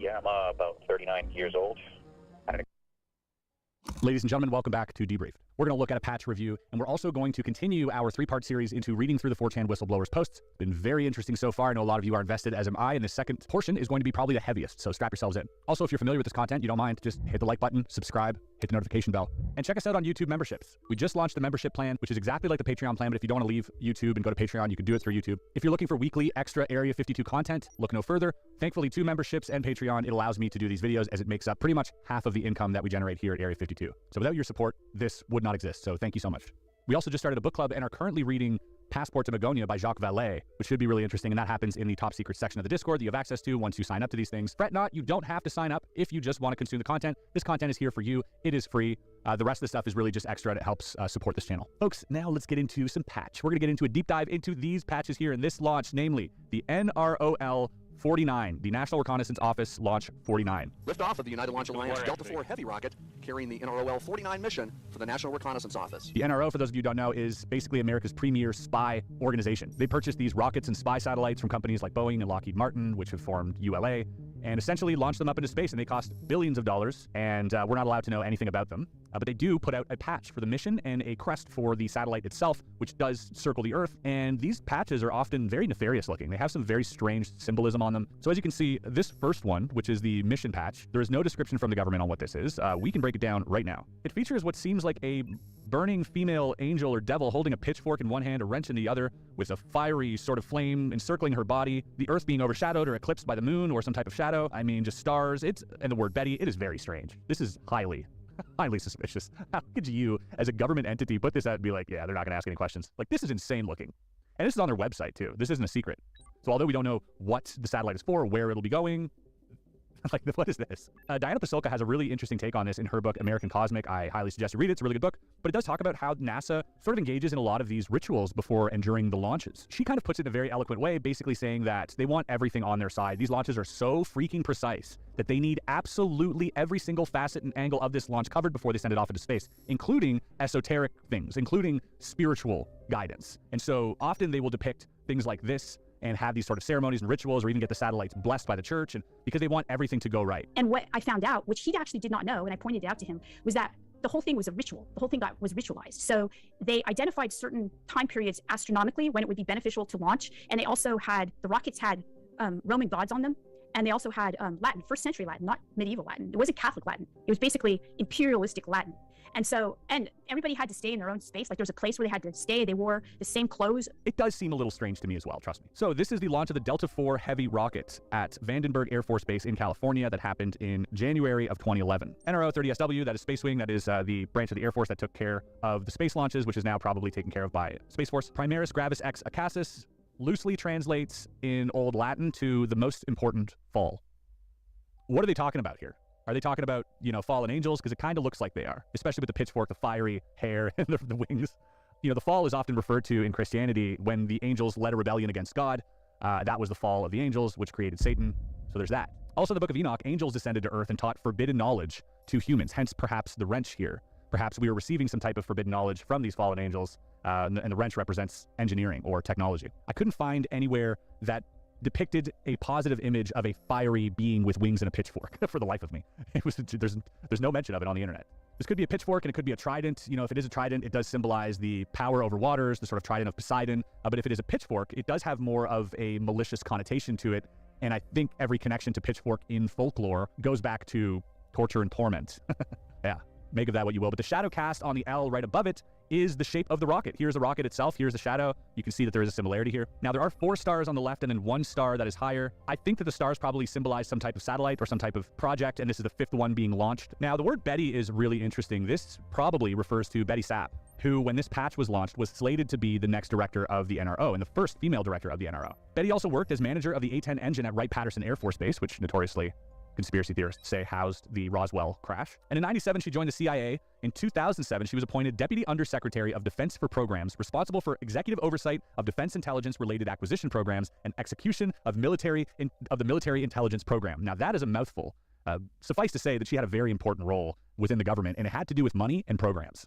Yeah, I'm about 39 years old. Ladies and gentlemen, welcome back to Debriefed. We're going to look at a patch review, and we're also going to continue our three-part series into reading through the 4chan whistleblowers posts. It's been very interesting so far. I know a lot of you are invested, as am I, and the second portion is going to be probably the heaviest, so strap yourselves in. Also, if you're familiar with this content, you don't mind, just hit the like button, subscribe, hit the notification bell, and check us out on YouTube memberships. We just launched the membership plan, which is exactly like the Patreon plan, but if you don't want to leave YouTube and go to Patreon, you can do it through YouTube. If you're looking for weekly extra Area 52 content, look no further. Thankfully, 2 memberships and Patreon, it allows me to do these videos as it makes up pretty much half of the income that we generate here at Area 52. So without your support, this would not exist, so thank you so much. We also just started a book club and are currently reading Passport to Magonia by Jacques Vallée, which should be really interesting, and that happens in the top secret section of the Discord that you have access to once you sign up to these things. Fret not, you don't have to sign up if you just want to consume the content. This content is here for you. It is free. The rest of the stuff is really just extra, and it helps support this channel. Folks, now let's get into some patch. We're going to get into a deep dive into these patches here in this launch, namely the NROL 49, the National Reconnaissance Office Launch 49. Liftoff of the United Launch Alliance Delta IV Heavy rocket carrying the NROL 49 mission for the National Reconnaissance Office. The NRO, for those of you who don't know, is basically America's premier spy organization. They purchased these rockets and spy satellites from companies like Boeing and Lockheed Martin, which have formed ULA, and essentially launched them up into space, and they cost billions of dollars, and we're not allowed to know anything about them. But they do put out a patch for the mission and a crest for the satellite itself, which does circle the Earth, and these patches are often very nefarious looking. They have some very strange symbolism on them. So as you can see, this first one, which is the mission patch, there is no description from the government on what this is. We can break it down right now. It features what seems like a burning female angel or devil holding a pitchfork in one hand, a wrench in the other, with a fiery sort of flame encircling her body, the Earth being overshadowed or eclipsed by the moon or some type of shadow. I mean, just stars. And the word Betty, it is very strange. This is highly suspicious. How could you, as a government entity, put this out and be like, yeah, they're not going to ask any questions? Like, this is insane looking. And this is on their website, too. This isn't a secret. So although we don't know what the satellite is for, where it'll be going, like, what is this? Diana Pasulka has a really interesting take on this in her book, American Cosmic. I highly suggest you read it. It's a really good book. But it does talk about how NASA sort of engages in a lot of these rituals before and during the launches. She kind of puts it in a very eloquent way, basically saying that they want everything on their side. These launches are so freaking precise that they need absolutely every single facet and angle of this launch covered before they send it off into space, including esoteric things, including spiritual guidance. And so often they will depict things like this and have these sort of ceremonies and rituals, or even get the satellites blessed by the church, and because they want everything to go right. And what I found out, which he actually did not know, and I pointed it out to him, was that the whole thing was a ritual. The whole thing was ritualized. So they identified certain time periods astronomically when it would be beneficial to launch, and they also had, the rockets had Roman gods on them, and they also had Latin, 1st century Latin, not medieval Latin. It wasn't Catholic Latin. It was basically imperialistic Latin. And so, and everybody had to stay in their own space. Like, there was a place where they had to stay. They wore the same clothes. It does seem a little strange to me as well, trust me. So this is the launch of the Delta IV Heavy rocket at Vandenberg Air Force Base in California that happened in January of 2011. NRO 30SW, that is Space Wing, that is the branch of the Air Force that took care of the space launches, which is now probably taken care of by Space Force. Primaris Gravis Ex Acacis loosely translates in Old Latin to the most important fall. What are they talking about here? Are they talking about, you know, fallen angels? Because it kind of looks like they are, especially with the pitchfork, the fiery hair, and the wings. You know, the fall is often referred to in Christianity when the angels led a rebellion against God. That was the fall of the angels, which created Satan. So there's that. Also, the Book of Enoch, angels descended to earth and taught forbidden knowledge to humans, hence perhaps the wrench here. Perhaps we are receiving some type of forbidden knowledge from these fallen angels, and the wrench represents engineering or technology. I couldn't find anywhere that depicted a positive image of a fiery being with wings and a pitchfork for the life of me. There's no mention of it on the internet. This could be a pitchfork and it could be a trident. You know, if it is a trident, it does symbolize the power over waters, the sort of trident of Poseidon. But if it is a pitchfork, it does have more of a malicious connotation to it. And I think every connection to pitchfork in folklore goes back to torture and torment. Yeah, make of that what you will. But the shadow cast on the L right above it is the shape of the rocket. Here's the rocket itself. Here's the shadow. You can see that there is a similarity here. Now, there are 4 stars on the left and then 1 star that is higher. I think that the stars probably symbolize some type of satellite or some type of project, and this is the 5th one being launched. Now, the word Betty is really interesting. This probably refers to Betty Sapp, who, when this patch was launched, was slated to be the next director of the NRO and the first female director of the NRO. Betty also worked as manager of the A-10 engine at Wright-Patterson Air Force Base, which notoriously conspiracy theorists say housed the Roswell crash. And in 97, she joined the CIA. In 2007, she was appointed Deputy Undersecretary of Defense for Programs, responsible for executive oversight of defense intelligence-related acquisition programs and execution of the military intelligence program. Now, that is a mouthful. Suffice to say that she had a very important role within the government, and it had to do with money and programs.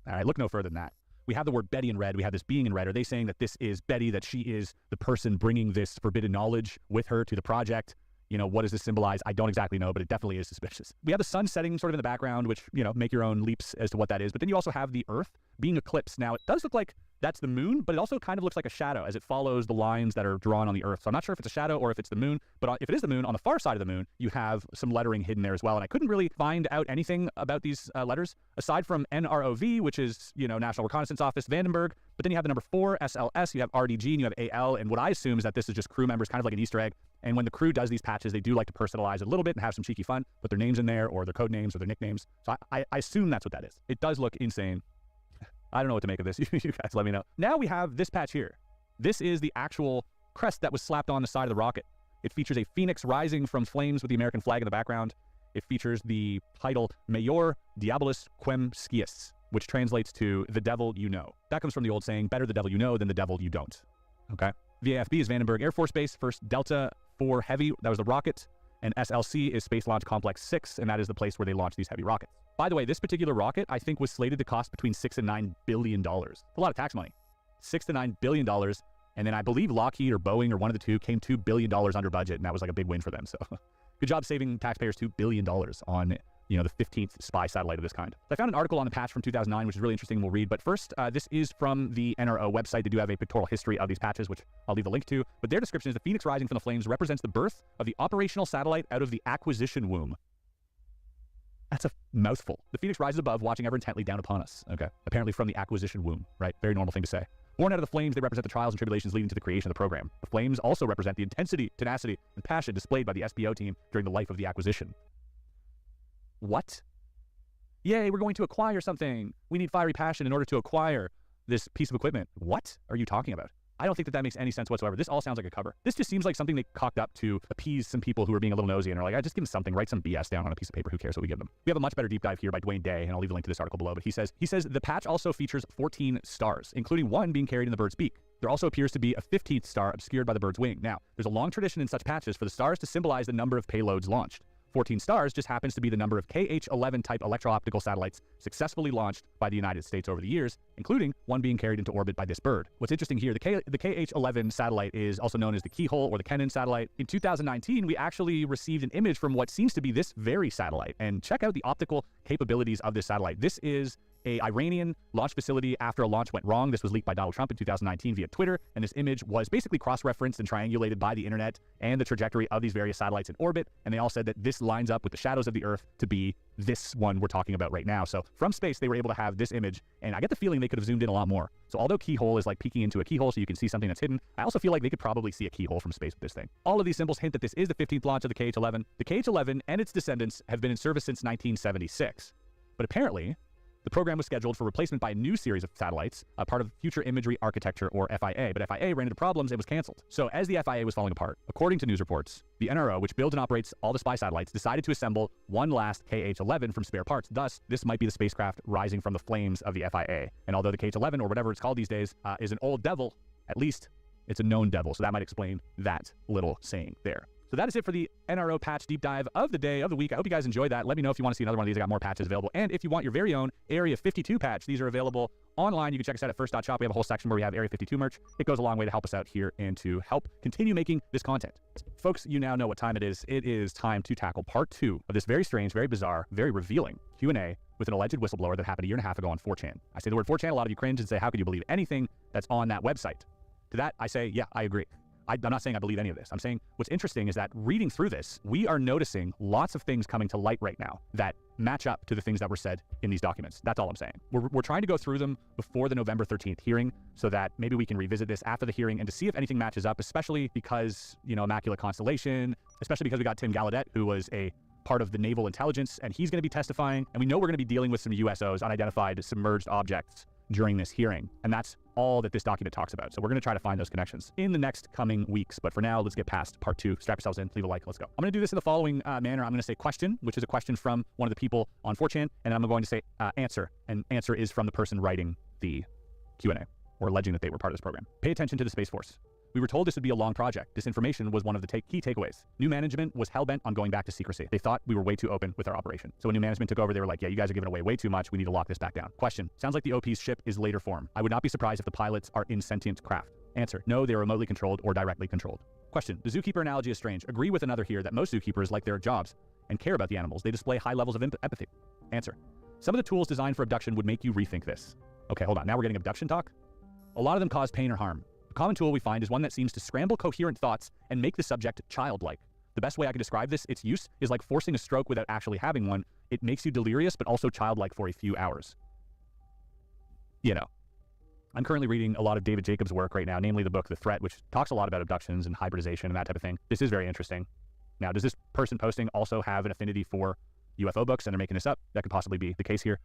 All right, look no further than that. We have the word Betty in red. We have this being in red. Are they saying that this is Betty, that she is the person bringing this forbidden knowledge with her to the project? You know, what does this symbolize? I don't exactly know, but it definitely is suspicious. We have the sun setting sort of in the background, which, you know, make your own leaps as to what that is. But then you also have the Earth being eclipsed. Now, it does look like that's the moon, but it also kind of looks like a shadow as it follows the lines that are drawn on the Earth. So I'm not sure if it's a shadow or if it's the moon, but if it is the moon, on the far side of the moon, you have some lettering hidden there as well. And I couldn't really find out anything about these letters, aside from NROV, which is, you know, National Reconnaissance Office, Vandenberg. But then you have the number 4, SLS, you have RDG, and you have AL. And what I assume is that this is just crew members, kind of like an Easter egg. And when the crew does these patches, they do like to personalize it a little bit and have some cheeky fun, put their names in there or their code names or their nicknames. So I assume that's what that is. It does look insane. I don't know what to make of this. You guys let me know. Now we have this patch here. This is the actual crest that was slapped on the side of the rocket. It features a phoenix rising from flames with the American flag in the background. It features the title Major Diabolus Quem Scius, which translates to the devil you know. That comes from the old saying, better the devil you know than the devil you don't. Okay. VAFB is Vandenberg Air Force Base, first Delta 4 Heavy, that was the rocket, and SLC is Space Launch Complex 6, and that is the place where they launch these heavy rockets. By the way, this particular rocket, I think, was slated to cost between $6 and $9 billion. A lot of tax money. $6 to $9 billion, and then I believe Lockheed or Boeing or one of the two came $2 billion under budget, and that was like a big win for them. So good job saving taxpayers $2 billion on, you know, the 15th spy satellite of this kind. I found an article on the patch from 2009, which is really interesting. We'll read. But first, this is from the NRO website. They do have a pictorial history of these patches, which I'll leave a link to. But their description is the phoenix rising from the flames represents the birth of the operational satellite out of the acquisition womb. That's a mouthful. The phoenix rises above, watching ever intently down upon us. Okay. Apparently from the acquisition womb, right? Very normal thing to say. Born out of the flames, they represent the trials and tribulations leading to the creation of the program. The flames also represent the intensity, tenacity, and passion displayed by the SBO team during the life of the acquisition. What? Yay, we're going to acquire something. We need fiery passion in order to acquire this piece of equipment. What are you talking about? I don't think that makes any sense whatsoever. This all sounds like a cover. This just seems like something they cocked up to appease some people who are being a little nosy and are like, just give them something, write some BS down on a piece of paper. Who cares what we give them? We have a much better deep dive here by Dwayne Day, and I'll leave a link to this article below. But he says the patch also features 14 stars, including one being carried in the bird's beak. There also appears to be a 15th star obscured by the bird's wing. Now, there's a long tradition in such patches for the stars to symbolize the number of payloads launched. 14 stars just happens to be the number of KH-11 type electro-optical satellites successfully launched by the United States over the years, including one being carried into orbit by this bird. What's interesting here, the KH-11 satellite is also known as the Keyhole or the Kennan satellite. In 2019, we actually received an image from what seems to be this very satellite. And check out the optical capabilities of this satellite. This is an Iranian launch facility after a launch went wrong. This was leaked by Donald Trump in 2019 via Twitter, and this image was basically cross-referenced and triangulated by the internet and the trajectory of these various satellites in orbit, and they all said that this lines up with the shadows of the Earth to be this one we're talking about right now. So from space, they were able to have this image, and I get the feeling they could have zoomed in a lot more. So although Keyhole is like peeking into a keyhole so you can see something that's hidden, I also feel like they could probably see a keyhole from space with this thing. All of these symbols hint that this is the 15th launch of the KH-11. The KH-11 and its descendants have been in service since 1976, but apparently the program was scheduled for replacement by a new series of satellites, a part of Future Imagery Architecture, or FIA, but FIA ran into problems and was canceled. So as the FIA was falling apart, according to news reports, the NRO, which builds and operates all the spy satellites, decided to assemble one last KH-11 from spare parts. Thus, this might be the spacecraft rising from the flames of the FIA. And although the KH-11, or whatever it's called these days, is an old devil, at least it's a known devil. So that might explain that little saying there. So that is it for the NRO patch deep dive of the day, of the week. I hope you guys enjoyed that. Let me know if you want to see another one of these. I got more patches available. And if you want your very own Area 52 patch, these are available online. You can check us out at first.shop. We have a whole section where we have Area 52 merch. It goes a long way to help us out here and to help continue making this content. Folks, you now know what time it is. It is time to tackle part 2 of this very strange, very bizarre, very revealing Q&A with an alleged whistleblower that happened a year and a half ago on 4chan. I say the word 4chan, a lot of you cringe and say, how could you believe anything that's on that website? To that, I say, yeah, I agree. I'm not saying I believe any of this. I'm saying what's interesting is that reading through this, we are noticing lots of things coming to light right now that match up to the things that were said in these documents. That's all I'm saying. We're trying to go through them before the November 13th hearing so that maybe we can revisit this after the hearing and to see if anything matches up, especially because, you know, Immaculate Constellation, especially because we got Tim Gallaudet, who was a part of the naval intelligence, and he's going to be testifying. And we know we're going to be dealing with some USOs, unidentified submerged objects, during this hearing. And that's all that this document talks about. So we're going to try to find those connections in the next coming weeks. But for now, let's get past part 2. Strap yourselves in, leave a like, let's go. I'm going to do this in the following manner. I'm going to say question, which is a question from one of the people on 4chan, and I'm going to say answer, and answer is from the person writing the Q&A or alleging that they were part of this program. Pay attention to the Space Force. We were told this would be a long project. This information was one of the key takeaways. New management was hell-bent on going back to secrecy. They thought we were way too open with our operation. So when new management took over, they were like, yeah, you guys are giving away way too much. We need to lock this back down. Question. Sounds like the OP's ship is later form. I would not be surprised if the pilots are insentient craft. Answer. No, they are remotely controlled or directly controlled. Question, the zookeeper analogy is strange. Agree with another here that most zookeepers like their jobs and care about the animals. They display high levels of empathy. Answer, some of the tools designed for abduction would make you rethink this. Okay, hold on. Now we're getting abduction talk. A lot of them cause pain or harm. A common tool we find is one that seems to scramble coherent thoughts and make the subject childlike. The best way I can describe this, its use, is like forcing a stroke without actually having one. It makes you delirious, but also childlike for a few hours. You know, I'm currently reading a lot of David Jacobs' work right now, namely the book The Threat, which talks a lot about abductions and hybridization and that type of thing. This is very interesting. Now, does this person posting also have an affinity for UFO books and they're making this up? That could possibly be the case here,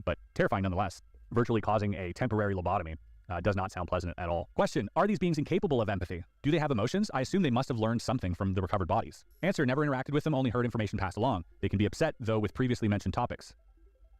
but terrifying nonetheless. Virtually causing a temporary lobotomy does not sound pleasant at all. Question, are these beings incapable of empathy? Do they have emotions? I assume they must have learned something from the recovered bodies. Answer, never interacted with them, only heard information passed along. They can be upset, though, with previously mentioned topics.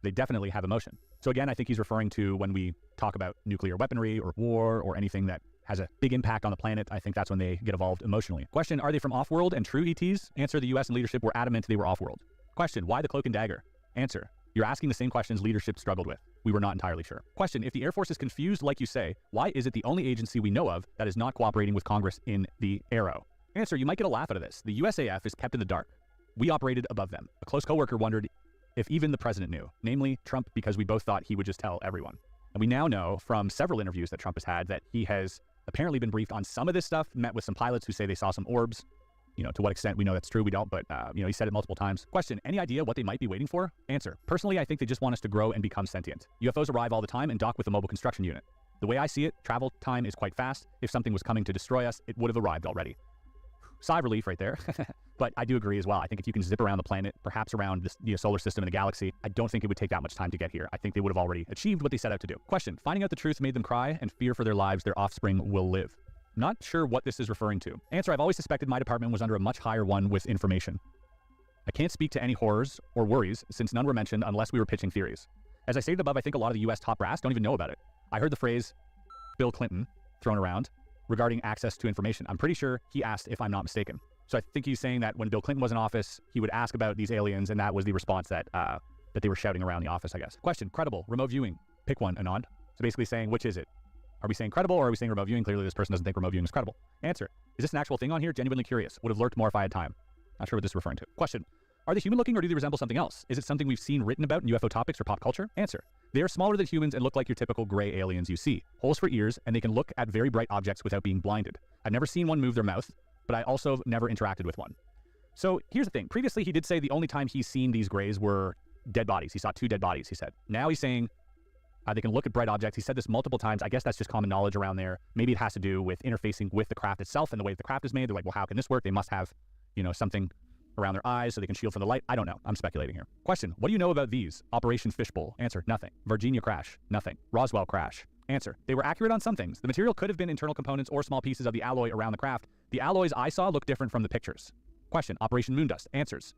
They definitely have emotion. So again, I think he's referring to when we talk about nuclear weaponry or war or anything that has a big impact on the planet. I think that's when they get evolved emotionally. Question, are they from off-world and true ETs? Answer, the US and leadership were adamant they were off-world. Question, why the cloak and dagger? Answer, you're asking the same questions leadership struggled with. We were not entirely sure. Question, if the Air Force is confused like you say, why is it the only agency we know of that is not cooperating with Congress in the Arrow? Answer, you might get a laugh out of this. The USAF is kept in the dark. We operated above them. A close coworker wondered if even the president knew, namely Trump, because we both thought he would just tell everyone. And we now know from several interviews that Trump has had that he has apparently been briefed on some of this stuff, met with some pilots who say they saw some orbs. You know, to what extent we know that's true, we don't, but, you know, he said it multiple times. Question, any idea what they might be waiting for? Answer, personally, I think they just want us to grow and become sentient. UFOs arrive all the time and dock with a mobile construction unit. The way I see it, travel time is quite fast. If something was coming to destroy us, it would have arrived already. Sigh of relief right there. But I do agree as well. I think if you can zip around the planet, perhaps around the solar system and the galaxy, I don't think it would take that much time to get here. I think they would have already achieved what they set out to do. Question, finding out the truth made them cry and fear for their lives, their offspring will live. Not sure what this is referring to. Answer, I've always suspected my department was under a much higher one with information. I can't speak to any horrors or worries since none were mentioned unless we were pitching theories. As I stated above, I think a lot of the US top brass don't even know about it. I heard the phrase Bill Clinton thrown around regarding access to information. I'm pretty sure he asked if I'm not mistaken. So I think he's saying that when Bill Clinton was in office, he would ask about these aliens, and that was the response that they were shouting around the office, I guess. Question, credible, remote viewing. Pick one, Anand. So basically saying, which is it? Are we saying credible or are we saying remote viewing? Clearly this person doesn't think remote viewing is credible. Answer, is this an actual thing on here? Genuinely curious. Would have lurked more if I had time. Not sure what this is referring to. Question, are they human looking or do they resemble something else? Is it something we've seen written about in UFO topics or pop culture? Answer, they are smaller than humans and look like your typical gray aliens you see. Holes for ears, and they can look at very bright objects without being blinded. I've never seen one move their mouth, but I also have never interacted with one. So here's the thing. Previously, he did say the only time he's seen these grays were dead bodies. He saw 2 dead bodies, he said. Now he's saying they can look at bright objects. He said this multiple times. I guess that's just common knowledge around there. Maybe it has to do with interfacing with the craft itself and the way the craft is made. They're like, well, how can this work? They must have, you know, something around their eyes so they can shield from the light. I don't know. I'm speculating here. Question, what do you know about these? Operation Fishbowl. Answer, nothing. Virginia crash. Nothing. Roswell crash. Answer, they were accurate on some things. The material could have been internal components or small pieces of the alloy around the craft. The alloys I saw look different from the pictures. Question, Operation Moondust. Answers,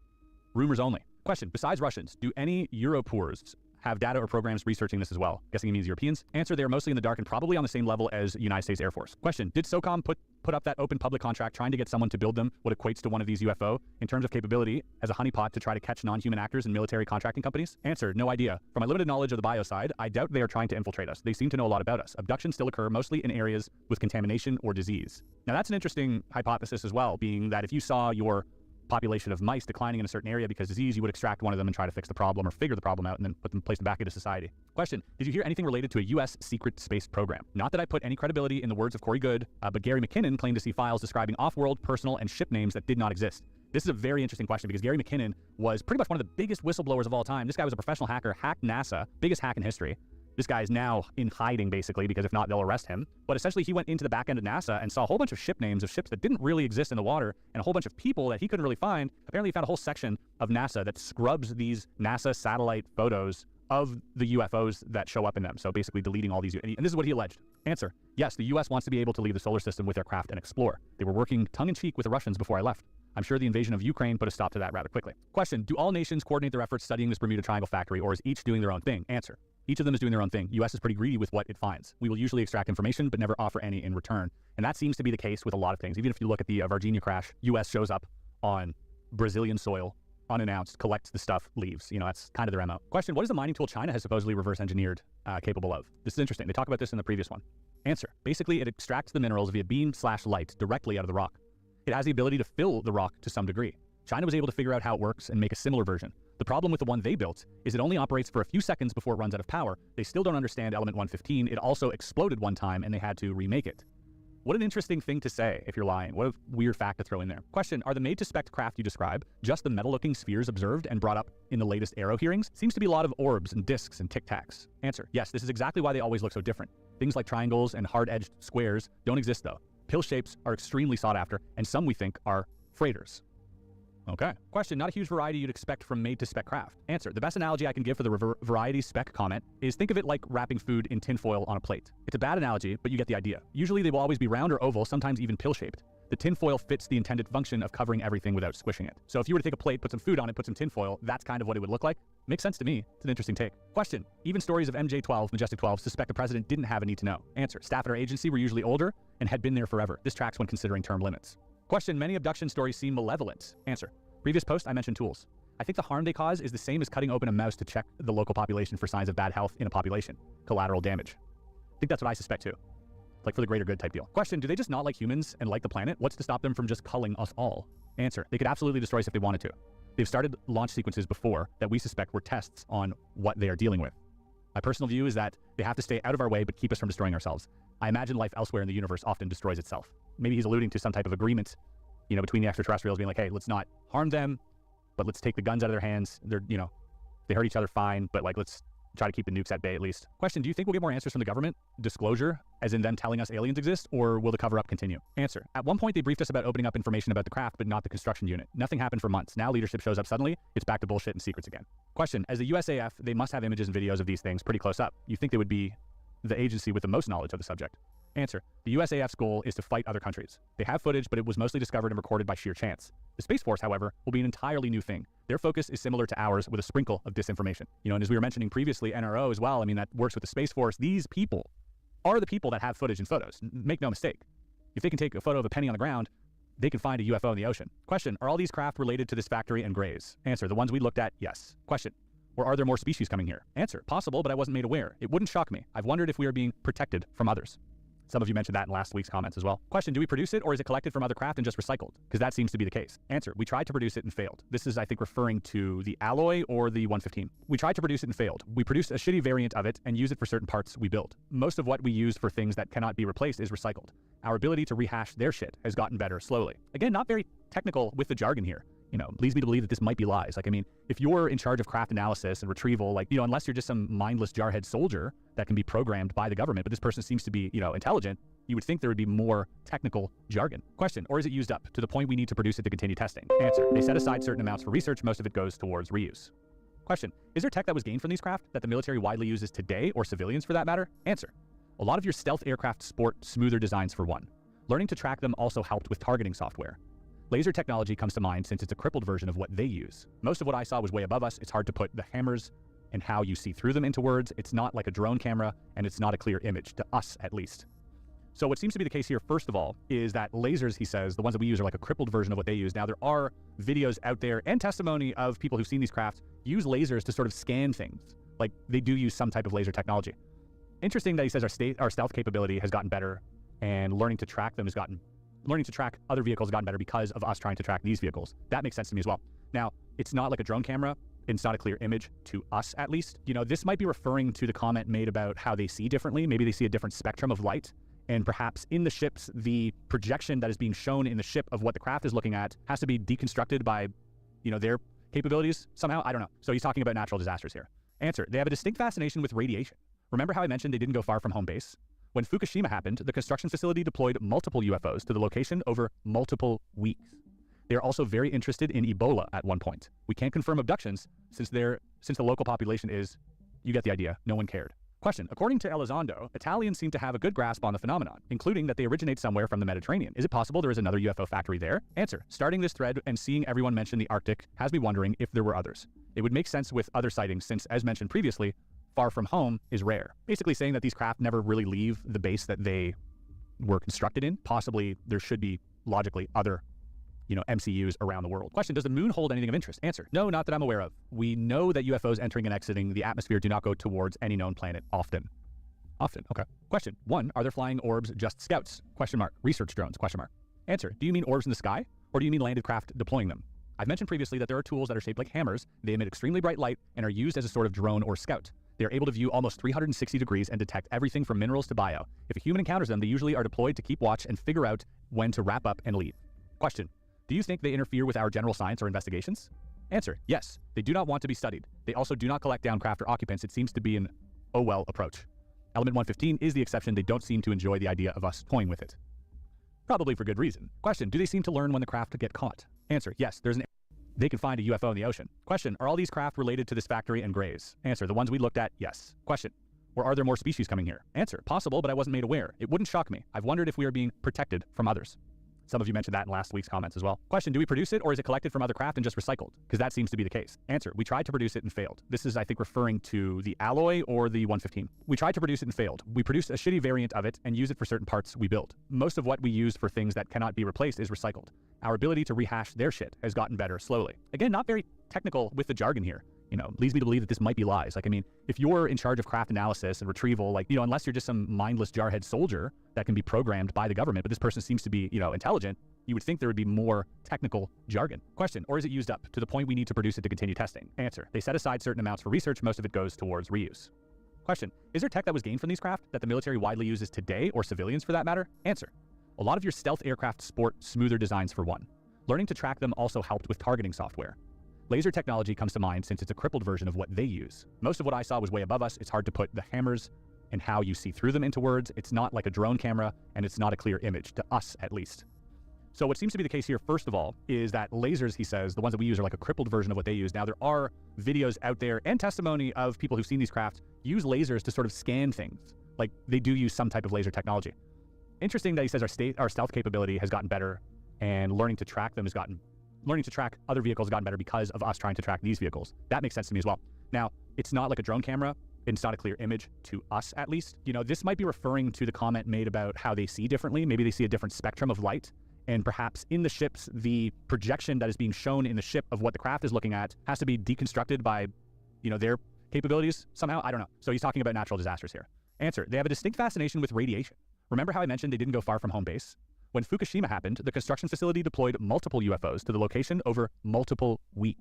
rumors only. Question, besides Russians, do any Europours have data or programs researching this as well? Guessing it means Europeans. Answer, they are mostly in the dark and probably on the same level as United States Air Force. Question, did SOCOM put up that open public contract trying to get someone to build them what equates to one of these UFO in terms of capability as a honeypot to try to catch non-human actors in military contracting companies? Answer, no idea. From my limited knowledge of the bio side, I doubt they are trying to infiltrate us. They seem to know a lot about us. Abductions still occur mostly in areas with contamination or disease. Now that's an interesting hypothesis as well, being that if you saw your population of mice declining in a certain area because disease, you would extract one of them and try to fix the problem or figure the problem out and then place them back into society. Question, did you hear anything related to a U.S. secret space program? Not that I put any credibility in the words of Corey Goode, but Gary McKinnon claimed to see files describing off-world, personal, and ship names that did not exist. This is a very interesting question because Gary McKinnon was pretty much one of the biggest whistleblowers of all time. This guy was a professional hacker, hacked NASA, biggest hack in history. This guy is now in hiding, basically, because if not, they'll arrest him. But essentially, he went into the back end of NASA and saw a whole bunch of ship names of ships that didn't really exist in the water and a whole bunch of people that he couldn't really find. Apparently, he found a whole section of NASA that scrubs these NASA satellite photos of the UFOs that show up in them. So basically deleting all these. And this is what he alleged. Answer, yes, the US wants to be able to leave the solar system with their craft and explore. They were working tongue-in-cheek with the Russians before I left. I'm sure the invasion of Ukraine put a stop to that rather quickly. Question, do all nations coordinate their efforts studying this Bermuda Triangle factory, or is each doing their own thing? Answer, each of them is doing their own thing. US is pretty greedy with what it finds. We will usually extract information, but never offer any in return. And that seems to be the case with a lot of things. Even if you look at the Virginia crash, US shows up on Brazilian soil, unannounced, collects the stuff, leaves. You know, that's kind of their MO. Question, what is the mining tool China has supposedly reverse engineered capable of? This is interesting. They talk about this in the previous one. Answer, basically it extracts the minerals via beam/light directly out of the rock. It has the ability to fill the rock to some degree. China was able to figure out how it works and make a similar version. The problem with the one they built is it only operates for a few seconds before it runs out of power. They still don't understand element 115. It also exploded one time and they had to remake it. What an interesting thing to say if you're lying. What a weird fact to throw in there. Question, are the made-to-spec craft you describe just the metal-looking spheres observed and brought up in the latest Arrow hearings? Seems to be a lot of orbs and discs and tic-tacs. Answer, yes, this is exactly why they always look so different. Things like triangles and hard-edged squares don't exist though. Pill shapes are extremely sought after, and some we think are freighters. Okay. Question, not a huge variety you'd expect from made-to-spec craft. Answer, the best analogy I can give for the variety spec comment is think of it like wrapping food in tinfoil on a plate. It's a bad analogy, but you get the idea. Usually they will always be round or oval, sometimes even pill-shaped. The tinfoil fits the intended function of covering everything without squishing it. So if you were to take a plate, put some food on it, put some tinfoil, that's kind of what it would look like. Makes sense to me. It's an interesting take. Question, even stories of MJ-12, Majestic 12, suspect the president didn't have a need to know. Answer, staff at our agency were usually older and had been there forever. This tracks when considering term limits. Question, many abduction stories seem malevolent. Answer, previous post, I mentioned tools. I think the harm they cause is the same as cutting open a mouse to check the local population for signs of bad health in a population. Collateral damage. I think that's what I suspect too. Like for the greater good type deal. Question, do they just not like humans and like the planet? What's to stop them from just culling us all? Answer, they could absolutely destroy us if they wanted to. They've started launch sequences before that we suspect were tests on what they are dealing with. My personal view is that they have to stay out of our way but keep us from destroying ourselves. I imagine life elsewhere in the universe often destroys itself. Maybe he's alluding to some type of agreement, you know, between the extraterrestrials being like, hey, let's not harm them, but let's take the guns out of their hands. They're, you know, they hurt each other fine, but like, let's try to keep the nukes at bay at least. Question, do you think we'll get more answers from the government? Disclosure, as in them telling us aliens exist, or will the cover-up continue? Answer, at one point they briefed us about opening up information about the craft, but not the construction unit. Nothing happened for months. Now leadership shows up suddenly, it's back to bullshit and secrets again. Question, as the USAF, they must have images and videos of these things pretty close up. You think they would be the agency with the most knowledge of the subject? Answer, the USAF's goal is to fight other countries. They have footage, but it was mostly discovered and recorded by sheer chance. The Space Force, however, will be an entirely new thing. Their focus is similar to ours with a sprinkle of disinformation. You know, and as we were mentioning previously, NRO as well, I mean, that works with the Space Force. These people are the people that have footage and photos. Make no mistake. If they can take a photo of a penny on the ground, they can find a UFO in the ocean. Question, are all these craft related to this factory and grays? Answer, the ones we looked at, yes. Question, or are there more species coming here? Answer, possible, but I wasn't made aware. It wouldn't shock me. I've wondered if we are being protected from others. Some of you mentioned that in last week's comments as well. Question, do we produce it or is it collected from other craft and just recycled? Because that seems to be the case. Answer, we tried to produce it and failed. This is, I think, referring to the alloy or the 115. We tried to produce it and failed. We produced a shitty variant of it and use it for certain parts we build. Most of what we use for things that cannot be replaced is recycled. Our ability to rehash their shit has gotten better slowly. Again, not very technical with the jargon here. You know, leads me to believe that this might be lies. Like, I mean, if you're in charge of craft analysis and retrieval, like, you know, unless you're just some mindless jarhead soldier that can be programmed by the government, but this person seems to be, you know, intelligent, you would think there would be more technical jargon. Question, or is it used up to the point we need to produce it to continue testing? Answer, they set aside certain amounts for research, most of it goes towards reuse. Question, is there tech that was gained from these craft that the military widely uses today, or civilians for that matter? Answer, a lot of your stealth aircraft sport smoother designs for one. Learning to track them also helped with targeting software. Laser technology comes to mind since it's a crippled version of what they use. Most of what I saw was way above us. It's hard to put the hammers and how you see through them into words. It's not like a drone camera, and it's not a clear image, to us at least. So what seems to be the case here, first of all, is that lasers, he says, the ones that we use are like a crippled version of what they use. Now, there are videos out there and testimony of people who've seen these crafts use lasers to sort of scan things. Like, they do use some type of laser technology. Interesting that he says our stealth capability has gotten better, and learning to track other vehicles has gotten better because of us trying to track these vehicles. That makes sense to me as well. Now, it's not like a drone camera. It's not a clear image, to us at least. You know, this might be referring to the comment made about how they see differently. Maybe they see a different spectrum of light. And perhaps in the ships, the projection that is being shown in the ship of what the craft is looking at has to be deconstructed by, you know, their capabilities somehow. I don't know. So he's talking about natural disasters here. Answer, they have a distinct fascination with radiation. Remember how I mentioned they didn't go far from home base? When Fukushima happened, the construction facility deployed multiple UFOs to the location over multiple weeks. They are also very interested in Ebola at one point. We can't confirm abductions since the local population is, you get the idea, no one cared. Question, according to Elizondo, Italians seem to have a good grasp on the phenomenon, including that they originate somewhere from the Mediterranean. Is it possible there is another UFO factory there? Answer, starting this thread and seeing everyone mention the Arctic has me wondering if there were others. It would make sense with other sightings since, as mentioned previously, far from home is rare. Basically saying that these craft never really leave the base that they were constructed in. Possibly there should be, logically, other, you know, MCUs around the world. Question, does the moon hold anything of interest? Answer, no, not that I'm aware of. We know that UFOs entering and exiting the atmosphere do not go towards any known planet often. Okay. Question, 1, are there flying orbs just scouts? Question mark. Research drones? Question mark. Answer, do you mean orbs in the sky, or do you mean landed craft deploying them? I've mentioned previously that there are tools that are shaped like hammers. They emit extremely bright light and are used as a sort of drone or scout. They are able to view almost 360 degrees and detect everything from minerals to bio. If a human encounters them, they usually are deployed to keep watch and figure out when to wrap up and leave. Question, do you think they interfere with our general science or investigations? Answer, yes. They do not want to be studied. They also do not collect down craft or occupants. It seems to be an oh well approach. Element 115 is the exception. They don't seem to enjoy the idea of us toying with it. Probably for good reason. Question, do they seem to learn when the craft get caught? Answer, yes. They can find a UFO in the ocean. Question, are all these craft related to this factory and grays? Answer, the ones we looked at, yes. Question, or are there more species coming here? Answer, possible, but I wasn't made aware. It wouldn't shock me. I've wondered if we are being protected from others. Some of you mentioned that in last week's comments as well. Question, do we produce it or is it collected from other craft and just recycled? Because that seems to be the case. Answer, we tried to produce it and failed. This is, I think, referring to the alloy or the 115. We tried to produce it and failed. We produced a shitty variant of it and use it for certain parts we build. Most of what we use for things that cannot be replaced is recycled. Our ability to rehash their shit has gotten better slowly. Again, not very technical with the jargon here. Leads me to believe that this might be lies. Like, I mean, if you're in charge of craft analysis and retrieval, like, unless you're just some mindless jarhead soldier that can be programmed by the government, but this person seems to be, intelligent, you would think there would be more technical jargon. Question, or is it used up to the point we need to produce it to continue testing? Answer, they set aside certain amounts for research. Most of it goes towards reuse. Question, is there tech that was gained from these craft that the military widely uses today, or civilians for that matter? Answer, a lot of your stealth aircraft sport smoother designs for one. Learning to track them also helped with targeting software. Laser technology comes to mind since it's a crippled version of what they use. Most of what I saw was way above us. It's hard to put the hammers and how you see through them into words. It's not like a drone camera, and it's not a clear image, to us at least. So what seems to be the case here, first of all, is that lasers, he says, the ones that we use are like a crippled version of what they use. Now, there are videos out there and testimony of people who've seen these craft use lasers to sort of scan things. Like, they do use some type of laser technology. Interesting that he says our stealth capability has gotten better, and learning to track other vehicles has gotten better because of us trying to track these vehicles. That makes sense to me as well. Now, it's not like a drone camera. It's not a clear image to us, at least. This might be referring to the comment made about how they see differently. Maybe they see a different spectrum of light. And perhaps in the ships, the projection that is being shown in the ship of what the craft is looking at has to be deconstructed by, their capabilities somehow. I don't know. So he's talking about natural disasters here. Answer, they have a distinct fascination with radiation. Remember how I mentioned they didn't go far from home base? When Fukushima happened, the construction facility deployed multiple UFOs to the location over multiple weeks.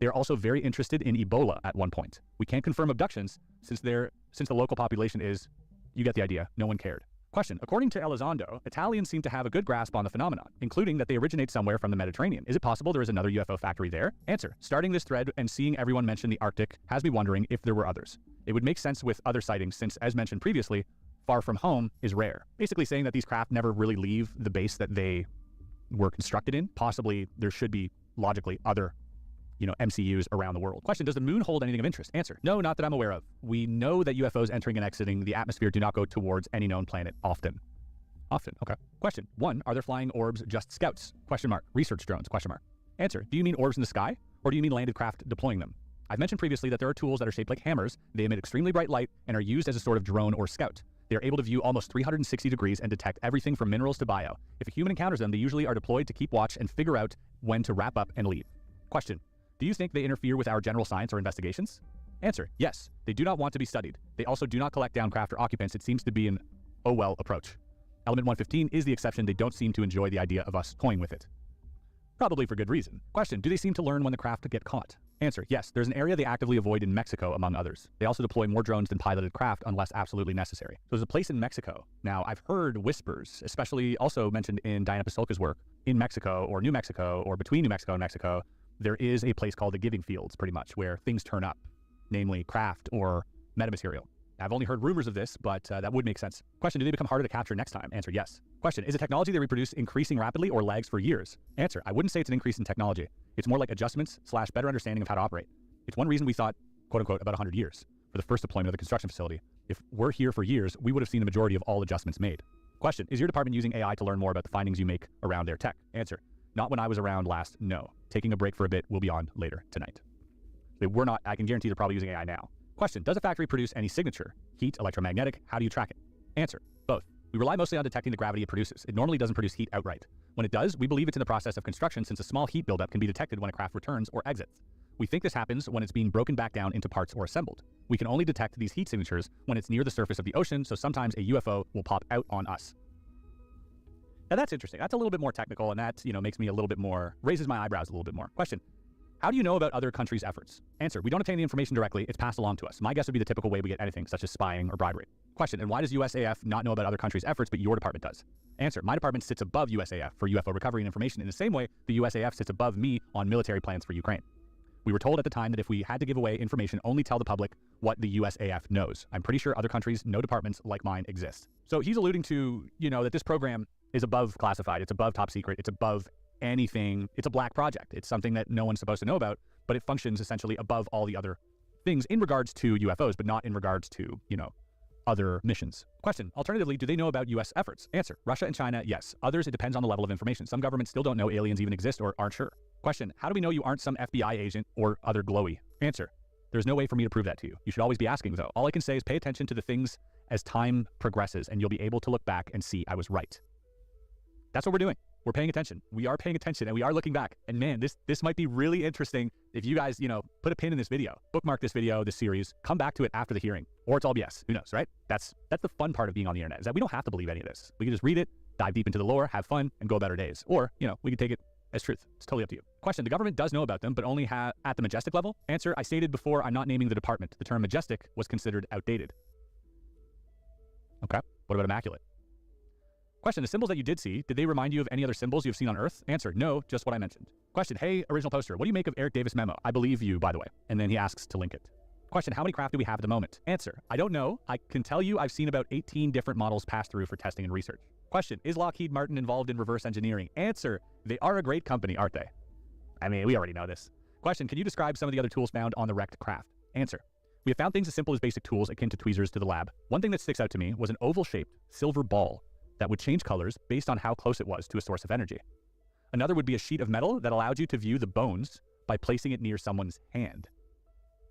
They are also very interested in Ebola at one point. We can't confirm abductions since the local population is, you get the idea, no one cared. Question, according to Elizondo, Italians seem to have a good grasp on the phenomenon, including that they originate somewhere from the Mediterranean. Is it possible there is another UFO factory there? Answer, starting this thread and seeing everyone mention the Arctic has me wondering if there were others. It would make sense with other sightings since, as mentioned previously, far from home is rare. Basically saying that these craft never really leave the base that they were constructed in. Possibly there should be logically other MCUs around the world. Question, does the moon hold anything of interest? Answer, no, not that I'm aware of. We know that UFOs entering and exiting the atmosphere do not go towards any known planet often. Okay. Question, 1, are there flying orbs just scouts? Question mark. Research drones? Question mark. Answer, do you mean orbs in the sky, or do you mean landed craft deploying them? I've mentioned previously that there are tools that are shaped like hammers. They emit extremely bright light and are used as a sort of drone or scout. They are able to view almost 360 degrees and detect everything from minerals to bio. If a human encounters them, they usually are deployed to keep watch and figure out when to wrap up and leave. Question, do you think they interfere with our general science or investigations? Answer, yes. They do not want to be studied. They also do not collect down craft or occupants. It seems to be an oh well approach. Element 115 is the exception. They don't seem to enjoy the idea of us toying with it. Probably for good reason. Question, do they seem to learn when the craft get caught? Answer, yes. There's an area they actively avoid in Mexico, among others. They also deploy more drones than piloted craft unless absolutely necessary. So there's a place in Mexico. Now, I've heard whispers, especially also mentioned in Diana Pasulka's work, in Mexico or New Mexico or between New Mexico and Mexico, there is a place called the Giving Fields, pretty much, where things turn up, namely craft or metamaterial. I've only heard rumors of this, but that would make sense. Question, do they become harder to capture next time? Answer, yes. Question, is the technology they reproduce increasing rapidly or lags for years? Answer, I wouldn't say it's an increase in technology. It's more like adjustments / better understanding of how to operate. It's one reason we thought, quote unquote, about 100 years for the first deployment of the construction facility. If we're here for years, we would have seen the majority of all adjustments made. Question, is your department using AI to learn more about the findings you make around their tech? Answer, not when I was around last, no. Taking a break for a bit, we'll be on later tonight. We're not, I can guarantee they're probably using AI now. Question, does a factory produce any signature? Heat, electromagnetic, how do you track it? Answer, both. We rely mostly on detecting the gravity it produces. It normally doesn't produce heat outright. When it does, we believe it's in the process of construction since a small heat buildup can be detected when a craft returns or exits. We think this happens when it's being broken back down into parts or assembled. We can only detect these heat signatures when it's near the surface of the ocean, so sometimes a UFO will pop out on us. Now that's interesting. That's a little bit more technical, and that, makes me a little bit more, raises my eyebrows a little bit more. Question. How do you know about other countries' efforts? Answer. We don't obtain the information directly. It's passed along to us. My guess would be the typical way we get anything, such as spying or bribery. Question. And why does USAF not know about other countries' efforts, but your department does? Answer. My department sits above USAF for UFO recovery and information in the same way the USAF sits above me on military plans for Ukraine. We were told at the time that if we had to give away information, only tell the public what the USAF knows. I'm pretty sure other countries, no departments like mine exist. So he's alluding to, that this program is above classified. It's above top secret. It's above anything. It's a black project. It's something that no one's supposed to know about, but it functions essentially above all the other things in regards to UFOs, but not in regards to, other missions. Question. Alternatively, do they know about U.S. efforts? Answer. Russia and China, yes. Others, it depends on the level of information. Some governments still don't know aliens even exist or aren't sure. Question. How do we know you aren't some FBI agent or other glowy? Answer. There's no way for me to prove that to you. You should always be asking, though. All I can say is pay attention to the things as time progresses, and you'll be able to look back and see I was right. That's what we're doing. We're paying attention. We are paying attention, and we are looking back. And man, this might be really interesting if you guys, put a pin in this video, bookmark this video, this series, come back to it after the hearing, or it's all BS. Who knows, right? That's the fun part of being on the internet, is that we don't have to believe any of this. We can just read it, dive deep into the lore, have fun, and go about our days. Or, we can take it as truth. It's totally up to you. Question. The government does know about them, but only at the majestic level? Answer. I stated before, I'm not naming the department. The term majestic was considered outdated. Okay. What about immaculate? Question. The symbols that you did see, did they remind you of any other symbols you've seen on Earth? Answer. No, just what I mentioned. Question. Hey, original poster, what do you make of Eric Davis' memo? I believe you, by the way. And then he asks to link it. Question. How many craft do we have at the moment? Answer. I don't know. I can tell you I've seen about 18 different models pass through for testing and research. Question. Is Lockheed Martin involved in reverse engineering? Answer. They are a great company, aren't they? I mean, we already know this. Question. Can you describe some of the other tools found on the wrecked craft? Answer. We have found things as simple as basic tools akin to tweezers to the lab. One thing that sticks out to me was an oval-shaped silver ball that would change colors based on how close it was to a source of energy. Another would be a sheet of metal that allowed you to view the bones by placing it near someone's hand.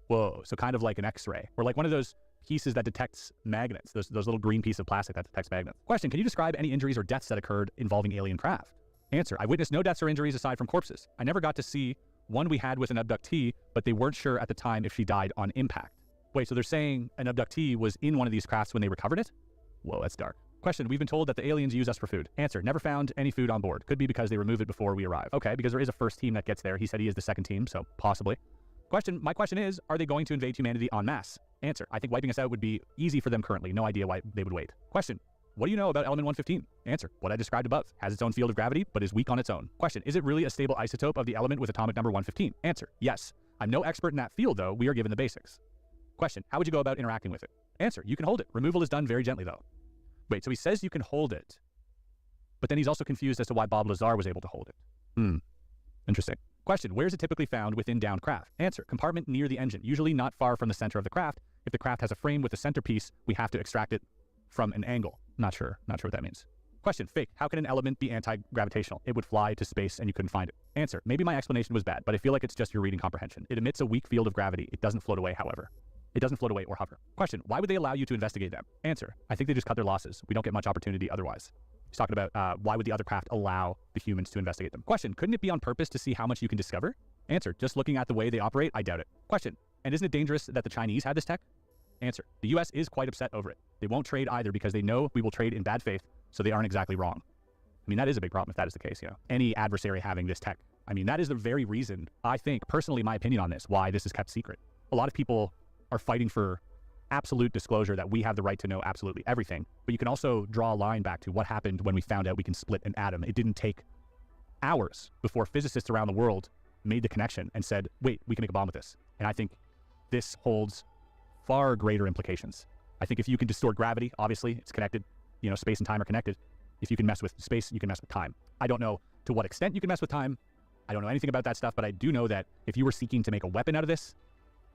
Whoa, so kind of like an X-ray, or like one of those pieces that detects magnets, those little green pieces of plastic that detects magnets. Question, can you describe any injuries or deaths that occurred involving alien craft? Answer, I witnessed no deaths or injuries aside from corpses. I never got to see one we had with an abductee, but they weren't sure at the time if she died on impact. Wait, so they're saying an abductee was in one of these crafts when they recovered it? Whoa, that's dark. Question, we've been told that the aliens use us for food. Answer, never found any food on board. Could be because they remove it before we arrive. Okay, because there is a first team that gets there. He said he is the second team, so possibly. Question, my question is, are they going to invade humanity en masse? Answer, I think wiping us out would be easy for them currently. No idea why they would wait. Question, what do you know about element 115? Answer, what I described above. Has its own field of gravity, but is weak on its own. Question, is it really a stable isotope of the element with atomic number 115? Answer, yes. I'm no expert in that field, though. We are given the basics. Question, how would you go about interacting with it? Answer, you can hold it. Removal is done very gently, though. Wait, so he says you can hold it, but then he's also confused as to why Bob Lazar was able to hold it. Interesting. Question, where is it typically found within downed craft? Answer, compartment near the engine, usually not far from the center of the craft. If the craft has a frame with a centerpiece, we have to extract it from an angle. Not sure what that means. Question, fake, how can an element be anti-gravitational? It would fly to space and you couldn't find it. Answer, maybe my explanation was bad, but I feel like it's just your reading comprehension. It emits a weak field of gravity. It doesn't float away, however. It doesn't float away or hover. Question, why would they allow you to investigate them? Answer, I think they just cut their losses. We don't get much opportunity otherwise. He's talking about why would the other craft allow the humans to investigate them. Question, couldn't it be on purpose to see how much you can discover? Answer, just looking at the way they operate, I doubt it. Question, and isn't it dangerous that the Chinese had this tech? Answer, the US is quite upset over it. They won't trade either because they know we will trade in bad faith, so they aren't exactly wrong. I mean, that is a big problem if that is the case, Any adversary having this tech. I mean, that is the very reason, I think, personally, my opinion on this, why this is kept secret. A lot of people are fighting for absolute disclosure that we have the right to know absolutely everything. But you can also draw a line back to what happened when we found out we can split an atom. It didn't take hours before physicists around the world made the connection and said, wait, we can make a bomb with this. And I think this holds far greater implications. I think if you can distort gravity, obviously it's connected, space and time are connected. If you can mess with space, you can mess with time. I don't know to what extent you can mess with time. I don't know anything about that stuff, but I do know that if you were seeking to make a weapon out of this,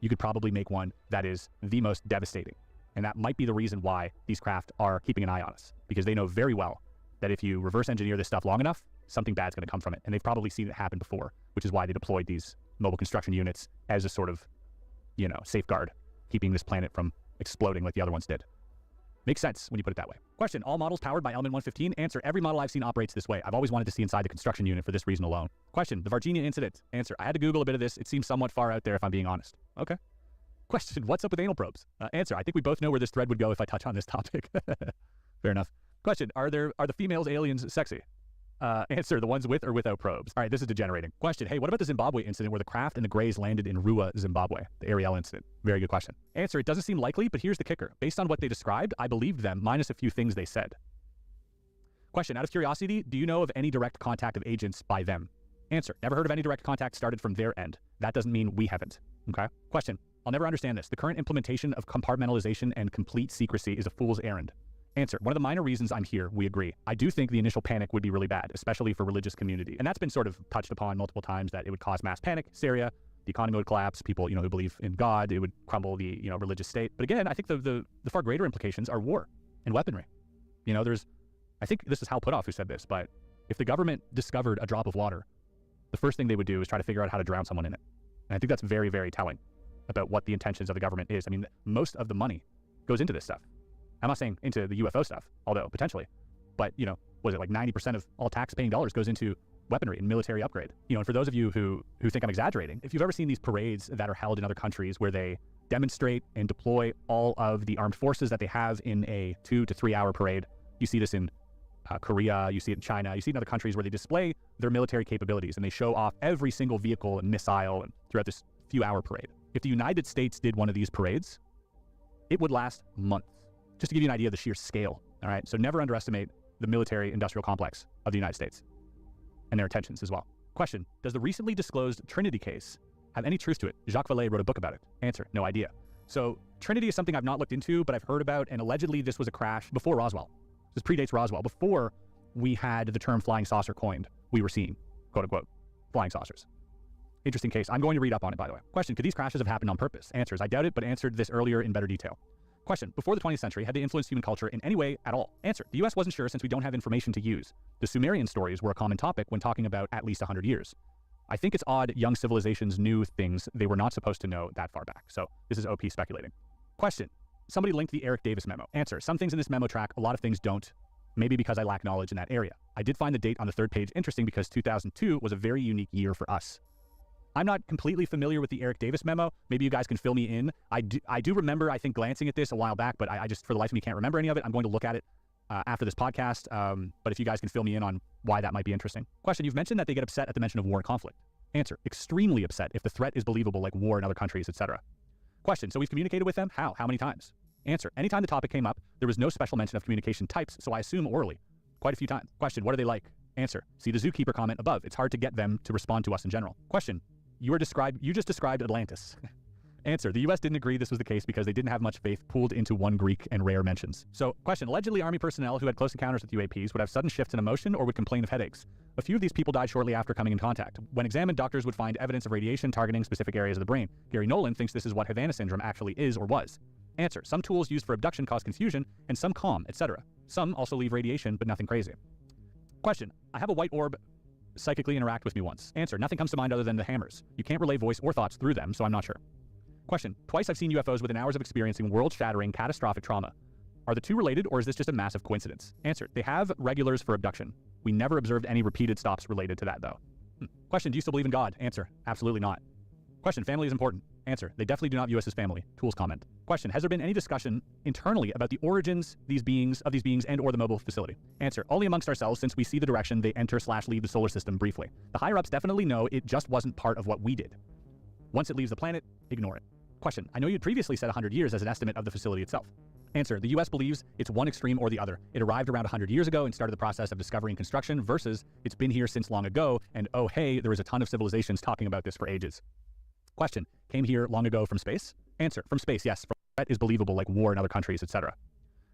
you could probably make one that is the most devastating. And that might be the reason why these craft are keeping an eye on us, because they know very well that if you reverse engineer this stuff long enough, something bad's going to come from it. And they've probably seen it happen before, which is why they deployed these mobile construction units as a sort of, safeguard, keeping this planet from exploding like the other ones did. Makes sense when you put it that way. Question, all models powered by element 115? Answer, every model I've seen operates this way. I've always wanted to see inside the construction unit for this reason alone. Question, the Varginha incident? Answer, I had to Google a bit of this. It seems somewhat far out there if I'm being honest. Okay. Question, what's up with anal probes? Answer, I think we both know where this thread would go if I touch on this topic. Fair enough. Question, are the females aliens sexy? Answer, the ones with or without probes. All right, this is degenerating. Question, hey, what about the Zimbabwe incident where the craft and the Greys landed in Rua, Zimbabwe? The Ariel incident. Very good question. Answer, it doesn't seem likely, but here's the kicker. Based on what they described, I believed them, minus a few things they said. Question, out of curiosity, do you know of any direct contact of agents by them? Answer, never heard of any direct contact started from their end. That doesn't mean we haven't. Okay? Question, I'll never understand this. The current implementation of compartmentalization and complete secrecy is a fool's errand. Answer, one of the minor reasons I'm here, we agree. I do think the initial panic would be really bad, especially for religious community. And that's been sort of touched upon multiple times, that it would cause mass panic, hysteria, the economy would collapse, people, who believe in God, it would crumble the, religious state. But again, I think the far greater implications are war and weaponry. I think this is Hal Puthoff who said this, but if the government discovered a drop of water, the first thing they would do is try to figure out how to drown someone in it. And I think that's very, very telling about what the intentions of the government is. I mean, most of the money goes into this stuff. I'm not saying into the UFO stuff, although potentially, but was it like 90% of all tax-paying dollars goes into weaponry and military upgrade? And for those of you who think I'm exaggerating, if you've ever seen these parades that are held in other countries where they demonstrate and deploy all of the armed forces that they have in a 2 to 3 hour parade, you see this in Korea, you see it in China, you see it in other countries where they display their military capabilities and they show off every single vehicle and missile and throughout this few hour parade. If the United States did one of these parades, it would last months. Just to give you an idea of the sheer scale, all right? So never underestimate the military-industrial complex of the United States and their intentions as well. Question, does the recently disclosed Trinity case have any truth to it? Jacques Vallée wrote a book about it. Answer, no idea. So Trinity is something I've not looked into, but I've heard about, and allegedly this was a crash before Roswell. This predates Roswell. Before we had the term flying saucer coined, we were seeing, quote-unquote, flying saucers. Interesting case. I'm going to read up on it, by the way. Question, could these crashes have happened on purpose? Answers, I doubt it, but answered this earlier in better detail. Question, before the 20th century, had they influenced human culture in any way at all? Answer, the US wasn't sure since we don't have information to use. The Sumerian stories were a common topic when talking about at least 100 years. I think it's odd young civilizations knew things they were not supposed to know that far back. So this is OP speculating. Question, somebody linked the Eric Davis memo. Answer, some things in this memo track, a lot of things don't. Maybe because I lack knowledge in that area. I did find the date on the third page interesting because 2002 was a very unique year for us. I'm not completely familiar with the Eric Davis memo. Maybe you guys can fill me in. I do remember, I think, glancing at this a while back, but I just, for the life of me, can't remember any of it. I'm going to look at it after this podcast, but if you guys can fill me in on why that might be interesting. Question, you've mentioned that they get upset at the mention of war and conflict. Answer, extremely upset if the threat is believable, like war in other countries, etc. Question, so we've communicated with them? How? How many times? Answer, anytime the topic came up, there was no special mention of communication types, so I assume orally. Quite a few times. Question, what are they like? Answer, see the zookeeper comment above. It's hard to get them to respond to us in general. Question, you just described Atlantis. Answer, the US didn't agree this was the case because they didn't have much faith pooled into one Greek and rare mentions. So, question, allegedly Army personnel who had close encounters with UAPs would have sudden shifts in emotion or would complain of headaches. A few of these people died shortly after coming in contact. When examined, doctors would find evidence of radiation targeting specific areas of the brain. Gary Nolan thinks this is what Havana syndrome actually is or was. Answer, some tools used for abduction cause confusion and some calm, etc. Some also leave radiation, but nothing crazy. Question, I have a white orb psychically interact with me once. Answer, nothing comes to mind other than the hammers. You can't relay voice or thoughts through them, so I'm not sure. Question, twice I've seen UFOs within hours of experiencing world-shattering catastrophic trauma. Are the two related, or is this just a massive coincidence? Answer, they have regulars for abduction. We never observed any repeated stops related to that, though. Question, do you still believe in God? Answer, absolutely not. Question, family is important. Answer, they definitely do not view us as family. Tools comment. Question, has there been any discussion internally about the origins of these beings and or the mobile facility? Answer, only amongst ourselves since we see the direction they enter/leave the solar system briefly. The higher-ups definitely know it just wasn't part of what we did. Once it leaves the planet, ignore it. Question, I know you'd previously said 100 years as an estimate of the facility itself. Answer, the US believes it's one extreme or the other. It arrived around 100 years ago and started the process of discovery and construction versus it's been here since long ago and oh hey, there was a ton of civilizations talking about this for ages. Question, came here long ago from space? Answer, from space, yes. Threat is believable like war in other countries, etc.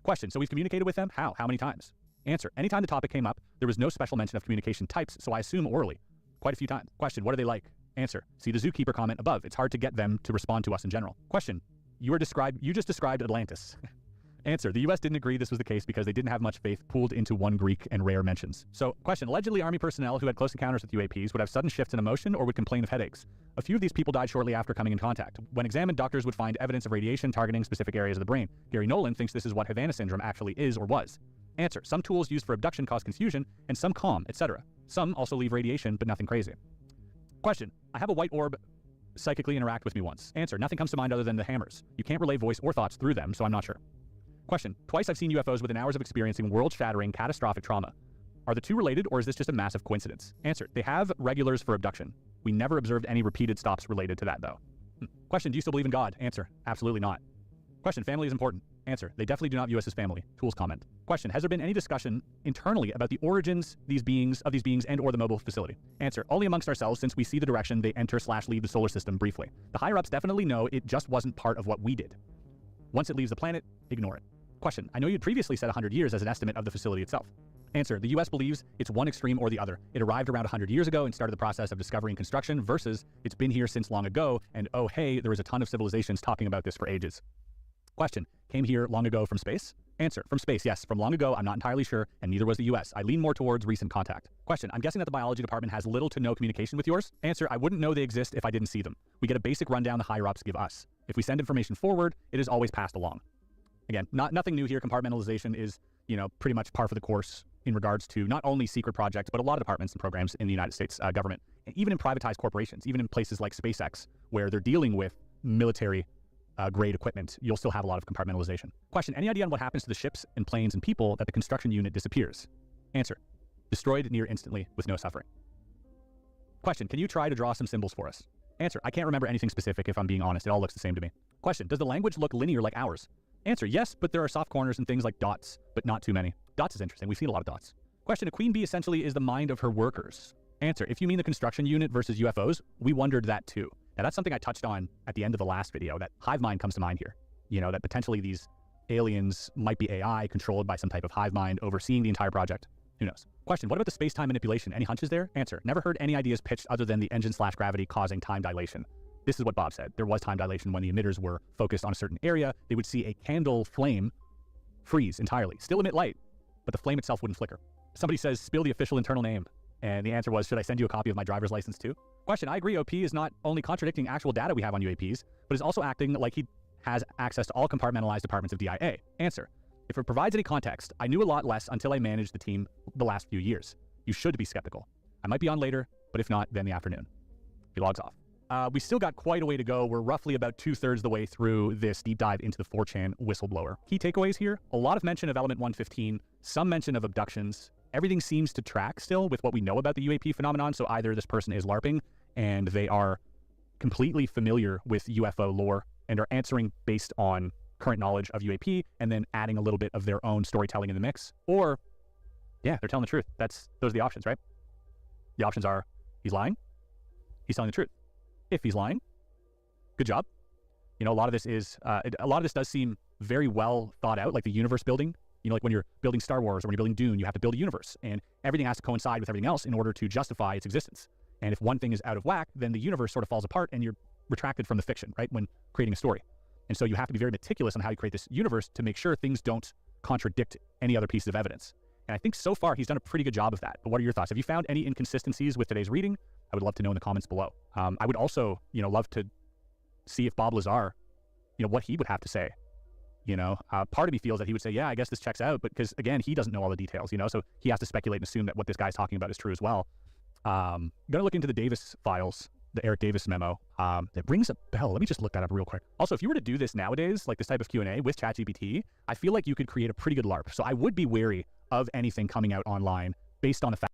Question, so we've communicated with them? How? How many times? Answer, anytime the topic came up, there was no special mention of communication types, so I assume orally. Quite a few times. Question, what are they like? Answer, see the zookeeper comment above. It's hard to get them to respond to us in general. Question, you just described Atlantis. Answer, the US didn't agree this was the case because they didn't have much faith pooled into one Greek and rare mentions. So, question, allegedly Army personnel who had close encounters with UAPs would have sudden shifts in emotion or would complain of headaches. A few of these people died shortly after coming in contact. When examined, doctors would find evidence of radiation targeting specific areas of the brain. Gary Nolan thinks this is what Havana syndrome actually is or was. Answer, some tools used for abduction cause confusion and some calm, etc. Some also leave radiation, but nothing crazy. Question, I have a white orb psychically interact with me once. Answer, nothing comes to mind other than the hammers. You can't relay voice or thoughts through them, so I'm not sure. Question, twice I've seen UFOs within hours of experiencing world-shattering catastrophic trauma. Are the two related, or is this just a massive coincidence? Answer. They have regulars for abduction. We never observed any repeated stops related to that, though. Question. Do you still believe in God? Answer. Absolutely not. Question. Family is important. Answer. They definitely do not view us as family. Tools comment. Question. Has there been any discussion internally about the origins of these beings and or the mobile facility? Answer. Only amongst ourselves, since we see the direction they enter/leave the solar system briefly. The higher-ups definitely know it just wasn't part of what we did. Once it leaves the planet, ignore it. Question. I know you'd previously said 100 years as an estimate of the facility itself. Answer. The US believes it's one extreme or the other. It arrived around 100 years ago and started the process of discovery and construction versus it's been here since long ago and oh hey, there was a ton of civilizations talking about this for ages. Question. Came here long ago from space? Answer. From space, yes. From long ago, I'm not entirely sure, and neither was the US. I lean more towards recent contact. Question. I'm guessing that the biology department has little to no communication with yours? Answer. I wouldn't know they exist if I didn't see them. We get a basic rundown the higher-ups give us. If we send information forward, it is always passed along. Again, nothing new here. Compartmentalization is, pretty much par for the course in regards to not only secret projects, but a lot of departments and programs in the United States government, and even in privatized corporations, even in places like SpaceX, where they're dealing with military grade equipment, you'll still have a lot of compartmentalization. Question. Any idea on what happens to the ships and planes and people that the construction unit disappears? Answer. Destroyed near instantly with no suffering. Question. Can you try to draw some symbols for us? Answer. I can't remember anything specific if I'm being honest. It all looks the same to me. Question. Does the language look linear like ours? Answer. Yes, but there are soft corners and things like dots, but not too many. Dots is interesting. We've seen a lot of dots. Question. A queen bee essentially is the mind of her workers. Answer. If you mean the construction unit versus UFOs, we wondered that too. Now that's something I touched on at the end of the last video, that hive mind comes to mind here. That potentially these aliens might be AI controlled by some type of hive mind overseeing the entire project. Who knows? Question. What about the space-time manipulation? Any hunches there? Answer. Never heard any ideas pitched other than the engine/gravity causing time dilation. This is what Bob said. There was time dilation when the emitters were focused on a certain area. They would see a candle flame freeze entirely, still emit light, but the flame itself wouldn't flicker. Somebody says, spill the official internal name. And the answer was, should I send you a copy of my driver's license too? Question. I agree OP is not only contradicting actual data we have on UAPs, but is also acting like he has access to all compartmentalized departments of DIA. Answer. If it provides any context, I knew a lot less until I managed the team the last few years. You should be skeptical. I might be on later, but if not, then the afternoon. He logs off. We still got quite a way to go. We're roughly about 2/3 the way through this deep dive into the 4chan whistleblower. Key takeaways here: a lot of mention of Element 115, some mention of abductions. Everything seems to track still with what we know about the UAP phenomenon, so either this person is LARPing and they are completely familiar with UFO lore and are answering based on current knowledge of UAP and then adding a little bit of their own storytelling in the mix, or, yeah, they're telling the truth. Those are the options, right? The options are, he's lying, he's telling the truth. If he's lying, good job. A lot of this does seem very well thought out, like the universe building. Like when you're building Star Wars or when you're building Dune, you have to build a universe, and everything has to coincide with everything else in order to justify its existence. And if one thing is out of whack, then the universe sort of falls apart and you're retracted from the fiction, right, when creating a story. And so you have to be very meticulous on how you create this universe to make sure things don't contradict any other pieces of evidence. And I think so far he's done a pretty good job of that. But what are your thoughts? Have you found any inconsistencies with today's reading? I would love to know in the comments below. I would also, love to see if Bob Lazar, what he would have to say. Part of me feels that he would say, yeah, I guess this checks out, but because again, he doesn't know all the details, so he has to speculate and assume that what this guy's talking about is true as well. Gonna look into the Davis files, the Eric Davis memo. It rings a bell. Let me just look that up real quick. Also, if you were to do this nowadays, like this type of Q&A with ChatGPT, I feel like you could create a pretty good LARP. So I would be wary of anything coming out online based on the fact.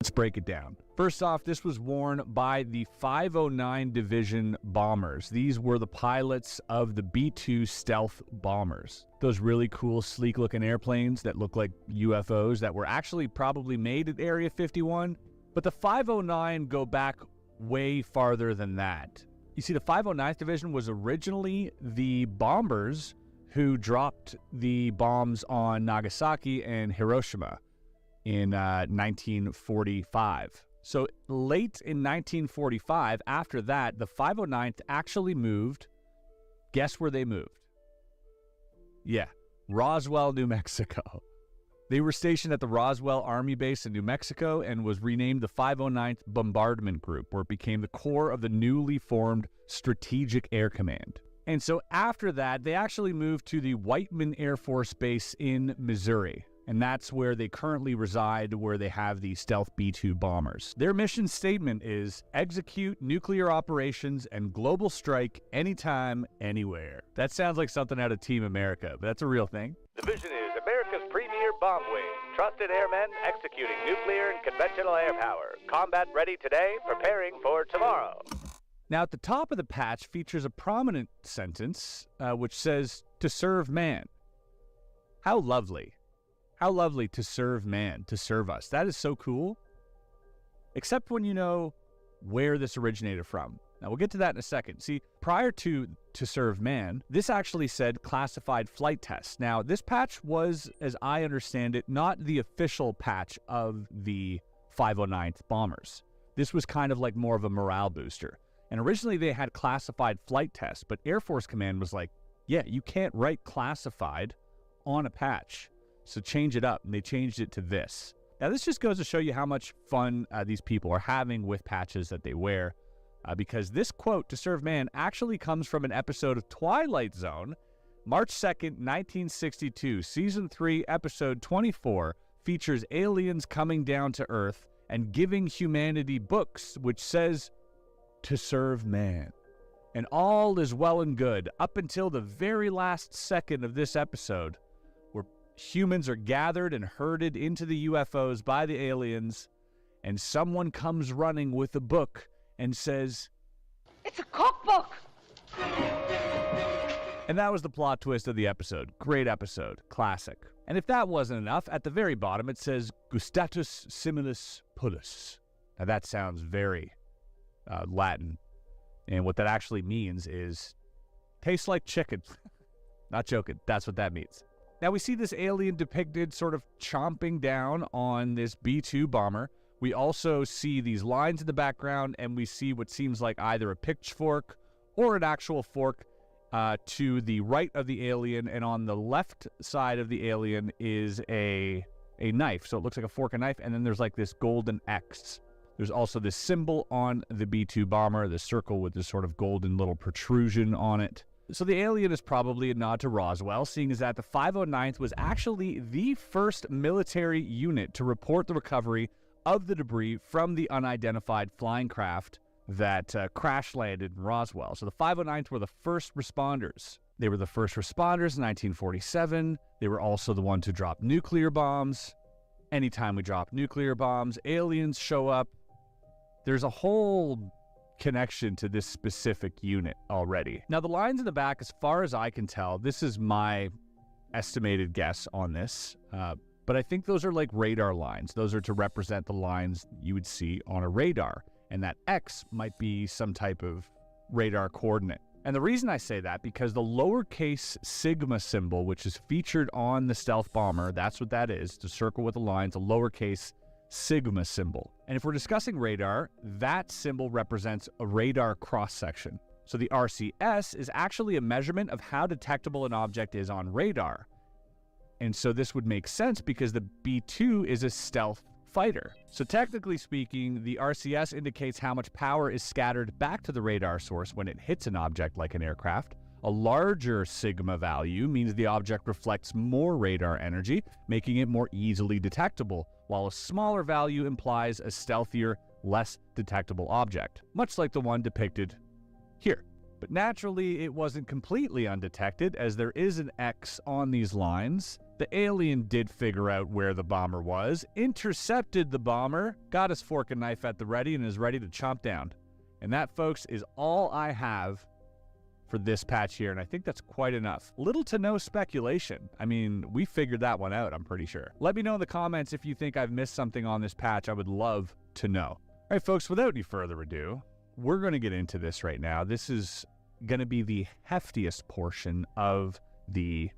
Let's break it down. First off, this was worn by the 509 Division bombers. These were the pilots of the B-2 stealth bombers. Those really cool, sleek-looking airplanes that look like UFOs that were actually probably made at Area 51. But the 509 go back way farther than that. You see, the 509th Division was originally the bombers who dropped the bombs on Nagasaki and Hiroshima in 1945. So late in 1945, after that, the 509th actually moved. Guess where they moved? Yeah, Roswell, New Mexico. They were stationed at the Roswell Army Base in New Mexico and was renamed the 509th Bombardment Group, where it became the core of the newly formed Strategic Air Command. And so after that, they actually moved to the Whiteman Air Force Base in Missouri. And that's where they currently reside, where they have the stealth B-2 bombers. Their mission statement is execute nuclear operations and global strike anytime, anywhere. That sounds like something out of Team America, but that's a real thing. The vision is America's premier bomb wing. Trusted airmen executing nuclear and conventional air power. Combat ready today, preparing for tomorrow. Now, at the top of the patch features a prominent sentence which says, to serve man. How lovely. How lovely to serve man, to serve us. That is so cool. Except when you know where this originated from. Now, we'll get to that in a second. See, prior to serve man, this actually said classified flight test. Now, this patch was, as I understand it, not the official patch of the 509th bombers. This was kind of like more of a morale booster. And originally they had classified flight tests, but Air Force Command was like, yeah, you can't write classified on a patch. So change it up, and they changed it to this. Now, this just goes to show you how much fun these people are having with patches that they wear, because this quote, to serve man, actually comes from an episode of Twilight Zone, March 2nd, 1962. Season 3, episode 24, features aliens coming down to Earth and giving humanity books, which says, to serve man. And all is well and good up until the very last second of this episode, humans are gathered and herded into the UFOs by the aliens, and someone comes running with a book and says, it's a cookbook! And that was the plot twist of the episode. Great episode. Classic. And if that wasn't enough, at the very bottom it says, gustatus similis pullus. Now that sounds very Latin. And what that actually means is, tastes like chicken. Not joking. That's what that means. Now, we see this alien depicted sort of chomping down on this B-2 bomber. We also see these lines in the background, and we see what seems like either a pitchfork or an actual fork to the right of the alien, and on the left side of the alien is a knife. So it looks like a fork and knife, and then there's like this golden X. There's also this symbol on the B-2 bomber, the circle with this sort of golden little protrusion on it. So the alien is probably a nod to Roswell, seeing as that the 509th was actually the first military unit to report the recovery of the debris from the unidentified flying craft that crash landed in Roswell. So the 509th were the first responders. They were the first responders in 1947. They were also the ones who dropped nuclear bombs. Anytime we drop nuclear bombs, aliens show up. There's a whole connection to this specific unit already. Now, the lines in the back, as far as I can tell, this is my estimated guess on this, but I think those are like radar lines. Those are to represent the lines you would see on a radar, and that X might be some type of radar coordinate. And the reason I say that, because the lowercase sigma symbol, which is featured on the stealth bomber, that's what that is, the circle with the lines, a lowercase sigma symbol. And if we're discussing radar, that symbol represents a radar cross-section. So the RCS is actually a measurement of how detectable an object is on radar. And so this would make sense because the B-2 is a stealth fighter. So technically speaking, the RCS indicates how much power is scattered back to the radar source when it hits an object like an aircraft. A larger sigma value means the object reflects more radar energy, making it more easily detectable, while a smaller value implies a stealthier, less detectable object, much like the one depicted here. But naturally, it wasn't completely undetected, as there is an X on these lines. The alien did figure out where the bomber was, intercepted the bomber, got his fork and knife at the ready, and is ready to chomp down. And that, folks, is all I have for this patch here, and I think that's quite enough. Little to no speculation. I mean, we figured that one out, I'm pretty sure. Let me know in the comments if you think I've missed something on this patch. I would love to know. All right, folks, without any further ado, we're going to get into this right now. This is going to be the heftiest portion of the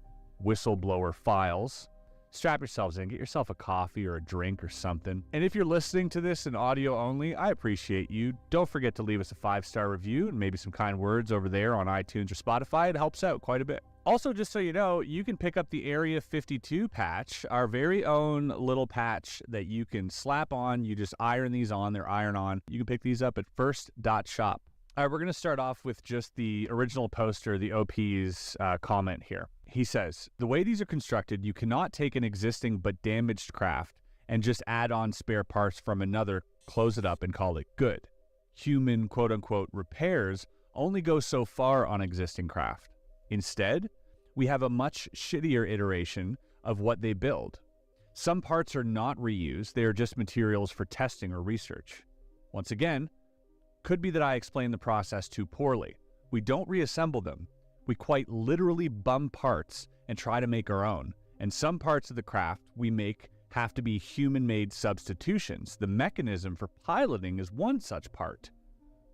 whistleblower files. Strap yourselves in, get yourself a coffee or a drink or something. And if you're listening to this in audio only, I appreciate you. Don't forget to leave us a 5-star review and maybe some kind words over there on iTunes or Spotify. It helps out quite a bit. Also, just so you know, you can pick up the Area 52 patch, our very own little patch that you can slap on. You just iron these on, they're iron-on. You can pick these up at first.shop. All right, we're going to start off with just the original poster, the OP's comment here. He says, the way these are constructed, you cannot take an existing but damaged craft and just add on spare parts from another, close it up, and call it good. Human quote-unquote repairs only go so far on existing craft. Instead, we have a much shittier iteration of what they build. Some parts are not reused, they are just materials for testing or research. Once again, could be that I explained the process too poorly. We don't reassemble them. We quite literally bum parts and try to make our own. And some parts of the craft we make have to be human-made substitutions. The mechanism for piloting is one such part.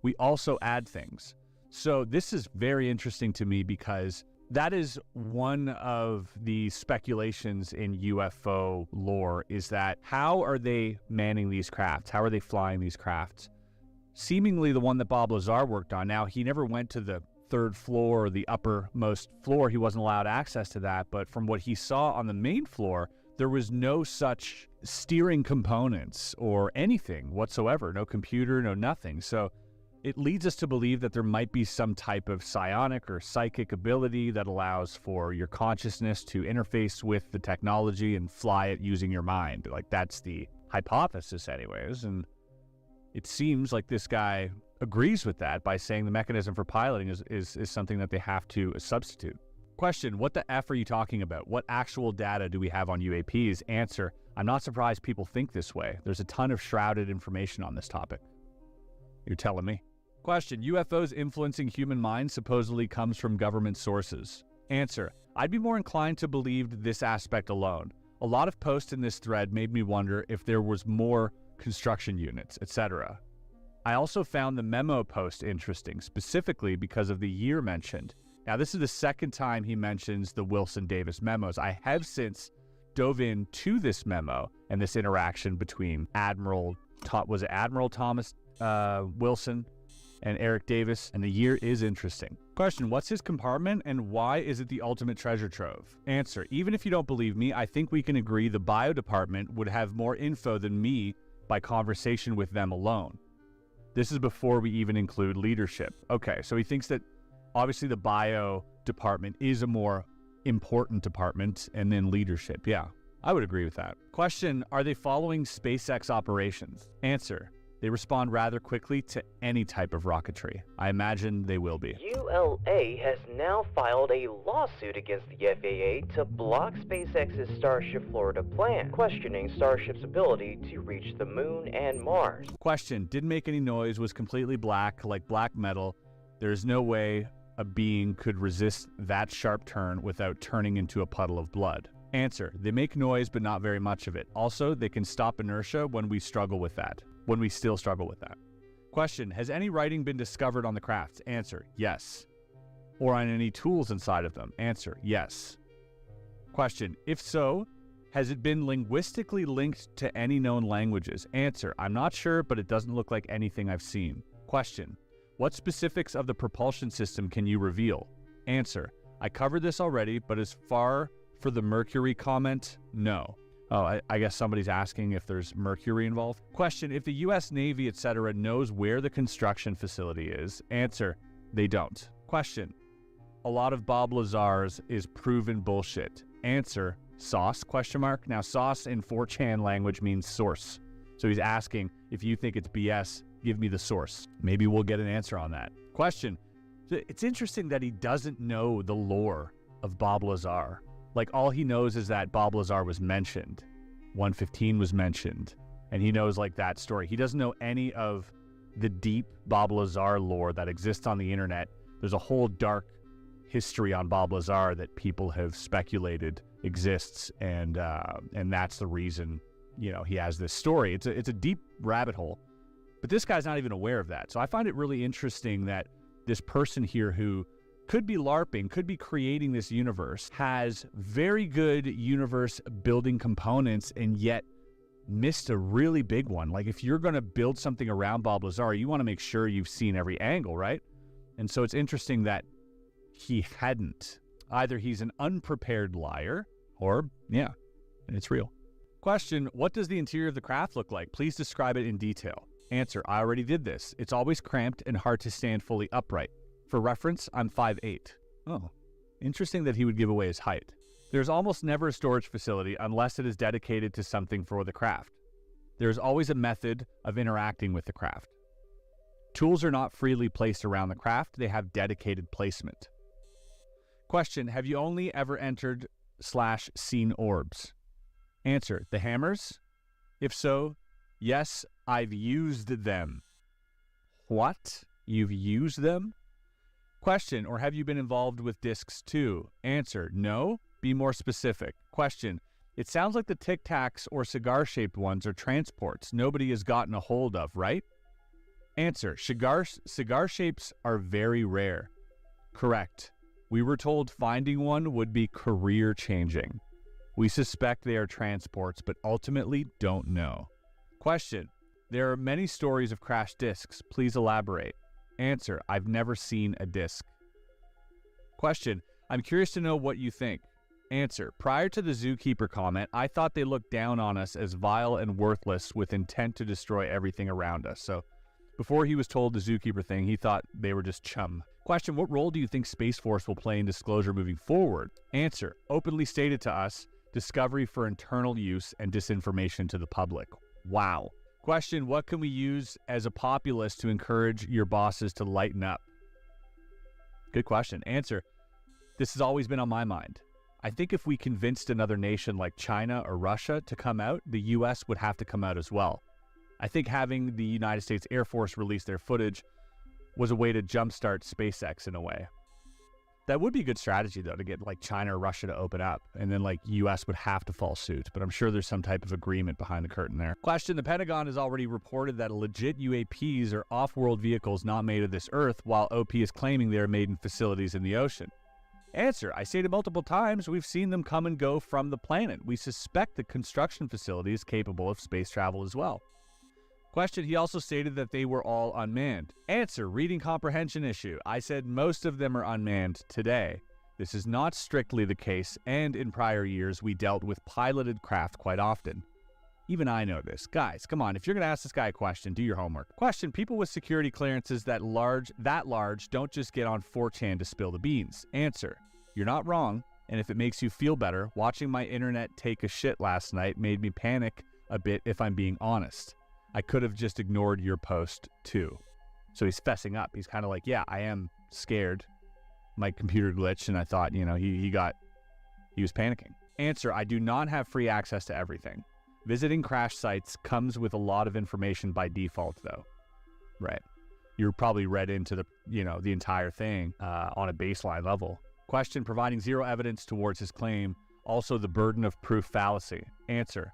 We also add things. So this is very interesting to me because that is one of the speculations in UFO lore, is that how are they manning these crafts? How are they flying these crafts? Seemingly the one that Bob Lazar worked on. Now, he never went to the third floor or the uppermost floor. He wasn't allowed access to that. But from what he saw on the main floor, there was no such steering components or anything whatsoever. No computer, no nothing. So it leads us to believe that there might be some type of psionic or psychic ability that allows for your consciousness to interface with the technology and fly it using your mind. Like, that's the hypothesis anyways. And it seems like this guy agrees with that by saying the mechanism for piloting is something that they have to substitute. Question, what the F are you talking about? What actual data do we have on UAPs? Answer, I'm not surprised people think this way. There's a ton of shrouded information on this topic. You're telling me. Question, UFOs influencing human minds supposedly comes from government sources. Answer, I'd be more inclined to believe this aspect alone. A lot of posts in this thread made me wonder if there was more construction units, etc. I also found the memo post interesting, specifically because of the year mentioned. Now, this is the second time he mentions the Wilson Davis memos. I have since dove into this memo and this interaction between Admiral Thomas Wilson and Eric Davis, and the year is interesting. Question, what's his compartment and why is it the ultimate treasure trove? Answer, even if you don't believe me, I think we can agree the bio department would have more info than me by conversation with them alone. This is before we even include leadership. Okay, so he thinks that obviously the bio department is a more important department, and then leadership. Yeah, I would agree with that. Question, are they following SpaceX operations? Answer, they respond rather quickly to any type of rocketry. I imagine they will be. ULA has now filed a lawsuit against the FAA to block SpaceX's Starship Florida plan, questioning Starship's ability to reach the moon and Mars. Question, didn't make any noise, was completely black, like black metal. There's no way a being could resist that sharp turn without turning into a puddle of blood. Answer, they make noise but not very much of it. Also, they can stop inertia when we struggle with that. When we still struggle with that. Question, has any writing been discovered on the crafts? Answer, yes. Or on any tools inside of them? Answer, yes. Question, if so, has it been linguistically linked to any known languages? Answer, I'm not sure, but it doesn't look like anything I've seen. Question, what specifics of the propulsion system can you reveal? Answer, I covered this already, but as far for the Mercury comment, no. Oh, I guess somebody's asking if there's mercury involved. Question, if the U.S. Navy, etc. knows where the construction facility is? Answer, they don't. Question, a lot of Bob Lazar's is proven bullshit. Answer, sauce, question mark. Now, sauce in 4chan language means source. So he's asking, if you think it's BS, give me the source. Maybe we'll get an answer on that. Question, it's interesting that he doesn't know the lore of Bob Lazar. Like, all he knows is that Bob Lazar was mentioned. 115 was mentioned. And he knows, like, that story. He doesn't know any of the deep Bob Lazar lore that exists on the internet. There's a whole dark history on Bob Lazar that people have speculated exists. And that's the reason, you know, he has this story. It's a deep rabbit hole. But this guy's not even aware of that. So I find it really interesting that this person here who could be LARPing, could be creating this universe, has very good universe building components and yet missed a really big one. Like, if you're going to build something around Bob Lazar, you want to make sure you've seen every angle, right? And so it's interesting that he hadn't. Either he's an unprepared liar or, yeah, it's real. Question, what does the interior of the craft look like? Please describe it in detail. Answer, I already did this. It's always cramped and hard to stand fully upright. For reference, I'm 5'8". Oh, Interesting that he would give away his height. There's almost never a storage facility unless it is dedicated to something for the craft. There's always a method of interacting with the craft. Tools are not freely placed around the craft, they have dedicated placement. Question, have you only ever entered/seen orbs? Answer, the hammers? If so, yes, I've used them. What? You've used them? Question, or have you been involved with discs too? Answer, no. Be more specific. Question, it sounds like the Tic Tacs or cigar-shaped ones are transports nobody has gotten a hold of, right? Answer, cigar shapes are very rare. Correct. We were told finding one would be career-changing. We suspect they are transports, but ultimately don't know. Question, there are many stories of crashed discs. Please elaborate. Answer, I've never seen a disc. Question, I'm curious to know what you think. Answer, prior to the zookeeper comment, I thought they looked down on us as vile and worthless with intent to destroy everything around us. So before he was told the zookeeper thing, he thought they were just chum. Question, what role do you think Space Force will play in disclosure moving forward? Answer, openly stated to us, discovery for internal use and disinformation to the public. Wow. Question, what can we use as a populace to encourage your bosses to lighten up? Good question. Answer, this has always been on my mind. I think if we convinced another nation like China or Russia to come out, the US would have to come out as well. I think having the United States Air Force release their footage was a way to jumpstart SpaceX in a way. That would be a good strategy, though, to get like China or Russia to open up, and then like US would have to follow suit. But I'm sure there's some type of agreement behind the curtain there. Question, the Pentagon has already reported that legit UAPs are off-world vehicles not made of this Earth, while OP is claiming they are made in facilities in the ocean. Answer, I stated multiple times, we've seen them come and go from the planet. We suspect the construction facility is capable of space travel as well. Question, he also stated that they were all unmanned. Answer, reading comprehension issue. I said most of them are unmanned today. This is not strictly the case, and in prior years, we dealt with piloted craft quite often. Even I know this. Guys, come on, if you're going to ask this guy a question, do your homework. Question, people with security clearances that large don't just get on 4chan to spill the beans. Answer, you're not wrong, and if it makes you feel better, watching my internet take a shit last night made me panic a bit if I'm being honest. I could have just ignored your post too. So he's fessing up. He's kind of like, yeah, I am scared. My computer glitched and I thought, you know, he was panicking. Answer, I do not have free access to everything. Visiting crash sites comes with a lot of information by default though. Right. You're probably read into the, you know, the entire thing on a baseline level. Question, providing zero evidence towards his claim. Also the burden of proof fallacy. Answer,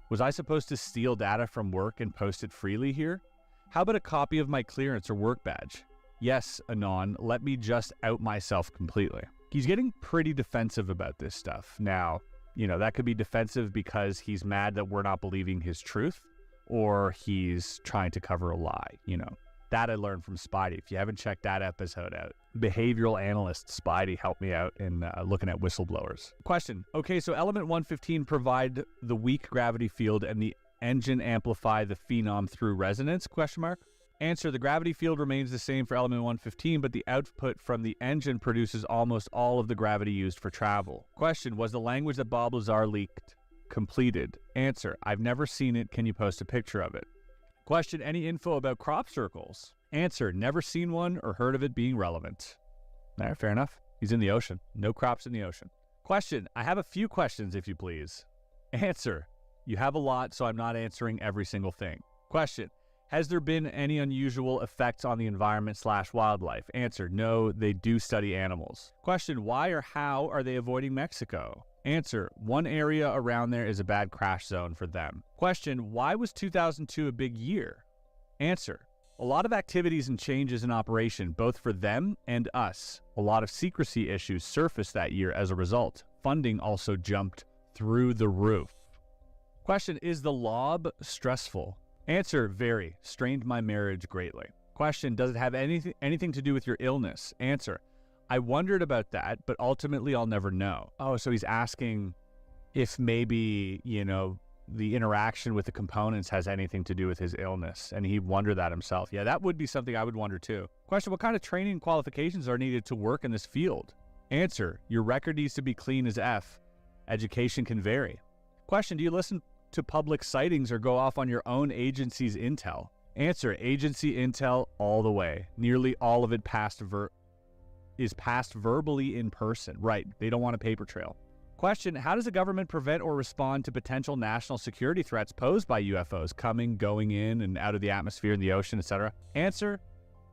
was I supposed to steal data from work and post it freely here? How about a copy of my clearance or work badge? Yes, Anon, let me just out myself completely. He's getting pretty defensive about this stuff. Now, you know, that could be defensive because he's mad that we're not believing his truth, or he's trying to cover a lie, you know. That I learned from Spidey. If you haven't checked that episode out, behavioral analyst Spidey helped me out in looking at whistleblowers. Question. Okay, so element 115 provide the weak gravity field and the engine amplify the phenom through resonance? Question mark. Answer. The gravity field remains the same for element 115, but the output from the engine produces almost all of the gravity used for travel. Question. Was the language that Bob Lazar leaked completed? Answer. I've never seen it. Can you post a picture of it? Question, any info about crop circles? Answer, never seen one or heard of it being relevant. All right, fair enough. He's in the ocean. No crops in the ocean. Question, I have a few questions, if you please. Answer, you have a lot, so I'm not answering every single thing. Question, has there been any unusual effects on the environment/wildlife? Answer, no, they do study animals. Question, why or how are they avoiding Mexico? Answer, one area around there is a bad crash zone for them. Question, why was 2002 a big year? Answer, a lot of activities and changes in operation, both for them and us. A lot of secrecy issues surfaced that year as a result. Funding also jumped through the roof. Question, is the lob stressful? Answer, very. Strained my marriage greatly. Question, does it have anything to do with your illness? Answer, I wondered about that, but ultimately I'll never know. Oh, so he's asking if maybe, you know, the interaction with the components has anything to do with his illness, and he wondered that himself. Yeah, that would be something I would wonder too. Question, what kind of training and qualifications are needed to work in this field? Answer, your record needs to be clean as F. Education can vary. Question, do you listen to public sightings or go off on your own agency's intel? Answer, agency intel all the way. Nearly all of it is passed verbally in person. Right, they don't want a paper trail. Question, how does the government prevent or respond to potential national security threats posed by UFOs coming, going in, and out of the atmosphere, in the ocean, etc.? Answer,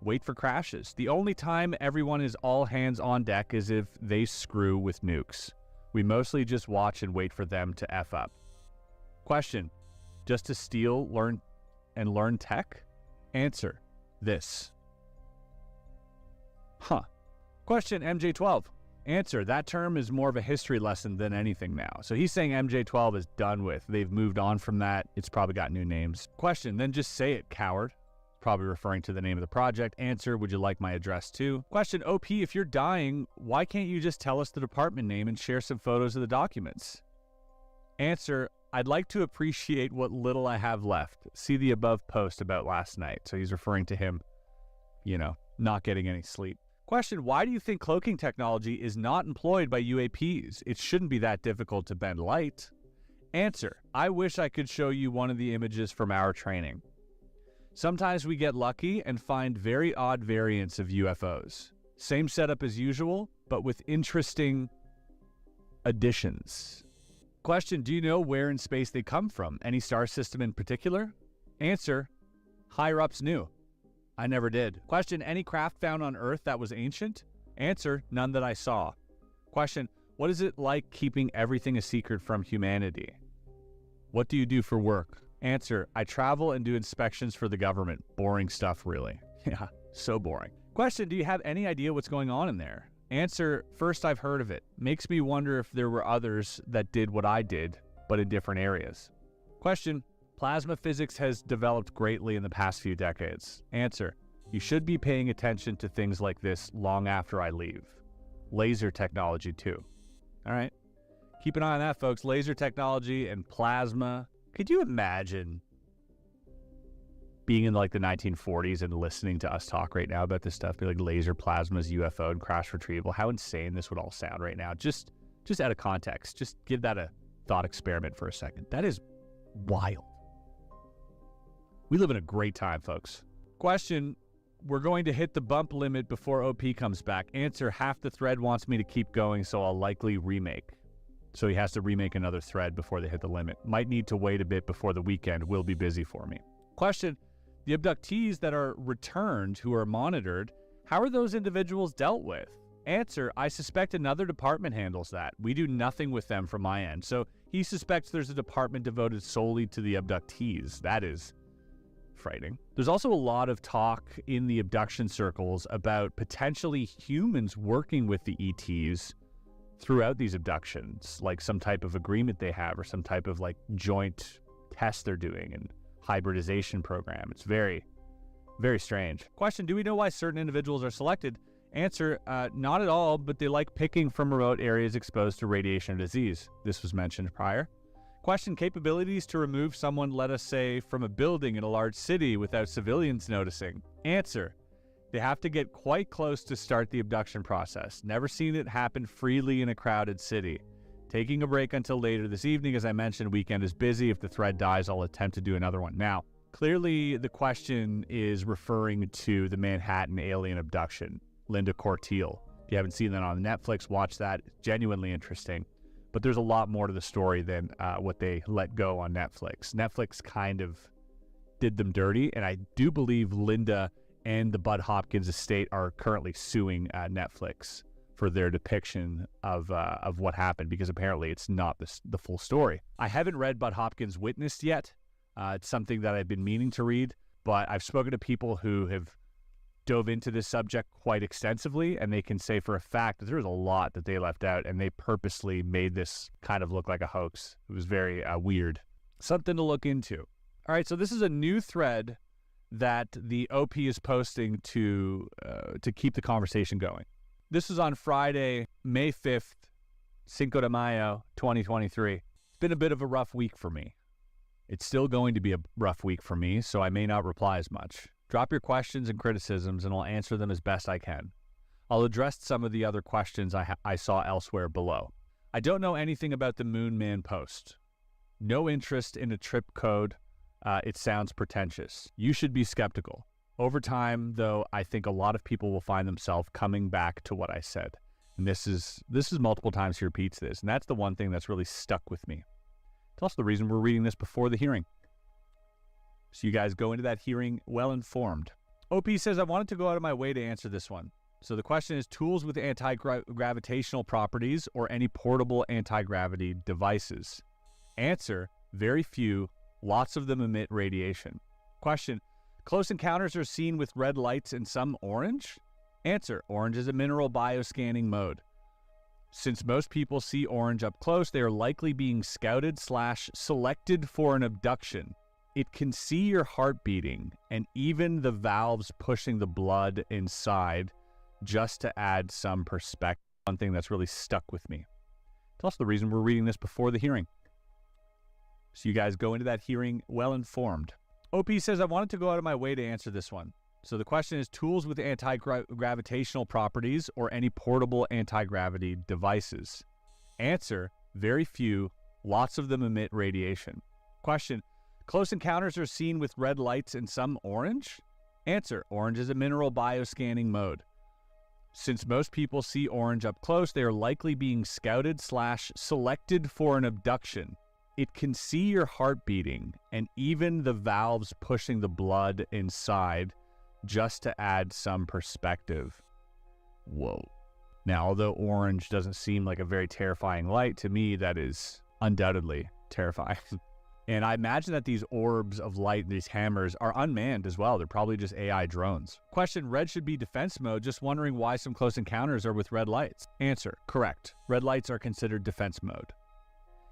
wait for crashes. The only time everyone is all hands on deck is if they screw with nukes. We mostly just watch and wait for them to F up. Question, just to steal, learn tech? Answer, this. Question, MJ-12. Answer, that term is more of a history lesson than anything now. So he's saying MJ-12 is done with. They've moved on from that. It's probably got new names. Question, then just say it, coward. Probably referring to the name of the project. Answer, would you like my address too? Question, OP, if you're dying, why can't you just tell us the department name and share some photos of the documents? Answer, I'd like to appreciate what little I have left. See the above post about last night. So he's referring to him, not getting any sleep. Question, why do you think cloaking technology is not employed by UAPs? It shouldn't be that difficult to bend light. Answer, I wish I could show you one of the images from our training. Sometimes we get lucky and find very odd variants of UFOs. Same setup as usual, but with interesting additions. Question, do you know where in space they come from? Any star system in particular? Answer, higher-ups knew. I never did. Question, any craft found on Earth that was ancient? Answer, none that I saw. Question, what is it like keeping everything a secret from humanity? What do you do for work? Answer, I travel and do inspections for the government. Boring stuff, really. Yeah, so boring. Question, do you have any idea what's going on in there? Answer, first I've heard of it. Makes me wonder if there were others that did what I did, but in different areas. Question, plasma physics has developed greatly in the past few decades. Answer, you should be paying attention to things like this long after I leave. Laser technology too. All right, keep an eye on that, folks. Laser technology and plasma. Could you imagine being in like the 1940s and listening to us talk right now about this stuff? Be like laser, plasmas, UFO, and crash retrieval. How insane this would all sound right now. Just out of context. Just give that a thought experiment for a second. That is wild. We live in a great time, folks. Question, we're going to hit the bump limit before OP comes back. Answer, half the thread wants me to keep going, so I'll likely remake. So he has to remake another thread before they hit the limit. Might need to wait a bit before the weekend. Will be busy for me. Question, the abductees that are returned who are monitored, how are those individuals dealt with? Answer, I suspect another department handles that. We do nothing with them from my end. So he suspects there's a department devoted solely to the abductees. That is frightening. There's also a lot of talk in the abduction circles about potentially humans working with the ETs throughout these abductions, like some type of agreement they have or some type of like joint test they're doing and hybridization program. It's very, very strange. Question, do we know why certain individuals are selected? Answer, not at all, but they like picking from remote areas exposed to radiation or disease. This was mentioned prior. Question, capabilities to remove someone, let us say, from a building in a large city without civilians noticing. Answer, they have to get quite close to start the abduction process. Never seen it happen freely in a crowded city. Taking a break until later this evening. As I mentioned, weekend is busy. If the thread dies, I'll attempt to do another one. Now, clearly the question is referring to the Manhattan alien abduction, Linda Corteil. If you haven't seen that on Netflix, watch that. It's genuinely interesting. But there's a lot more to the story than what they let go on Netflix. Netflix kind of did them dirty, and I do believe Linda and the Bud Hopkins estate are currently suing Netflix for their depiction of what happened, because apparently it's not the full story. I haven't read Bud Hopkins' Witness yet. It's something that I've been meaning to read, but I've spoken to people who have dove into this subject quite extensively, and they can say for a fact that there was a lot that they left out, and they purposely made this kind of look like a hoax. It was very weird. Something to look into. All right, so this is a new thread that the OP is posting to keep the conversation going. This is on Friday, May 5th, Cinco de Mayo, 2023. It's been a bit of a rough week for me. It's still going to be a rough week for me, so I may not reply as much. Drop your questions and criticisms, and I'll answer them as best I can. I'll address some of the other questions I saw elsewhere below. I don't know anything about the Moon Man post. No interest in a trip code. It sounds pretentious. You should be skeptical. Over time, though, I think a lot of people will find themselves coming back to what I said. And this is multiple times he repeats this. And that's the one thing that's really stuck with me. It's also the reason we're reading this before the hearing. So you guys go into that hearing well-informed. OP says, I wanted to go out of my way to answer this one. So the question is, tools with anti-gravitational properties or any portable anti-gravity devices? Answer, very few. Lots of them emit radiation. Question, close encounters are seen with red lights and some orange? Answer, orange is a mineral bioscanning mode. Since most people see orange up close, they are likely being scouted/selected for an abduction. It can see your heart beating and even the valves pushing the blood inside, just to add some perspective. One thing that's really stuck with me. It's also the reason we're reading this before the hearing. So you guys go into that hearing well-informed. OP says, I wanted to go out of my way to answer this one. So the question is, tools with anti-gravitational properties or any portable anti-gravity devices? Answer, very few. Lots of them emit radiation. Question, close encounters are seen with red lights and some orange? Answer, orange is a mineral bioscanning mode. Since most people see orange up close, they are likely being scouted/selected for an abduction. It can see your heart beating and even the valves pushing the blood inside, just to add some perspective. Whoa. Now, although orange doesn't seem like a very terrifying light, to me that is undoubtedly terrifying. And I imagine that these orbs of light, these hammers, are unmanned as well. They're probably just AI drones. Question, red should be defense mode. Just wondering why some close encounters are with red lights. Answer, correct. Red lights are considered defense mode.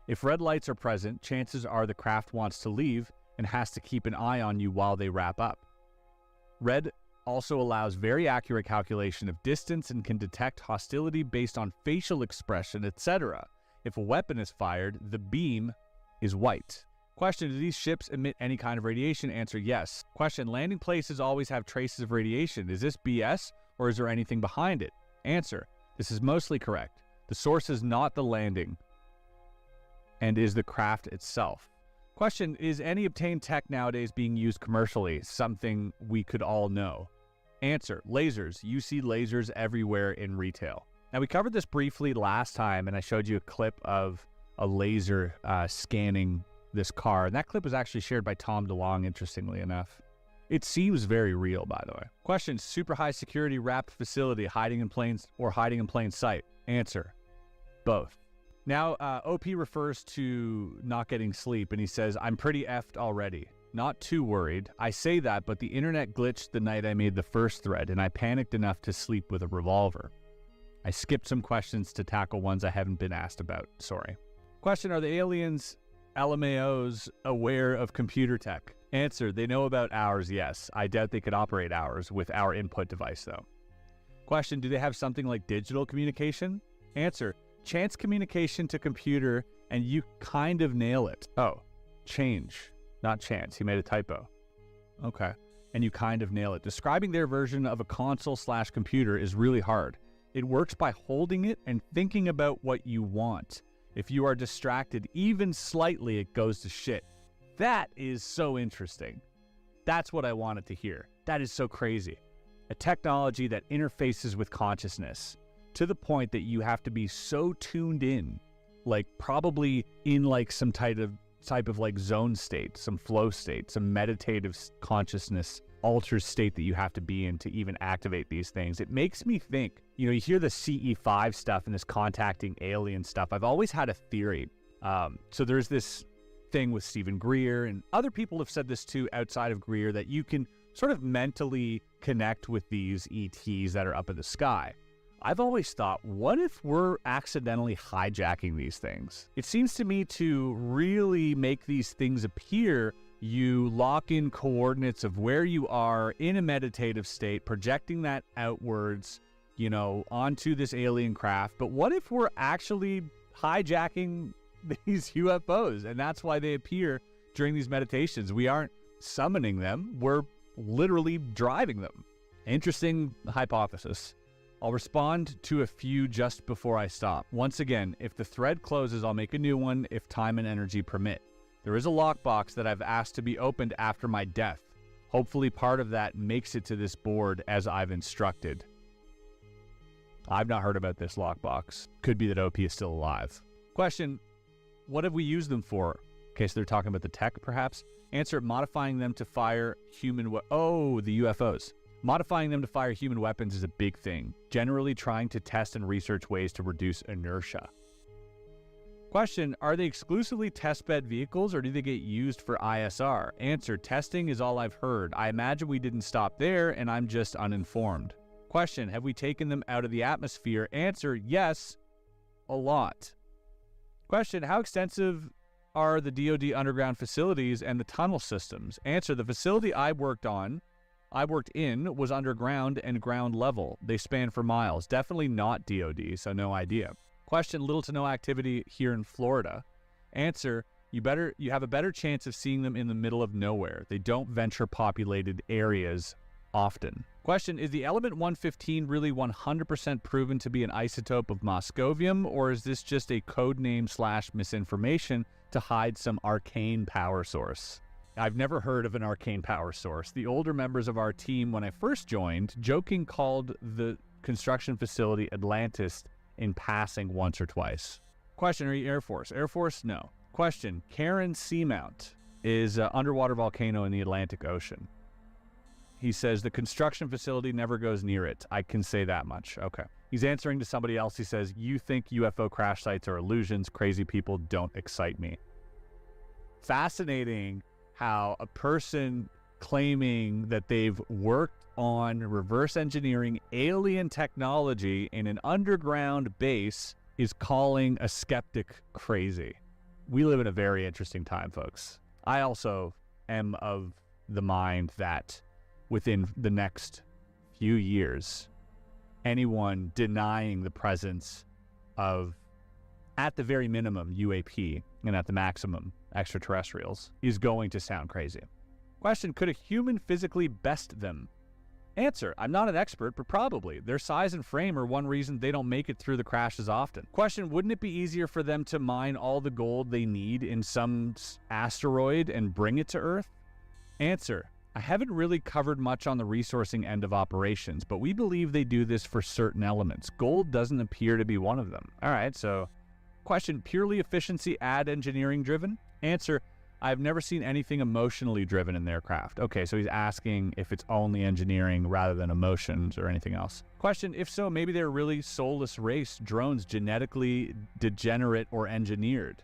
If red lights are present, chances are the craft wants to leave and has to keep an eye on you while they wrap up. Red also allows very accurate calculation of distance and can detect hostility based on facial expression, etc. If a weapon is fired, the beam is white. Question, do these ships emit any kind of radiation? Answer, yes. Question, landing places always have traces of radiation. Is this BS or is there anything behind it? Answer, this is mostly correct. The source is not the landing and is the craft itself. Question, is any obtained tech nowadays being used commercially? Something we could all know. Answer, lasers. You see lasers everywhere in retail. Now, we covered this briefly last time, and I showed you a clip of a laser scanning this car. And that clip was actually shared by Tom DeLong, interestingly enough. It seems very real, by the way. Question, super high security wrapped facility, hiding in plain sight? Answer, both. Now, OP refers to not getting sleep, and he says, I'm pretty effed already. Not too worried. I say that, but the internet glitched the night I made the first thread, and I panicked enough to sleep with a revolver. I skipped some questions to tackle ones I haven't been asked about. Sorry. Question, are the aliens, LMAOs, aware of computer tech? Answer, they know about ours, yes. I doubt they could operate ours with our input device, though. Question, do they have something like digital communication? Answer, chance communication to computer, and you kind of nail it. Oh, change, not chance. He made a typo. Okay. And you kind of nail it. Describing their version of a console/computer is really hard. It works by holding it and thinking about what you want. If you are distracted even slightly, it goes to shit. That is so interesting. That's what I wanted to hear. That is so crazy. A technology that interfaces with consciousness to the point that you have to be so tuned in, like probably in like some type of like zone state, some flow state, some meditative consciousness altered state that you have to be in to even activate these things. It makes me think, you hear the CE5 stuff and this contacting alien stuff. I've always had a theory. So there's this thing with Stephen Greer, and other people have said this too outside of Greer, that you can sort of mentally connect with these ETs that are up in the sky. I've always thought, what if we're accidentally hijacking these things? It seems to me to really make these things appear, you lock in coordinates of where you are in a meditative state, projecting that outwards, onto this alien craft. But what if we're actually hijacking these UFOs? And that's why they appear during these meditations. We aren't summoning them. We're literally driving them. Interesting hypothesis. I'll respond to a few just before I stop. Once again, if the thread closes, I'll make a new one if time and energy permit. There is a lockbox that I've asked to be opened after my death. Hopefully part of that makes it to this board as I've instructed. I've not heard about this lockbox. Could be that OP is still alive. Question, what have we used them for? Okay, so they're talking about the tech, perhaps? Answer, modifying them to fire human the UFOs. Modifying them to fire human weapons is a big thing. Generally trying to test and research ways to reduce inertia. Question, are they exclusively testbed vehicles or do they get used for ISR? Answer, testing is all I've heard. I imagine we didn't stop there and I'm just uninformed. Question, have we taken them out of the atmosphere? Answer, yes, a lot. Question, how extensive are the DoD underground facilities and the tunnel systems? Answer, the facility I worked in was underground and ground level. They span for miles. Definitely not DoD, so no idea. Question, little to no activity here in Florida. Answer, you have a better chance of seeing them in the middle of nowhere. They don't venture populated areas often. Question, is the element 115 really 100% proven to be an isotope of moscovium, or is this just a code name / misinformation to hide some arcane power source? I've never heard of an arcane power source. The older members of our team, when I first joined, joking called the construction facility Atlantis in passing once or twice. Question, are you Air Force? Air Force, no. Question, Karen Seamount is an underwater volcano in the Atlantic Ocean. He says the construction facility never goes near it. I can say that much. Okay. He's answering to somebody else. He says, you think UFO crash sites are illusions. Crazy people don't excite me. Fascinating how a person claiming that they've worked on reverse engineering alien technology in an underground base is calling a skeptic crazy. We live in a very interesting time, folks. I also am of the mind that within the next few years, anyone denying the presence of, at the very minimum, UAP, and at the maximum, extraterrestrials, is going to sound crazy. Question, could a human physically best them? Answer, I'm not an expert, but probably. Their size and frame are one reason they don't make it through the crashes often. Question, wouldn't it be easier for them to mine all the gold they need in some asteroid and bring it to Earth? Answer, I haven't really covered much on the resourcing end of operations, but we believe they do this for certain elements. Gold doesn't appear to be one of them. All right, so question, purely efficiency ad engineering driven? Answer, I've never seen anything emotionally driven in their craft. Okay, so he's asking if it's only engineering rather than emotions or anything else. Question, if so, maybe they're really soulless race, drones genetically degenerate or engineered.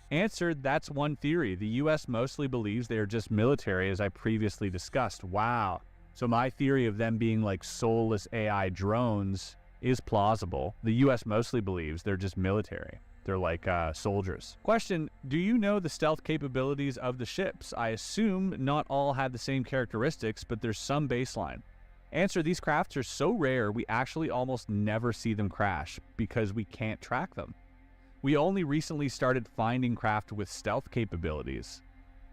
Answer, that's one theory. The US mostly believes they are just military, as I previously discussed. Wow. So my theory of them being like soulless AI drones is plausible. The US mostly believes they're just military. They're like soldiers. Question, do you know the stealth capabilities of the ships? I assume not all have the same characteristics, but there's some baseline. Answer, these crafts are so rare we actually almost never see them crash because we can't track them. We only recently started finding craft with stealth capabilities.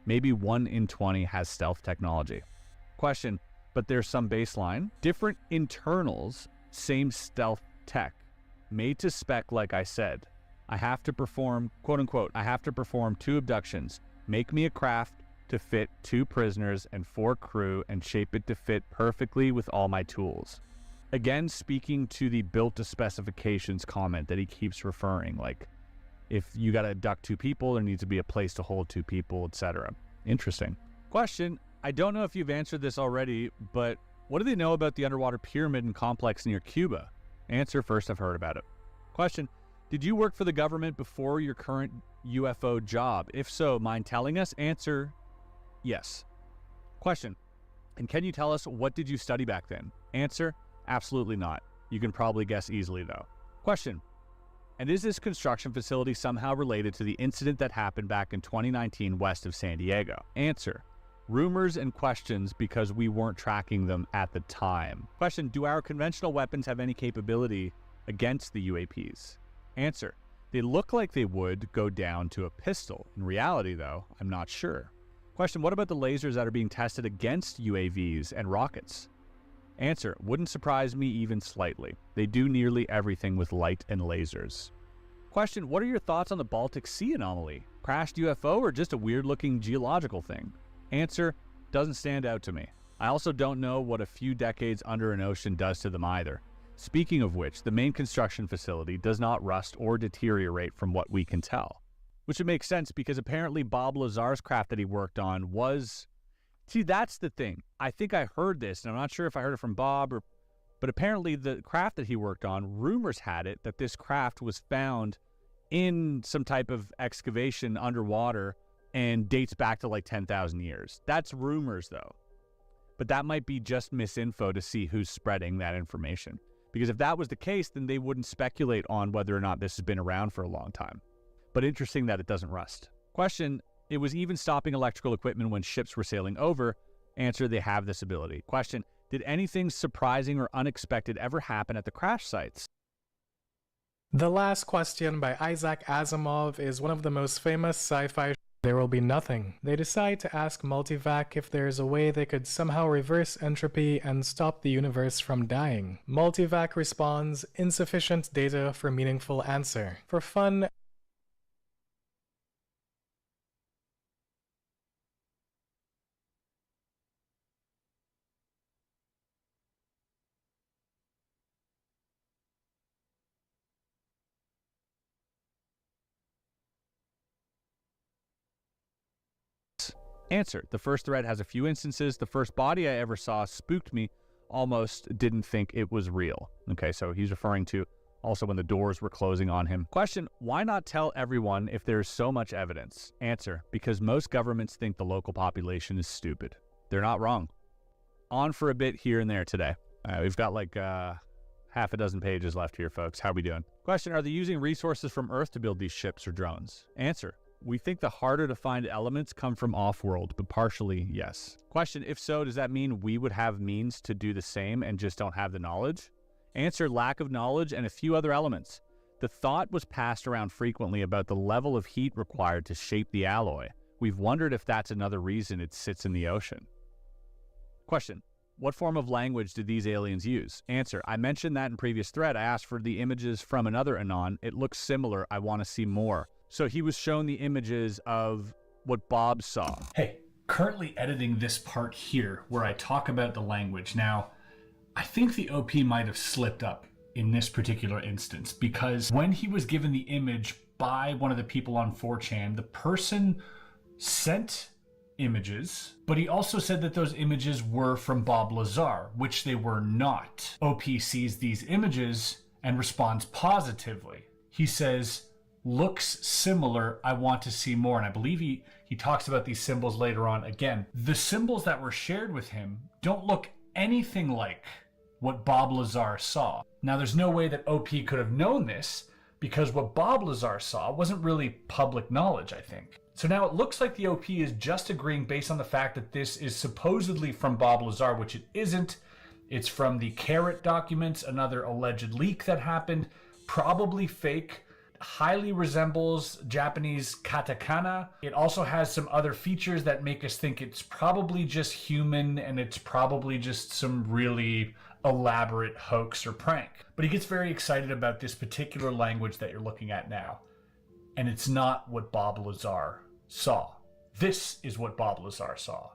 Maybe 1 in 20 has stealth technology. Question, but there's some baseline. Different internals, same stealth tech. Made to spec, like I said. I have to perform, quote unquote, I have to perform 2 abductions. Make me a craft to fit 2 prisoners and 4 crew and shape it to fit perfectly with all my tools. Again, speaking to the built to specifications comment that he keeps referring, like, if you got to abduct 2 people, there needs to be a place to hold 2 people, etc. Interesting. Question, I don't know if you've answered this already, but what do they know about the underwater pyramid and complex near Cuba? Answer, first I've heard about it. Question, did you work for the government before your current UFO job? If so, mind telling us? Answer, yes. Question, and can you tell us what did you study back then? Answer, absolutely not. You can probably guess easily though. Question, and is this construction facility somehow related to the incident that happened back in 2019 west of San Diego? Answer, rumors and questions because we weren't tracking them at the time. Question, do our conventional weapons have any capability against the UAPs? Answer, they look like they would go down to a pistol. In reality though, I'm not sure. Question, what about the lasers that are being tested against UAVs and rockets? Answer, wouldn't surprise me even slightly. They do nearly everything with light and lasers. Question, what are your thoughts on the Baltic Sea anomaly? Crashed UFO or just a weird-looking geological thing? Answer, doesn't stand out to me. I also don't know what a few decades under an ocean does to them either. Speaking of which, the main construction facility does not rust or deteriorate from what we can tell. Which would make sense because apparently Bob Lazar's craft that he worked on was... See, that's the thing. I think I heard this, and I'm not sure if I heard it from Bob, but apparently the craft that he worked on, rumors had it that this craft was found in some type of excavation underwater and dates back to like 10,000 years. That's rumors, though. But that might be just misinfo to see who's spreading that information. Because if that was the case, then they wouldn't speculate on whether or not this has been around for a long time. But interesting that it doesn't rust. Question, it was even stopping electrical equipment when ships were sailing over. Answer, they have this ability. Question, did anything surprising or unexpected ever happen at the crash sites? The last question by Isaac Asimov is one of the most famous sci-fi. There will be nothing. They decide to ask Multivac if there's a way they could somehow reverse entropy and stop the universe from dying. Multivac responds, insufficient data for meaningful answer. For fun, Answer, the first thread has a few instances. The first body I ever saw spooked me. Almost didn't think it was real. Okay, so he's referring to also when the doors were closing on him. Question, why not tell everyone if there's so much evidence? Answer, because most governments think the local population is stupid. They're not wrong. On for a bit here and there today. We've got like half a dozen pages left here, folks. How are we doing? Question, are they using resources from Earth to build these ships or drones? Answer, we think the harder to find elements come from off-world, but partially, yes. Question, if so, does that mean we would have means to do the same and just don't have the knowledge? Answer, lack of knowledge and a few other elements. The thought was passed around frequently about the level of heat required to shape the alloy. We've wondered if that's another reason it sits in the ocean. Question, what form of language did these aliens use? Answer, I mentioned that in previous thread. I asked for the images from another Anon. It looks similar. I want to see more. So he was shown the images of what Bob saw. Hey, currently editing this part here where I talk about the language. Now, I think the OP might have slipped up in this particular instance because when he was given the image by one of the people on 4chan, the person sent images, but he also said that those images were from Bob Lazar, which they were not. OP sees these images and responds positively. He says, looks similar, I want to see more. And I believe he talks about these symbols later on. Again, the symbols that were shared with him don't look anything like what Bob Lazar saw. Now, there's no way that OP could have known this because what Bob Lazar saw wasn't really public knowledge, I think. So now it looks like the OP is just agreeing based on the fact that this is supposedly from Bob Lazar, which it isn't. It's from the Carrot documents, another alleged leak that happened, probably fake. Highly resembles Japanese katakana. It also has some other features that make us think it's probably just human and it's probably just some really elaborate hoax or prank. But he gets very excited about this particular language that you're looking at now. And it's not what Bob Lazar saw. This is what Bob Lazar saw.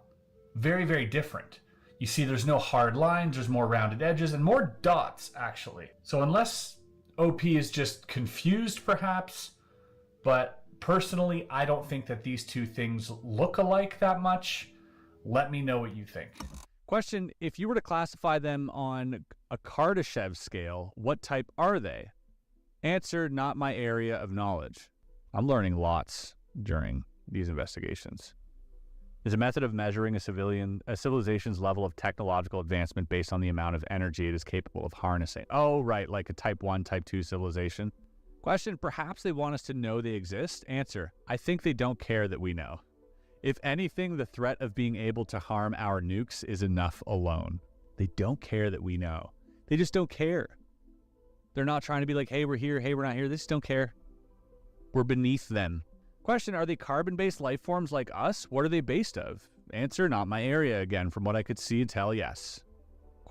Very, very different. You see there's no hard lines, there's more rounded edges and more dots actually. So unless OP is just confused perhaps, but personally I don't think that these two things look alike that much. Let me know what you think. Question, if you were to classify them on a Kardashev scale, what type are they? Answer, not my area of knowledge. I'm learning lots during these investigations. Is a method of measuring a civilization's level of technological advancement based on the amount of energy it is capable of harnessing. Oh, right, like a type 1, type 2 civilization. Question, perhaps they want us to know they exist? Answer, I think they don't care that we know. If anything, the threat of being able to harm our nukes is enough alone. They don't care that we know. They just don't care. They're not trying to be like, hey, we're here, hey, we're not here. They just don't care. We're beneath them. Question, are they carbon-based life forms like us? What are they based of? Answer, not my area again. From what I could see and tell, yes.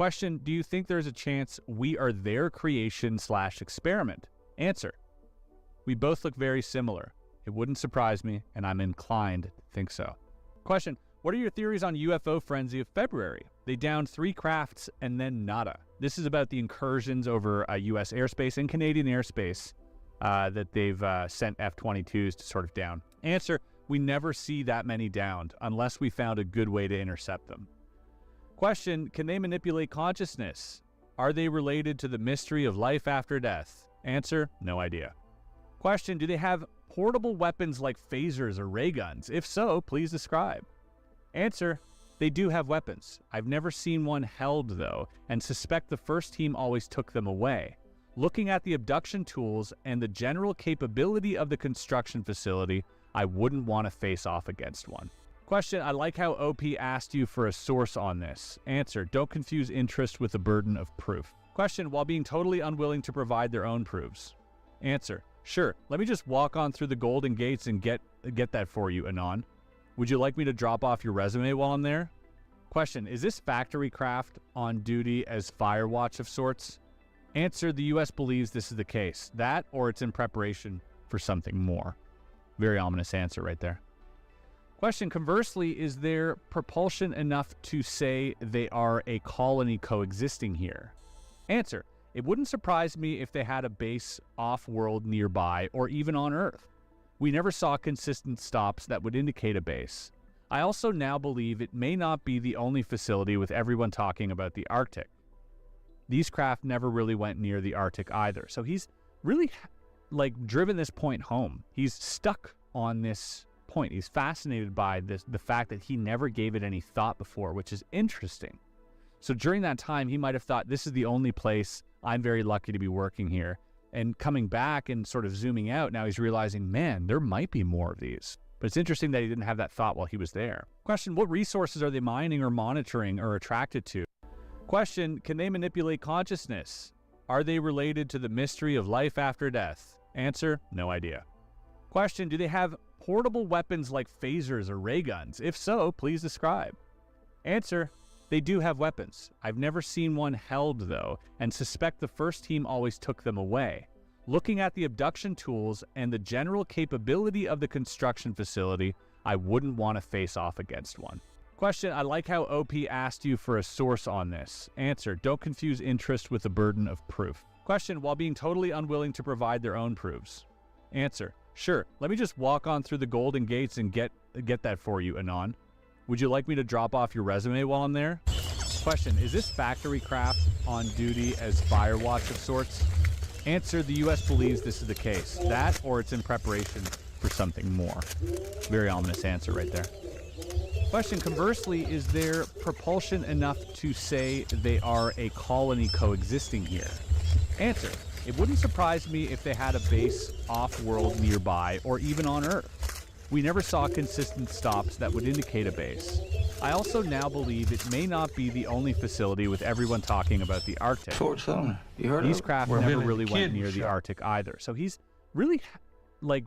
Question, do you think there's a chance we are their creation/experiment? Answer, we both look very similar. It wouldn't surprise me, and I'm inclined to think so. Question, what are your theories on UFO frenzy of February? They downed 3 crafts and then nada. This is about the incursions over U.S. airspace and Canadian airspace that they've sent F-22s to sort of down. Answer, we never see that many downed unless we found a good way to intercept them. Question, can they manipulate consciousness? Are they related to the mystery of life after death? Answer, no idea. Question, do they have portable weapons like phasers or ray guns? If so, please describe. Answer, they do have weapons. I've never seen one held, though, and suspect the first team always took them away. Looking at the abduction tools and the general capability of the construction facility, I wouldn't want to face off against one. Question, I like how OP asked you for a source on this. Answer, don't confuse interest with the burden of proof. Question, while being totally unwilling to provide their own proofs. Answer, sure, let me just walk on through the Golden Gates and get that for you, Anon. Would you like me to drop off your resume while I'm there? Question, is this factory craft on duty as Firewatch of sorts? Answer, the U.S. believes this is the case. That, or it's in preparation for something more. Very ominous answer right there. Question, conversely, is there propulsion enough to say they are a colony coexisting here? Answer, it wouldn't surprise me if they had a base off-world nearby or even on Earth. We never saw consistent stops that would indicate a base. I also now believe it may not be the only facility with everyone talking about the Arctic. These craft never really went near the Arctic either. So he's really driven this point home. He's stuck on this point. He's fascinated by the fact that he never gave it any thought before, which is interesting. So during that time, he might have thought, this is the only place. I'm very lucky to be working here. And coming back and sort of zooming out, now he's realizing, man, there might be more of these. But it's interesting that he didn't have that thought while he was there. Question, what resources are they mining or monitoring or attracted to? Question, can they manipulate consciousness? Are they related to the mystery of life after death? Answer, no idea. Question, do they have portable weapons like phasers or ray guns? If so, please describe. Answer, they do have weapons. I've never seen one held, though, and suspect the first team always took them away. Looking at the abduction tools and the general capability of the construction facility, I wouldn't want to face off against one. Question, I like how OP asked you for a source on this. Answer, don't confuse interest with the burden of proof. Question, while being totally unwilling to provide their own proofs. Answer, sure, let me just walk on through the Golden Gates and get that for you, Anon. Would you like me to drop off your resume while I'm there? Question, is this factory craft on duty as Firewatch of sorts? Answer, the U.S. believes this is the case. That, or it's in preparation for something more. Very ominous answer right there. Question, conversely, is there propulsion enough to say they are a colony coexisting here? Answer, it wouldn't surprise me if they had a base off-world nearby or even on Earth. We never saw consistent stops that would indicate a base. I also now believe it may not be the only facility with everyone talking about the Arctic. These craft never really went near the Arctic either. So he's really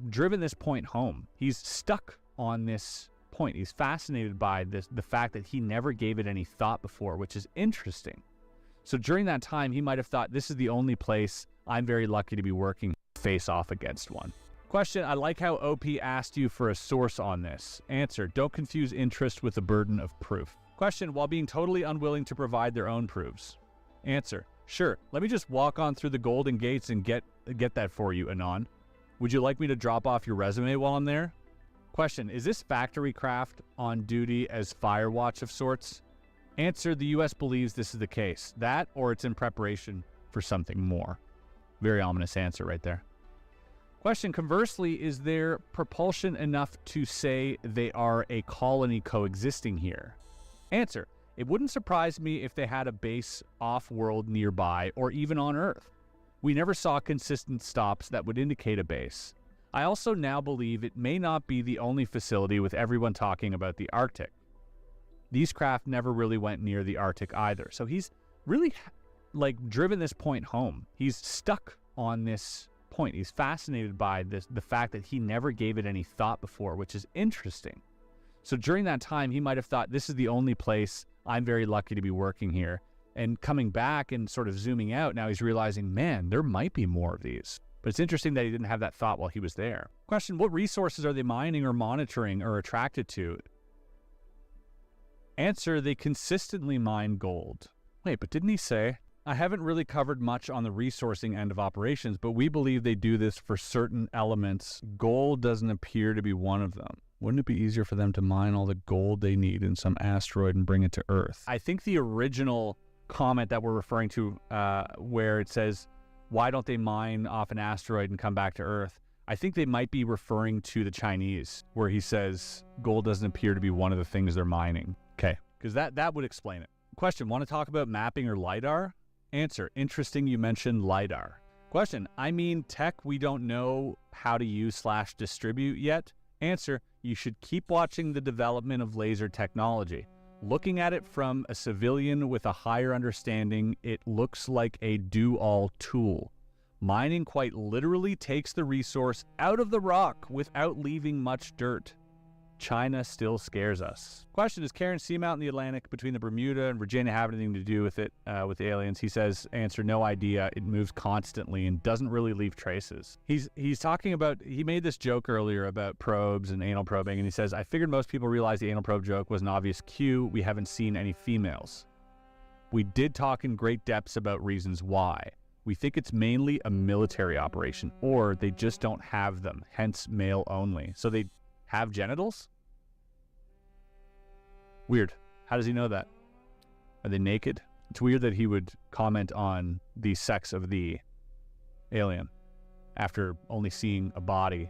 driven this point home. He's stuck on this point. He's fascinated by the fact that he never gave it any thought before, which is interesting. So during that time, he might have thought, this is the only place I'm very lucky to be working, face off against one. Question, I like how OP asked you for a source on this. Answer, don't confuse interest with the burden of proof. Question, while being totally unwilling to provide their own proofs. Answer, sure, let me just walk on through the Golden Gates and get that for you, Anon. Would you like me to drop off your resume while I'm there? Question, is this factory craft on duty as Firewatch of sorts? Answer, the U.S. believes this is the case. That, or it's in preparation for something more. Very ominous answer right there. Question, conversely, is there propulsion enough to say they are a colony coexisting here? Answer, it wouldn't surprise me if they had a base off-world nearby or even on Earth. We never saw consistent stops that would indicate a base. I also now believe it may not be the only facility with everyone talking about the Arctic. These craft never really went near the Arctic either. So he's really driven this point home. He's stuck on this point. He's fascinated by the fact that he never gave it any thought before, which is interesting. So during that time, he might have thought, this is the only place I'm very lucky to be working here. And coming back and sort of zooming out, now he's realizing, man, there might be more of these. But it's interesting that he didn't have that thought while he was there. Question, what resources are they mining or monitoring or attracted to? Answer, they consistently mine gold. Wait, but didn't he say? I haven't really covered much on the resourcing end of operations, but we believe they do this for certain elements. Gold doesn't appear to be one of them. Wouldn't it be easier for them to mine all the gold they need in some asteroid and bring it to Earth? I think the original comment that we're referring to where it says, why don't they mine off an asteroid and come back to Earth? I think they might be referring to the Chinese, where he says gold doesn't appear to be one of the things they're mining. Okay, because that would explain it. Question, want to talk about mapping or LiDAR? Answer, interesting you mentioned LiDAR. Question, I mean tech we don't know how to use/distribute yet? Answer, you should keep watching the development of laser technology. Looking at it from a civilian with a higher understanding, it looks like a do-all tool. Mining quite literally takes the resource out of the rock without leaving much dirt. China still scares us. Question, does Karen seamount in the Atlantic between the Bermuda and Virginia have anything to do with it, with the aliens? He says, answer, no idea. It moves constantly and doesn't really leave traces. He's talking about, he made this joke earlier about probes and anal probing, and he says, I figured most people realize the anal probe joke was an obvious cue. We haven't seen any females. We did talk in great depths about reasons why. We think it's mainly a military operation, or they just don't have them, hence male only. So they have genitals? Weird. How does he know that? Are they naked? It's weird that he would comment on the sex of the alien after only seeing a body.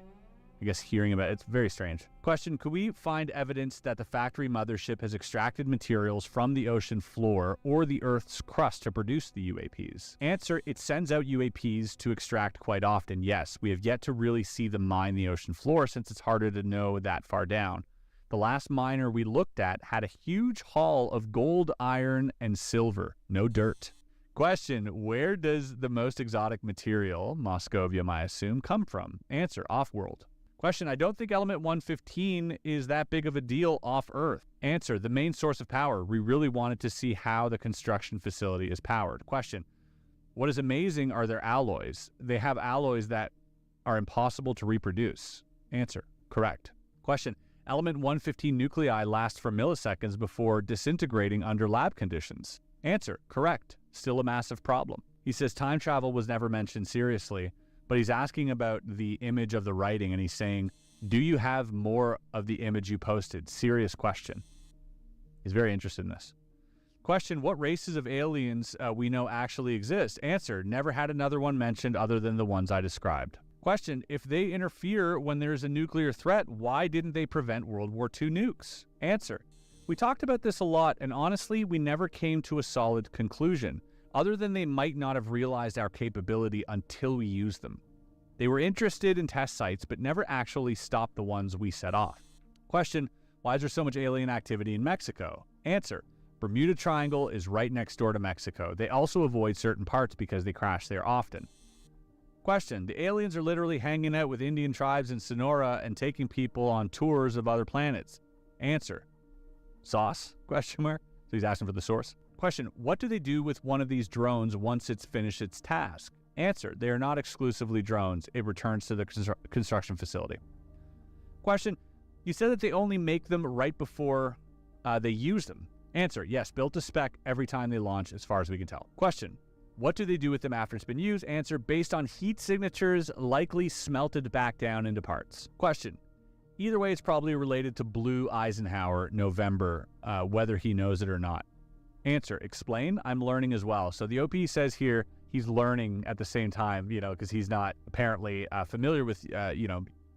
I guess hearing about it. It's very strange. Question, could we find evidence that the factory mothership has extracted materials from the ocean floor or the Earth's crust to produce the UAPs? Answer, it sends out UAPs to extract quite often, yes. We have yet to really see them mine the ocean floor since it's harder to know that far down. The last miner we looked at had a huge haul of gold, iron, and silver. No dirt. Question, where does the most exotic material, Moscovia, I assume, come from? Answer, off-world. Question, I don't think element 115 is that big of a deal off-Earth. Answer, the main source of power. We really wanted to see how the construction facility is powered. Question, what is amazing are their alloys. They have alloys that are impossible to reproduce. Answer, correct. Question, element 115 nuclei last for milliseconds before disintegrating under lab conditions. Answer, correct. Still a massive problem. He says time travel was never mentioned seriously, but he's asking about the image of the writing, and he's saying, do you have more of the image you posted? Serious question. He's very interested in this. Question, what races of aliens we know actually exist? Answer, never had another one mentioned other than the ones I described. Question, if they interfere when there's a nuclear threat, why didn't they prevent World War II nukes? Answer, we talked about this a lot, and honestly, we never came to a solid conclusion, other than they might not have realized our capability until we used them. They were interested in test sites, but never actually stopped the ones we set off. Question, why is there so much alien activity in Mexico? Answer, Bermuda Triangle is right next door to Mexico. They also avoid certain parts because they crash there often. Question, the aliens are literally hanging out with Indian tribes in Sonora and taking people on tours of other planets. Answer, sauce? Question mark. So he's asking for the source. Question, what do they do with one of these drones once it's finished its task? Answer, they are not exclusively drones. It returns to the construction facility. Question, you said that they only make them right before they use them. Answer, yes, built to spec every time they launch as far as we can tell. Question, what do they do with them after it's been used? Answer, based on heat signatures, likely smelted back down into parts. Question, either way, it's probably related to Blue Eisenhower, November, whether he knows it or not. Answer, explain. I'm learning as well. So the OP says here he's learning at the same time, because he's not apparently familiar with,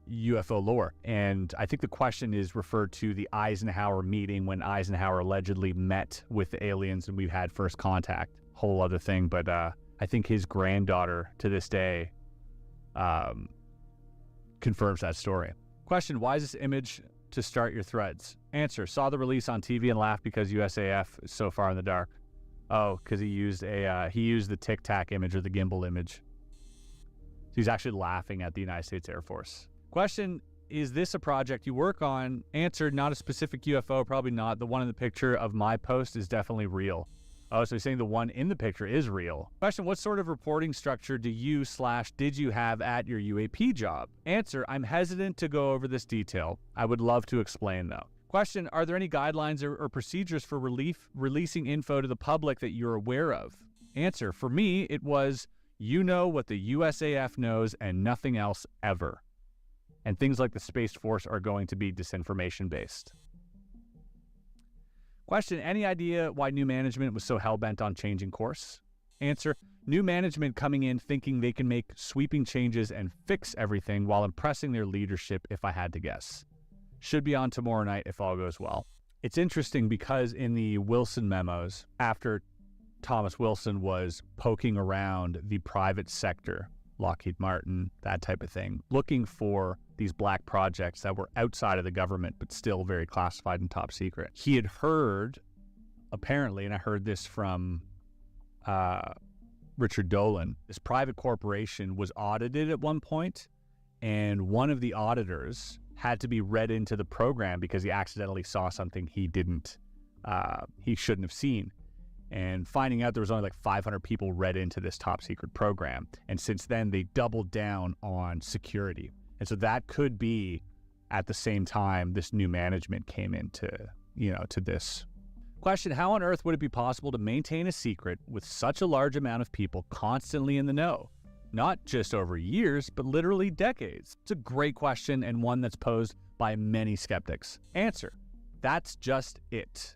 UFO lore. And I think the question is referred to the Eisenhower meeting when Eisenhower allegedly met with the aliens and we've had first contact. Whole other thing. But I think his granddaughter to this day confirms that story. Question, why is this image to start your threads? Answer, saw the release on TV and laughed because USAF is so far in the dark. Oh, because he used the Tic Tac image or the gimbal image. So he's actually laughing at the United States Air Force. Question, is this a project you work on? Answer, not a specific UFO, probably not. The one in the picture of my post is definitely real. Oh, so he's saying the one in the picture is real. Question, what sort of reporting structure do you/did you have at your UAP job? Answer, I'm hesitant to go over this detail. I would love to explain, though. Question, are there any guidelines or procedures for releasing info to the public that you're aware of? Answer, for me, it was, you know what the USAF knows and nothing else ever. And things like the Space Force are going to be disinformation-based. Question, any idea why new management was so hell-bent on changing course? Answer, new management coming in thinking they can make sweeping changes and fix everything while impressing their leadership, if I had to guess. Should be on tomorrow night if all goes well. It's interesting because in the Wilson memos, after Thomas Wilson was poking around the private sector, Lockheed Martin, that type of thing, looking for these black projects that were outside of the government but still very classified and top secret. He had heard, apparently, and I heard this from Richard Dolan, this private corporation was audited at one point, and one of the auditors had to be read into the program because he accidentally saw something he shouldn't have seen. And finding out there was only like 500 people read into this top secret program. And since then, they doubled down on security. And so that could be at the same time this new management came into, to this. Question, how on earth would it be possible to maintain a secret with such a large amount of people constantly in the know? Not just over years, but literally decades. It's a great question and one that's posed by many skeptics. Answer, that's just it.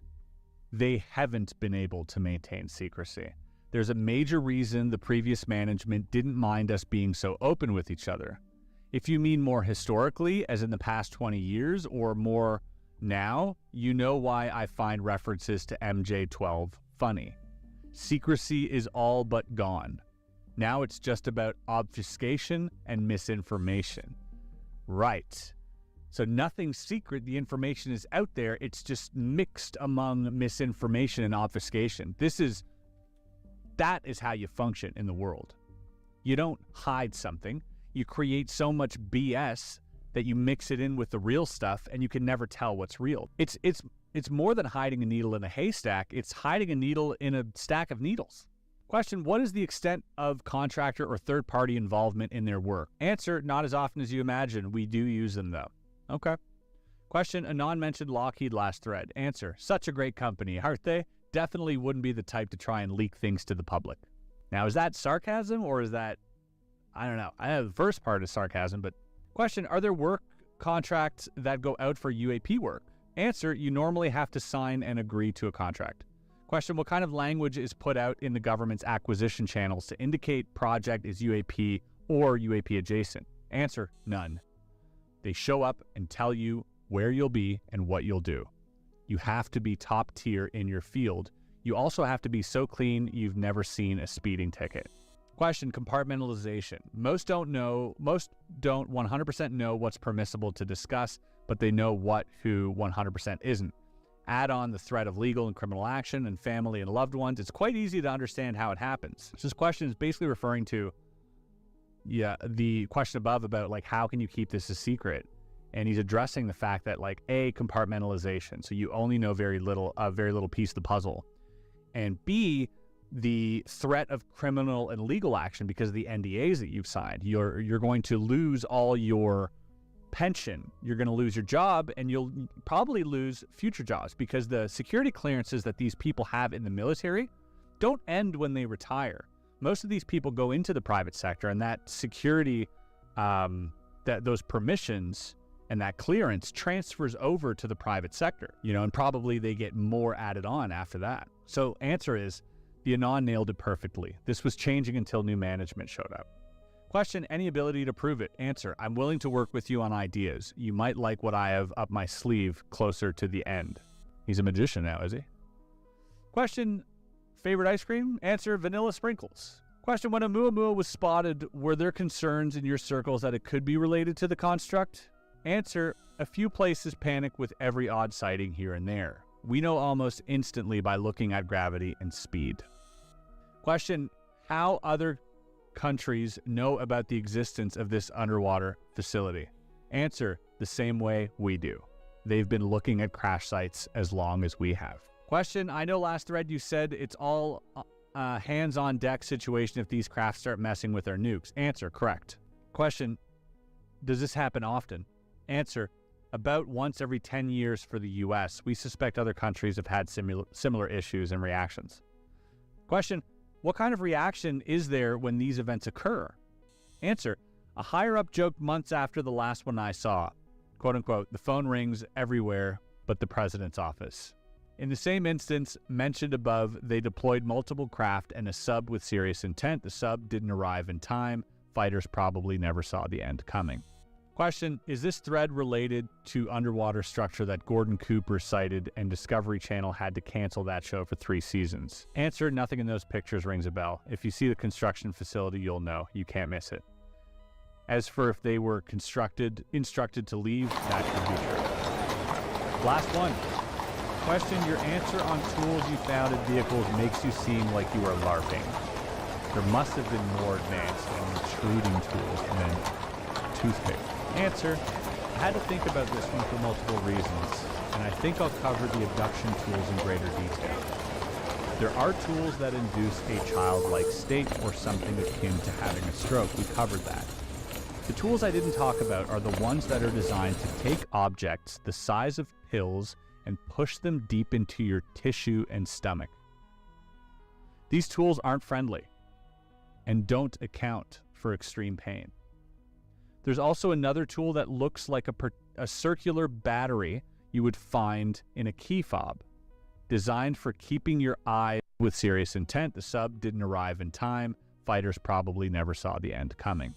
They haven't been able to maintain secrecy. There's a major reason the previous management didn't mind us being so open with each other. If you mean more historically, as in the past 20 years, or more now, you know why I find references to MJ-12 funny. Secrecy is all but gone. Now it's just about obfuscation and misinformation. Right. So nothing's secret, the information is out there, it's just mixed among misinformation and obfuscation. That is how you function in the world. You don't hide something, you create so much BS that you mix it in with the real stuff and you can never tell what's real. It's more than hiding a needle in a haystack, it's hiding a needle in a stack of needles. Question, what is the extent of contractor or third-party involvement in their work? Answer, not as often as you imagine. We do use them, though. Okay. Question, Anon mentioned Lockheed last thread. Answer, such a great company, aren't they? Definitely wouldn't be the type to try and leak things to the public. Now, is that sarcasm or is that, I don't know. I know the first part is sarcasm, but question, are there work contracts that go out for UAP work? Answer, you normally have to sign and agree to a contract. Question, what kind of language is put out in the government's acquisition channels to indicate project is UAP or UAP adjacent? Answer, none. They show up and tell you where you'll be and what you'll do. You have to be top tier in your field. You also have to be so clean you've never seen a speeding ticket. Question, compartmentalization. Most don't 100% know what's permissible to discuss, but they know who 100% isn't. Add on the threat of legal and criminal action and family and loved ones. It's quite easy to understand how it happens. So this question is basically referring to the question above about how can you keep this a secret? And he's addressing the fact that A, compartmentalization. So you only know a very little piece of the puzzle. And B, the threat of criminal and legal action because of the NDAs that you've signed. You're going to lose all your pension, you're going to lose your job, and you'll probably lose future jobs because the security clearances that these people have in the military don't end when they retire. Most of these people go into the private sector, and that security, those permissions and that clearance transfers over to the private sector, and probably they get more added on after that. So answer is, the Anon nailed it perfectly. This was changing until new management showed up. Question, any ability to prove it? Answer, I'm willing to work with you on ideas. You might like what I have up my sleeve closer to the end. He's a magician now, is he? Question, favorite ice cream? Answer, vanilla sprinkles. Question, when Oumuamua was spotted, were there concerns in your circles that it could be related to the construct? Answer, a few places panic with every odd sighting here and there. We know almost instantly by looking at gravity and speed. Question, how other countries know about the existence of this underwater facility? Answer, the same way we do. They've been looking at crash sites as long as we have. Question, I know last thread you said it's all hands on deck situation if these crafts start messing with their nukes. Answer, correct. Question, does this happen often? Answer, about once every 10 years for the US. We suspect other countries have had similar issues and reactions. Question, what kind of reaction is there when these events occur? Answer, a higher-up joked months after the last one I saw. Quote unquote, the phone rings everywhere but the president's office. In the same instance mentioned above, they deployed multiple craft and a sub with serious intent. The sub didn't arrive in time. Fighters probably never saw the end coming. Question, is this thread related to underwater structure that Gordon Cooper cited and Discovery Channel had to cancel that show for 3 seasons? Answer, nothing in those pictures rings a bell. If you see the construction facility, you'll know. You can't miss it. As for if they were instructed to leave, that could be true. Last one. Question, your answer on tools you found in vehicles makes you seem like you are LARPing. There must have been more advanced and intruding tools than toothpick. Answer, I had to think about this one for multiple reasons, and I think I'll cover the abduction tools in greater detail. There are tools that induce a childlike state or something akin to having a stroke. We covered that. The tools I didn't talk about are the ones that are designed to take objects the size of pills and push them deep into your tissue and stomach. These tools aren't friendly and don't account for extreme pain. There's also another tool that looks like a circular battery you would find in a key fob, designed for keeping your eye with serious intent. The sub didn't arrive in time. Fighters probably never saw the end coming.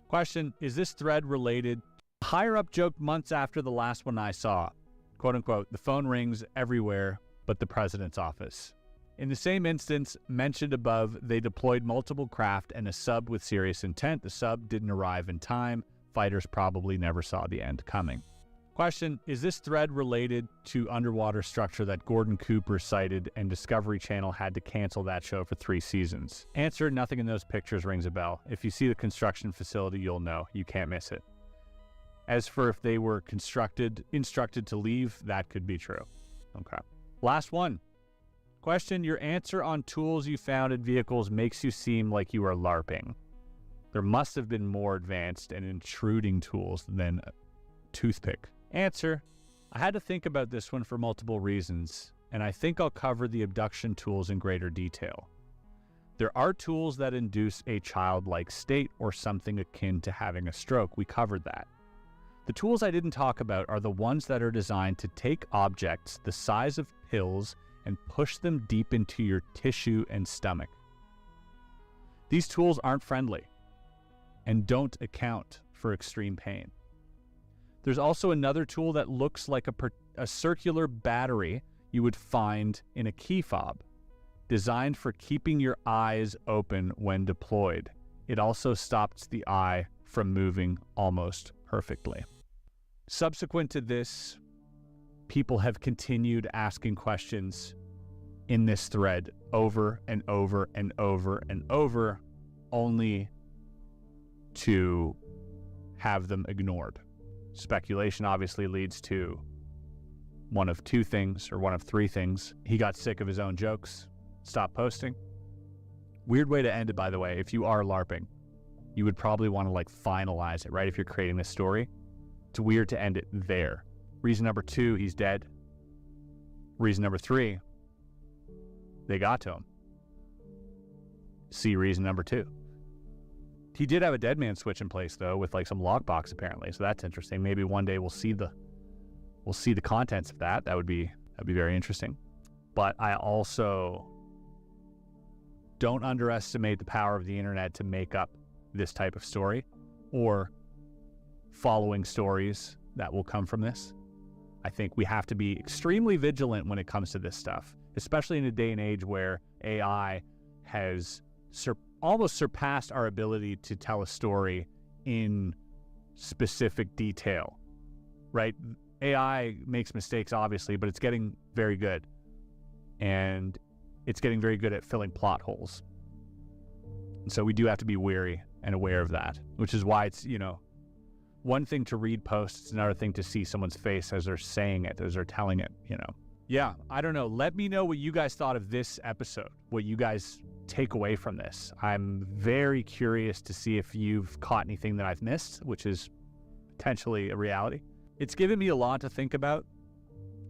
Question, is this thread related? Higher up joked months after the last one I saw. Quote unquote, the phone rings everywhere but the president's office. In the same instance mentioned above, they deployed multiple craft and a sub with serious intent. The sub didn't arrive in time. Fighters probably never saw the end coming. Question, is this thread related to underwater structure that Gordon Cooper cited and Discovery Channel had to cancel that show for 3 seasons? Answer, nothing in those pictures rings a bell. If you see the construction facility, you'll know. You can't miss it. As for if they were instructed to leave, that could be true. Okay. Last one. Question, your answer on tools you found in vehicles makes you seem like you are LARPing. There must have been more advanced and intruding tools than a toothpick. Answer, I had to think about this one for multiple reasons, and I think I'll cover the abduction tools in greater detail. There are tools that induce a childlike state or something akin to having a stroke. We covered that. The tools I didn't talk about are the ones that are designed to take objects the size of pills and push them deep into your tissue and stomach. These tools aren't friendly and don't account for extreme pain. There's also another tool that looks like a circular battery you would find in a key fob, designed for keeping your eyes open when deployed. It also stops the eye from moving almost perfectly. Subsequent to this, people have continued asking questions in this thread over and over and over and over, only to have them ignored. Speculation obviously leads to one of 2 things, or one of 3 things. He got sick of his own jokes, stopped posting. Weird way to end it, by the way. If you are LARPing, you would probably want to finalize it, right? If you're creating this story, it's weird to end it there. Reason number 2, he's dead. Reason number 3, they got to him. See reason number 2. He did have a dead man switch in place though, with some lockbox apparently, so that's interesting. Maybe one day we'll see the contents of that. That'd be very interesting. But I also don't underestimate the power of the internet to make up this type of story, or following stories that will come from this. I think we have to be extremely vigilant when it comes to this stuff, especially in a day and age where AI has almost surpassed our ability to tell a story in specific detail, right? AI makes mistakes, obviously, but it's getting very good. And it's getting very good at filling plot holes. And so we do have to be wary and aware of that, which is why it's, one thing to read posts, it's another thing to see someone's face as they're saying it, as they're telling it, Yeah, I don't know. Let me know what you guys thought of this episode, what you guys take away from this. I'm very curious to see if you've caught anything that I've missed, which is potentially a reality. It's given me a lot to think about,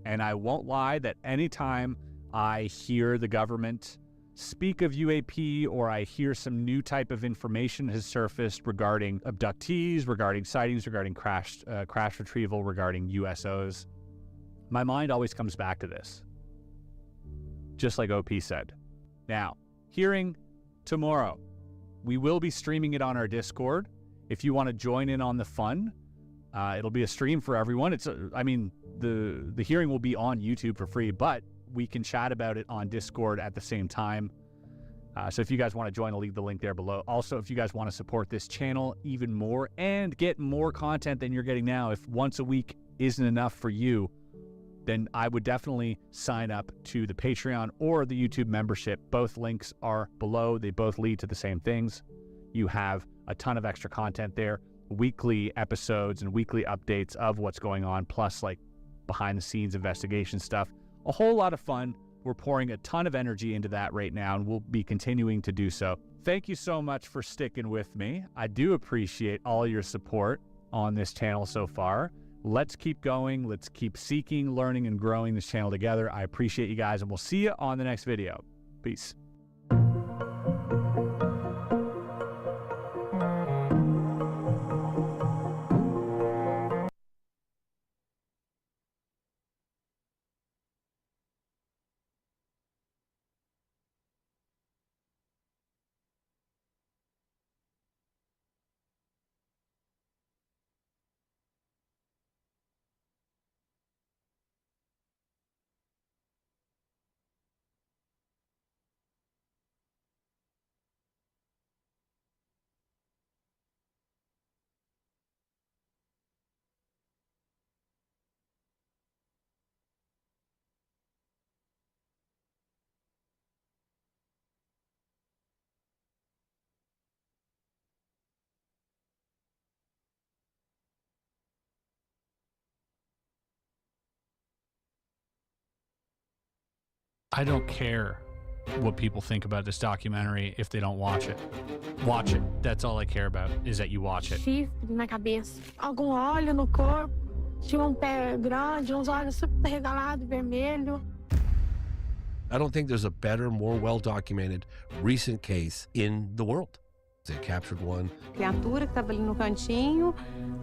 and I won't lie that anytime I hear the government speak of UAP or I hear some new type of information has surfaced regarding abductees, regarding sightings, regarding crash retrieval, regarding USOs, my mind always comes back to this, just like OP said. Now, hearing tomorrow, we will be streaming it on our Discord. If you want to join in on the fun, it'll be a stream for everyone. The hearing will be on YouTube for free, but we can chat about it on Discord at the same time. So if you guys want to join, I'll leave the link there below. Also, if you guys want to support this channel even more and get more content than you're getting now, if once a week isn't enough for you, then I would definitely sign up to the Patreon or the YouTube membership. Both links are below. They both lead to the same things. You have a ton of extra content there, weekly episodes and weekly updates of what's going on, plus like behind the scenes investigation stuff. A whole lot of fun. We're pouring a ton of energy into that right now, and we'll be continuing to do so. Thank you so much for sticking with me. I do appreciate all your support on this channel so far. Let's keep going. Let's keep seeking, learning, and growing this channel together. I appreciate you guys, and we'll see you on the next video. Peace. I don't care what people think about this documentary if they don't watch it. Watch it. That's all I care about, is that you watch it. Chifre na cabeça, algum óleo no corpo, tinha pé grande, uns olhos super regalados, vermelho. I don't think there's a better, more well-documented recent case in the world. They captured one. Criatura que estava ali no cantinho,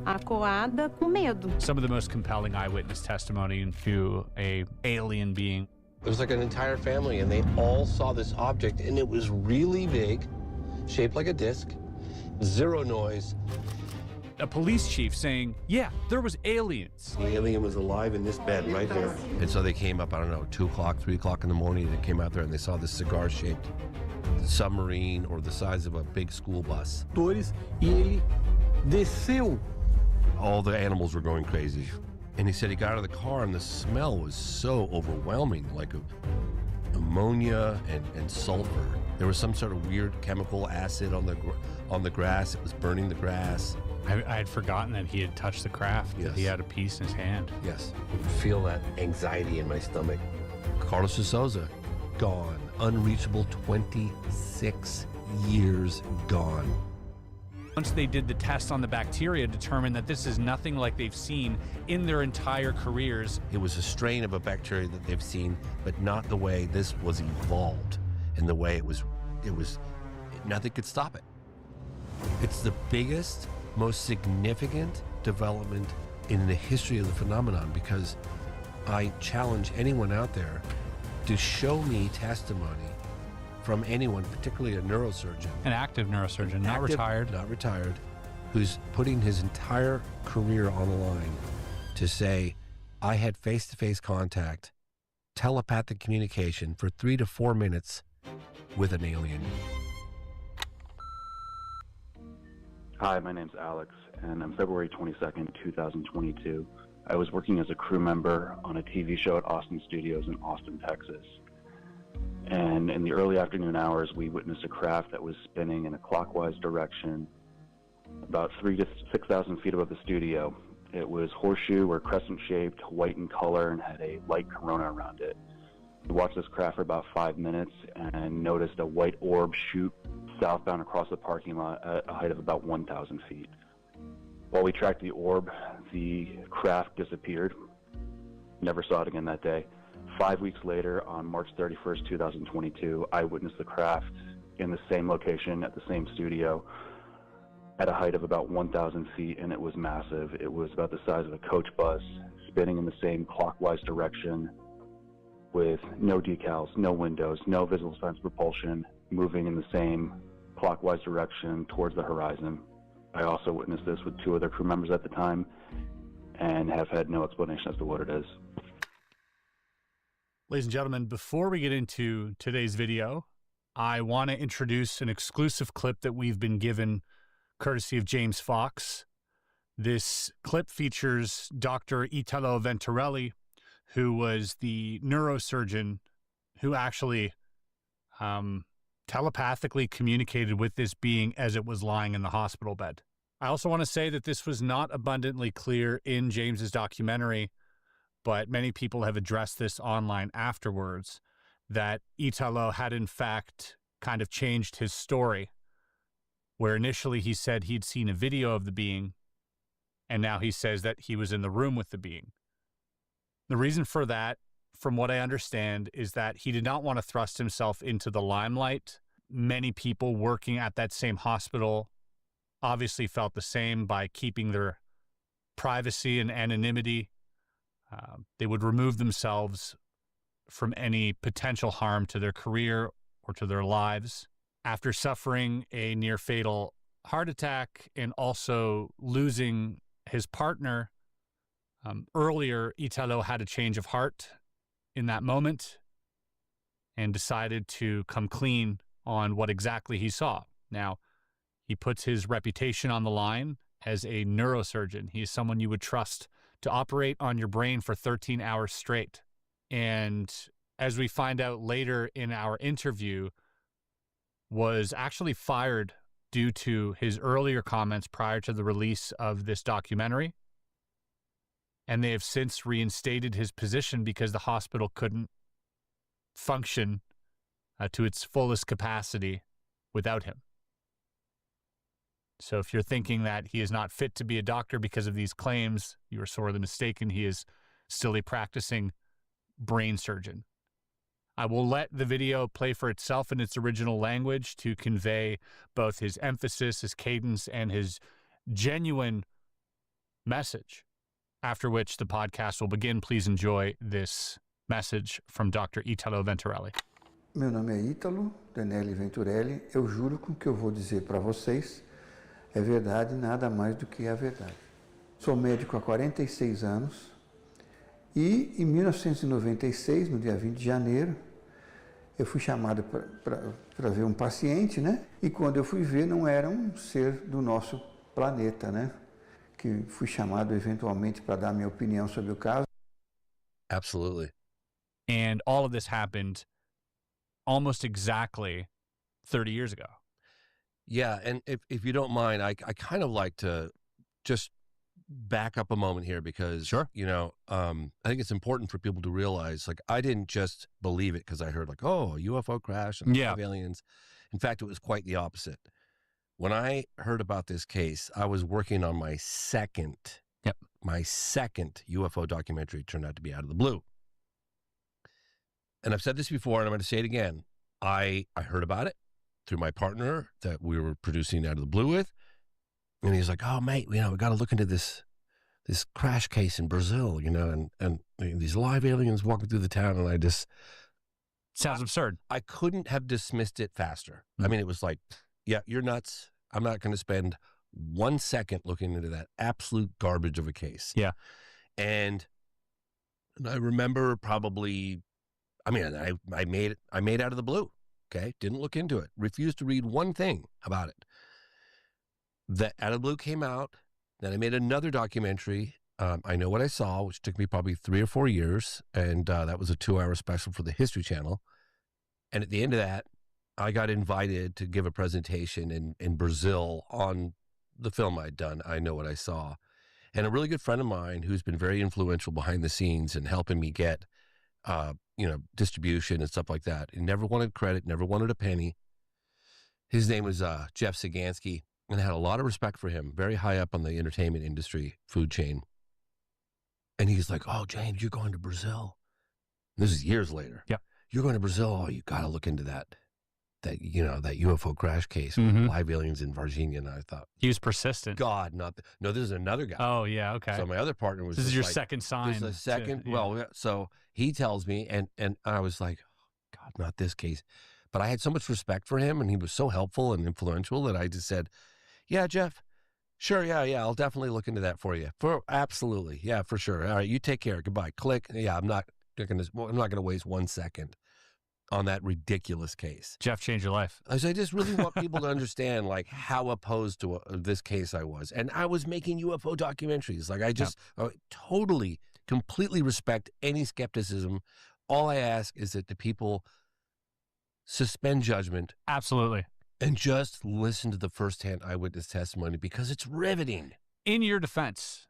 acuada, com medo. Some of the most compelling eyewitness testimony into an alien being. It was like an entire family, and they all saw this object, and it was really big, shaped like a disc, zero noise. A police chief saying, yeah, there was aliens. The alien was alive in this bed right here. And so they came up, I don't know, 2 o'clock, 3 o'clock in the morning, they came out there and they saw this cigar-shaped submarine or the size of a big school bus. E ele desceu. All the animals were going crazy. And he said he got out of the car and the smell was so overwhelming, like ammonia and sulfur. There was some sort of weird chemical acid on the grass. It was burning the grass. I had forgotten that he had touched the craft, yes. That he had a piece in his hand. Yes, I could feel that anxiety in my stomach. Carlos de Souza, gone. Unreachable, 26 years gone. Once they did the test on the bacteria, determined that this is nothing like they've seen in their entire careers. It was a strain of a bacteria that they've seen, but not the way this was evolved and the way it was, nothing could stop it. It's the biggest, most significant development in the history of the phenomenon, because I challenge anyone out there to show me testimony from anyone, particularly a neurosurgeon. An active neurosurgeon, not retired. Not retired, who's putting his entire career on the line to say, I had face-to-face contact, telepathic communication for 3 to 4 minutes with an alien. Hi, my name's Alex, and on February 22nd, 2022, I was working as a crew member on a TV show at Austin Studios in Austin, Texas. And in the early afternoon hours, we witnessed a craft that was spinning in a clockwise direction about 3,000 to 6,000 feet above the studio, It was horseshoe or crescent-shaped, white in color, and had a light corona around it. We watched this craft for about 5 minutes and noticed a white orb shoot southbound across the parking lot at a height of about 1,000 feet. While we tracked the orb, the craft disappeared. Never saw it again that day. 5 weeks later, on March 31st, 2022, I witnessed the craft in the same location at the same studio at a height of about 1,000 feet, and it was massive. It was about the size of a coach bus, spinning in the same clockwise direction with no decals, no windows, no visible signs of propulsion, moving in the same clockwise direction towards the horizon. I also witnessed this with 2 other crew members at the time and have had no explanation as to what it is. Ladies and gentlemen, before we get into today's video, I want to introduce an exclusive clip that we've been given courtesy of James Fox. This clip features Dr. Italo Venturelli, who was the neurosurgeon who actually telepathically communicated with this being as it was lying in the hospital bed. I also want to say that this was not abundantly clear in James's documentary, but many people have addressed this online afterwards, that Italo had in fact kind of changed his story, where initially he said he'd seen a video of the being, and now he says that he was in the room with the being. The reason for that, from what I understand, is that he did not want to thrust himself into the limelight. Many people working at that same hospital obviously felt the same by keeping their privacy and anonymity. They would remove themselves from any potential harm to their career or to their lives. After suffering a near-fatal heart attack and also losing his partner, earlier, Italo had a change of heart in that moment and decided to come clean on what exactly he saw. Now, he puts his reputation on the line as a neurosurgeon. He is someone you would trust to operate on your brain for 13 hours straight. And as we find out later in our interview, was actually fired due to his earlier comments prior to the release of this documentary. And they have since reinstated his position because the hospital couldn't function to its fullest capacity without him. So if you're thinking that he is not fit to be a doctor because of these claims, you are sorely mistaken. He is still a practicing brain surgeon. I will let the video play for itself in its original language to convey both his emphasis, his cadence, and his genuine message, after which the podcast will begin. Please enjoy this message from Dr. Italo Venturelli. Meu nome é Ítalo Denelli Venturelli. Eu juro que o que eu vou dizer para vocês é verdade, nada mais do que a verdade. Sou médico há 46 anos e em 1996, no dia 20 de janeiro, eu fui chamado para ver um paciente, né? E quando eu fui ver, não era um ser do nosso planeta, né? Que fui chamado eventualmente para dar minha opinião sobre o caso. Absolutely. And all of this happened almost exactly 30 years ago. Yeah, and if you don't mind, I kind of like to just back up a moment here because, sure, you know, I think it's important for people to realize, like, I didn't just believe it because I heard, like, oh, a UFO crash and yeah, aliens. In fact, it was quite the opposite. When I heard about this case, I was working on my second UFO documentary. Turned out to be Out of the Blue. And I've said this before, and I'm going to say it again. I heard about it through my partner that we were producing Out of the Blue with. And he's like, oh, mate, you know, we got to look into this crash case in Brazil, you know, and these live aliens walking through the town. And I just... Sounds absurd. I couldn't have dismissed it faster. I mean, it was like, yeah, you're nuts. I'm not going to spend 1 second looking into that absolute garbage of a case. Yeah. And I remember probably, I mean, I made Out of the Blue. Okay. Didn't look into it. Refused to read one thing about it. That Out of the Blue came out. Then I made another documentary, I Know What I Saw, which took me probably 3 or 4 years. And that was a 2-hour special for the History Channel. And at the end of that, I got invited to give a presentation in Brazil on the film I'd done, I Know What I Saw. And a really good friend of mine who's been very influential behind the scenes and helping me get, distribution and stuff like that. He never wanted credit, never wanted a penny. His name was Jeff Sagansky, and I had a lot of respect for him, very high up on the entertainment industry food chain. And he's like, "Oh, James, you're going to Brazil." This is years later. Yep. "You're going to Brazil. Oh, you got to look into that UFO crash case with live aliens in Varginha." And I thought, he was persistent. God, no, this is another guy. Oh, yeah, okay. So my other partner was This is just your like, second sign. This is a second. Yeah. Well, so he tells me, and I was like, oh, God, not this case. But I had so much respect for him, and he was so helpful and influential that I just said, "Yeah, Jeff, sure, yeah, I'll definitely look into that for you. Absolutely, yeah, for sure. All right, you take care. Goodbye. Click. Yeah, I'm not gonna waste 1 second on that ridiculous case." Jeff changed your life. I just really want people to understand like how opposed to this case I was, and I was making UFO documentaries. Like I just totally, completely respect any skepticism. All I ask is that the people suspend judgment. Absolutely. And just listen to the firsthand eyewitness testimony because it's riveting. In your defense,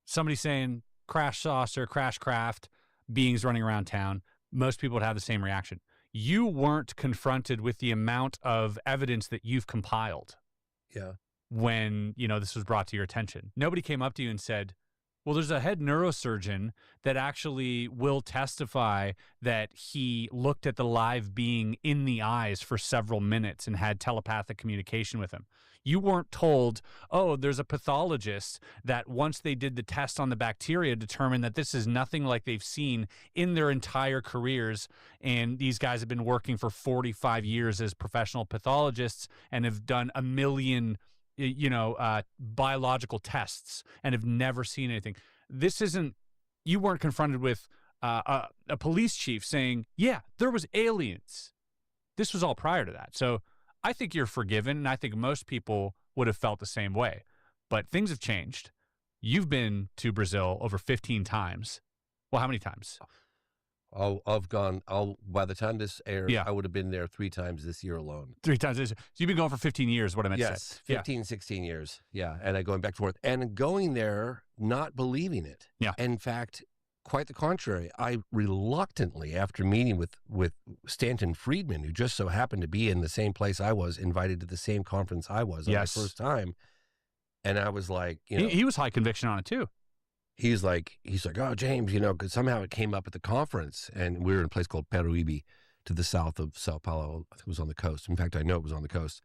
somebody saying crash saucer, crash craft, beings running around town, most people would have the same reaction. You weren't confronted with the amount of evidence that you've compiled. Yeah. When, this was brought to your attention. Nobody came up to you and said, well, there's a head neurosurgeon that actually will testify that he looked at the live being in the eyes for several minutes and had telepathic communication with him. You weren't told, oh, there's a pathologist that once they did the test on the bacteria determined that this is nothing like they've seen in their entire careers. And these guys have been working for 45 years as professional pathologists and have done a million biological tests and have never seen anything. You weren't confronted with a police chief saying, yeah, there was aliens. This was all prior to that. So I think you're forgiven, and I think most people would have felt the same way. But things have changed. You've been to Brazil over 15 times. Well, how many times? By the time this airs, I would have been there 3 times this year alone. 3 times this year. So you've been going for 15 years, what I meant to say. Yes, 15, 16 years. Yeah, and I'm going back and forth. And going there, not believing it. Yeah. In fact, quite the contrary. I reluctantly, after meeting with Stanton Friedman, who just so happened to be in the same place I was, invited to the same conference I was on my first time. And I was like, He was high conviction on it too. He's like, oh, James, because somehow it came up at the conference, and we were in a place called Peruíbe to the south of Sao Paulo. I think it was on the coast. In fact, I know it was on the coast.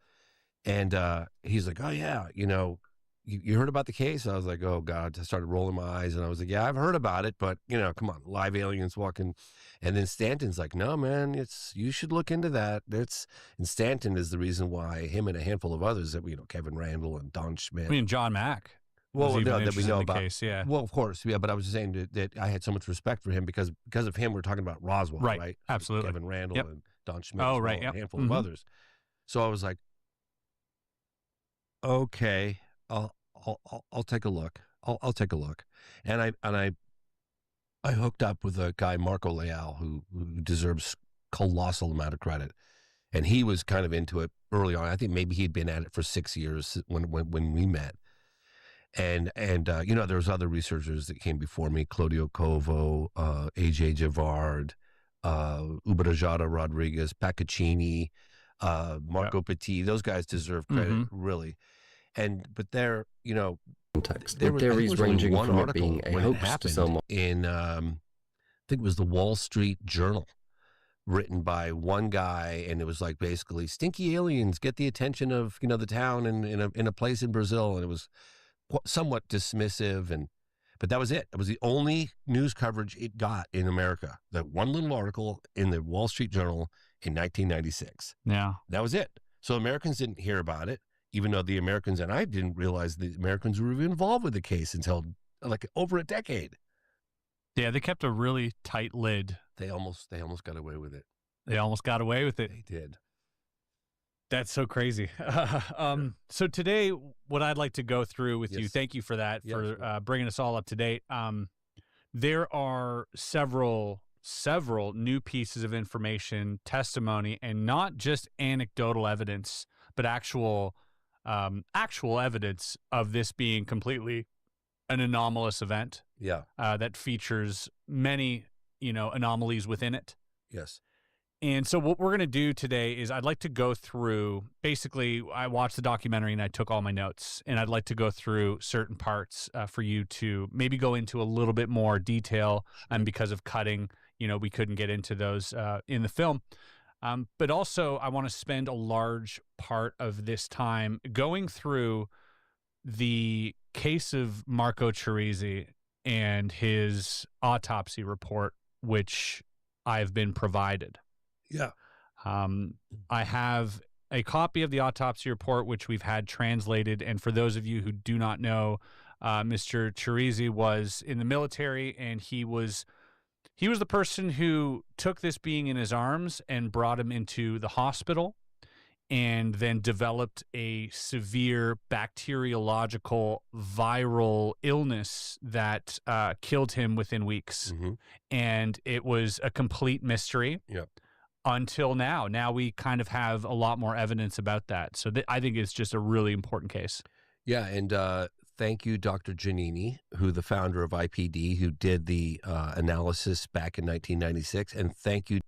And he's like, oh, yeah, you heard about the case? I was like, oh, God. I started rolling my eyes, and I was like, yeah, I've heard about it, but, come on, live aliens walking. And then Stanton's like, no, man, you should look into that. And Stanton is the reason why him and a handful of others that Kevin Randall and Don Schmidt. I mean, John Mack. Well, that we know about. Case, yeah. Well, of course, yeah. But I was just saying that I had so much respect for him because of him. We're talking about Roswell, right? Absolutely. Kevin Randall and Don Schmidt. Oh, right. And a handful of others. So I was like, okay, I'll take a look. I'll take a look. And I hooked up with a guy, Marco Leal, who deserves colossal amount of credit. And he was kind of into it early on. I think maybe he'd been at it for 6 years when we met. And there was other researchers that came before me, Claudio Covo, A.J. Javard, Uberajada Rodriguez, Paccaccini, Marco Petit. Those guys deserve credit, really. But they're, context. The theories ranging from it being a hoax to someone. In, I think it was the Wall Street Journal, written by one guy, and it was like basically stinky aliens get the attention of the town in a place in Brazil, and it was somewhat dismissive, but that was it. It was the only news coverage it got in America. That one little article in the Wall Street Journal in 1996. Yeah, that was it. So Americans didn't hear about it, even though the Americans and I didn't realize the Americans were involved with the case until like over a decade. Yeah, they kept a really tight lid. They almost got away with it. They almost got away with it. They did. That's so crazy. So today, what I'd like to go through with you, thank you for that, for bringing us all up to date. There are several new pieces of information, testimony, and not just anecdotal evidence, but actual evidence of this being completely an anomalous event. Yeah. That features many, anomalies within it. Yes. And so what we're going to do today is I'd like to go through, basically, I watched the documentary and I took all my notes, and I'd like to go through certain parts for you to maybe go into a little bit more detail. And because of cutting, we couldn't get into those in the film. But also, I want to spend a large part of this time going through the case of Marco Cerisi and his autopsy report, which I've been provided. Yeah. I have a copy of the autopsy report, which we've had translated. And for those of you who do not know, Mr. Cerisi was in the military, and he was the person who took this being in his arms and brought him into the hospital, and then developed a severe bacteriological viral illness that killed him within weeks. Mm-hmm. And it was a complete mystery. Yep. Until now. Now we kind of have a lot more evidence about that. So I think it's just a really important case. Yeah, and thank you, Dr. Giannini, the founder of IPD, who did the analysis back in 1996. And thank you.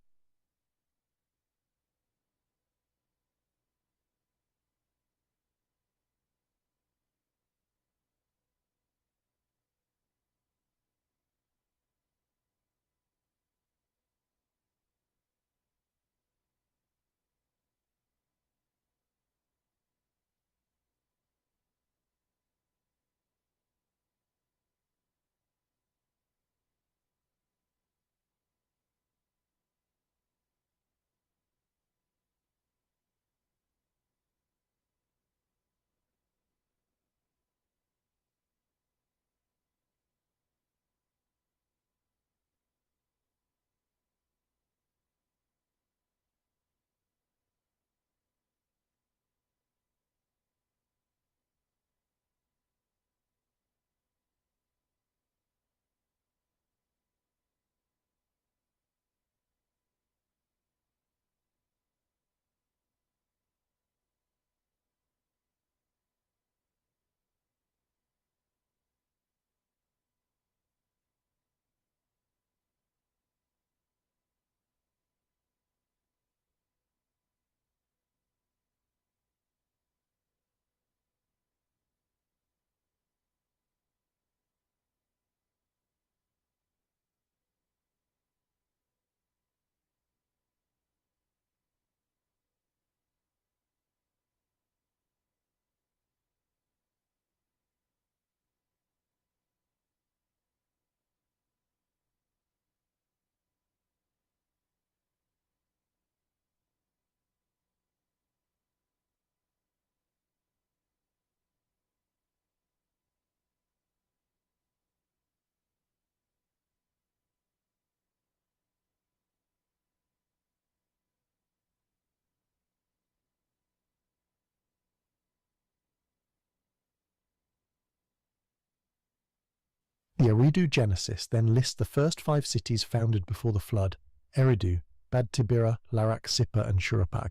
The Eridu Genesis then lists the first 5 cities founded before the flood: Eridu, Bad Tibira, Larak, Sippar, and Shurapag.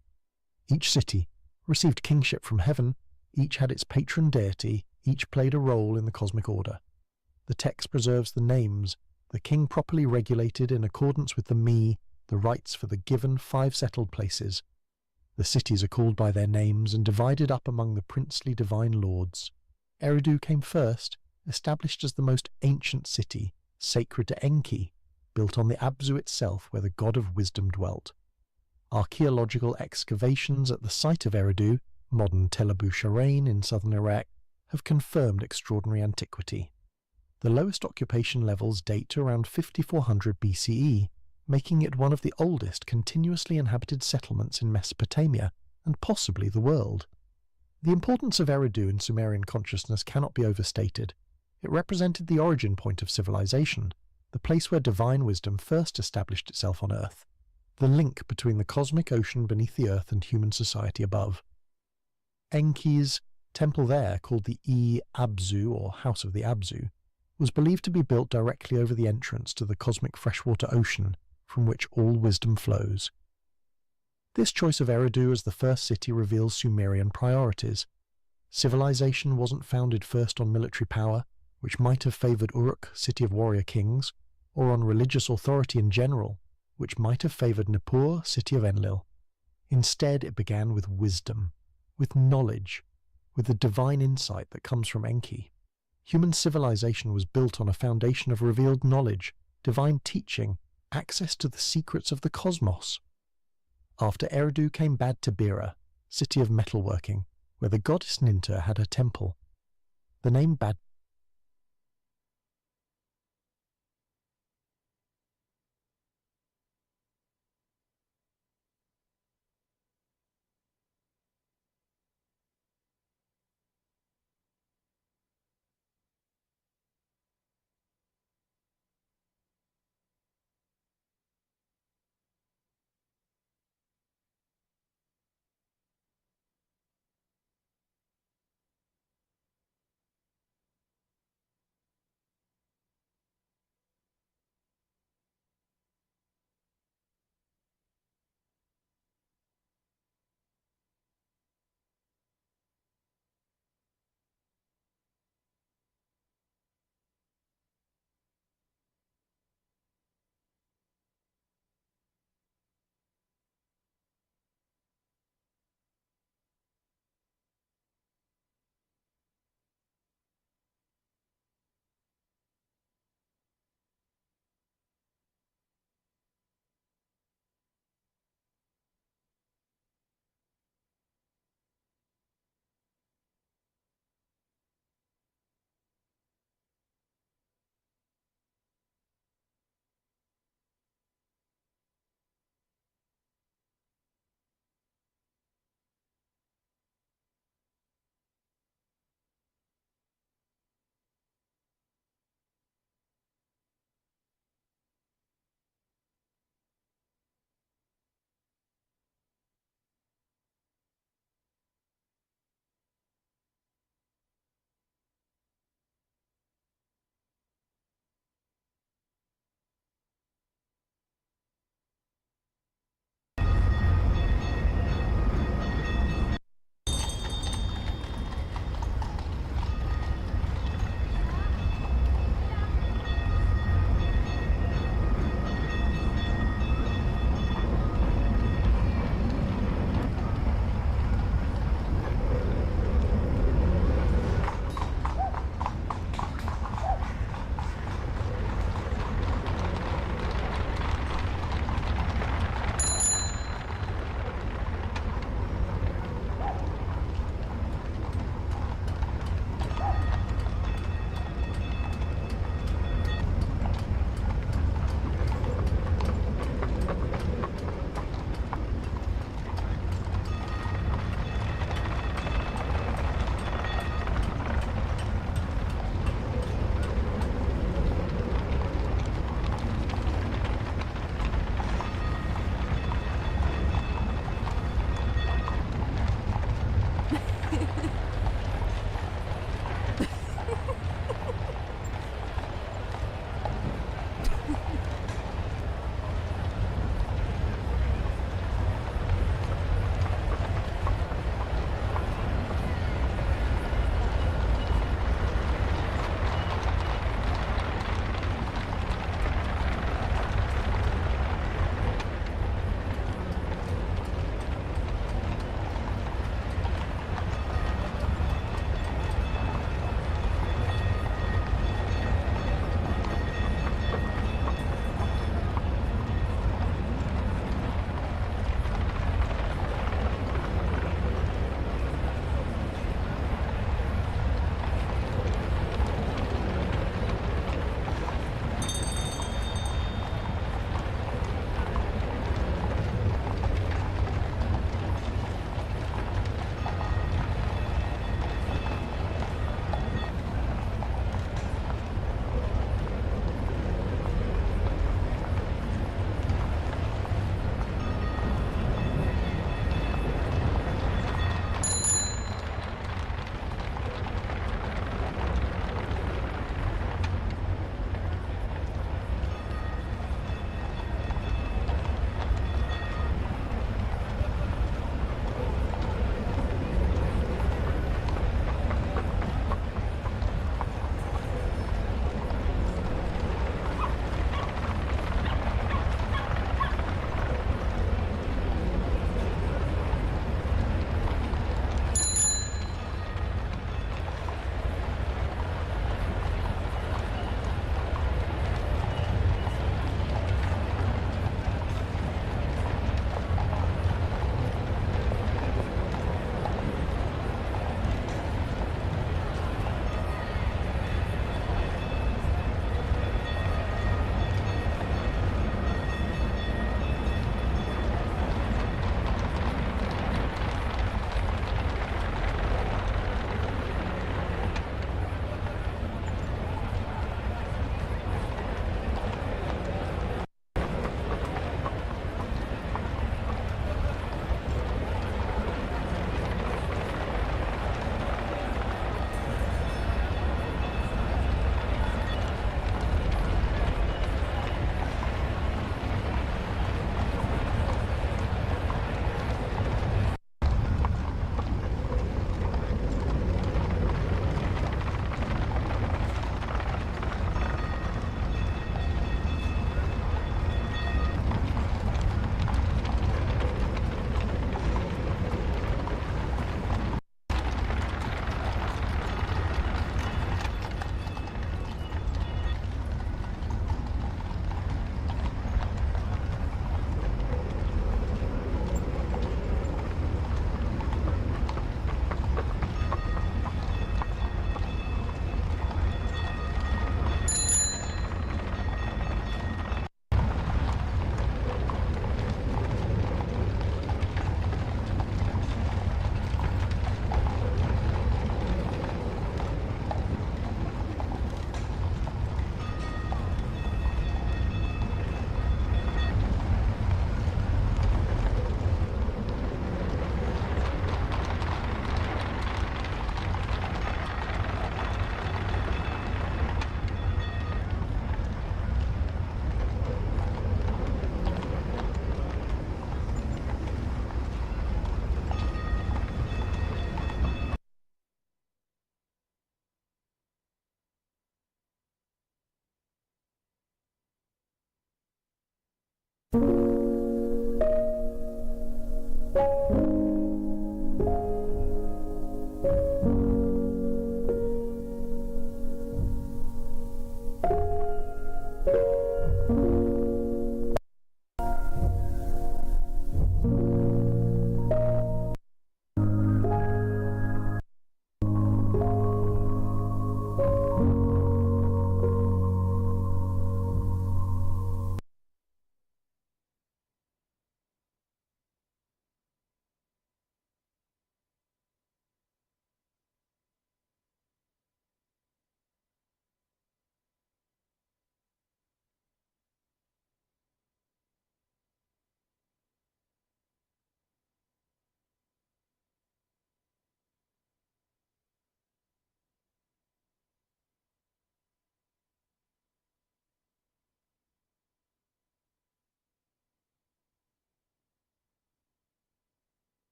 Each city received kingship from heaven, each had its patron deity, each played a role in the cosmic order. The text preserves the names, the king properly regulated in accordance with the the rights for the given 5 settled places. The cities are called by their names and divided up among the princely divine lords. Eridu came first, established as the most ancient city, sacred to Enki, built on the Abzu itself where the god of wisdom dwelt. Archaeological excavations at the site of Eridu, modern Tel Abu Sharain in southern Iraq, have confirmed extraordinary antiquity. The lowest occupation levels date to around 5400 BCE, making it one of the oldest continuously inhabited settlements in Mesopotamia and possibly the world. The importance of Eridu in Sumerian consciousness cannot be overstated. It represented the origin point of civilization, the place where divine wisdom first established itself on Earth, the link between the cosmic ocean beneath the Earth and human society above. Enki's temple there, called the Abzu, or House of the Abzu, was believed to be built directly over the entrance to the cosmic freshwater ocean from which all wisdom flows. This choice of Eridu as the first city reveals Sumerian priorities. Civilization wasn't founded first on military power, which might have favoured Uruk, city of warrior kings, or on religious authority in general, which might have favoured Nippur, city of Enlil. Instead, it began with wisdom, with knowledge, with the divine insight that comes from Enki. Human civilization was built on a foundation of revealed knowledge, divine teaching, access to the secrets of the cosmos. After Eridu came Bad Tabira, city of metalworking, where the goddess Ninta had her temple. The name Bad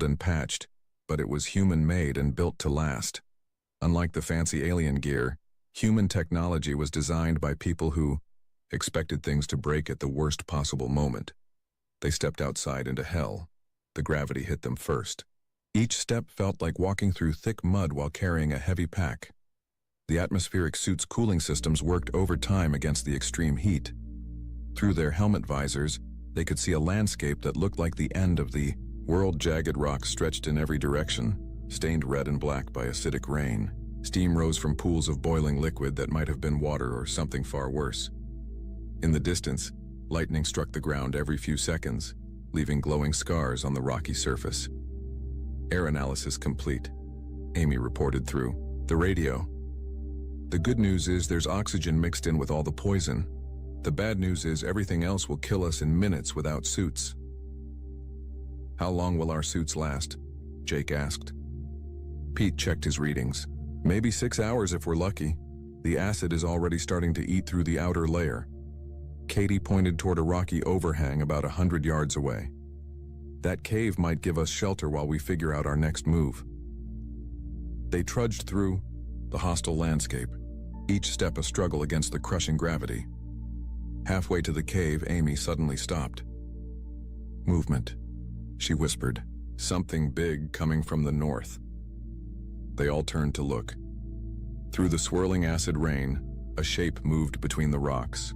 and patched, but it was human-made and built to last. Unlike the fancy alien gear, human technology was designed by people who expected things to break at the worst possible moment. They stepped outside into hell. The gravity hit them first. Each step felt like walking through thick mud while carrying a heavy pack. The atmospheric suit's cooling systems worked overtime against the extreme heat. Through their helmet visors, they could see a landscape that looked like the end of the world. Jagged rocks stretched in every direction, stained red and black by acidic rain. Steam rose from pools of boiling liquid that might have been water or something far worse. In the distance, lightning struck the ground every few seconds, leaving glowing scars on the rocky surface. Air analysis complete, Amy reported through the radio. The good news is there's oxygen mixed in with all the poison. The bad news is everything else will kill us in minutes without suits. How long will our suits last? Jake asked. Pete checked his readings. Maybe 6 hours if we're lucky. The acid is already starting to eat through the outer layer. Katie pointed toward a rocky overhang about 100 yards away. That cave might give us shelter while we figure out our next move. They trudged through the hostile landscape, each step a struggle against the crushing gravity. Halfway to the cave, Amy suddenly stopped. Movement, she whispered. Something big coming from the north. They all turned to look. Through the swirling acid rain, a shape moved between the rocks.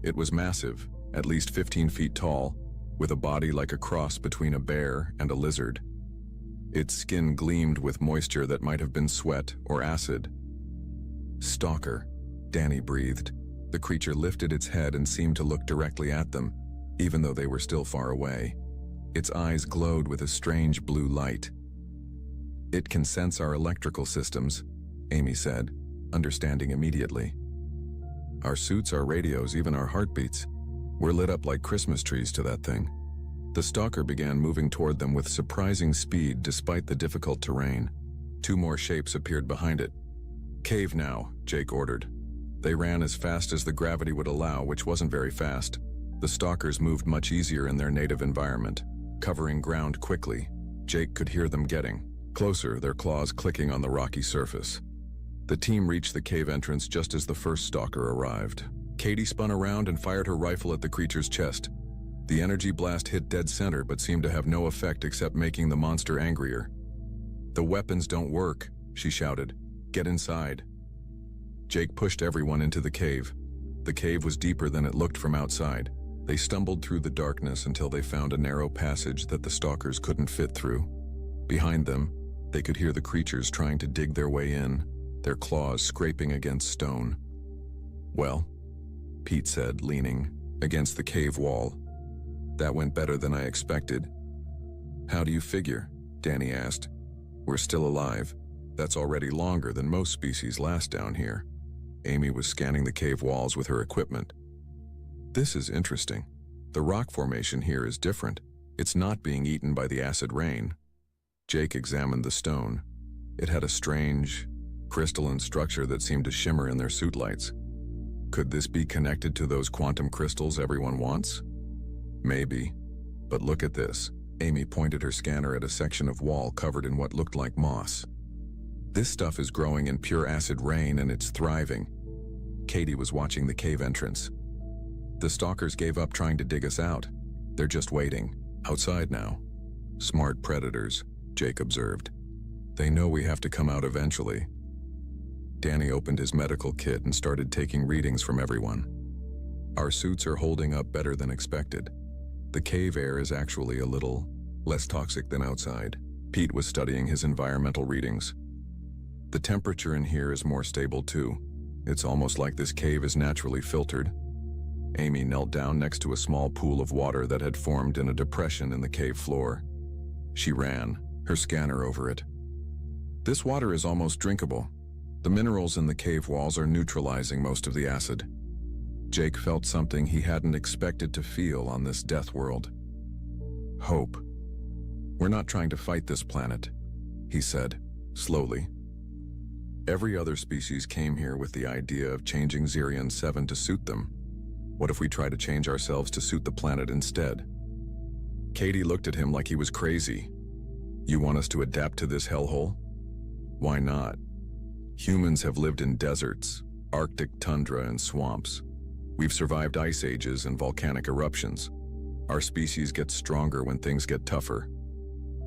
It was massive, at least 15 feet tall, with a body like a cross between a bear and a lizard. Its skin gleamed with moisture that might have been sweat or acid. Stalker, Danny breathed. The creature lifted its head and seemed to look directly at them, even though they were still far away. Its eyes glowed with a strange blue light. It can sense our electrical systems, Amy said, understanding immediately. Our suits, our radios, even our heartbeats. We're lit up like Christmas trees to that thing. The stalker began moving toward them with surprising speed despite the difficult terrain. 2 more shapes appeared behind it. Cave now, Jake ordered. They ran as fast as the gravity would allow, which wasn't very fast. The stalkers moved much easier in their native environment, covering ground quickly. Jake could hear them getting closer, their claws clicking on the rocky surface. The team reached the cave entrance just as the first stalker arrived. Katie spun around and fired her rifle at the creature's chest. The energy blast hit dead center but seemed to have no effect except making the monster angrier. "The weapons don't work," she shouted. "Get inside." Jake pushed everyone into the cave. The cave was deeper than it looked from outside. They stumbled through the darkness until they found a narrow passage that the stalkers couldn't fit through. Behind them, they could hear the creatures trying to dig their way in, their claws scraping against stone. "Well," Pete said, leaning against the cave wall. "That went better than I expected." "How do you figure?" Danny asked. "We're still alive. That's already longer than most species last down here." Amy was scanning the cave walls with her equipment. "This is interesting. The rock formation here is different. It's not being eaten by the acid rain." Jake examined the stone. It had a strange, crystalline structure that seemed to shimmer in their suit lights. Could this be connected to those quantum crystals everyone wants? Maybe. But look at this. Amy pointed her scanner at a section of wall covered in what looked like moss. "This stuff is growing in pure acid rain and it's thriving." Katie was watching the cave entrance. "The stalkers gave up trying to dig us out. They're just waiting, outside now." "Smart predators," Jake observed. "They know we have to come out eventually." Danny opened his medical kit and started taking readings from everyone. "Our suits are holding up better than expected. The cave air is actually a little less toxic than outside." Pete was studying his environmental readings. "The temperature in here is more stable too. It's almost like this cave is naturally filtered." Amy knelt down next to a small pool of water that had formed in a depression in the cave floor. She ran her scanner over it. "This water is almost drinkable. The minerals in the cave walls are neutralizing most of the acid." Jake felt something he hadn't expected to feel on this death world. "Hope. We're not trying to fight this planet," he said, slowly. "Every other species came here with the idea of changing Xerion 7 to suit them. What if we try to change ourselves to suit the planet instead?" Katie looked at him like he was crazy. You want us to adapt to this hellhole? Why not? Humans have lived in deserts, Arctic tundra, and swamps. We've survived ice ages and volcanic eruptions. Our species gets stronger when things get tougher.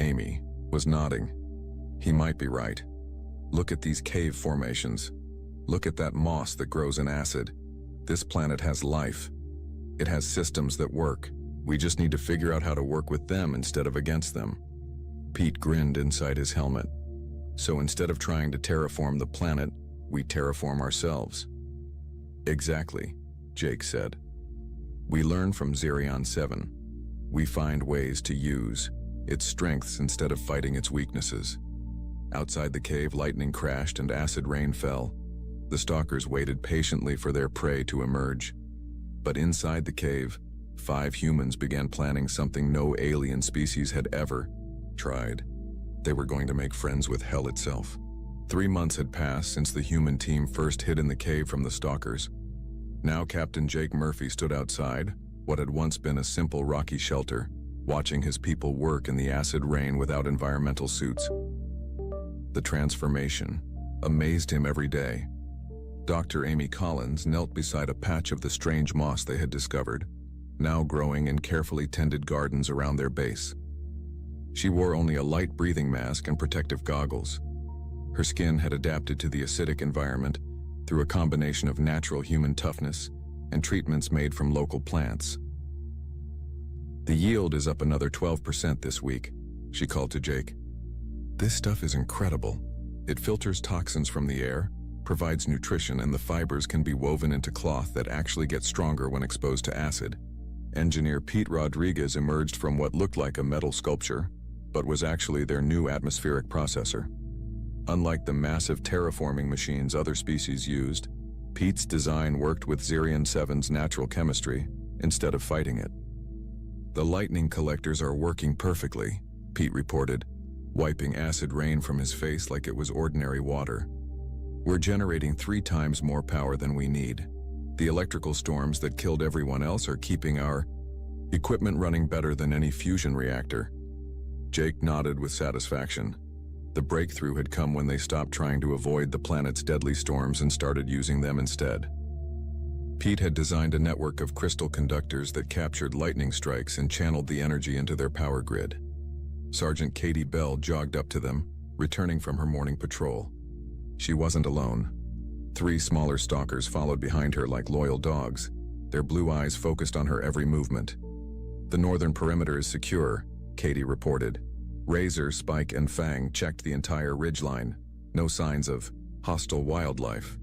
Amy was nodding. He might be right. Look at these cave formations. Look at that moss that grows in acid. This planet has life. It has systems that work. We just need to figure out how to work with them instead of against them. Pete grinned inside his helmet. So instead of trying to terraform the planet, we terraform ourselves. Exactly, Jake said. We learn from Zerion 7. We find ways to use its strengths instead of fighting its weaknesses. Outside the cave, lightning crashed and acid rain fell. The stalkers waited patiently for their prey to emerge. But inside the cave, 5 humans began planning something no alien species had ever tried. They were going to make friends with hell itself. 3 months had passed since the human team first hid in the cave from the stalkers. Now Captain Jake Murphy stood outside what had once been a simple rocky shelter, watching his people work in the acid rain without environmental suits. The transformation amazed him every day. Dr. Amy Collins knelt beside a patch of the strange moss they had discovered, now growing in carefully tended gardens around their base. She wore only a light breathing mask and protective goggles. Her skin had adapted to the acidic environment through a combination of natural human toughness and treatments made from local plants. The yield is up another 12% this week, she called to Jake. This stuff is incredible. It filters toxins from the air, provides nutrition, and the fibers can be woven into cloth that actually gets stronger when exposed to acid. Engineer Pete Rodriguez emerged from what looked like a metal sculpture, but was actually their new atmospheric processor. Unlike the massive terraforming machines other species used, Pete's design worked with Zerion 7's natural chemistry instead of fighting it. The lightning collectors are working perfectly, Pete reported, wiping acid rain from his face like it was ordinary water. We're generating 3 times more power than we need. The electrical storms that killed everyone else are keeping our equipment running better than any fusion reactor. Jake nodded with satisfaction. The breakthrough had come when they stopped trying to avoid the planet's deadly storms and started using them instead. Pete had designed a network of crystal conductors that captured lightning strikes and channeled the energy into their power grid. Sergeant Katie Bell jogged up to them, returning from her morning patrol. She wasn't alone. 3 smaller stalkers followed behind her like loyal dogs, their blue eyes focused on her every movement. The northern perimeter is secure, Katie reported. Razor, Spike, and Fang checked the entire ridgeline. No signs of hostile wildlife.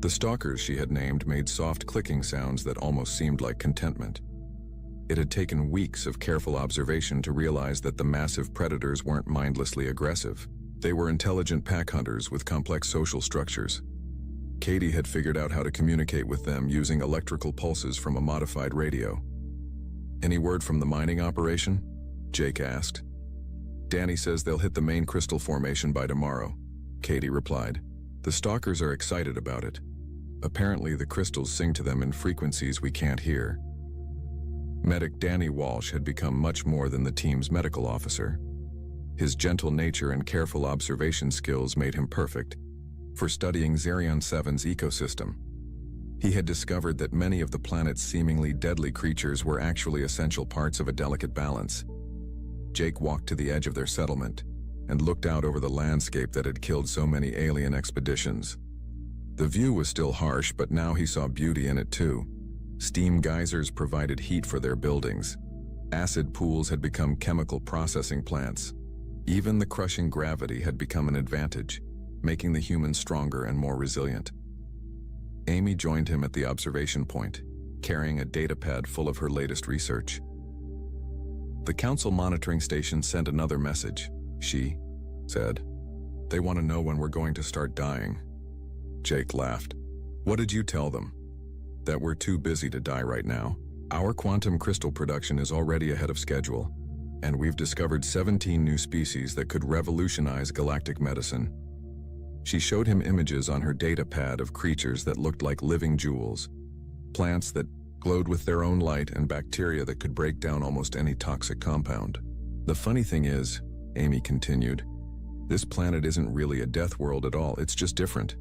The stalkers she had named made soft clicking sounds that almost seemed like contentment. It had taken weeks of careful observation to realize that the massive predators weren't mindlessly aggressive. They were intelligent pack hunters with complex social structures. Katie had figured out how to communicate with them using electrical pulses from a modified radio. Any word from the mining operation? Jake asked. Danny says they'll hit the main crystal formation by tomorrow, Katie replied. The stalkers are excited about it. Apparently the crystals sing to them in frequencies we can't hear. Medic Danny Walsh had become much more than the team's medical officer. His gentle nature and careful observation skills made him perfect for studying Zerion 7's ecosystem. He had discovered that many of the planet's seemingly deadly creatures were actually essential parts of a delicate balance. Jake walked to the edge of their settlement and looked out over the landscape that had killed so many alien expeditions. The view was still harsh, but now he saw beauty in it too. Steam geysers provided heat for their buildings. Acid pools had become chemical processing plants. Even the crushing gravity had become an advantage, making the humans stronger and more resilient. Amy joined him at the observation point, carrying a datapad full of her latest research. The council monitoring station sent another message, she said. They want to know when we're going to start dying. Jake laughed. What did you tell them? That we're too busy to die right now. Our quantum crystal production is already ahead of schedule, and we've discovered 17 new species that could revolutionize galactic medicine. She showed him images on her datapad of creatures that looked like living jewels, plants that glowed with their own light and bacteria that could break down almost any toxic compound. The funny thing is, Amy continued. This planet isn't really a death world at all, it's just different.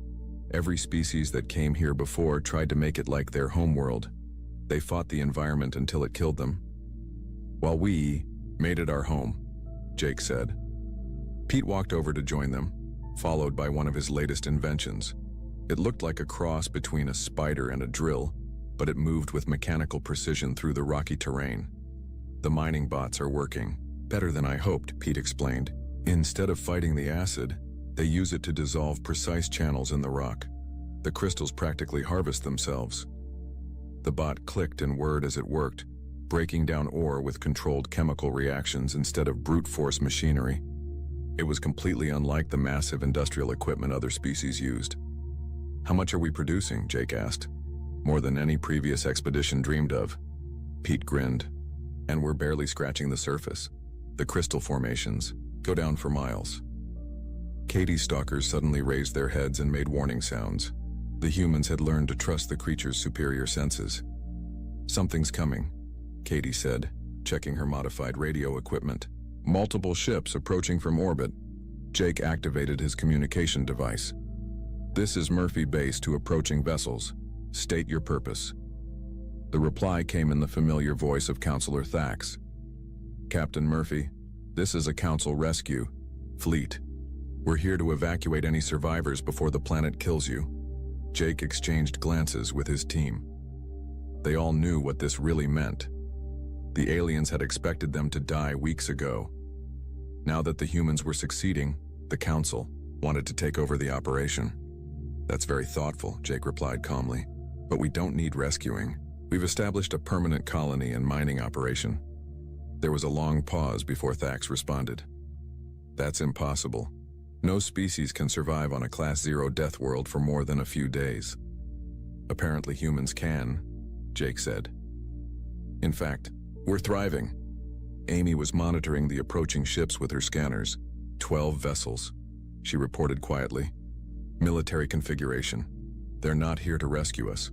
Every species that came here before tried to make it like their home world. They fought the environment until it killed them. While we made it our home, Jake said. Pete walked over to join them, followed by one of his latest inventions. It looked like a cross between a spider and a drill, but it moved with mechanical precision through the rocky terrain. The mining bots are working. Better than I hoped, Pete explained. Instead of fighting the acid, they use it to dissolve precise channels in the rock. The crystals practically harvest themselves. The bot clicked and whirred as it worked, breaking down ore with controlled chemical reactions instead of brute force machinery. It was completely unlike the massive industrial equipment other species used. How much are we producing? Jake asked. More than any previous expedition dreamed of. Pete grinned. And we're barely scratching the surface. The crystal formations go down for miles. Katie's stalkers suddenly raised their heads and made warning sounds. The humans had learned to trust the creature's superior senses. Something's coming, Katie said, checking her modified radio equipment. Multiple ships approaching from orbit. Jake activated his communication device. This is Murphy Base to approaching vessels. State your purpose. The reply came in the familiar voice of Counselor Thax. Captain Murphy, this is a Council rescue. Fleet. We're here to evacuate any survivors before the planet kills you. Jake exchanged glances with his team. They all knew what this really meant. The aliens had expected them to die weeks ago. Now that the humans were succeeding, the Council wanted to take over the operation. That's very thoughtful, Jake replied calmly. But we don't need rescuing. We've established a permanent colony and mining operation. There was a long pause before Thax responded. That's impossible. No species can survive on a Class 0 death world for more than a few days. Apparently humans can, Jake said. In fact, we're thriving. Amy was monitoring the approaching ships with her scanners. 12 vessels, she reported quietly. Military configuration. They're not here to rescue us.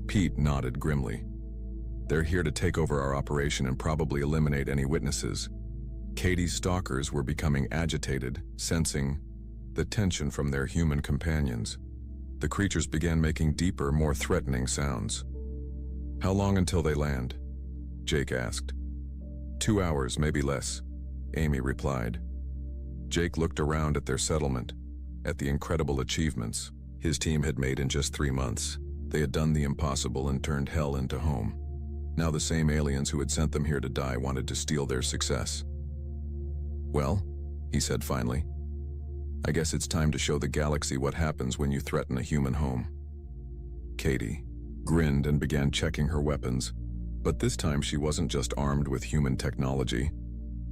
Pete nodded grimly. They're here to take over our operation and probably eliminate any witnesses. Katie's stalkers were becoming agitated, sensing the tension from their human companions. The creatures began making deeper, more threatening sounds. How long until they land? Jake asked. 2 hours, maybe less, Amy replied. Jake looked around at their settlement, at the incredible achievements his team had made in just 3 months. They had done the impossible and turned hell into home. Now the same aliens who had sent them here to die wanted to steal their success. Well, he said finally, I guess it's time to show the galaxy what happens when you threaten a human home. Katie grinned and began checking her weapons, but this time she wasn't just armed with human technology.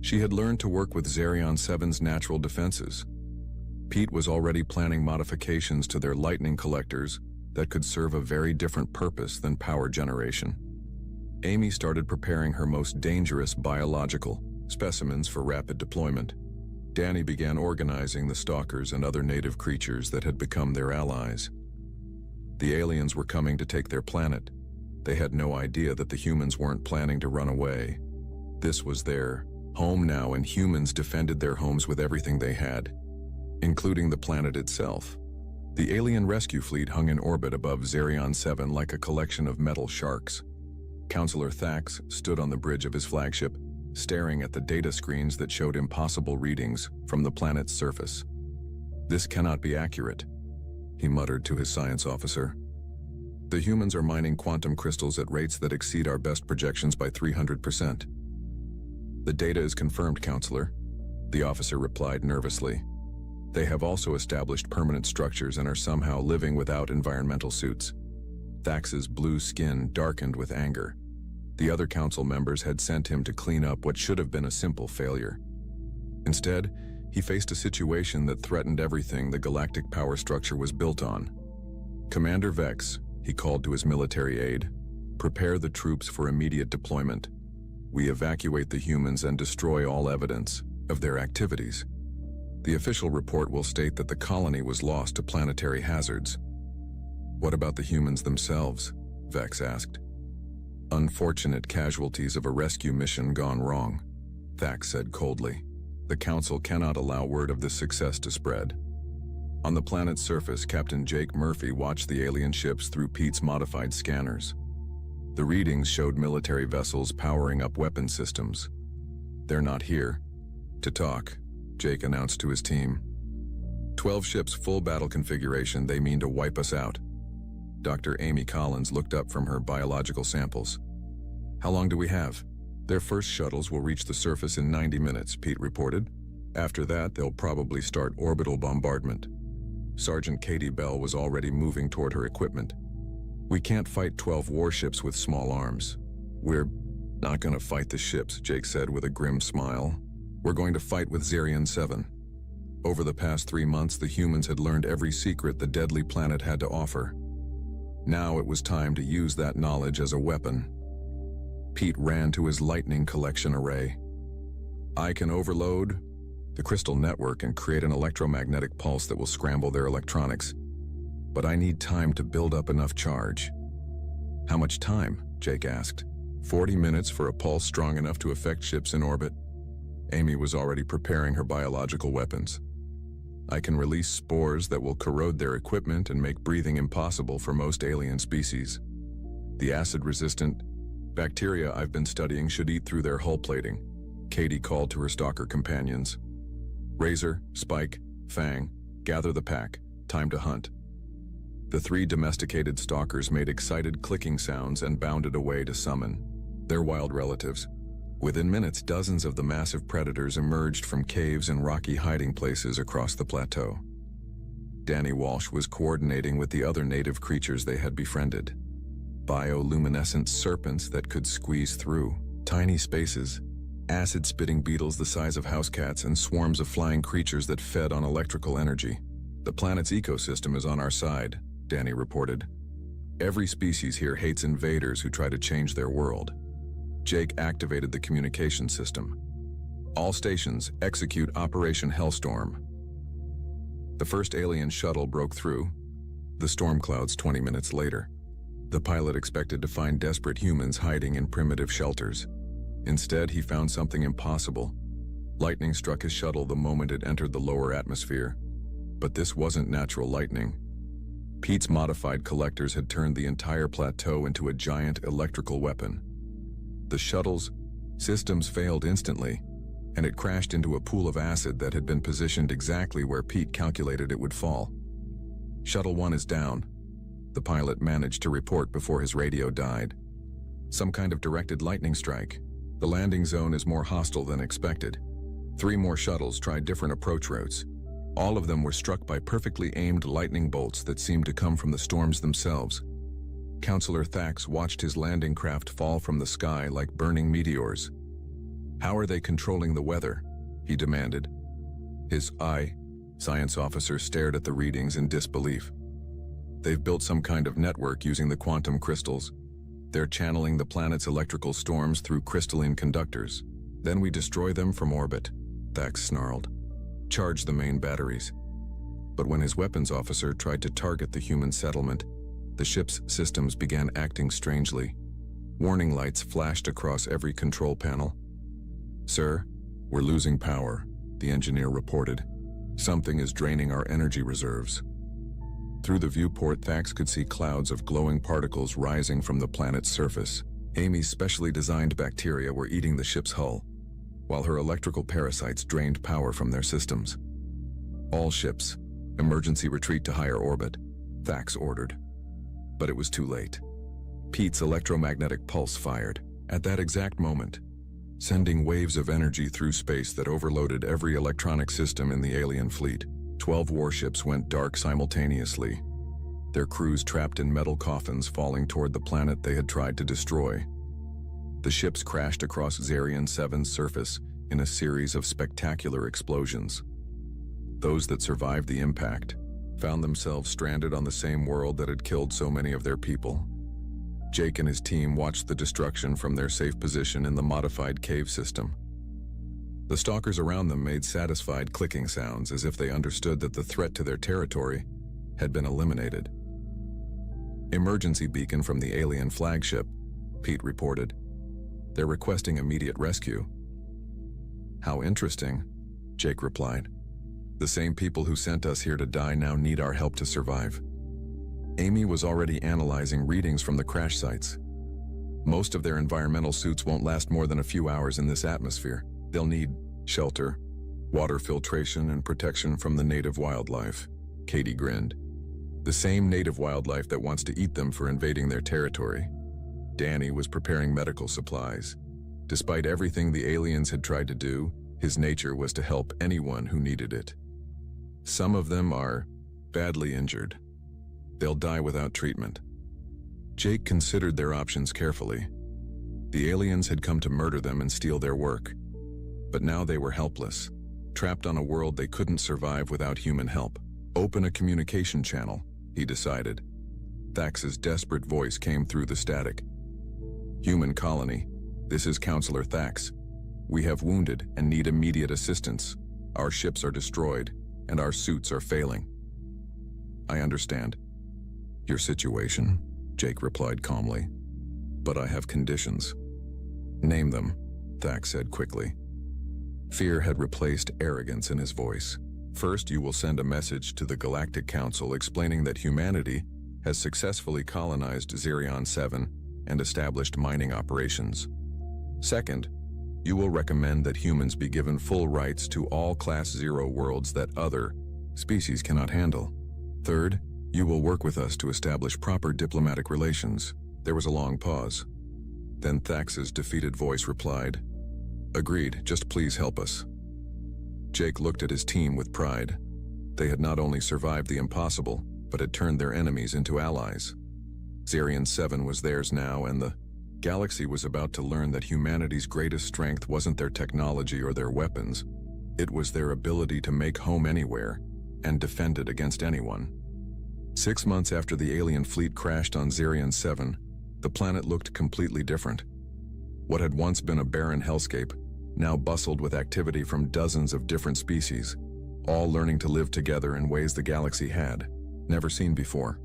She had learned to work with Xerion 7's natural defenses. Pete was already planning modifications to their lightning collectors that could serve a very different purpose than power generation. Amy started preparing her most dangerous biological specimens for rapid deployment. Danny began organizing the stalkers and other native creatures that had become their allies. The aliens were coming to take their planet. They had no idea that the humans weren't planning to run away. This was their home now, and humans defended their homes with everything they had, including the planet itself. The alien rescue fleet hung in orbit above Xerion 7 like a collection of metal sharks. Counselor Thax stood on the bridge of his flagship, staring at the data screens that showed impossible readings from the planet's surface. This cannot be accurate, he muttered to his science officer. The humans are mining quantum crystals at rates that exceed our best projections by 300%. The data is confirmed, Counselor, the officer replied nervously. They have also established permanent structures and are somehow living without environmental suits. Thax's blue skin darkened with anger. The other council members had sent him to clean up what should have been a simple failure. Instead, he faced a situation that threatened everything the galactic power structure was built on. Commander Vex, he called to his military aide, prepare the troops for immediate deployment. We evacuate the humans and destroy all evidence of their activities. The official report will state that the colony was lost to planetary hazards. What about the humans themselves? Vex asked. Unfortunate casualties of a rescue mission gone wrong, Thax said coldly. The Council cannot allow word of this success to spread. On the planet's surface, Captain Jake Murphy watched the alien ships through Pete's modified scanners. The readings showed military vessels powering up weapon systems. "They're not here to talk," Jake announced to his team. 12 ships, full battle configuration. They mean to wipe us out. Dr. Amy Collins looked up from her biological samples. "How long do we have?" "Their first shuttles will reach the surface in 90 minutes, Pete reported. "After that, they'll probably start orbital bombardment." Sergeant Katie Bell was already moving toward her equipment. "We can't fight 12 warships with small arms." "We're not going to fight the ships," Jake said with a grim smile. "We're going to fight with Zerion 7. Over the past 3 months, the humans had learned every secret the deadly planet had to offer. Now it was time to use that knowledge as a weapon." Pete ran to his lightning collection array. "I can overload the crystal network and create an electromagnetic pulse that will scramble their electronics. But I need time to build up enough charge." "How much time?" Jake asked. 40 minutes for a pulse strong enough to affect ships in orbit." Amy was already preparing her biological weapons. "I can release spores that will corrode their equipment and make breathing impossible for most alien species. The acid-resistant bacteria I've been studying should eat through their hull plating," Katie called to her stalker companions. "Razor, Spike, Fang, gather the pack. Time to hunt." The 3 domesticated stalkers made excited clicking sounds and bounded away to summon their wild relatives. Within minutes, dozens of the massive predators emerged from caves and rocky hiding places across the plateau. Danny Walsh was coordinating with the other native creatures they had befriended. Bioluminescent serpents that could squeeze through tiny spaces, acid-spitting beetles the size of house cats, and swarms of flying creatures that fed on electrical energy. "The planet's ecosystem is on our side," Danny reported. "Every species here hates invaders who try to change their world." Jake activated the communication system. "All stations, execute Operation Hellstorm." The first alien shuttle broke through the storm clouds 20 minutes later. The pilot expected to find desperate humans hiding in primitive shelters. Instead, he found something impossible. Lightning struck his shuttle the moment it entered the lower atmosphere. But this wasn't natural lightning. Pete's modified collectors had turned the entire plateau into a giant electrical weapon. The shuttle's systems failed instantly, and it crashed into a pool of acid that had been positioned exactly where Pete calculated it would fall. "Shuttle 1 is down," the pilot managed to report before his radio died. "Some kind of directed lightning strike. The landing zone is more hostile than expected." 3 more shuttles tried different approach routes. All of them were struck by perfectly aimed lightning bolts that seemed to come from the storms themselves. Counselor Thax watched his landing craft fall from the sky like burning meteors. "How are they controlling the weather?" he demanded. His science officer stared at the readings in disbelief. "They've built some kind of network using the quantum crystals. They're channeling the planet's electrical storms through crystalline conductors. Then we destroy them from orbit," Thax snarled. "Charge the main batteries." But when his weapons officer tried to target the human settlement, the ship's systems began acting strangely. Warning lights flashed across every control panel. "Sir, we're losing power," the engineer reported. "Something is draining our energy reserves." Through the viewport, Thax could see clouds of glowing particles rising from the planet's surface. Amy's specially designed bacteria were eating the ship's hull, while her electrical parasites drained power from their systems. "All ships, emergency retreat to higher orbit," Thax ordered. But it was too late. Pete's electromagnetic pulse fired, at that exact moment, sending waves of energy through space that overloaded every electronic system in the alien fleet. 12 warships went dark simultaneously, their crews trapped in metal coffins falling toward the planet they had tried to destroy. The ships crashed across Zerion 7's surface in a series of spectacular explosions. Those that survived the impact found themselves stranded on the same world that had killed so many of their people. Jake and his team watched the destruction from their safe position in the modified cave system. The stalkers around them made satisfied clicking sounds as if they understood that the threat to their territory had been eliminated. "Emergency beacon from the alien flagship," Pete reported. "They're requesting immediate rescue." "How interesting," Jake replied. The same people who sent us here to die now need our help to survive. Amy was already analyzing readings from the crash sites. Most of their environmental suits won't last more than a few hours in this atmosphere. They'll need shelter, water filtration, and protection from the native wildlife. Katie grinned. The same native wildlife that wants to eat them for invading their territory. Danny was preparing medical supplies. Despite everything the aliens had tried to do, his nature was to help anyone who needed it. Some of them are badly injured. They'll die without treatment. Jake considered their options carefully. The aliens had come to murder them and steal their work. But now they were helpless, trapped on a world they couldn't survive without human help. Open a communication channel, he decided. Thax's desperate voice came through the static. Human colony, this is Counselor Thax. We have wounded and need immediate assistance. Our ships are destroyed, and our suits are failing. I understand your situation, Jake replied calmly. But I have conditions. Name them, Thax said quickly. Fear had replaced arrogance in his voice. First, you will send a message to the Galactic Council explaining that humanity has successfully colonized Xerion 7 and established mining operations. Second, you will recommend that humans be given full rights to all Class 0 worlds that other species cannot handle. Third, you will work with us to establish proper diplomatic relations. There was a long pause. Then Thax's defeated voice replied, Agreed, just please help us. Jake looked at his team with pride. They had not only survived the impossible, but had turned their enemies into allies. Xerion 7 was theirs now, and the galaxy was about to learn that humanity's greatest strength wasn't their technology or their weapons. It was their ability to make home anywhere and defend it against anyone. 6 months after the alien fleet crashed on Xerion 7, the planet looked completely different. What had once been a barren hellscape now bustled with activity from dozens of different species, all learning to live together in ways the galaxy had never seen before.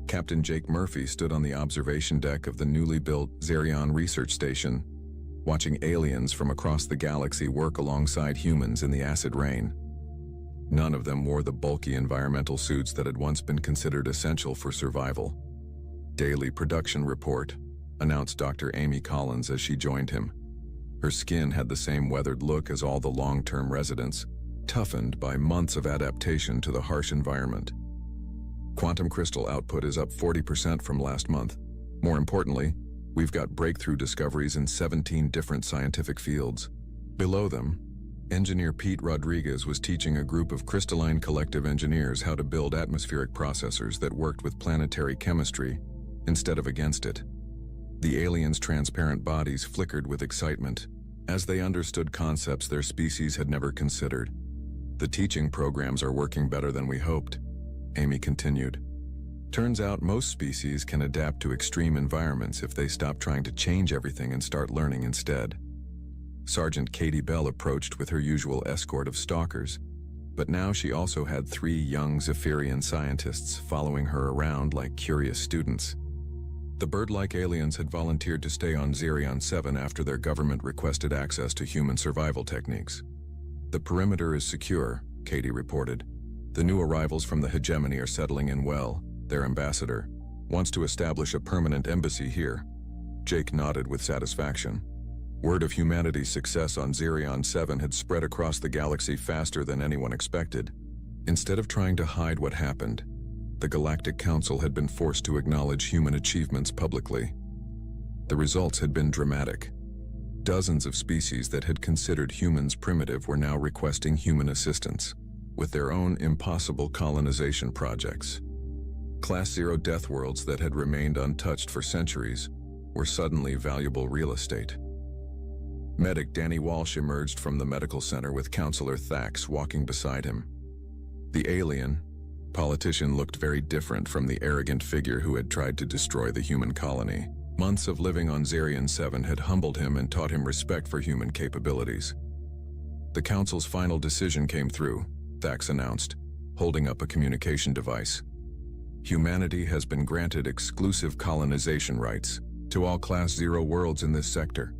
Captain Jake Murphy stood on the observation deck of the newly built Xerion Research Station, watching aliens from across the galaxy work alongside humans in the acid rain. None of them wore the bulky environmental suits that had once been considered essential for survival. Daily production report, announced Dr. Amy Collins as she joined him. Her skin had the same weathered look as all the long-term residents, toughened by months of adaptation to the harsh environment. Quantum crystal output is up 40% from last month. More importantly, we've got breakthrough discoveries in 17 different scientific fields. Below them, engineer Pete Rodriguez was teaching a group of crystalline collective engineers how to build atmospheric processors that worked with planetary chemistry instead of against it. The aliens' transparent bodies flickered with excitement as they understood concepts their species had never considered. The teaching programs are working better than we hoped, Amy continued. Turns out most species can adapt to extreme environments if they stop trying to change everything and start learning instead. Sergeant Katie Bell approached with her usual escort of stalkers, but now she also had 3 young Zephyrian scientists following her around like curious students. The bird-like aliens had volunteered to stay on Xerion 7 after their government requested access to human survival techniques. The perimeter is secure, Katie reported. The new arrivals from the hegemony are settling in well. Their ambassador wants to establish a permanent embassy here. Jake nodded with satisfaction. Word of humanity's success on Xerion 7 had spread across the galaxy faster than anyone expected. Instead of trying to hide what happened, the Galactic Council had been forced to acknowledge human achievements publicly. The results had been dramatic. Dozens of species that had considered humans primitive were now requesting human assistance, with their own impossible colonization projects. Class 0 death worlds that had remained untouched for centuries were suddenly valuable real estate. Medic Danny Walsh emerged from the medical center with Counselor Thax walking beside him. The alien politician looked very different from the arrogant figure who had tried to destroy the human colony. Months of living on Xerion 7 had humbled him and taught him respect for human capabilities. The Council's final decision came through, Thax announced, holding up a communication device. Humanity has been granted exclusive colonization rights to all Class 0 worlds in this sector.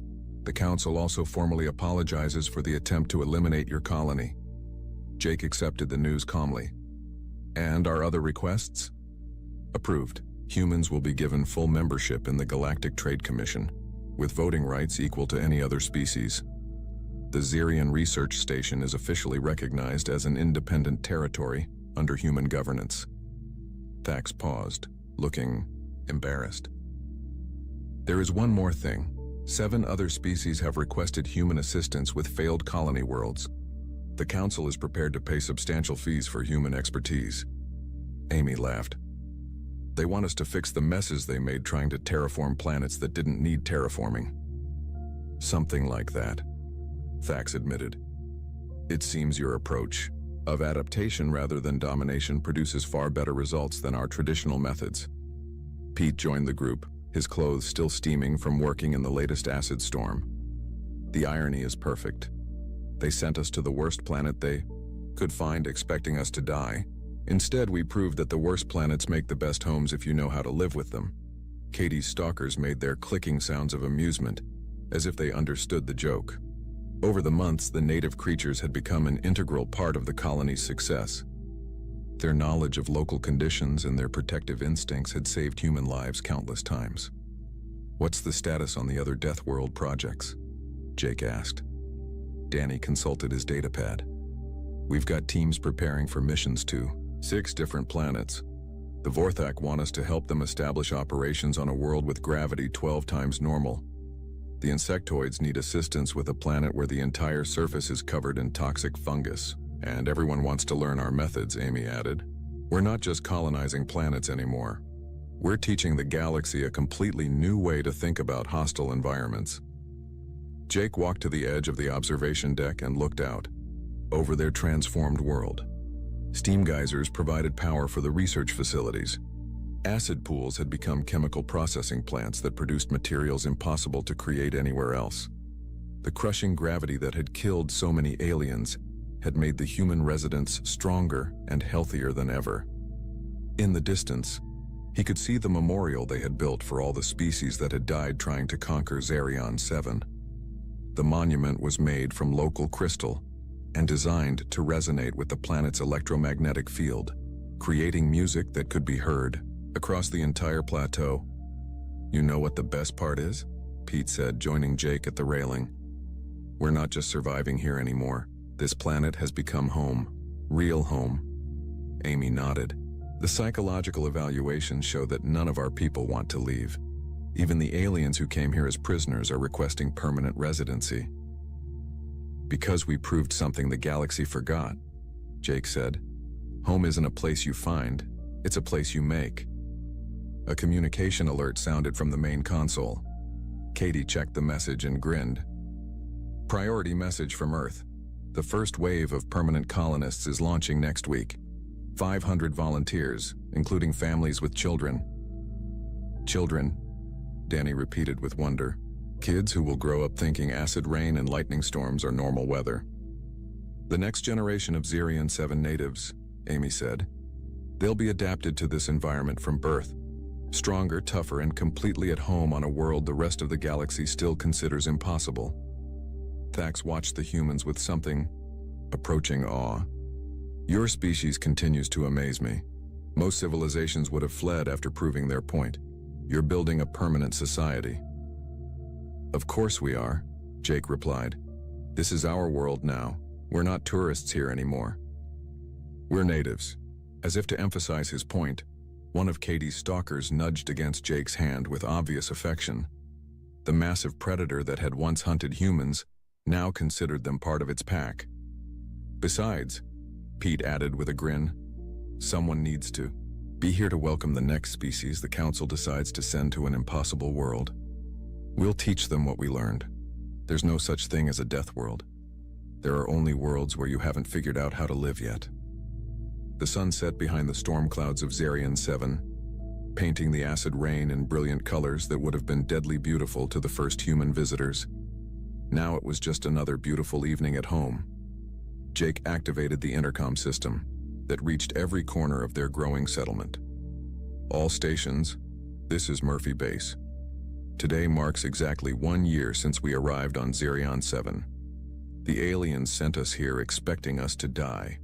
The Council also formally apologizes for the attempt to eliminate your colony. Jake accepted the news calmly. And our other requests? Approved. Humans will be given full membership in the Galactic Trade Commission, with voting rights equal to any other species. The Xerian Research Station is officially recognized as an independent territory under human governance. Thax paused, looking embarrassed. There is one more thing. 7 other species have requested human assistance with failed colony worlds. The Council is prepared to pay substantial fees for human expertise. Amy laughed. They want us to fix the messes they made trying to terraform planets that didn't need terraforming. Something like that, Thax admitted. It seems your approach of adaptation rather than domination produces far better results than our traditional methods. Pete joined the group, his clothes still steaming from working in the latest acid storm. The irony is perfect. They sent us to the worst planet they could find, expecting us to die. Instead, we proved that the worst planets make the best homes if you know how to live with them. Katie's stalkers made their clicking sounds of amusement, as if they understood the joke. Over the months, the native creatures had become an integral part of the colony's success. Their knowledge of local conditions and their protective instincts had saved human lives countless times. What's the status on the other Death World projects? Jake asked. Danny consulted his datapad. We've got teams preparing for missions to 6 different planets. The Vorthak want us to help them establish operations on a world with gravity 12 times normal. The insectoids need assistance with a planet where the entire surface is covered in toxic fungus. And everyone wants to learn our methods, Amy added. We're not just colonizing planets anymore. We're teaching the galaxy a completely new way to think about hostile environments. Jake walked to the edge of the observation deck and looked out, over their transformed world. Steam geysers provided power for the research facilities. Acid pools had become chemical processing plants that produced materials impossible to create anywhere else. The crushing gravity that had killed so many aliens had made the human residents stronger and healthier than ever. In the distance, he could see the memorial they had built for all the species that had died trying to conquer Xerion 7. The monument was made from local crystal and designed to resonate with the planet's electromagnetic field, creating music that could be heard across the entire plateau. You know what the best part is? Pete said, joining Jake at the railing. We're not just surviving here anymore. This planet has become home. Real home. Amy nodded. The psychological evaluations show that none of our people want to leave. Even the aliens who came here as prisoners are requesting permanent residency. Because we proved something the galaxy forgot, Jake said. Home isn't a place you find, it's a place you make. A communication alert sounded from the main console. Katie checked the message and grinned. Priority message from Earth. The first wave of permanent colonists is launching next week. 500 volunteers, including families with children. Children, Danny repeated with wonder. Kids who will grow up thinking acid rain and lightning storms are normal weather. The next generation of Xerion 7 natives, Amy said. They'll be adapted to this environment from birth. Stronger, tougher, and completely at home on a world the rest of the galaxy still considers impossible. Thax watched the humans with something approaching awe. Your species continues to amaze me. Most civilizations would have fled after proving their point. You're building a permanent society. Of course we are, Jake replied. This is our world now. We're not tourists here anymore. We're natives. As if to emphasize his point, one of Katie's stalkers nudged against Jake's hand with obvious affection. The massive predator that had once hunted humans now considered them part of its pack. Besides, Pete added with a grin, someone needs to be here to welcome the next species the Council decides to send to an impossible world. We'll teach them what we learned. There's no such thing as a death world. There are only worlds where you haven't figured out how to live yet. The sun set behind the storm clouds of Xerion 7, painting the acid rain in brilliant colors that would have been deadly beautiful to the first human visitors. Now it was just another beautiful evening at home. Jake activated the intercom system that reached every corner of their growing settlement. All stations, this is Murphy Base. Today marks exactly 1 year since we arrived on Zirion 7. The aliens sent us here expecting us to die.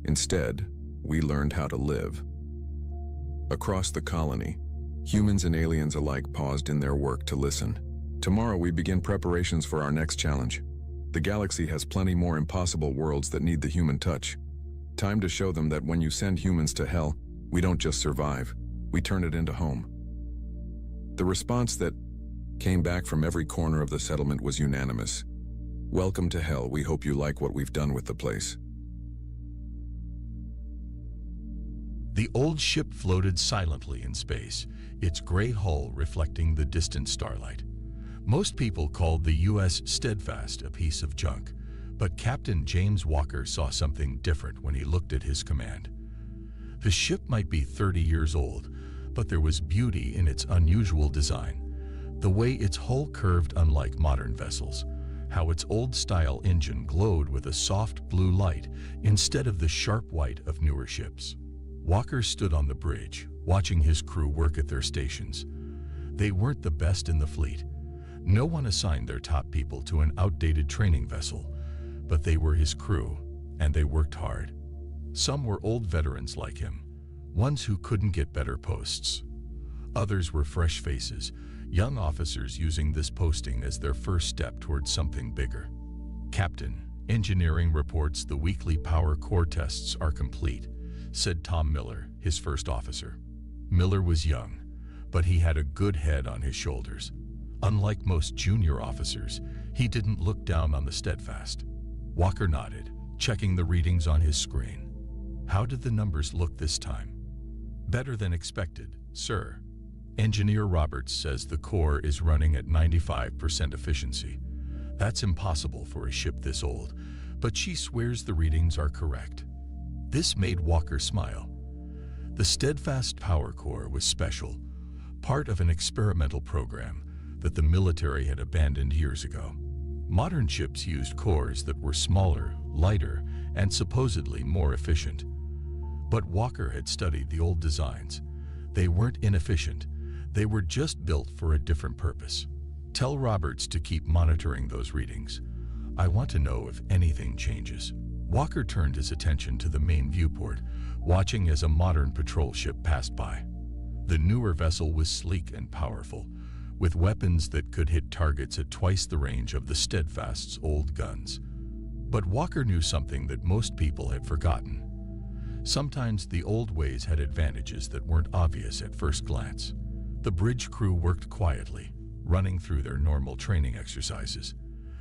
Instead, we learned how to live. Across the colony, humans and aliens alike paused in their work to listen. Tomorrow we begin preparations for our next challenge. The galaxy has plenty more impossible worlds that need the human touch. Time to show them that when you send humans to hell, we don't just survive, we turn it into home. The response that came back from every corner of the settlement was unanimous. Welcome to hell, we hope you like what we've done with the place. The old ship floated silently in space, its gray hull reflecting the distant starlight. Most people called the U.S. Steadfast a piece of junk, but Captain James Walker saw something different when he looked at his command. The ship might be 30 years old, but there was beauty in its unusual design. The way its hull curved unlike modern vessels, how its old-style engine glowed with a soft blue light instead of the sharp white of newer ships. Walker stood on the bridge, watching his crew work at their stations. They weren't the best in the fleet. No one assigned their top people to an outdated training vessel, but they were his crew, and they worked hard. Some were old veterans like him, ones who couldn't get better posts. Others were fresh faces, young officers using this posting as their first step towards something bigger. Captain, engineering reports the weekly power core tests are complete, said Tom Miller, his first officer. Miller was young, but he had a good head on his shoulders. Unlike most junior officers, he didn't look down on the Steadfast. Walker nodded, checking the readings on his screen. How did the numbers look this time? Better than expected, sir. Engineer Roberts says the core is running at 95% efficiency. That's impossible for a ship this old, but she swears the readings are correct. This made Walker smile. The Steadfast Power Core was special, part of an experimental program that the military had abandoned years ago. Modern ships used cores that were smaller, lighter, and supposedly more efficient. But Walker had studied the old designs. They weren't inefficient. They were just built for a different purpose. Tell Roberts to keep monitoring those readings. I want to know if anything changes. Walker turned his attention to the main viewport, watching as a modern patrol ship passed by. The newer vessel was sleek and powerful, with weapons that could hit targets at twice the range of the Steadfast's old guns. But Walker knew something that most people had forgotten. Sometimes the old ways had advantages that weren't obvious at first glance. The bridge crew worked quietly, running through their normal training exercises.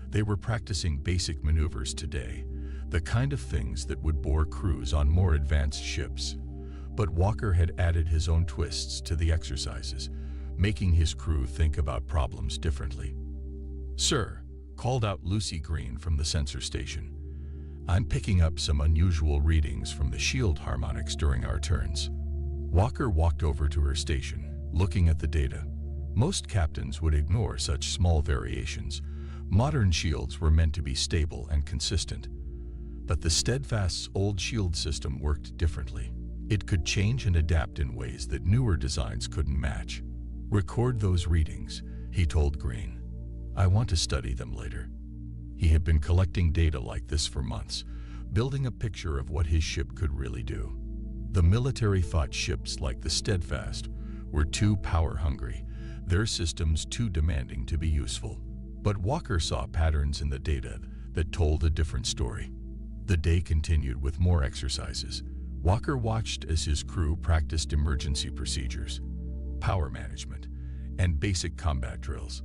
They were practicing basic maneuvers today, the kind of things that would bore crews on more advanced ships. But Walker had added his own twists to the exercises, making his crew think about problems differently. Sir, called out Lucy Green from the sensor station. I'm picking up some unusual readings from the shield harmonics during our turns. Walker walked over to her station, looking at the data. Most captains would ignore such small variations. Modern shields were meant to be stable and consistent. But the Steadfast's old shield system worked differently. It could change and adapt in ways that newer designs couldn't match. Record those readings, he told Green. I want to study them later. He had been collecting data like this for months, building a picture of what his ship could really do. The military thought ships like the Steadfast were too power-hungry, their systems too demanding to be useful. But Walker saw patterns in the data that told a different story. The day continued with more exercises. Walker watched as his crew practiced emergency procedures, power management, and basic combat drills.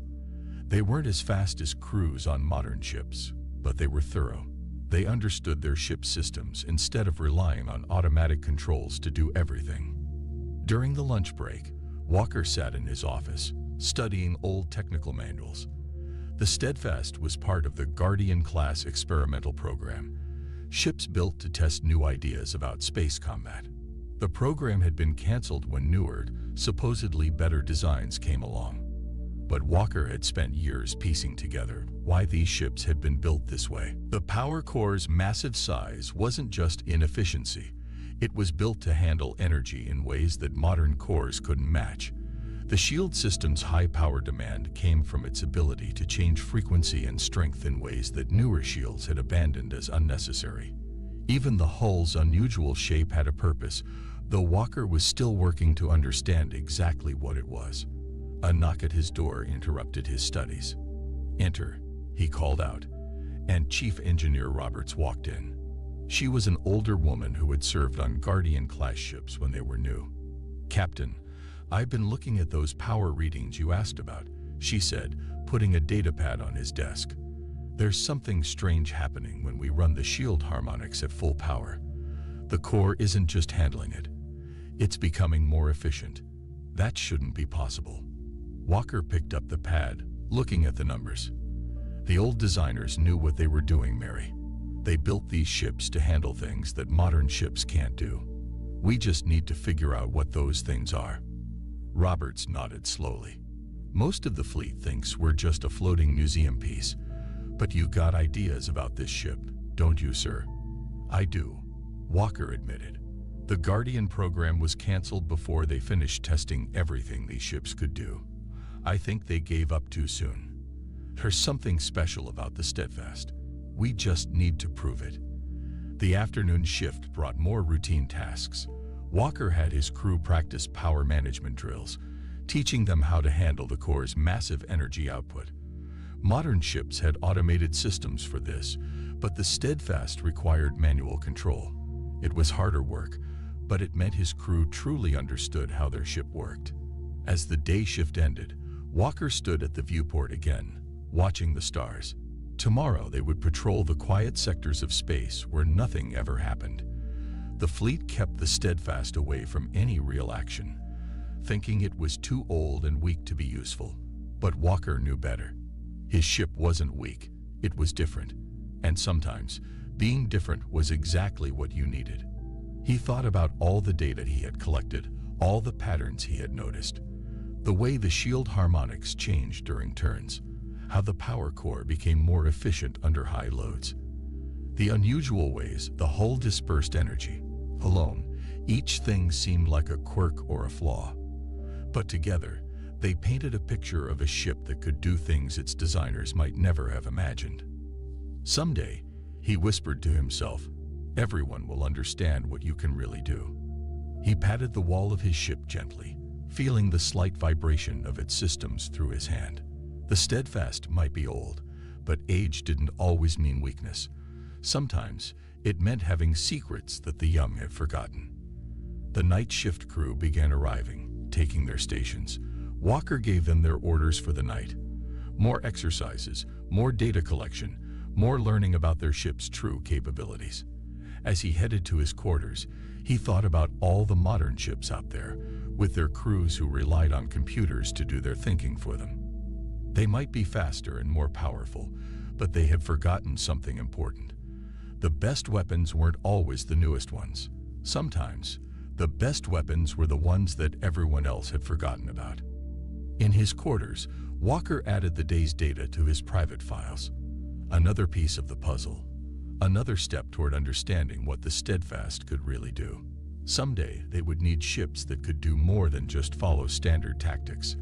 They weren't as fast as crews on modern ships, but they were thorough. They understood their ship's systems instead of relying on automatic controls to do everything. During the lunch break, Walker sat in his office, studying old technical manuals. The Steadfast was part of the Guardian-class experimental program, ships built to test new ideas about space combat. The program had been canceled when newer, supposedly better designs came along. But Walker had spent years piecing together why these ships had been built this way. The power core's massive size wasn't just inefficiency. It was built to handle energy in ways that modern cores couldn't match. The shield system's high power demand came from its ability to change frequency and strength in ways that newer shields had abandoned as unnecessary. Even the hull's unusual shape had a purpose, though Walker was still working to understand exactly what it was. A knock at his door interrupted his studies. "Enter," he called out, and Chief Engineer Roberts walked in. She was an older woman who had served on Guardian-class ships when they were new. "Captain, I've been looking at those power readings you asked about," she said, putting a datapad on his desk. "There's something strange happening when we run the shield harmonics at full power. The core isn't just handling it. It's becoming more efficient. That shouldn't be possible." Walker picked up the pad, looking at the numbers. "The old designers knew what they were doing, Mary. They built these ships to handle things that modern ships can't do. We just need to figure out what those things are." Roberts nodded slowly. "Most of the fleet thinks we're just a floating museum piece, but you've got ideas about this ship, don't you, sir?" "I do," Walker admitted. "The Guardian program was canceled before they finished testing everything these ships could do. I think they gave up too soon. There's something special about the Steadfast. We just need to prove it." The afternoon shift brought more routine tasks. Walker had his crew practice power management drills, teaching them how to handle the core's massive energy output. Modern ships had automated systems for this, but the Steadfast required manual control. It was harder work, but it meant his crew truly understood how their ship worked. As the day shift ended, Walker stood at the viewport again, watching the stars. Tomorrow they would patrol the quiet sectors of space where nothing ever happened. The fleet kept the Steadfast away from any real action, thinking it was too old and weak to be useful. But Walker knew better. His ship wasn't weak, it was different. And sometimes, being different was exactly what you needed. He thought about all the data he had collected, all the patterns he had noticed. The way the shield harmonics changed during turns, how the power core became more efficient under high loads. The unusual ways the hull dispersed energy. Alone, each thing seemed like a quirk or a flaw. But together, they painted a picture of a ship that could do things its designers might never have imagined. "Someday," he whispered to himself, "everyone will understand what you can really do." He patted the wall of his ship gently, feeling the slight vibration of its systems through his hand. The Steadfast might be old, but age didn't always mean weakness. Sometimes it meant having secrets that the young had forgotten. The night shift crew began arriving, taking their stations. Walker gave them their orders for the night. More exercises, more data collection, more learning about their ship's true capabilities. As he headed to his quarters, he thought about all the modern ships out there, with their crews who relied on computers to do their thinking for them. They might be faster and more powerful, but they had forgotten something important. The best weapons weren't always the newest ones. Sometimes, the best weapons were the ones that everyone else had forgotten about. In his quarters, Walker added the day's data to his private files. Another piece of the puzzle. Another step toward understanding what the Steadfast could really do. Someday, they would need ships that could do more than just follow standard tactics.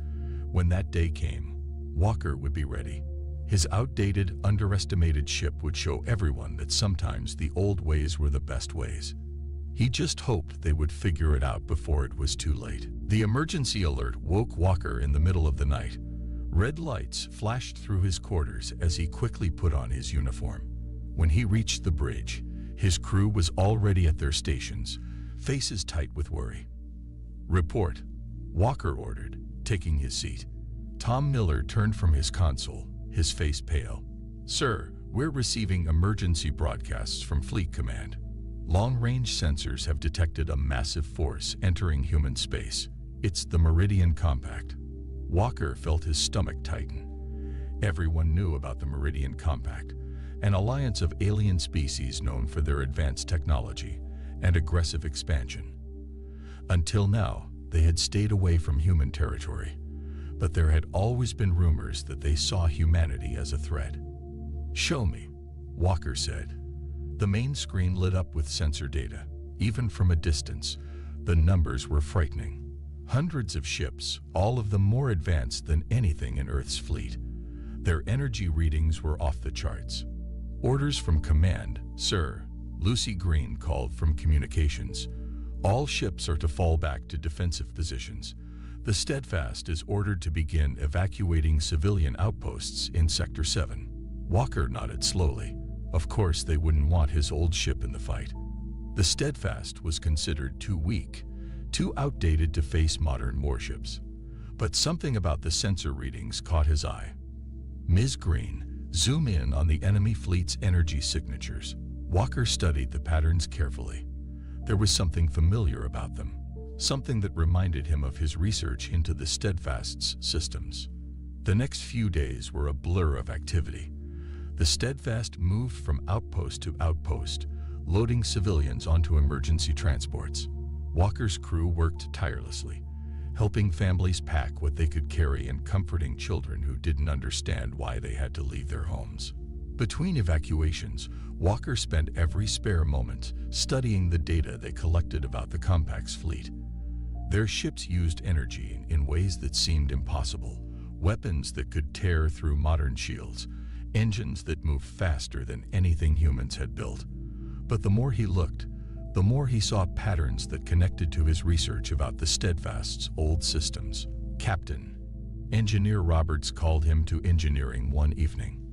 When that day came, Walker would be ready. His outdated, underestimated ship would show everyone that sometimes the old ways were the best ways. He just hoped they would figure it out before it was too late. The emergency alert woke Walker in the middle of the night. Red lights flashed through his quarters as he quickly put on his uniform. When he reached the bridge, his crew was already at their stations, faces tight with worry. "Report," Walker ordered, taking his seat. Tom Miller turned from his console, his face pale. "Sir, we're receiving emergency broadcasts from Fleet Command. Long-range sensors have detected a massive force entering human space. It's the Meridian Compact." Walker felt his stomach tighten. Everyone knew about the Meridian Compact, an alliance of alien species known for their advanced technology and aggressive expansion. Until now, they had stayed away from human territory, but there had always been rumors that they saw humanity as a threat. "Show me," Walker said. The main screen lit up with sensor data. Even from a distance, the numbers were frightening. Hundreds of ships, all of them more advanced than anything in Earth's fleet. Their energy readings were off the charts. Orders from command, Sir. Lucy Green called from communications. All ships are to fall back to defensive positions. The Steadfast is ordered to begin evacuating civilian outposts in Sector 7. Walker nodded slowly. Of course, they wouldn't want his old ship in the fight. The Steadfast was considered too weak, too outdated to face modern warships. But something about the sensor readings caught his eye. Ms. Green, zoom in on the enemy fleet's energy signatures. Walker studied the patterns carefully. There was something familiar about them, something that reminded him of his research into the Steadfast's systems. The next few days were a blur of activity. The Steadfast moved from outpost to outpost, loading civilians onto emergency transports. Walker's crew worked tirelessly, helping families pack what they could carry and comforting children who didn't understand why they had to leave their homes. Between evacuations, Walker spent every spare moment studying the data they collected about the Compact's fleet. Their ships used energy in ways that seemed impossible, weapons that could tear through modern shields, engines that moved faster than anything humans had built. But the more he looked, the more he saw patterns that connected to his research about the Steadfast's old systems. Captain, Engineer Roberts called him to engineering one evening.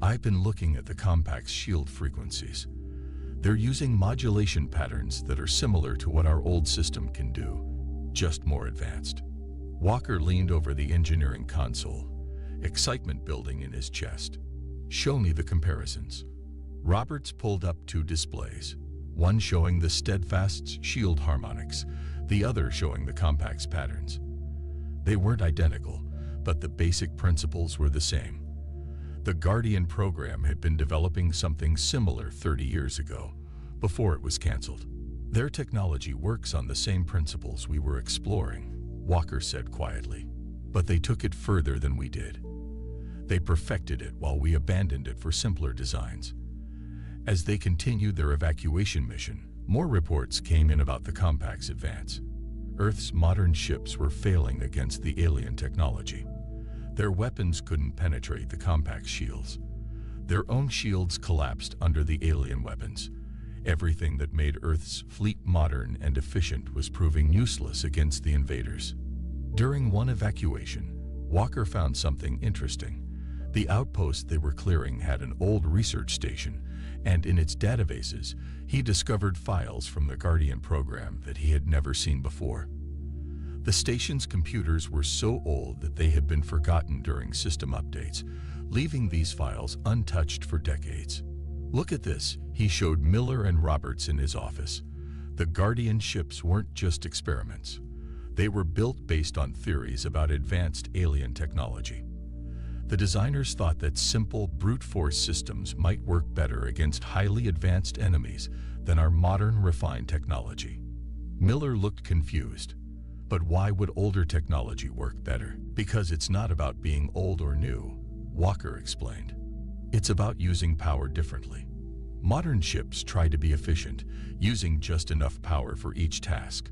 I've been looking at the Compact's shield frequencies. They're using modulation patterns that are similar to what our old system can do, just more advanced. Walker leaned over the engineering console, excitement building in his chest. Show me the comparisons. Roberts pulled up two displays, one showing the Steadfast's shield harmonics, the other showing the Compact's patterns. They weren't identical, but the basic principles were the same. The Guardian program had been developing something similar 30 years ago, before it was canceled. Their technology works on the same principles we were exploring, Walker said quietly, but they took it further than we did. They perfected it while we abandoned it for simpler designs. As they continued their evacuation mission, more reports came in about the Compact's advance. Earth's modern ships were failing against the alien technology. Their weapons couldn't penetrate the Compact's shields. Their own shields collapsed under the alien weapons. Everything that made Earth's fleet modern and efficient was proving useless against the invaders. During one evacuation, Walker found something interesting. The outpost they were clearing had an old research station, and in its databases, he discovered files from the Guardian program that he had never seen before. The station's computers were so old that they had been forgotten during system updates, leaving these files untouched for decades. Look at this, he showed Miller and Roberts in his office. The Guardian ships weren't just experiments. They were built based on theories about advanced alien technology. The designers thought that simple, brute force systems might work better against highly advanced enemies than our modern, refined technology. Miller looked confused. But why would older technology work better? Because it's not about being old or new, Walker explained. It's about using power differently. Modern ships try to be efficient, using just enough power for each task.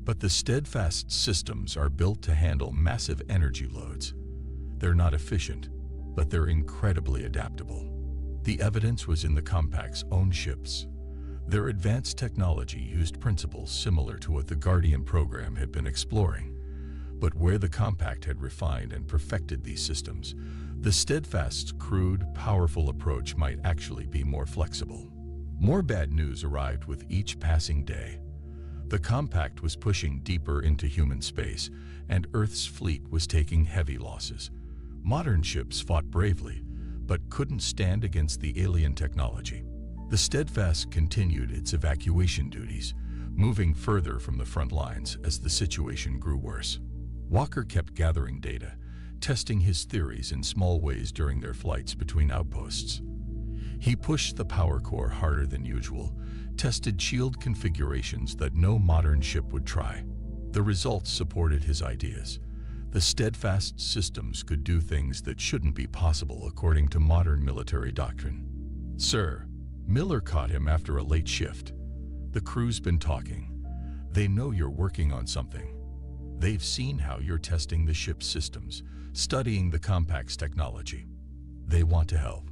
But the Steadfast systems are built to handle massive energy loads. They're not efficient, but they're incredibly adaptable. The evidence was in the Compact's own ships. Their advanced technology used principles similar to what the Guardian program had been exploring. But where the Compact had refined and perfected these systems, the Steadfast's crude, powerful approach might actually be more flexible. More bad news arrived with each passing day. The Compact was pushing deeper into human space, and Earth's fleet was taking heavy losses. Modern ships fought bravely, but couldn't stand against the alien technology. The Steadfast continued its evacuation duties, moving further from the front lines as the situation grew worse. Walker kept gathering data, testing his theories in small ways during their flights between outposts. He pushed the power core harder than usual, tested shield configurations that no modern ship would try. The results supported his ideas. The Steadfast systems could do things that shouldn't be possible according to modern military doctrine. Sir, Miller caught him after a late shift. The crew's been talking. They know you're working on something. They've seen how you're testing the ship's systems, studying the compact's technology. They want to help.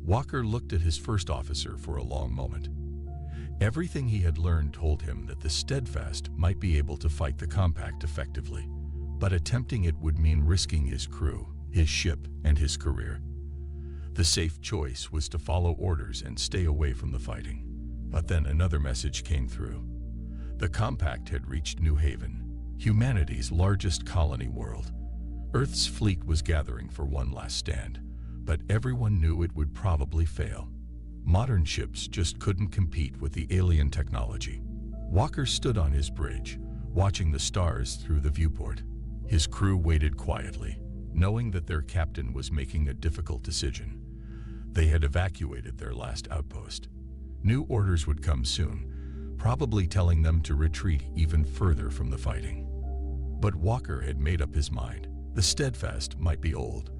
Walker looked at his first officer for a long moment. Everything he had learned told him that the Steadfast might be able to fight the compact effectively, but attempting it would mean risking his crew, his ship, and his career. The safe choice was to follow orders and stay away from the fighting. But then another message came through. The compact had reached New Haven, humanity's largest colony world. Earth's fleet was gathering for one last stand, but everyone knew it would probably fail. Modern ships just couldn't compete with the alien technology. Walker stood on his bridge, watching the stars through the viewport. His crew waited quietly, knowing that their captain was making a difficult decision. They had evacuated their last outpost. New orders would come soon, probably telling them to retreat even further from the fighting. But Walker had made up his mind. The Steadfast might be old,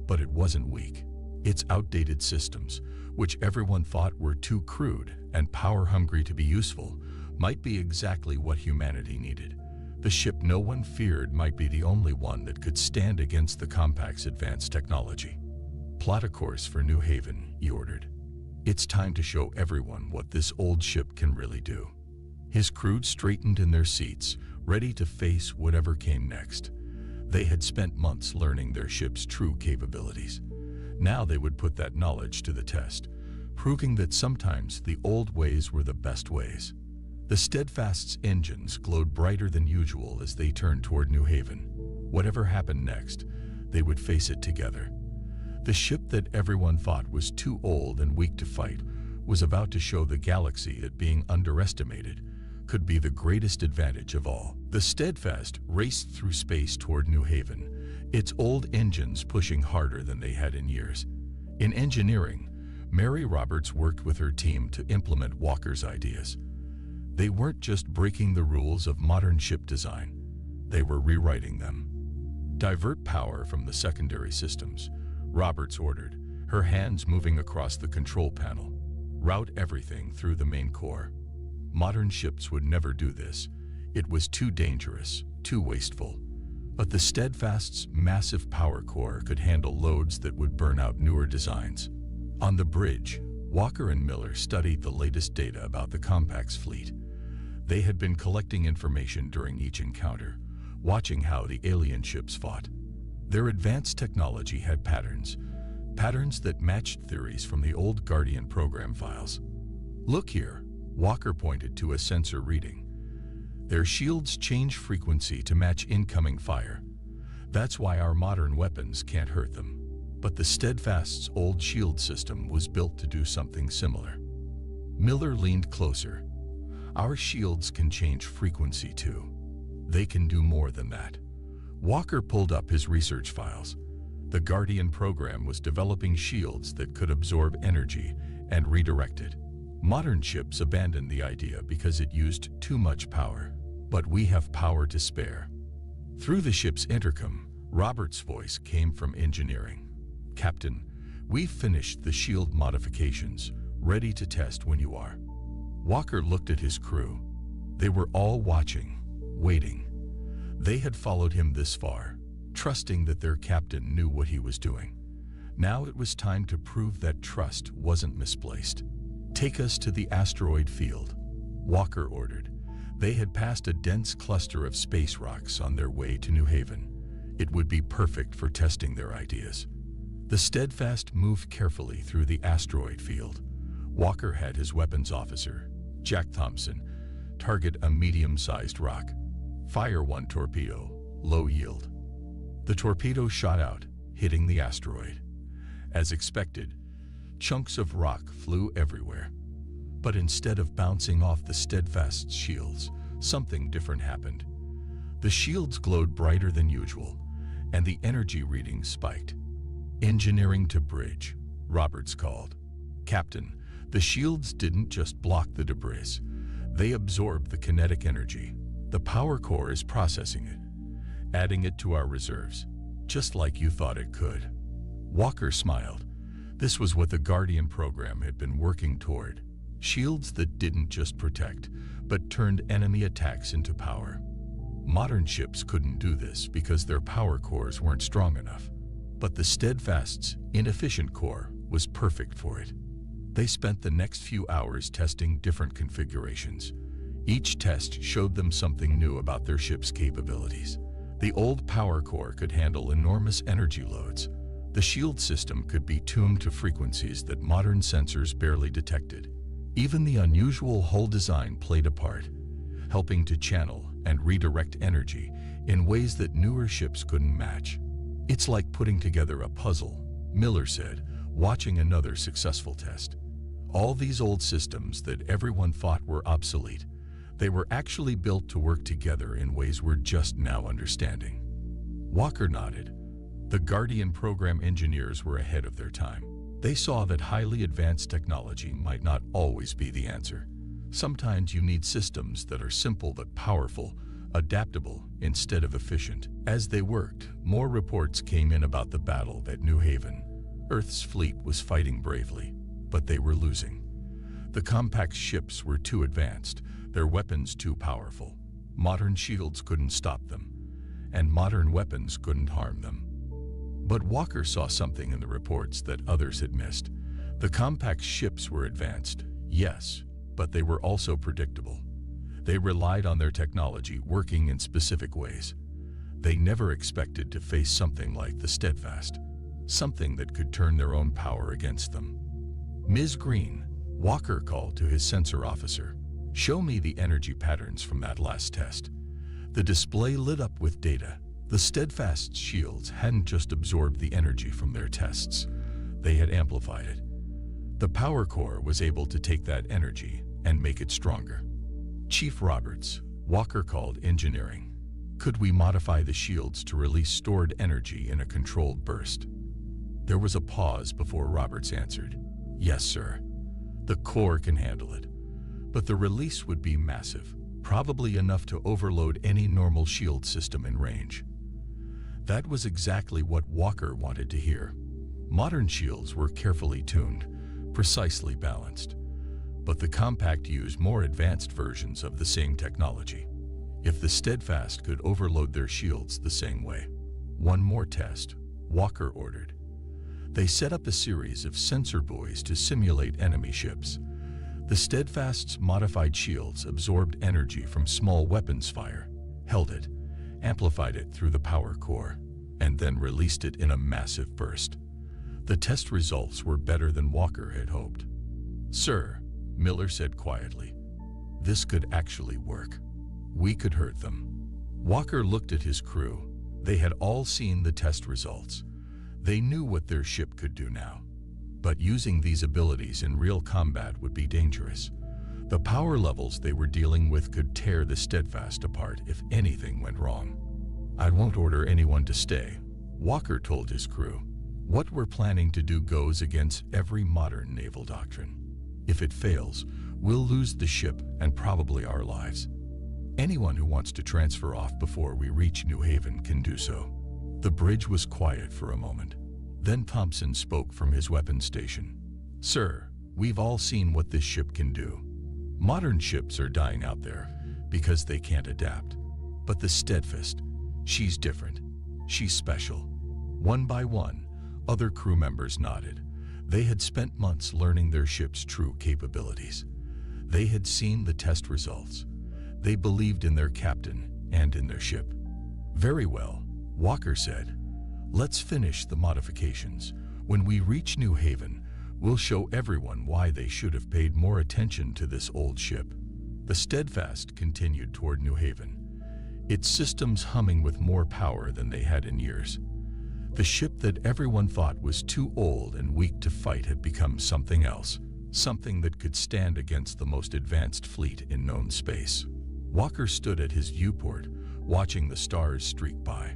but it wasn't weak. Its outdated systems, which everyone thought were too crude and power-hungry to be useful, might be exactly what humanity needed. The ship no one feared might be the only one that could stand against the compact's advanced technology. Plot a course for New Haven, he ordered. It's time to show everyone what this old ship can really do. His crew straightened in their seats, ready to face whatever came next. They had spent months learning their ship's true capabilities. Now they would put that knowledge to the test, proving that sometimes the old ways were the best ways. The Steadfast's engines glowed brighter than usual as they turned toward New Haven. Whatever happened next, they would face it together. The ship that everyone thought was too old and weak to fight was about to show the galaxy that being underestimated could be the greatest advantage of all. The Steadfast raced through space toward New Haven, its old engines pushing harder than they had in years. In engineering, Mary Roberts worked with her team to implement Walker's ideas. They weren't just breaking the rules of modern ship design, they were rewriting them. Divert power from the secondary systems, Roberts ordered, her hands moving across the control panel. Route everything through the main core. Modern ships would never do this. It was too dangerous, too wasteful. But the Steadfast's massive power core could handle loads that would burn out newer designs. On the bridge, Walker and Miller studied the latest data about the compact's fleet. They had been collecting information during each encounter, watching how the alien ships fought. Their advanced technology had patterns that matched theories from the old Guardian program files. Look here, Walker pointed to a sensor reading. Their shields change frequency to match incoming fire. That's why our modern weapons can't hurt them. But the Steadfast's old shield system was built to do something similar. Miller leaned closer. Our shields can change frequency too. They can do more than that. Walker pulled up his research files. The Guardian program was developing shields that could absorb energy and redirect it. Modern ships abandoned the idea because it used too much power, but we have power to spare. Through the ship's intercom, Robert's voice came from engineering. Captain, we've finished the shield modifications, ready to test when you are. Walker looked at his crew. They were all watching, waiting. They had followed him this far, trusting that their captain knew what he was doing. Now it was time to prove that trust wasn't misplaced. Take us to the asteroid field, Walker ordered. They had passed a dense cluster of space rocks on their way to New Haven. It would be perfect for testing their ideas. The Steadfast moved carefully through the asteroid field. Walker had his weapons officer, Jack Thompson, target a medium-sized rock. Fire one torpedo, low yield. The torpedo shot out, hitting the asteroid. As expected, chunks of rock flew everywhere. But instead of bouncing off the Steadfast's shields, something different happened. The shields glowed brighter than usual, and the energy readings spiked. Engineering to bridge, Roberts called. Captain, the shields didn't just block the debris. They absorbed the kinetic energy. The power core is processing it, adding it to our reserves, just like you thought it could. Walker smiled. This was what the Guardian program had been working toward. Shields that didn't just protect, but turned enemy attacks into power. Modern ships couldn't do this because their power cores weren't strong enough. But the Steadfast's inefficient core was perfect for it. They spent the next few hours testing different configurations. Each test showed them something new about their ship's capabilities. The old power core could handle enormous energy loads. The shield system could be tuned to frequencies that modern sensors barely detected. Even the unusual hull design played a part, helping to channel and redirect energy in ways that newer ships couldn't match. It's like putting together a puzzle, Miller said, watching another successful test. All these old systems that everyone thought were obsolete, they were actually built to work together in ways we're just now understanding. Walker nodded. The Guardian program engineers were ahead of their time. They saw that highly advanced technology might not always be the answer. Sometimes you need systems that are simple but powerful, adaptable instead of efficient. As they worked, more reports came in about the battle at New Haven. Earth's fleet was fighting bravely, but they were losing. The compact ships were too advanced, their weapons too powerful. Modern shields couldn't stop them, and modern weapons couldn't harm them. But Walker saw something in the reports that others had missed. The compact ships were advanced, yes, but they were also predictable. They relied on their technology working in specific ways. They never expected to face something like the Steadfast, something that could turn their own power against them. Ms. Green, Walker called to his sensor officer. Show me the energy patterns from that last test. The display lit up with data. The Steadfast shields hadn't just absorbed the energy from their tests. They had amplified it. The power core was able to take that energy and make it stronger. Chief Roberts, Walker called engineering. Could we modify the shields to release stored energy in a controlled burst? There was a pause before Roberts answered. Yes, sir. The core can handle it. But the release would be massive, probably enough to overload any normal shield system in range. That was exactly what Walker wanted to hear. Modern shields were carefully tuned, precisely balanced. But the compact used more advanced versions of the same technology. If the Steadfast could overload their shields the same way. One more test, Walker ordered. They set up a series of sensor buoys to simulate enemy ships. The Steadfast's modified shields absorbed energy from small weapons fire, held it, amplified it through the power core, and then released it in a massive burst. The test results were better than Walker had hoped. Sir, Miller said quietly, this could actually work. We could hurt them. Walker looked at his crew. They had all seen the test results. They knew what their ship could do now. But using these abilities in real combat would be dangerous. The power levels they were dealing with could tear the Steadfast apart if anything went wrong. I won't order anyone to stay, Walker told his crew. What we're planning to do goes against every modern naval doctrine. If it fails, we'll lose the ship and probably our lives. Anyone who wants to transfer off before we reach New Haven can do so. The bridge was quiet for a moment. Then Thompson spoke from his weapons station. Sir, we've all seen what this ship can do. Modern ships are dying out there because they can't adapt. But the Steadfast, she's different. She's special. One by one, other crew members nodded. They had spent months learning their ship's true capabilities. They had seen the test results. They believed in their captain and in their ship. Very well, Walker said. Let's finish the modifications. When we reach New Haven, we'll show everyone why they should have paid more attention to this old ship. The Steadfast continued toward New Haven, its systems humming with more power than they had in years. The ship that everyone thought was too old and weak to fight had become something else, something that could stand against the most advanced fleet in known space. Walker stood at his viewport, watching the stars streak by.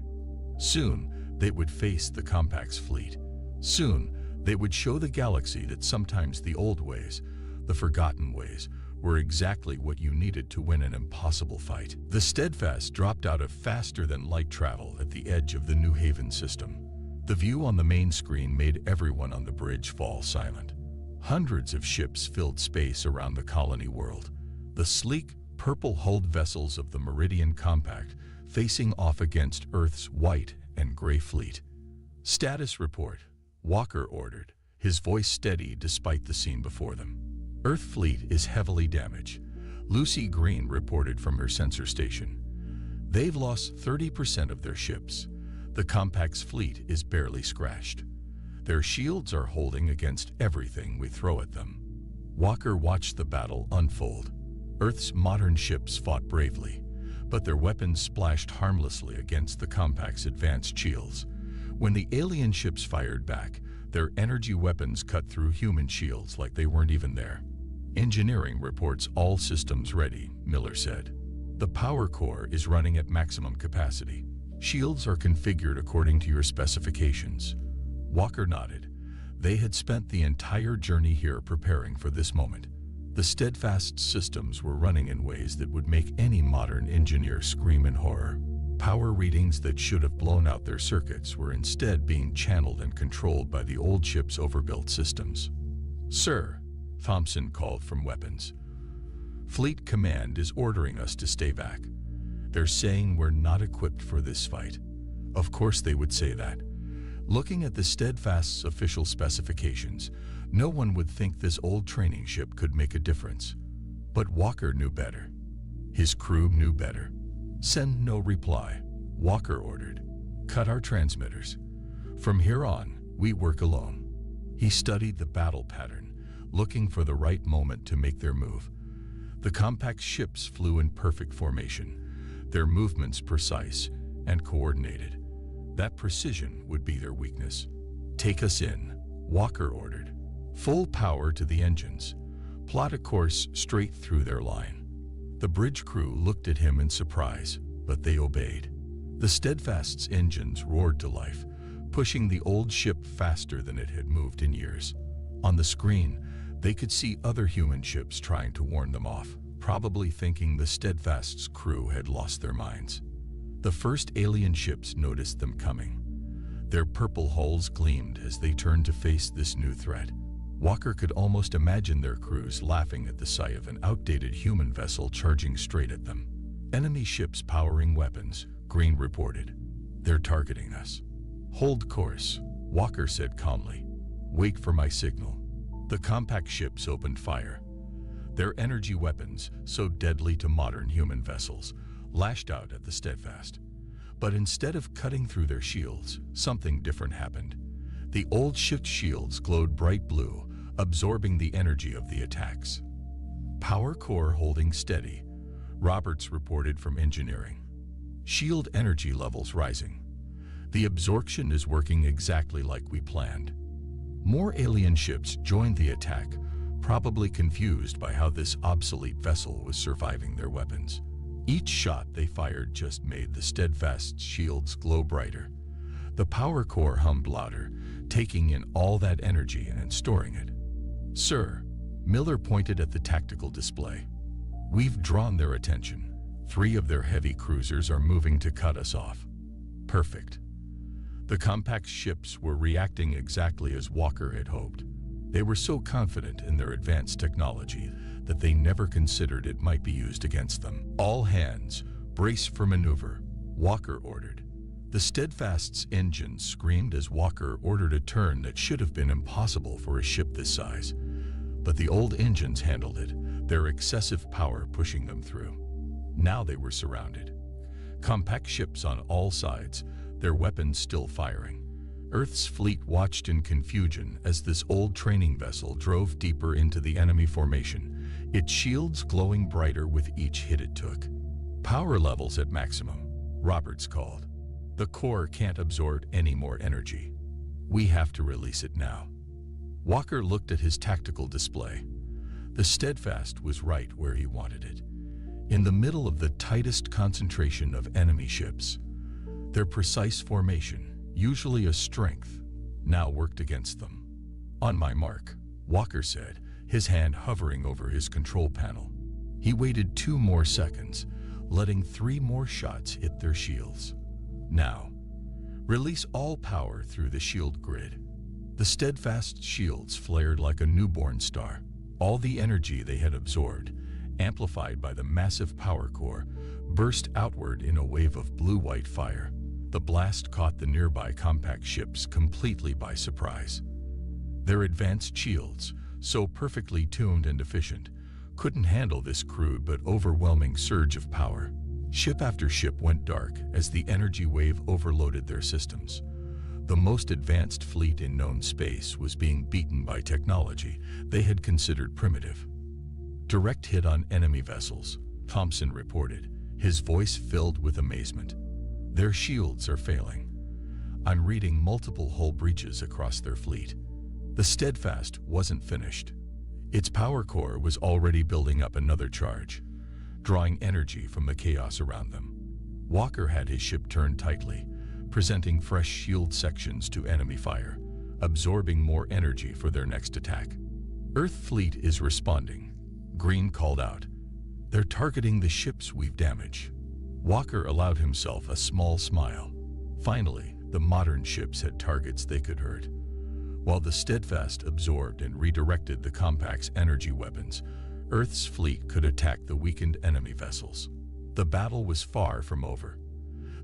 Soon, they would face the Compact's fleet. Soon, they would show the galaxy that sometimes the old ways, the forgotten ways, were exactly what you needed to win an impossible fight. The Steadfast dropped out of faster-than-light travel at the edge of the New Haven system. The view on the main screen made everyone on the bridge fall silent. Hundreds of ships filled space around the colony world. The sleek, purple-hulled vessels of the Meridian Compact facing off against Earth's white and gray fleet. Status report, Walker ordered, his voice steady despite the scene before them. Earth fleet is heavily damaged. Lucy Green reported from her sensor station. They've lost 30% of their ships. The Compact's fleet is barely scratched. Their shields are holding against everything we throw at them. Walker watched the battle unfold. Earth's modern ships fought bravely, but their weapons splashed harmlessly against the Compact's advanced shields. When the alien ships fired back, their energy weapons cut through human shields like they weren't even there. Engineering reports all systems ready, Miller said. The power core is running at maximum capacity. Shields are configured according to your specifications. Walker nodded. They had spent the entire journey here preparing for this moment. The Steadfast systems were running in ways that would make any modern engineer scream in horror. Power readings that should have blown out their circuits were instead being channeled and controlled by the old ship's overbuilt systems. "Sir," Thompson called from weapons. "Fleet Command is ordering us to stay back. They're saying we're not equipped for this fight." Of course they would say that. Looking at the Steadfast's official specifications, no one would think this old training ship could make a difference. But Walker knew better. His crew knew better. "Send no reply," Walker ordered. "Cut our transmitters. From here on, we work alone." He studied the battle pattern, looking for the right moment to make their move. The Compact ships flew in perfect formation, their movements precise and coordinated. That precision would be their weakness. "Take us in," Walker ordered. "Full power to the engines. Plot a course straight through their line." The bridge crew looked at him in surprise, but they obeyed. The Steadfast's engines roared to life, pushing the old ship faster than it had moved in years. On the screen, they could see other human ships trying to warn them off, probably thinking the Steadfast's crew had lost their minds. The first alien ships noticed them coming. Their purple hulls gleamed as they turned to face this new threat. Walker could almost imagine their crews laughing at the sight of an outdated human vessel charging straight at them. "Enemy ships powering weapons," Green reported. "They're targeting us." "Hold course," Walker said calmly. "Wait for my signal." The Compact ships opened fire. Their energy weapons, so deadly to modern human vessels, lashed out at the Steadfast. But instead of cutting through their shields, something different happened. The old ship's shields glowed bright blue, absorbing the energy of the attacks. "Power core holding steady," Roberts reported from engineering. "Shield energy levels rising. The absorption is working exactly like we planned." More alien ships joined the attack, probably confused by how this obsolete vessel was surviving their weapons. Each shot they fired just made the Steadfast shields glow brighter. The power core hummed louder, taking in all that energy and storing it. "Sir," Miller pointed at the tactical display. "We've drawn their attention. 3 of their heavy cruisers are moving to cut us off." "Perfect." The Compact ships were reacting exactly as Walker had hoped. They were so confident in their advanced technology that they never considered it might be used against them. "All hands, brace for maneuver," Walker ordered. The Steadfast's engines screamed as Walker ordered a turn that should have been impossible for a ship this size. But the old engines handled it, their excessive power pushing them through. Now they were surrounded. Compact ships on all sides, their weapons still firing. Earth's fleet watched in confusion as this old training vessel drove deeper into the enemy formation, its shields glowing brighter with each hit it took. "Power levels at maximum," Roberts called. "The core can't absorb any more energy. We have to release it now." Walker looked at his tactical display. The Steadfast was right where he wanted it, in the middle of the tightest concentration of enemy ships. Their precise formation, usually a strength, now worked against them. "On my mark," Walker said, his hand hovering over his control panel. He waited 2 more seconds, letting 3 more shots hit their shields. "Now, release all power through the shield grid." The Steadfast shields flared like a newborn star. All the energy they had absorbed, amplified by the massive power core, burst outward in a wave of blue-white fire. The blast caught the nearby compact ships completely by surprise. Their advanced shields, so perfectly tuned and efficient, couldn't handle this crude but overwhelming surge of power. Ship after ship went dark as the energy wave overloaded their systems. The most advanced fleet in known space was being beaten by technology they had considered primitive. Direct hit on enemy vessels, Thompson reported, his voice filled with amazement. Their shields are failing. I'm reading multiple hull breaches across their fleet. The Steadfast wasn't finished. Its power core was already building up another charge, drawing energy from the chaos around them. Walker had his ship turned tightly, presenting fresh shield sections to enemy fire, absorbing more energy for their next attack. Earth fleet is responding, Green called out. They're targeting the ships we've damaged. Walker allowed himself a small smile. Finally, the modern ships had targets they could hurt. While the Steadfast absorbed and redirected the compact's energy weapons, Earth's fleet could attack the weakened enemy vessels. The battle was far from over.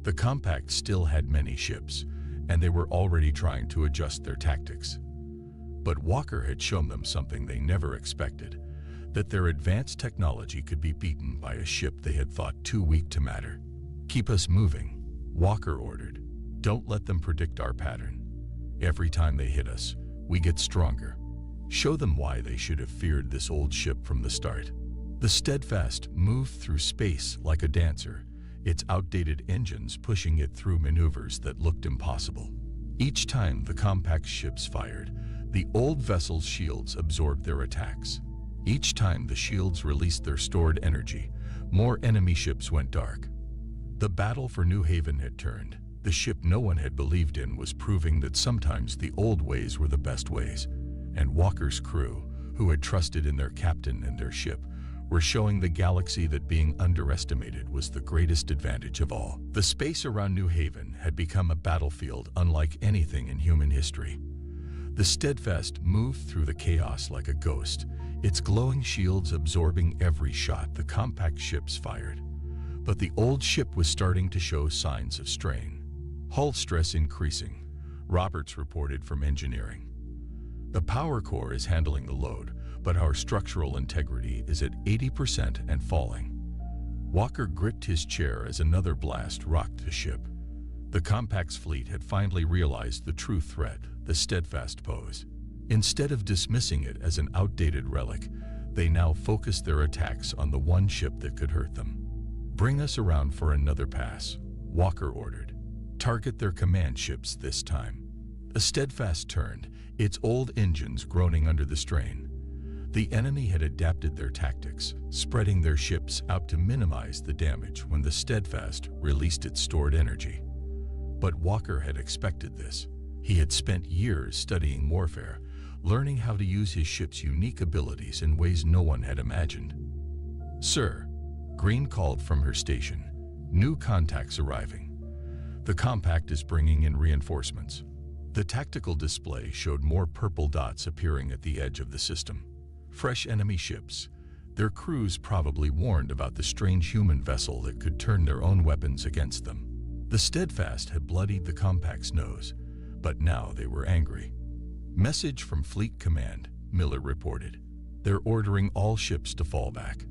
The compact still had many ships, and they were already trying to adjust their tactics. But Walker had shown them something they never expected, that their advanced technology could be beaten by a ship they had thought too weak to matter. Keep us moving, Walker ordered. Don't let them predict our pattern. Every time they hit us, we get stronger. Show them why they should have feared this old ship from the start. The Steadfast moved through space like a dancer, its outdated engines pushing it through maneuvers that looked impossible. Each time the compact ships fired, the old vessel's shields absorbed their attacks. Each time the shields released their stored energy, more enemy ships went dark. The battle for New Haven had turned. The ship no one had believed in was proving that sometimes the old ways were the best ways, and Walker's crew, who had trusted in their captain and their ship, were showing the galaxy that being underestimated was the greatest advantage of all. The space around New Haven had become a battlefield unlike anything in human history. The Steadfast moved through the chaos like a ghost, its glowing shields absorbing every shot the compact ships fired. But the old ship was starting to show signs of strain. Hull stress increasing, Roberts reported from engineering. The power core is handling the load, but our structural integrity is at 80% and falling. Walker gripped his chair as another blast rocked the ship. The compact's fleet had finally realized the true threat the Steadfast posed. Instead of dismissing it as an outdated relic, they now focused their attacks on the one ship that could hurt them. Bring us around for another pass, Walker ordered. Target their command ships this time. The Steadfast turned, its old engines groaning under the strain. The enemy had adapted their tactics, spreading their ships out to minimize the damage when the Steadfast released its stored energy. But Walker had expected this. He had spent years studying warfare, learning how to use his ship's unique abilities in ways no one had imagined. Sir, Green called from her station. New contacts arriving. The compact is bringing in reinforcements. The tactical display showed more purple dots appearing at the edge of the system. Fresh enemy ships. Their crews probably warned about the strange human vessel that could turn their own weapons against them. The Steadfast had bloodied the compact's nose, but now they were angry. Message from Fleet Command, Miller reported. They're ordering all ships to fall back.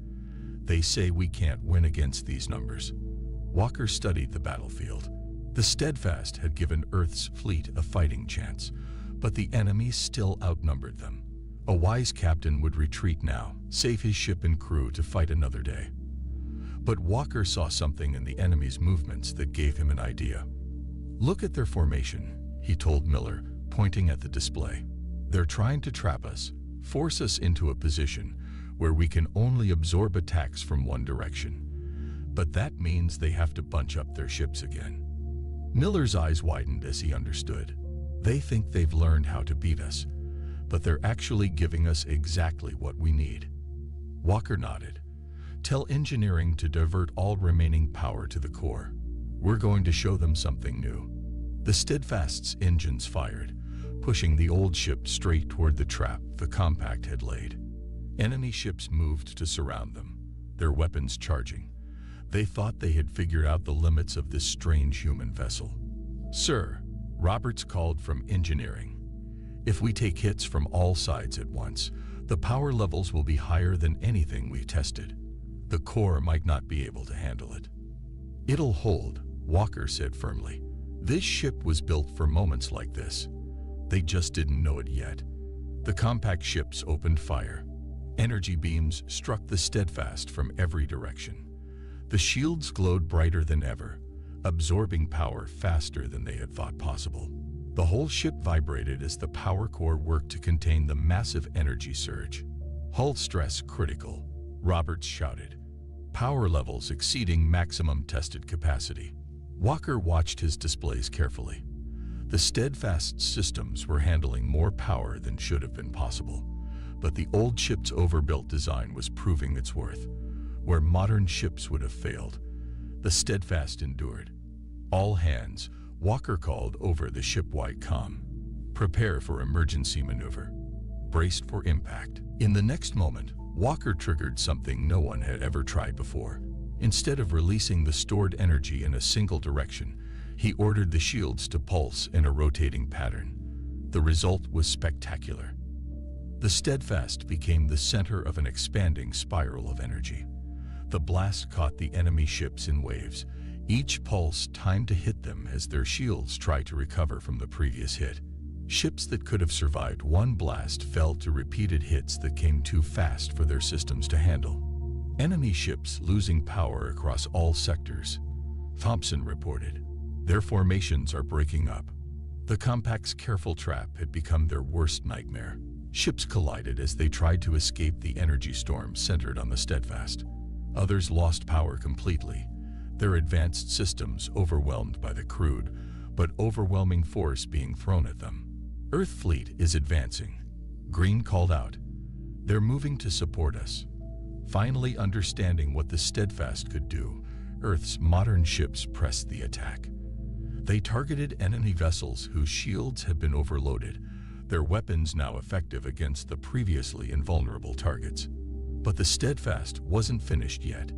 They say we can't win against these numbers. Walker studied the battlefield. The Steadfast had given Earth's fleet a fighting chance, but the enemy still outnumbered them. A wise captain would retreat now, save his ship and crew to fight another day. But Walker saw something in the enemy's movements that gave him an idea. Look at their formation, he told Miller, pointing at the display. They're trying to trap us, force us into a position where we can only absorb attacks from one direction. But that means they have to bunch up their ships again. Miller's eyes widened as he understood. They think they've learned how to beat us, but they're actually giving us exactly what we need. Walker nodded. Tell engineering to divert all remaining power to the core. We're going to show them something new. The Steadfast's engines fired, pushing the old ship straight toward the trap the compact had laid. Enemy ships moved to surround them, their weapons charging. They thought they had figured out the limits of this strange human vessel. "Sir," Roberts called from engineering, "if we take hits from all sides at once, the power levels will be higher than anything we tested. The core might not be able to handle it." "It'll hold," Walker said firmly. "This ship was built for moments like this. They just didn't know it yet." The compact ships opened fire. Energy beams struck the Steadfast from every direction. The shields glowed brighter than ever, absorbing power faster than they had thought possible. The whole ship vibrated as the power core worked to contain the massive energy surge. "Hull stress critical," Roberts shouted. "Power levels exceeding maximum tested capacity." Walker watched his displays carefully. The Steadfast's systems were handling more power than should have been possible, but the old ship's overbuilt design was proving its worth. Where modern ships would have failed, the Steadfast endured. "All hands," Walker called over the ship-wide comm. "Prepare for emergency maneuver. Braced for impact." In the next moment, Walker triggered something no one had ever tried before. Instead of releasing the stored energy in a single direction, he ordered the shields to pulse in a rotating pattern. The result was spectacular. The Steadfast became the center of an expanding spiral of energy. The blast caught the enemy ships in waves, each pulse timed to hit them as their shields tried to recover from the previous hit. Ships that could have survived one blast fell to repeated hits that came too fast for their systems to handle. Enemy ships losing power across all sectors. Thompson reported, "Their formations are breaking up." The compact's careful trap had become their worst nightmare. Ships collided as they tried to escape the energy storm centered on the Steadfast. Others lost power completely, their advanced systems overwhelmed by the crude but overwhelming force being thrown at them. "Earth fleet is advancing," Green called out. "They're moving to support us." Finally understanding what the Steadfast could do, Earth's modern ships pressed the attack. They targeted enemy vessels whose shields had been overloaded, their weapons now effective against the previously invulnerable targets. But the Steadfast wasn't finished yet.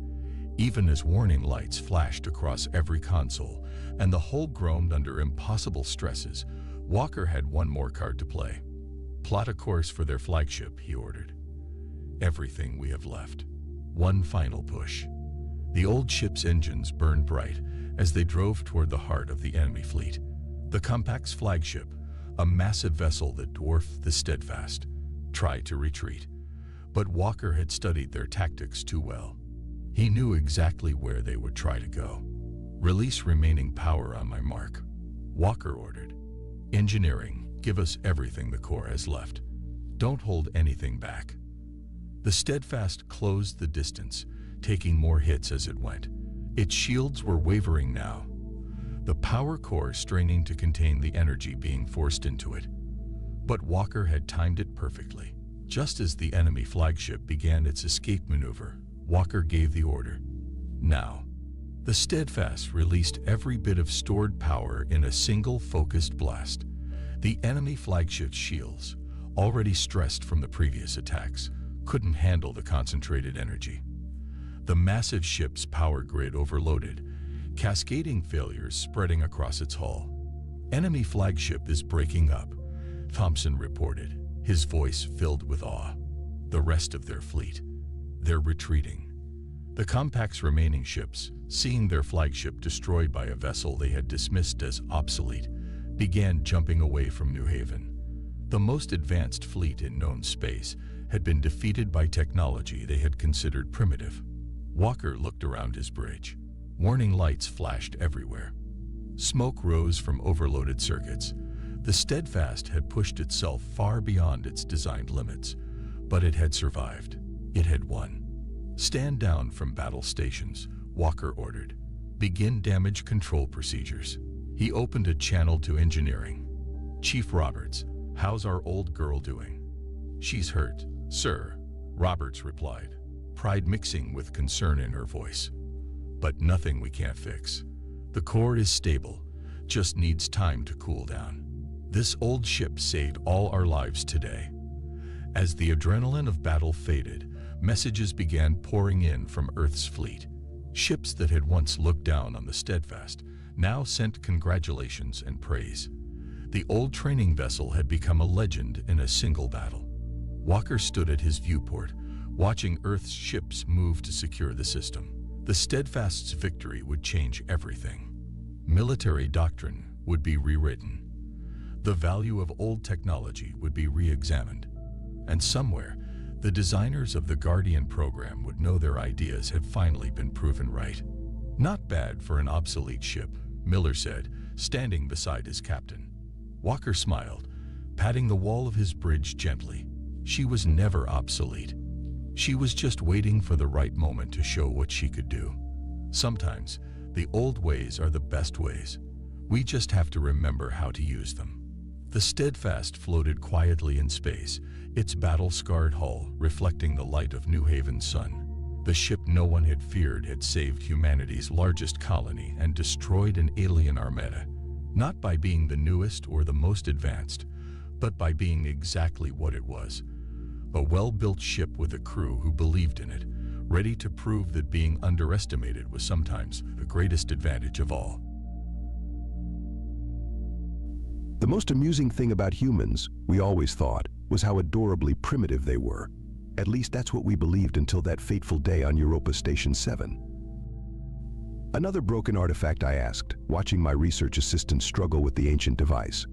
Even as warning lights flashed across every console and the hull groaned under impossible stresses, Walker had one more card to play. "Plot a course for their flagship," he ordered. "Everything we have left. One final push." The old ship's engines burned bright as they drove toward the heart of the enemy fleet. The compact's flagship, a massive vessel that dwarfed the Steadfast, tried to retreat. But Walker had studied their tactics too well. He knew exactly where they would try to go. "Release remaining power on my mark," Walker ordered. "Engineering, give us everything the core has left. Don't hold anything back." The Steadfast closed the distance, taking more hits as it went. Its shields were wavering now, the power core straining to contain the energy being forced into it. But Walker had timed it perfectly. Just as the enemy flagship began its escape maneuver, Walker gave the order. Now, the Steadfast released every bit of stored power in a single focused blast. The enemy flagship's shields, already stressed from the previous attacks, couldn't handle the concentrated energy. The massive ship's power grid overloaded, cascading failures spreading across its hull. "Enemy flagship is breaking up," Thompson reported, his voice filled with awe. "The rest of their fleet, they're retreating." The compact's remaining ships, seeing their flagship destroyed by a vessel they had dismissed as obsolete, began jumping away from New Haven. The most advanced fleet in known space had been defeated by technology they had considered primitive. Walker looked around his bridge. Warning lights flashed everywhere. Smoke rose from overloaded circuits. The Steadfast had pushed itself far beyond its designed limits, but it had survived. It had won. "Stand down from battle stations," Walker ordered. "Begin damage control procedures." He opened a channel to engineering. "Chief Roberts, how's our old girl doing?" "She's hurt, sir," Roberts replied, pride mixing with concern in her voice. "But nothing we can't fix. The core is stable, just needs time to cool down. This old ship saved all our lives today." As the adrenaline of battle faded, messages began pouring in from Earth's fleet. Ships that had once looked down on the Steadfast now sent congratulations and praise. The old training vessel had become a legend in a single battle. Walker stood at his viewport, watching Earth's ships move to secure the system. The Steadfast's victory would change everything. Military doctrine would be rewritten. The value of old technology would be re-examined. And somewhere, the designers of the Guardian program would know their ideas had finally been proven right. Not bad for an obsolete ship, Miller said, standing beside his captain. Walker smiled, patting the wall of his bridge gently. She was never obsolete. She was just waiting for the right moment to show what she could do. Sometimes, the old ways are the best ways. We just have to remember how to use them. The Steadfast floated quietly in space, its battle-scarred hull reflecting the light of New Haven's sun. The ship no one had feared had saved humanity's largest colony and destroyed an alien armada, not by being the newest or the most advanced, but by being exactly what it was. A well-built ship with a crew who believed in it, ready to prove that being underestimated was sometimes the greatest advantage of all. The most amusing thing about humans, we always thought, was how adorably primitive they were. At least that's what we believed until that fateful day on Europa Station 7. Another broken artifact, I asked, watching my research assistant struggle with the ancient device.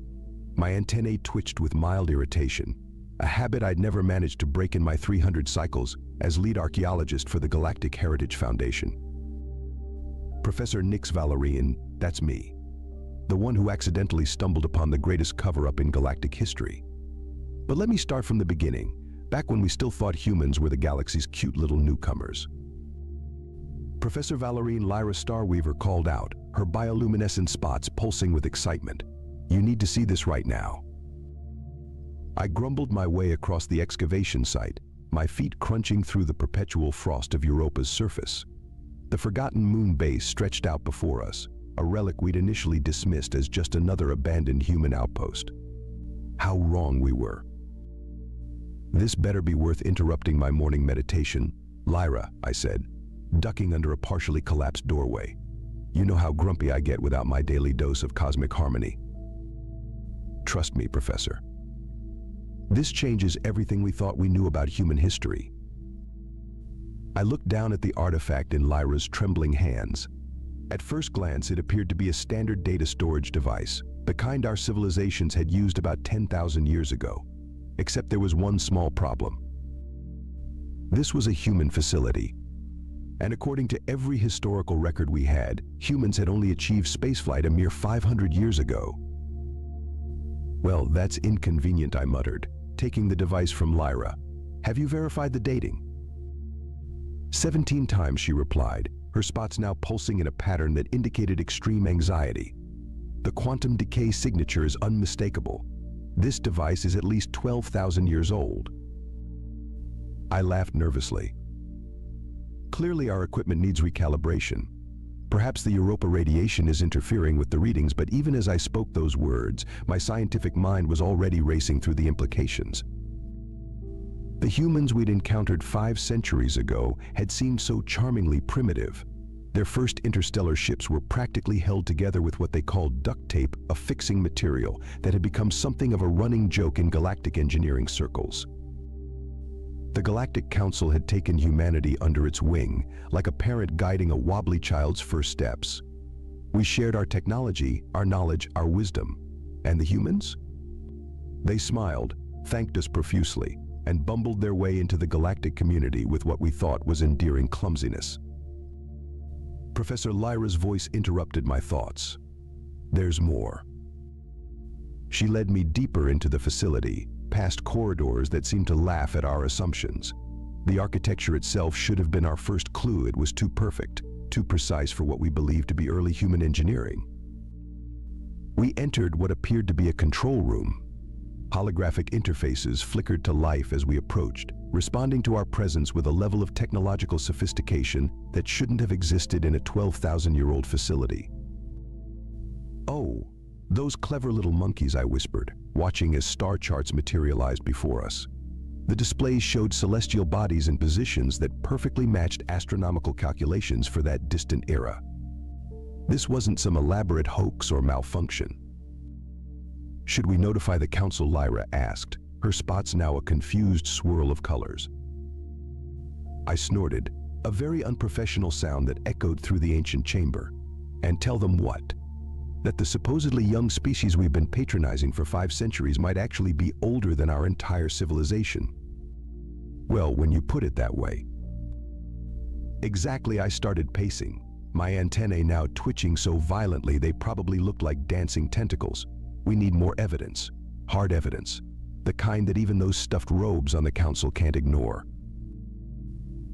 My antennae twitched with mild irritation, a habit I'd never managed to break in my 300 cycles as lead archaeologist for the Galactic Heritage Foundation. Professor Nix Valerian, that's me. The one who accidentally stumbled upon the greatest cover-up in galactic history. But let me start from the beginning, back when we still thought humans were the galaxy's cute little newcomers. Professor Valerian Lyra Starweaver called out, her bioluminescent spots pulsing with excitement. You need to see this right now. I grumbled my way across the excavation site, my feet crunching through the perpetual frost of Europa's surface. The forgotten moon base stretched out before us, a relic we'd initially dismissed as just another abandoned human outpost. How wrong we were. This better be worth interrupting my morning meditation. Lyra, I said, ducking under a partially collapsed doorway. You know how grumpy I get without my daily dose of cosmic harmony. Trust me, Professor. This changes everything we thought we knew about human history. I looked down at the artifact in Lyra's trembling hands. At first glance, it appeared to be a standard data storage device, the kind our civilizations had used about 10,000 years ago. Except there was one small problem. This was a human facility. And according to every historical record we had, humans had only achieved spaceflight a mere 500 years ago. Well, that's inconvenient, I muttered, taking the device from Lyra. Have you verified the dating? 17 times, she replied, her spots now pulsing in a pattern that indicated extreme anxiety. The quantum decay signature is unmistakable. This device is at least 12,000 years old. I laughed nervously. Clearly our equipment needs recalibration. Perhaps the Europa radiation is interfering with the readings, but even as I spoke those words, my scientific mind was already racing through the implications. The humans we'd encountered 5 centuries ago had seemed so charmingly primitive. Their first interstellar ships were practically held together with what they called duct tape, a fixing material that had become something of a running joke in galactic engineering circles. The Galactic Council had taken humanity under its wing, like a parent guiding a wobbly child's first steps. We shared our technology, our knowledge, our wisdom. And the humans? They smiled, thanked us profusely, and bumbled their way into the galactic community with what we thought was endearing clumsiness. Professor Lyra's voice interrupted my thoughts. There's more. She led me deeper into the facility, past corridors that seemed to laugh at our assumptions. The architecture itself should have been our first clue. It was too perfect, too precise for what we believed to be early human engineering. We entered what appeared to be a control room. Holographic interfaces flickered to life as we approached, responding to our presence with a level of technological sophistication that shouldn't have existed in a 12,000-year-old facility. Oh, those clever little monkeys, I whispered, watching as star charts materialized before us. The displays showed celestial bodies in positions that perfectly matched astronomical calculations for that distant era. This wasn't some elaborate hoax or malfunction. Should we notify the council? Lyra asked, her spots now a confused swirl of colors. I snorted, a very unprofessional sound that echoed through the ancient chamber. And tell them what? That the supposedly young species we've been patronizing for 5 centuries might actually be older than our entire civilization. Well, when you put it that way. Exactly, I started pacing, my antennae now twitching so violently they probably looked like dancing tentacles. We need more evidence, hard evidence, the kind that even those stuffed robes on the council can't ignore.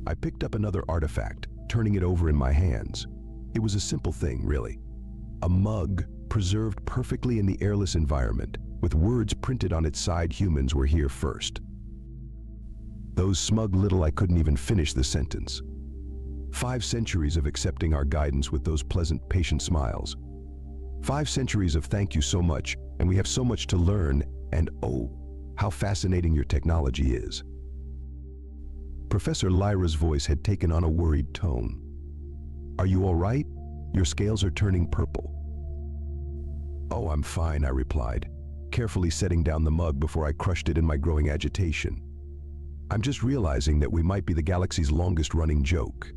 I picked up another artifact, turning it over in my hands. It was a simple thing, really. A mug preserved perfectly in the airless environment, with words printed on its side, "Humans were here first." Those smug little, I couldn't even finish the sentence. 5 centuries of accepting our guidance with those pleasant, patient smiles. 5 centuries of thank you so much, and we have so much to learn, and oh, how fascinating your technology is. Professor Lyra's voice had taken on a worried tone. Are you all right? Your scales are turning purple. Oh, I'm fine, I replied, carefully setting down the mug before I crushed it in my growing agitation. I'm just realizing that we might be the galaxy's longest-running joke.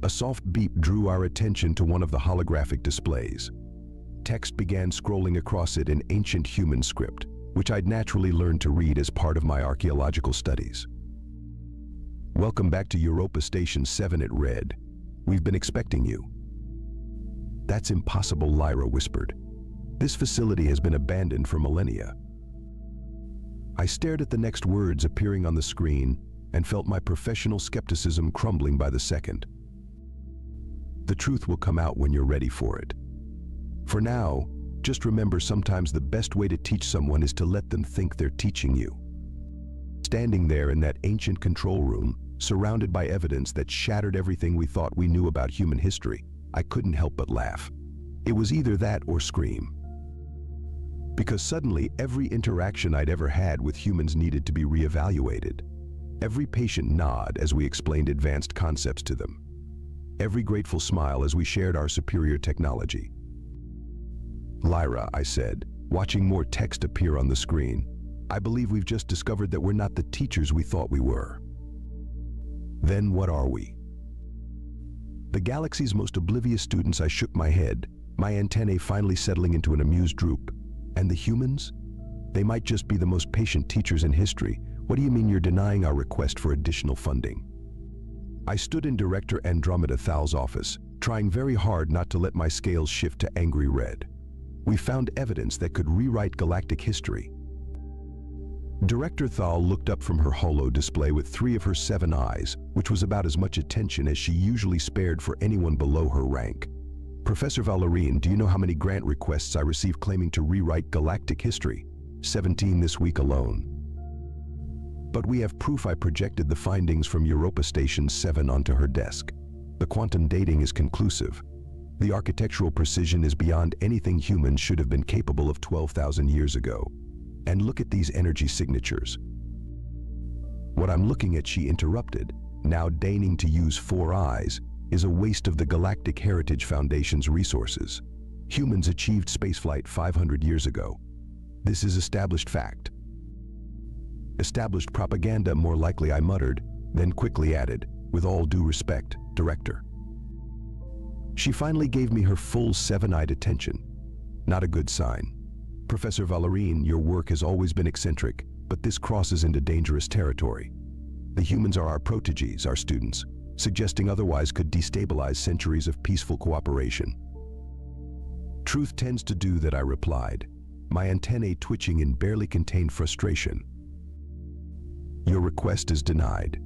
A soft beep drew our attention to one of the holographic displays. Text began scrolling across it in ancient human script, which I'd naturally learned to read as part of my archaeological studies. Welcome back to Europa Station 7, it read. We've been expecting you. That's impossible, Lyra whispered. This facility has been abandoned for millennia. I stared at the next words appearing on the screen and felt my professional skepticism crumbling by the second. The truth will come out when you're ready for it. For now, just remember sometimes the best way to teach someone is to let them think they're teaching you. Standing there in that ancient control room, surrounded by evidence that shattered everything we thought we knew about human history, I couldn't help but laugh. It was either that or scream. Because suddenly every interaction I'd ever had with humans needed to be reevaluated. Every patient nod as we explained advanced concepts to them. Every grateful smile as we shared our superior technology. Lyra, I said, watching more text appear on the screen, I believe we've just discovered that we're not the teachers we thought we were. Then what are we? The galaxy's most oblivious students. I shook my head, my antennae finally settling into an amused droop. And the humans? They might just be the most patient teachers in history. What do you mean you're denying our request for additional funding? I stood in Director Andromeda Thal's office, trying very hard not to let my scales shift to angry red. We found evidence that could rewrite galactic history. Director Thal looked up from her holo display with 3 of her 7 eyes, which was about as much attention as she usually spared for anyone below her rank. Professor Vallerine, do you know how many grant requests I received claiming to rewrite galactic history? 17 this week alone. But we have proof. I projected the findings from Europa Station 7 onto her desk. The quantum dating is conclusive. The architectural precision is beyond anything humans should have been capable of 12,000 years ago. And look at these energy signatures. What I'm looking at, she interrupted, now deigning to use 4 eyes, is a waste of the Galactic Heritage Foundation's resources. Humans achieved spaceflight 500 years ago. This is established fact. Established propaganda, more likely, I muttered, then quickly added, with all due respect, Director. She finally gave me her full 7-eyed attention. Not a good sign. Professor Vallerine, your work has always been eccentric, but this crosses into dangerous territory. The humans are our proteges, our students. Suggesting otherwise could destabilize centuries of peaceful cooperation. Truth tends to do that, I replied, my antennae twitching in barely contained frustration. Your request is denied.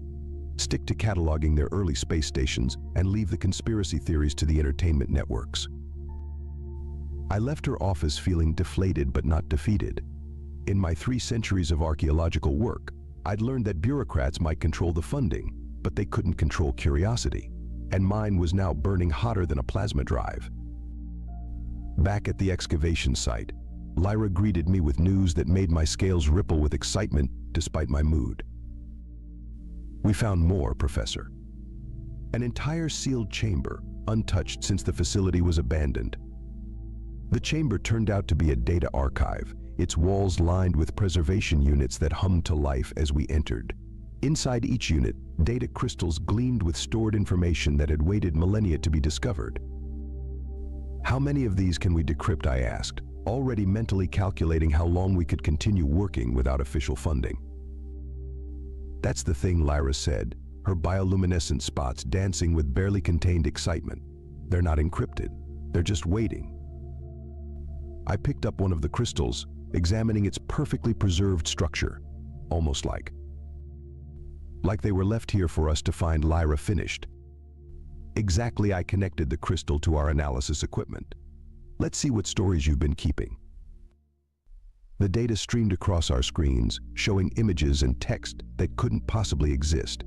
Stick to cataloging their early space stations and leave the conspiracy theories to the entertainment networks. I left her office feeling deflated but not defeated. In my 3 centuries of archaeological work, I'd learned that bureaucrats might control the funding, but they couldn't control curiosity, and mine was now burning hotter than a plasma drive. Back at the excavation site, Lyra greeted me with news that made my scales ripple with excitement despite my mood. We found more, Professor. An entire sealed chamber, untouched since the facility was abandoned. The chamber turned out to be a data archive, its walls lined with preservation units that hummed to life as we entered. Inside each unit, data crystals gleamed with stored information that had waited millennia to be discovered. How many of these can we decrypt, I asked, already mentally calculating how long we could continue working without official funding. That's the thing, Lyra said, her bioluminescent spots dancing with barely contained excitement. They're not encrypted, they're just waiting. I picked up one of the crystals, examining its perfectly preserved structure, almost like they were left here for us to find Lyra finished. Exactly, I connected the crystal to our analysis equipment. Let's see what stories you've been keeping. The data streamed across our screens, showing images and text that couldn't possibly exist.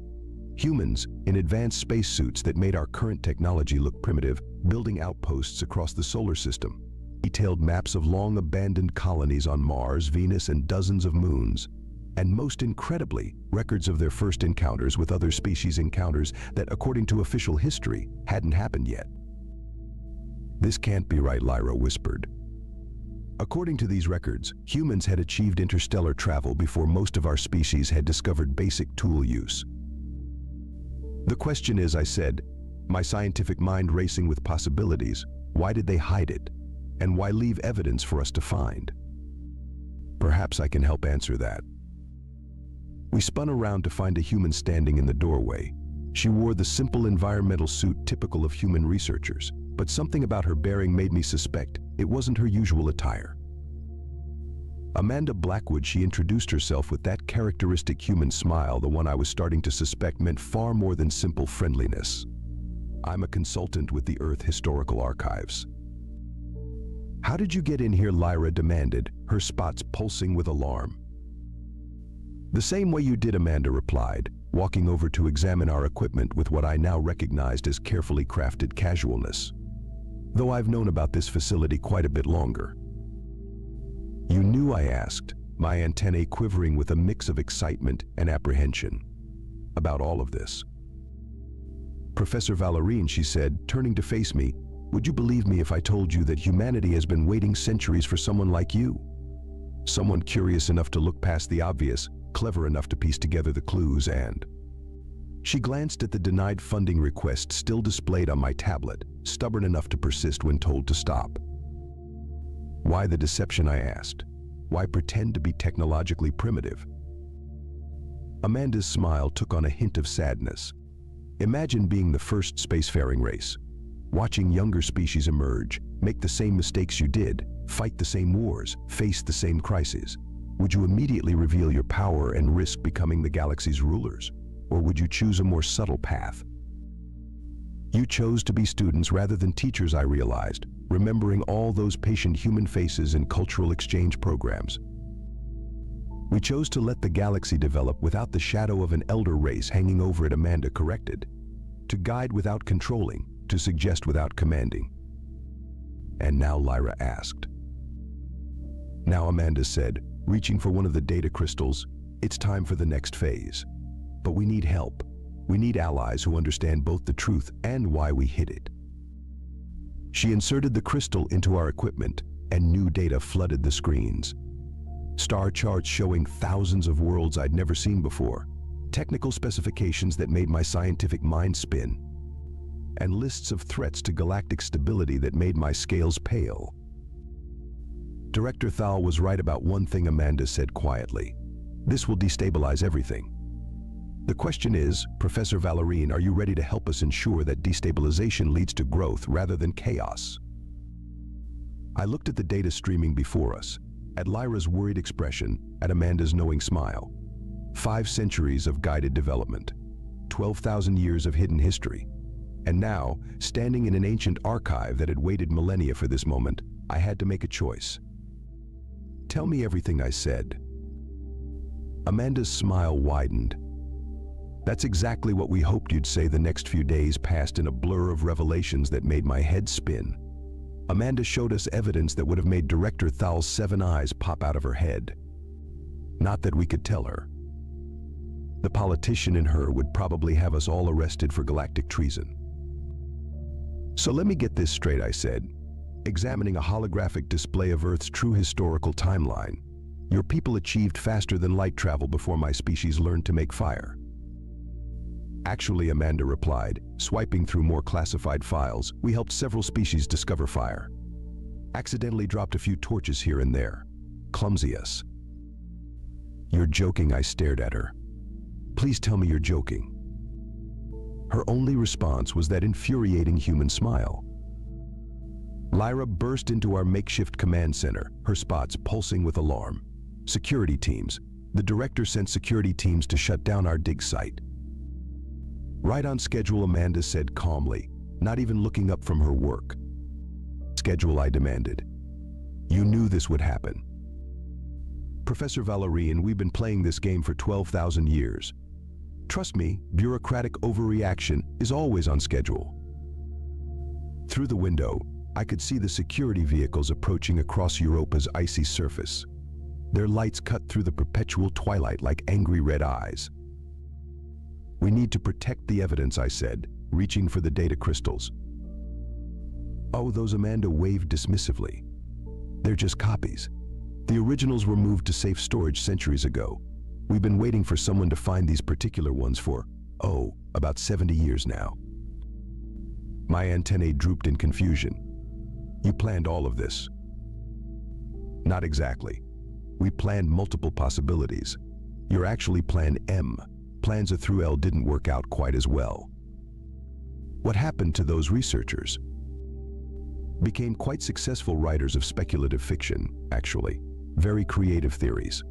Humans in advanced spacesuits that made our current technology look primitive, building outposts across the solar system. Detailed maps of long-abandoned colonies on Mars, Venus, and dozens of moons. And most incredibly, records of their first encounters with other species, encounters that, according to official history, hadn't happened yet. This can't be right, Lyra whispered. According to these records, humans had achieved interstellar travel before most of our species had discovered basic tool use. The question is, I said, my scientific mind racing with possibilities, why did they hide it? And why leave evidence for us to find? Perhaps I can help answer that. We spun around to find a human standing in the doorway. She wore the simple environmental suit typical of human researchers, but something about her bearing made me suspect it wasn't her usual attire. Amanda Blackwood, she introduced herself with that characteristic human smile, the one I was starting to suspect meant far more than simple friendliness. I'm a consultant with the Earth Historical Archives. How did you get in here? Lyra demanded, her spots pulsing with alarm. The same way you did, Amanda replied, walking over to examine our equipment with what I now recognized as carefully crafted casualness. Though I've known about this facility quite a bit longer. You knew? I asked, my antennae quivering with a mix of excitement and apprehension. About all of this. Professor Valérine, she said, turning to face me, would you believe me if I told you that humanity has been waiting centuries for someone like you? Someone curious enough to look past the obvious, clever enough to piece together the clues, and... She glanced at the denied funding request still displayed on my tablet, stubborn enough to persist when told to stop. Why the deception, I asked. Why pretend to be technologically primitive? Amanda's smile took on a hint of sadness. Imagine being the first spacefaring race, watching younger species emerge, make the same mistakes you did, fight the same wars, face the same crises. Would you immediately reveal your power and risk becoming the galaxy's rulers? Or would you choose a more subtle path? You chose to be students rather than teachers, I realized, remembering all those patient human faces in cultural exchange programs. We chose to let the galaxy develop without the shadow of an elder race hanging over it, Amanda corrected. To guide without controlling, to suggest without commanding. And now, Lyra asked. Now, Amanda said, reaching for one of the data crystals, it's time for the next phase. But we need help. We need allies who understand both the truth and why we hid it. She inserted the crystal into our equipment, and new data flooded the screens. Star charts showing thousands of worlds I'd never seen before, technical specifications that made my scientific mind spin, and lists of threats to galactic stability that made my scales pale. Director Thal was right about one thing, Amanda said quietly. This will destabilize everything. The question is, Professor Valérine, are you ready to help us ensure that destabilization leads to growth rather than chaos? I looked at the data streaming before us, at Lyra's worried expression, at Amanda's knowing smile. 5 centuries of guided development, 12,000 years of hidden history. And now, standing in an ancient archive that had waited millennia for this moment, I had to make a choice. Tell me everything, I said. Amanda's smile widened. That's exactly what we hoped you'd say. The next few days passed in a blur of revelations that made my head spin. Amanda showed us evidence that would have made Director Thal's 7 eyes pop out of her head. Not that we could tell her. The politician in her would probably have us all arrested for galactic treason. So let me get this straight, I said, examining a holographic display of Earth's true historical timeline. Your people achieved faster than light travel before my species learned to make fire. Actually, Amanda replied, swiping through more classified files, we helped several species discover fire. Accidentally dropped a few torches here and there. Clumsy us. You're joking, I stared at her. Please tell me you're joking. Her only response was that infuriating human smile. Lyra burst into our makeshift command center, her spots pulsing with alarm. Security teams. The director sent security teams to shut down our dig site. Right on schedule, Amanda said calmly, not even looking up from her work. Schedule, I demanded. You knew this would happen. Professor Valerian, we've been playing this game for 12,000 years. Trust me, bureaucratic overreaction is always on schedule. Through the window, I could see the security vehicles approaching across Europa's icy surface. Their lights cut through the perpetual twilight like angry red eyes. We need to protect the evidence, I said, reaching for the data crystals. Oh, those, Amanda waved dismissively. They're just copies. The originals were moved to safe storage centuries ago. We've been waiting for someone to find these particular ones for, about 70 years now. My antennae drooped in confusion. You planned all of this? Not exactly. We planned multiple possibilities. You're actually Plan M. Plans A through L didn't work out quite as well. What happened to those researchers? Became quite successful writers of speculative fiction, actually. Very creative theories.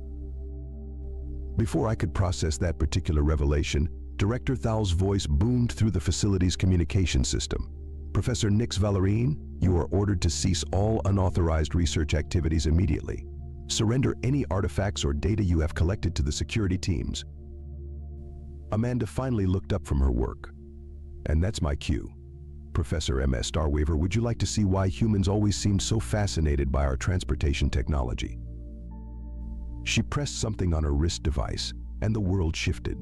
Before I could process that particular revelation, Director Thal's voice boomed through the facility's communication system. Professor Nix Valerian, you are ordered to cease all unauthorized research activities immediately. Surrender any artifacts or data you have collected to the security teams. Amanda finally looked up from her work. And that's my cue. Professor M.S. Starwaver, would you like to see why humans always seemed so fascinated by our transportation technology? She pressed something on her wrist device, and the world shifted.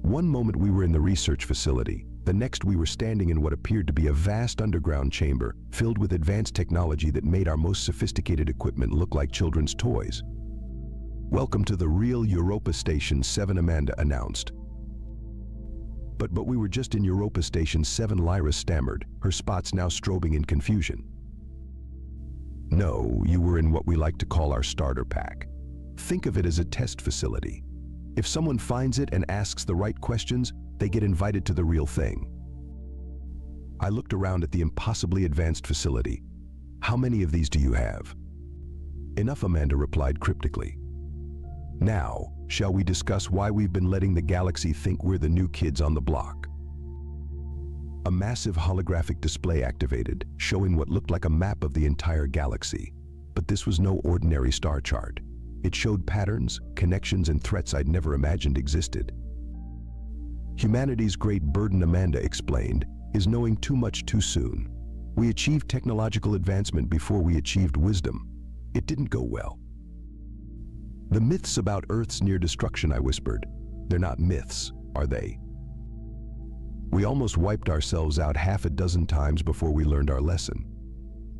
One moment we were in the research facility, the next we were standing in what appeared to be a vast underground chamber filled with advanced technology that made our most sophisticated equipment look like children's toys. Welcome to the real Europa Station 7, Amanda announced. But we were just in Europa Station 7, Lyra stammered, her spots now strobing in confusion. No, you were in what we like to call our starter pack. Think of it as a test facility. If someone finds it and asks the right questions, they get invited to the real thing. I looked around at the impossibly advanced facility. How many of these do you have? Enough, Amanda replied cryptically. Now, shall we discuss why we've been letting the galaxy think we're the new kids on the block? A massive holographic display activated, showing what looked like a map of the entire galaxy. But this was no ordinary star chart. It showed patterns, connections, and threats I'd never imagined existed. Humanity's great burden, Amanda explained, is knowing too much too soon. We achieved technological advancement before we achieved wisdom. It didn't go well. The myths about Earth's near destruction, I whispered. They're not myths, are they? We almost wiped ourselves out half a dozen times before we learned our lesson.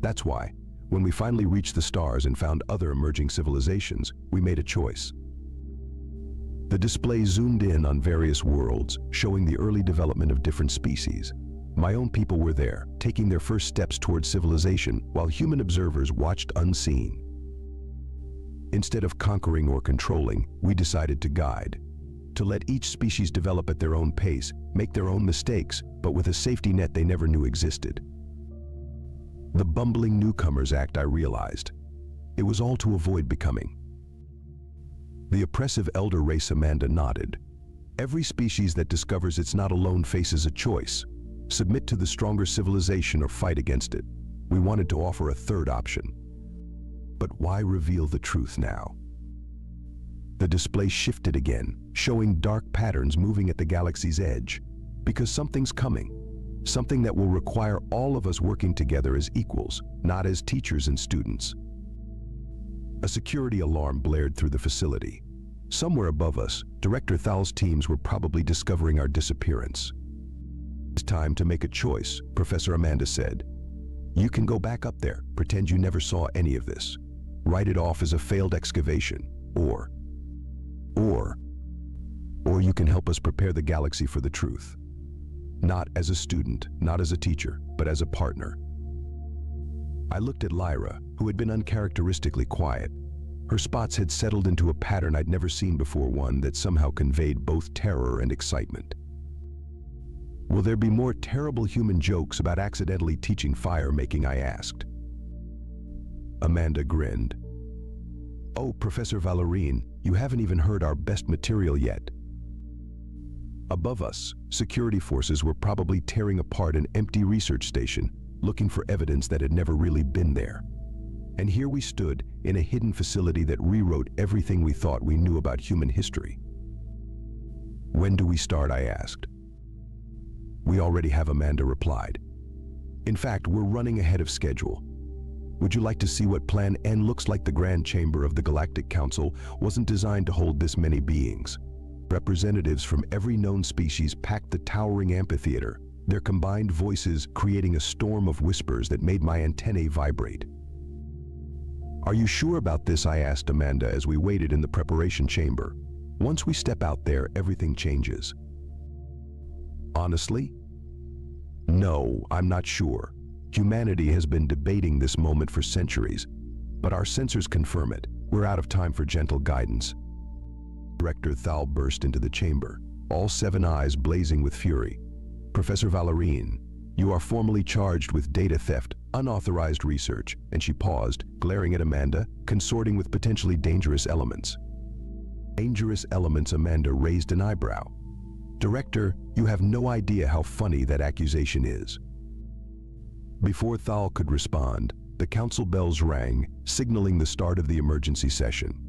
That's why, when we finally reached the stars and found other emerging civilizations, we made a choice. The display zoomed in on various worlds, showing the early development of different species. My own people were there, taking their first steps towards civilization, while human observers watched unseen. Instead of conquering or controlling, we decided to guide. To let each species develop at their own pace, make their own mistakes, but with a safety net they never knew existed. The bumbling newcomers act, I realized. It was all to avoid becoming. The oppressive elder race, Amanda nodded. Every species that discovers it's not alone faces a choice. Submit to the stronger civilization or fight against it. We wanted to offer a third option. But why reveal the truth now? The display shifted again, showing dark patterns moving at the galaxy's edge. Because something's coming. something that will require all of us working together as equals, not as teachers and students. A security alarm blared through the facility. Somewhere above us, Director Thal's teams were probably discovering our disappearance. It's time to make a choice, Professor Amanda said. You can go back up there, pretend you never saw any of this. Write it off as a failed excavation, or you can help us prepare the galaxy for the truth. Not as a student, not as a teacher, but as a partner. I looked at Lyra, who had been uncharacteristically quiet. Her spots had settled into a pattern I'd never seen before, one that somehow conveyed both terror and excitement. Will there be more terrible human jokes about accidentally teaching fire making, I asked. Amanda grinned. Oh, Professor Valérine, you haven't even heard our best material yet. Above us, security forces were probably tearing apart an empty research station, looking for evidence that had never really been there. And here we stood in a hidden facility that rewrote everything we thought we knew about human history. When do we start, I asked. We already have, Amanda replied. In fact, we're running ahead of schedule. Would you like to see what Plan N looks like? The Grand Chamber of the Galactic Council wasn't designed to hold this many beings. Representatives from every known species packed the towering amphitheater, their combined voices creating a storm of whispers that made my antennae vibrate. Are you sure about this? I asked Amanda as we waited in the preparation chamber. Once we step out there, everything changes. Honestly? No, I'm not sure. Humanity has been debating this moment for centuries, but our sensors confirm it. We're out of time for gentle guidance. Director Thal burst into the chamber, all 7 eyes blazing with fury. Professor Valérine, you are formally charged with data theft, unauthorized research, and she paused, glaring at Amanda, consorting with potentially dangerous elements. Dangerous elements? Amanda raised an eyebrow. Director, you have no idea how funny that accusation is. Before Thal could respond, the council bells rang, signaling the start of the emergency session.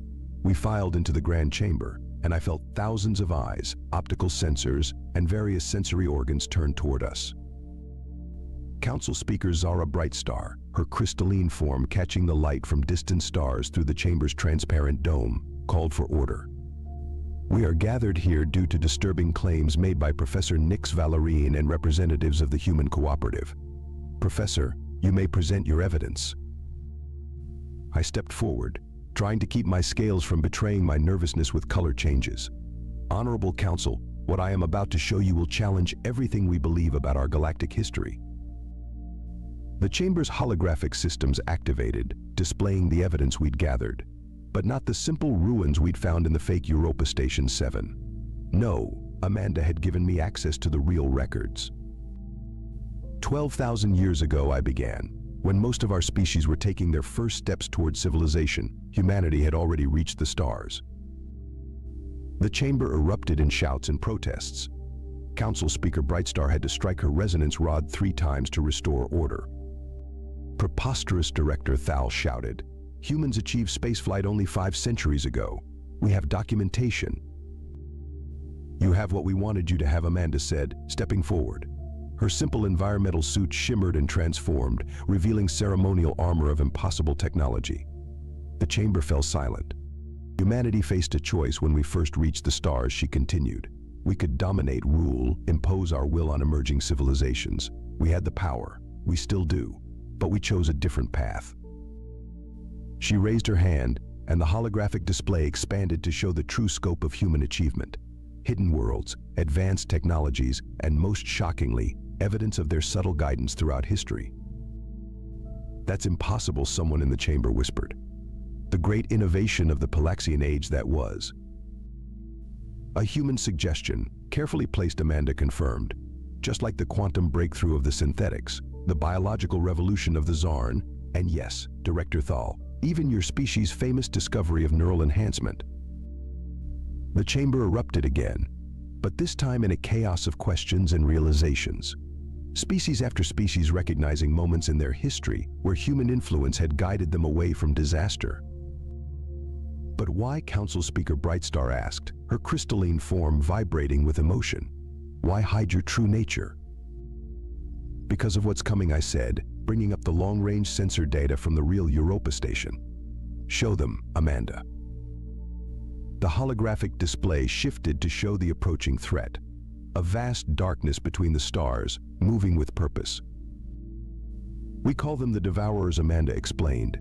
We filed into the Grand Chamber, and I felt thousands of eyes, optical sensors, and various sensory organs turned toward us. Council Speaker Zara Brightstar, her crystalline form catching the light from distant stars through the chamber's transparent dome, called for order. We are gathered here due to disturbing claims made by Professor Nix Valérine and representatives of the Human Cooperative. Professor, you may present your evidence. I stepped forward, trying to keep my scales from betraying my nervousness with color changes. Honorable Council, what I am about to show you will challenge everything we believe about our galactic history. The chamber's holographic systems activated, displaying the evidence we'd gathered, but not the simple ruins we'd found in the fake Europa Station 7. No, Amanda had given me access to the real records. 12,000 years ago, I began. When most of our species were taking their first steps toward civilization, humanity had already reached the stars. The chamber erupted in shouts and protests. Council Speaker Brightstar had to strike her resonance rod 3 times to restore order. Preposterous, Director Thal shouted. Humans achieved spaceflight only 5 centuries ago. We have documentation. You have what we wanted you to have, Amanda said, stepping forward. Her simple environmental suit shimmered and transformed, revealing ceremonial armor of impossible technology. The chamber fell silent. Humanity faced a choice when we first reached the stars, she continued. We could dominate, rule, impose our will on emerging civilizations. We had the power. We still do. But we chose a different path. She raised her hand, and the holographic display expanded to show the true scope of human achievement. Hidden worlds, advanced technologies, and most shockingly, evidence of their subtle guidance throughout history. That's impossible, someone in the chamber whispered. The great innovation of the Palaxian age that was. A human suggestion, carefully placed, Amanda confirmed. Just like the quantum breakthrough of the synthetics, the biological revolution of the Zarn, and yes, Director Thal, even your species' famous discovery of neural enhancement. The chamber erupted again, but this time in a chaos of questions and realizations. Species after species recognizing moments in their history where human influence had guided them away from disaster. But why, Council Speaker Brightstar asked, her crystalline form vibrating with emotion? Why hide your true nature? Because of what's coming, I said, bringing up the long-range sensor data from the real Europa station. Show them, Amanda. The holographic display shifted to show the approaching threat. A vast darkness between the stars, moving with purpose. We call them the Devourers, Amanda explained.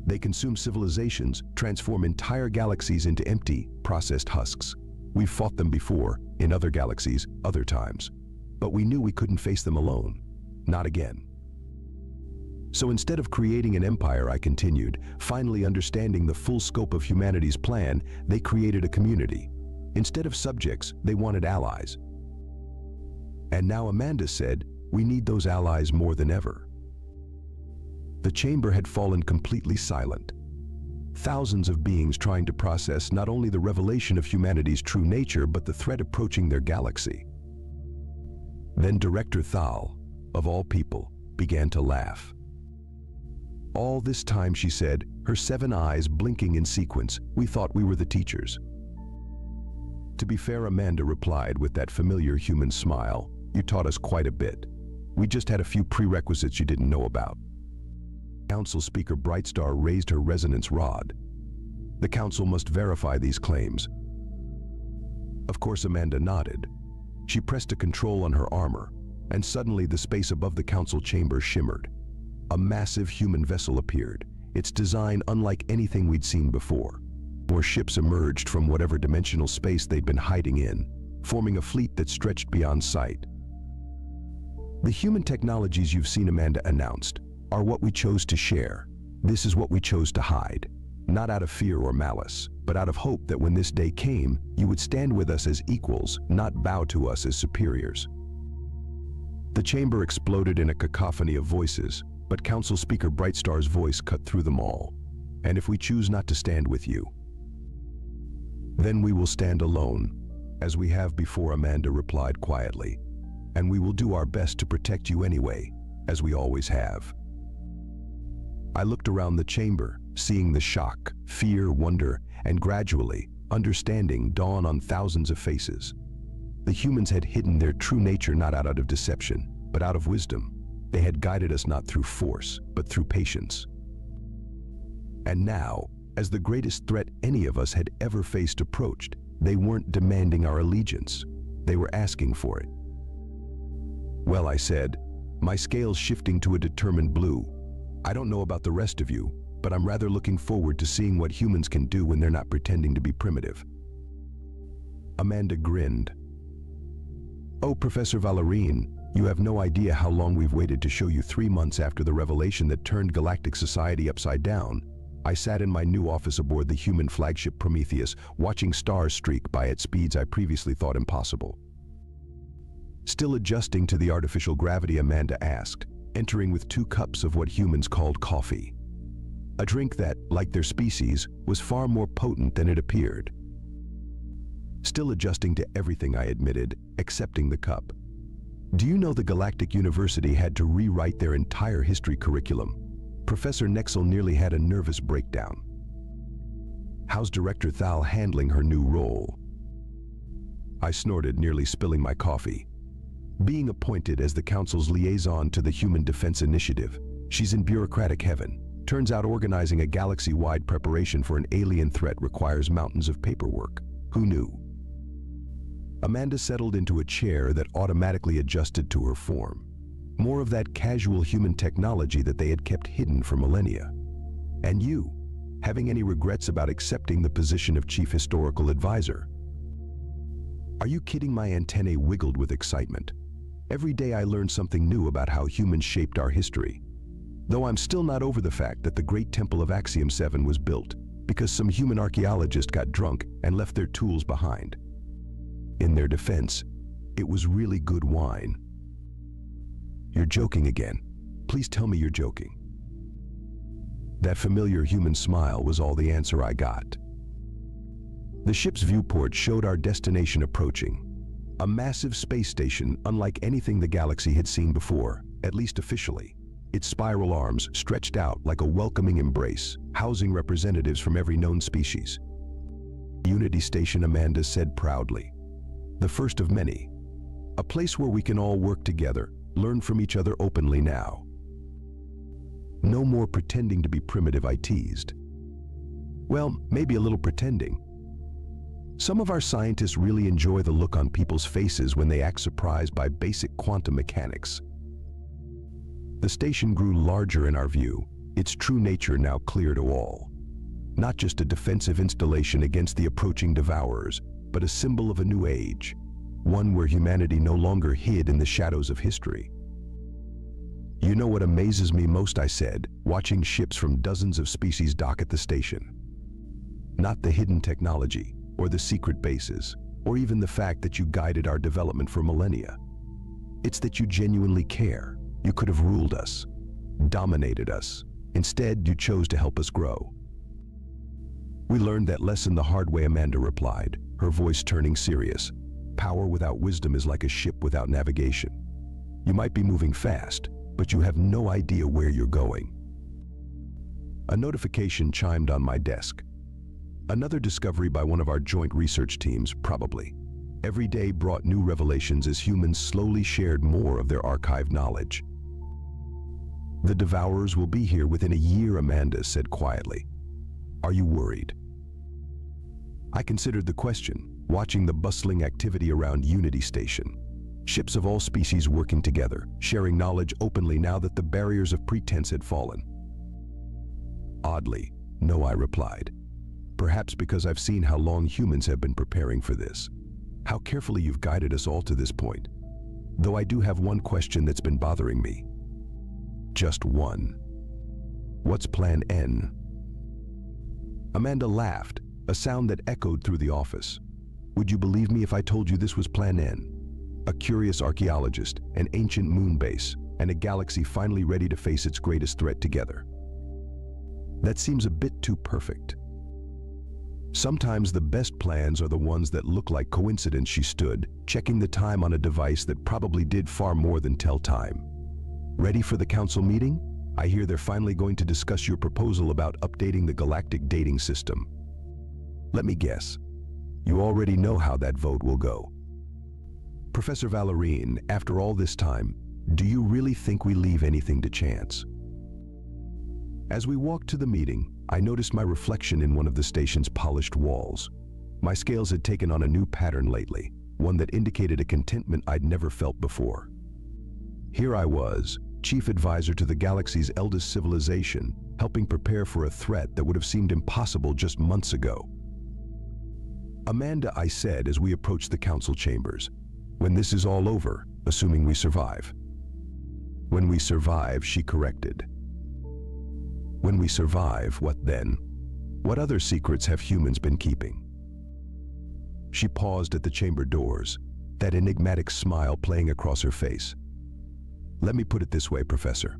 They consume civilizations, transform entire galaxies into empty, processed husks. We've fought them before, in other galaxies, other times. But we knew we couldn't face them alone. Not again. So instead of creating an empire, I continued, finally understanding the full scope of humanity's plan, they created a community. Instead of subjects, they wanted allies. And now Amanda said, we need those allies more than ever. The chamber had fallen completely silent. Thousands of beings trying to process not only the revelation of humanity's true nature, but the threat approaching their galaxy. Then Director Thal, of all people, began to laugh. All this time, she said, her 7 eyes blinking in sequence, we thought we were the teachers. To be fair, Amanda replied with that familiar human smile, you taught us quite a bit. We just had a few prerequisites you didn't know about. Council Speaker Brightstar raised her resonance rod. The council must verify these claims. Of course, Amanda nodded. She pressed a control on her armor, and suddenly the space above the council chamber shimmered. A massive human vessel appeared, its design unlike anything we'd seen before. More ships emerged from whatever dimensional space they'd been hiding in, forming a fleet that stretched beyond sight. The human technologies you've seen, Amanda announced, are what we chose to share. This is what we chose to hide, not out of fear or malice, but out of hope that when this day came, you would stand with us as equals, not bow to us as superiors. The chamber exploded in a cacophony of voices, but Council Speaker Brightstar's voice cut through them all. And if we choose not to stand with you, then we will stand alone, as we have before, Amanda replied quietly. And we will do our best to protect you anyway, as we always have. I looked around the chamber, seeing the shock, fear, wonder, and gradually, understanding dawn on thousands of faces. The humans had hidden their true nature not out of deception, but out of wisdom. They had guided us not through force, but through patience. And now, as the greatest threat any of us had ever faced approached, they weren't demanding our allegiance. They were asking for it. Well, I said, my scales shifting to a determined blue. I don't know about the rest of you, but I'm rather looking forward to seeing what humans can do when they're not pretending to be primitive. Amanda grinned. Oh, Professor Valérien, you have no idea how long we've waited to show you 3 months after the revelation that turned galactic society upside down. I sat in my new office aboard the human flagship Prometheus, watching stars streak by at speeds I previously thought impossible. Still adjusting to the artificial gravity, Amanda asked, entering with 2 cups of what humans called coffee. A drink that, like their species, was far more potent than it appeared. Still adjusting to everything, I admitted, accepting the cup. Do you know the Galactic University had to rewrite their entire history curriculum? Professor Nexel nearly had a nervous breakdown. How's Director Thal handling her new role? I snorted, nearly spilling my coffee. Being appointed as the Council's liaison to the Human Defense Initiative, she's in bureaucratic heaven. Turns out organizing a galaxy-wide preparation for an alien threat requires mountains of paperwork. Who knew? Amanda settled into a chair that automatically adjusted to her form. More of that casual human technology that they had kept hidden for millennia. And you, having any regrets about accepting the position of Chief Historical Advisor? Are you kidding? My antennae wiggled with excitement. Every day I learned something new about how humans shaped our history. Though I'm still not over the fact that the great temple of Axiom 7 was built because some human archaeologist got drunk and left their tools behind. In their defense, it was really good wine. You're joking again. Please tell me you're joking. That familiar human smile was all the answer I got. The ship's viewport showed our destination approaching. A massive space station unlike anything the galaxy had seen before, at least officially. Its spiral arms stretched out like a welcoming embrace, housing representatives from every known species. Unity Station, Amanda said proudly. The first of many. A place where we can all work together, Learn from each other openly now. No more pretending to be primitive, I teased. Well, maybe a little pretending. Some of our scientists really enjoy the look on people's faces when they act surprised by basic quantum mechanics. The station grew larger in our view, its true nature now clear to all. Not just a defensive installation against the approaching devourers, but a symbol of a new age, one where humanity no longer hid in the shadows of history. You know what amazes me most, I said, watching ships from dozens of species dock at the station. Not the hidden technology, or the secret bases, or even the fact that you guided our development for millennia. It's that you genuinely care. You could have ruled us, dominated us. Instead, you chose to help us grow. We learned that lesson the hard way, Amanda replied, her voice turning serious. Power without wisdom is like a ship without navigation. You might be moving fast, but you have no idea where you're going. A notification chimed on my desk. Another discovery by one of our joint research teams, probably. Every day brought new revelations as humans slowly shared more of their archived knowledge. The devourers will be here within a year, Amanda said quietly. Are you worried? I considered the question, watching the bustling activity around Unity Station. Ships of all species working together, sharing knowledge openly now that the barriers of pretense had fallen. Oddly, no, I replied. Perhaps because I've seen how long humans have been preparing for this. How carefully you've guided us all to this point. Though I do have one question that's been bothering me. Just one. What's Plan N? Amanda laughed, a sound that echoed through the office. Would you believe me if I told you this was Plan N? A curious archaeologist, an ancient moon base, and a galaxy finally ready to face its greatest threat together. That seems a bit too perfect. Sometimes the best plans are the ones that look like coincidence. She stood, checking the time on a device that probably did far more than tell time. Ready for the council meeting? I hear they're finally going to discuss your proposal about updating the galactic dating system. Let me guess. You already know how that vote will go. Professor Valérien, after all this time, do you really think we leave anything to chance? As we walked to the meeting, I noticed my reflection in one of the station's polished walls. My scales had taken on a new pattern lately, one that indicated a contentment I'd never felt before. Here I was, chief advisor to the galaxy's eldest civilization, helping prepare for a threat that would have seemed impossible just months ago. Amanda, I said as we approached the council chambers, when this is all over, assuming we survive. When we survive, she corrected. When we survive, what then? What other secrets have humans been keeping? She paused at the chamber doors, that enigmatic smile playing across her face. Let me put it this way, Professor.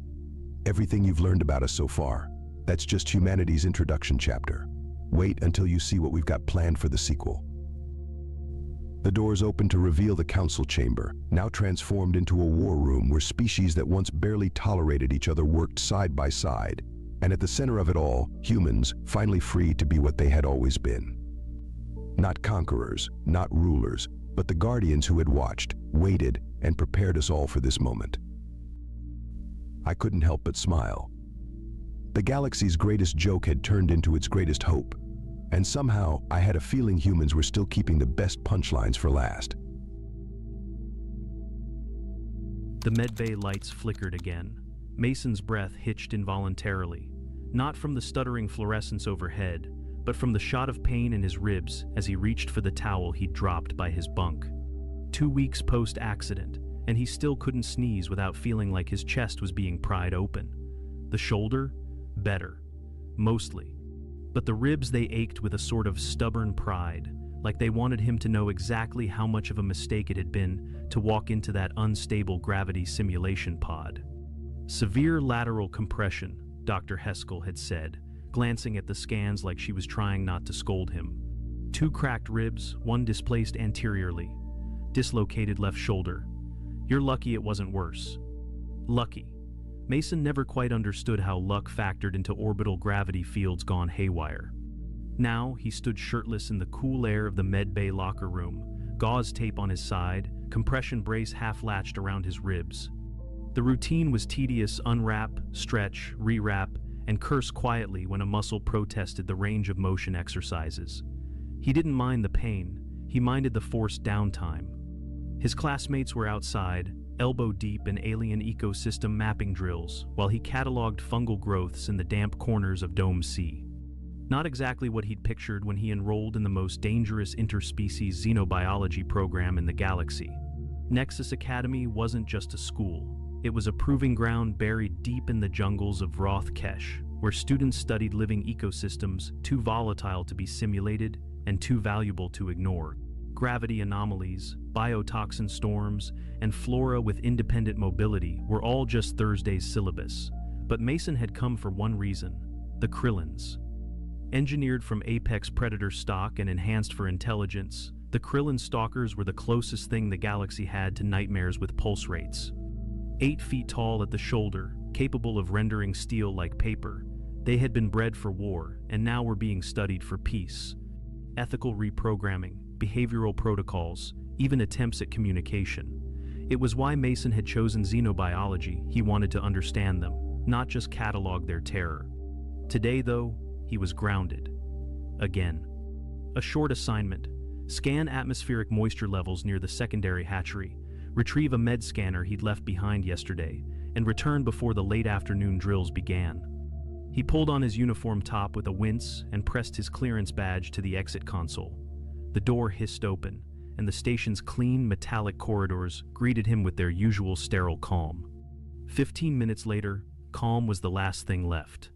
Everything you've learned about us so far, that's just humanity's introduction chapter. Wait until you see what we've got planned for the sequel. The doors opened to reveal the council chamber, now transformed into a war room where species that once barely tolerated each other worked side by side. And at the center of it all, humans, finally free to be what they had always been. Not conquerors, not rulers, but the guardians who had watched, waited, and prepared us all for this moment. I couldn't help but smile. The galaxy's greatest joke had turned into its greatest hope, and somehow I had a feeling humans were still keeping the best punchlines for last. The medbay lights flickered again. Mason's breath hitched involuntarily, not from the stuttering fluorescence overhead, but from the shot of pain in his ribs as he reached for the towel he'd dropped by his bunk. 2 weeks post-accident, and he still couldn't sneeze without feeling like his chest was being pried open. The shoulder? Better. Mostly. But the ribs, they ached with a sort of stubborn pride, like they wanted him to know exactly how much of a mistake it had been to walk into that unstable gravity simulation pod. Severe lateral compression, Dr. Heskell had said, glancing at the scans like she was trying not to scold him. 2 cracked ribs, 1 displaced anteriorly. Dislocated left shoulder. You're lucky it wasn't worse. Lucky. Mason never quite understood how luck factored into orbital gravity fields gone haywire. Now, he stood shirtless in the cool air of the medbay locker room, gauze tape on his side, compression brace half-latched around his ribs. The routine was tedious: unwrap, stretch, rewrap, and curse quietly when a muscle protested the range of motion exercises. He didn't mind the pain, he minded the forced downtime. His classmates were outside, elbow-deep in alien ecosystem mapping drills, while he cataloged fungal growths in the damp corners of Dome C. Not exactly what he'd pictured when he enrolled in the most dangerous interspecies xenobiology program in the galaxy. Nexus Academy wasn't just a school. It was a proving ground buried deep in the jungles of Roth Kesh, where students studied living ecosystems too volatile to be simulated and too valuable to ignore. Gravity anomalies, biotoxin storms, and flora with independent mobility were all just Thursday's syllabus. But Mason had come for one reason: the Krillins. Engineered from apex predator stock and enhanced for intelligence, the Krillin stalkers were the closest thing the galaxy had to nightmares with pulse rates. 8 feet tall at the shoulder, capable of rendering steel like paper, they had been bred for war and now were being studied for peace. Ethical reprogramming, behavioral protocols, even attempts at communication. It was why Mason had chosen xenobiology. He wanted to understand them, not just catalog their terror. Today, though, he was grounded. Again. A short assignment: scan atmospheric moisture levels near the secondary hatchery, retrieve a med scanner he'd left behind yesterday, and return before the late afternoon drills began. He pulled on his uniform top with a wince and pressed his clearance badge to the exit console. The door hissed open, and the station's clean, metallic corridors greeted him with their usual sterile calm. 15 minutes later, calm was the last thing left.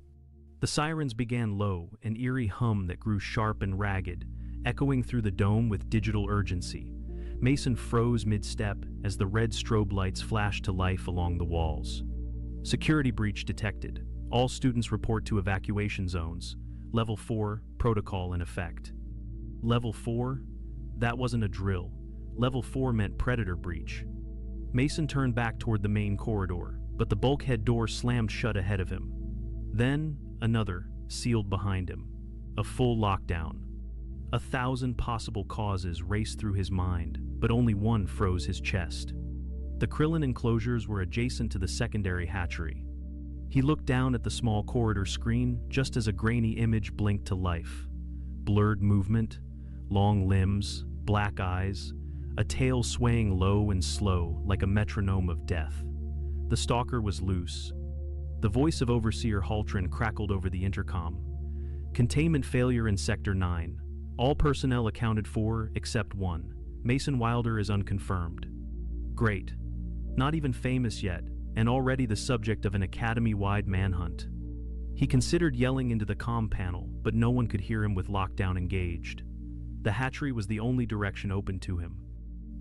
The sirens began low, an eerie hum that grew sharp and ragged, echoing through the dome with digital urgency. Mason froze mid-step as the red strobe lights flashed to life along the walls. Security breach detected. All students report to evacuation zones. Level 4, protocol in effect. Level 4? That wasn't a drill. Level 4 meant predator breach. Mason turned back toward the main corridor, but the bulkhead door slammed shut ahead of him. Then, another, sealed behind him. A full lockdown. 1,000 possible causes raced through his mind, but only one froze his chest. The Krillin enclosures were adjacent to the secondary hatchery. He looked down at the small corridor screen just as a grainy image blinked to life. Blurred movement, long limbs, black eyes, a tail swaying low and slow like a metronome of death. The stalker was loose. The voice of Overseer Haltran crackled over the intercom. Containment failure in Sector 9. All personnel accounted for except one. Mason Wilder is unconfirmed. Great. Not even famous yet, and already the subject of an academy-wide manhunt. He considered yelling into the comm panel, but no one could hear him with lockdown engaged. The hatchery was the only direction open to him.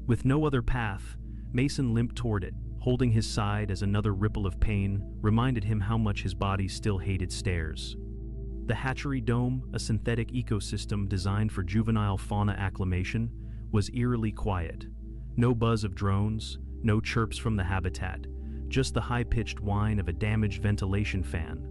With no other path, Mason limped toward it, holding his side as another ripple of pain reminded him how much his body still hated stairs. The hatchery dome, a synthetic ecosystem designed for juvenile fauna acclimation, was eerily quiet. No buzz of drones, no chirps from the habitat, just the high-pitched whine of a damaged ventilation fan.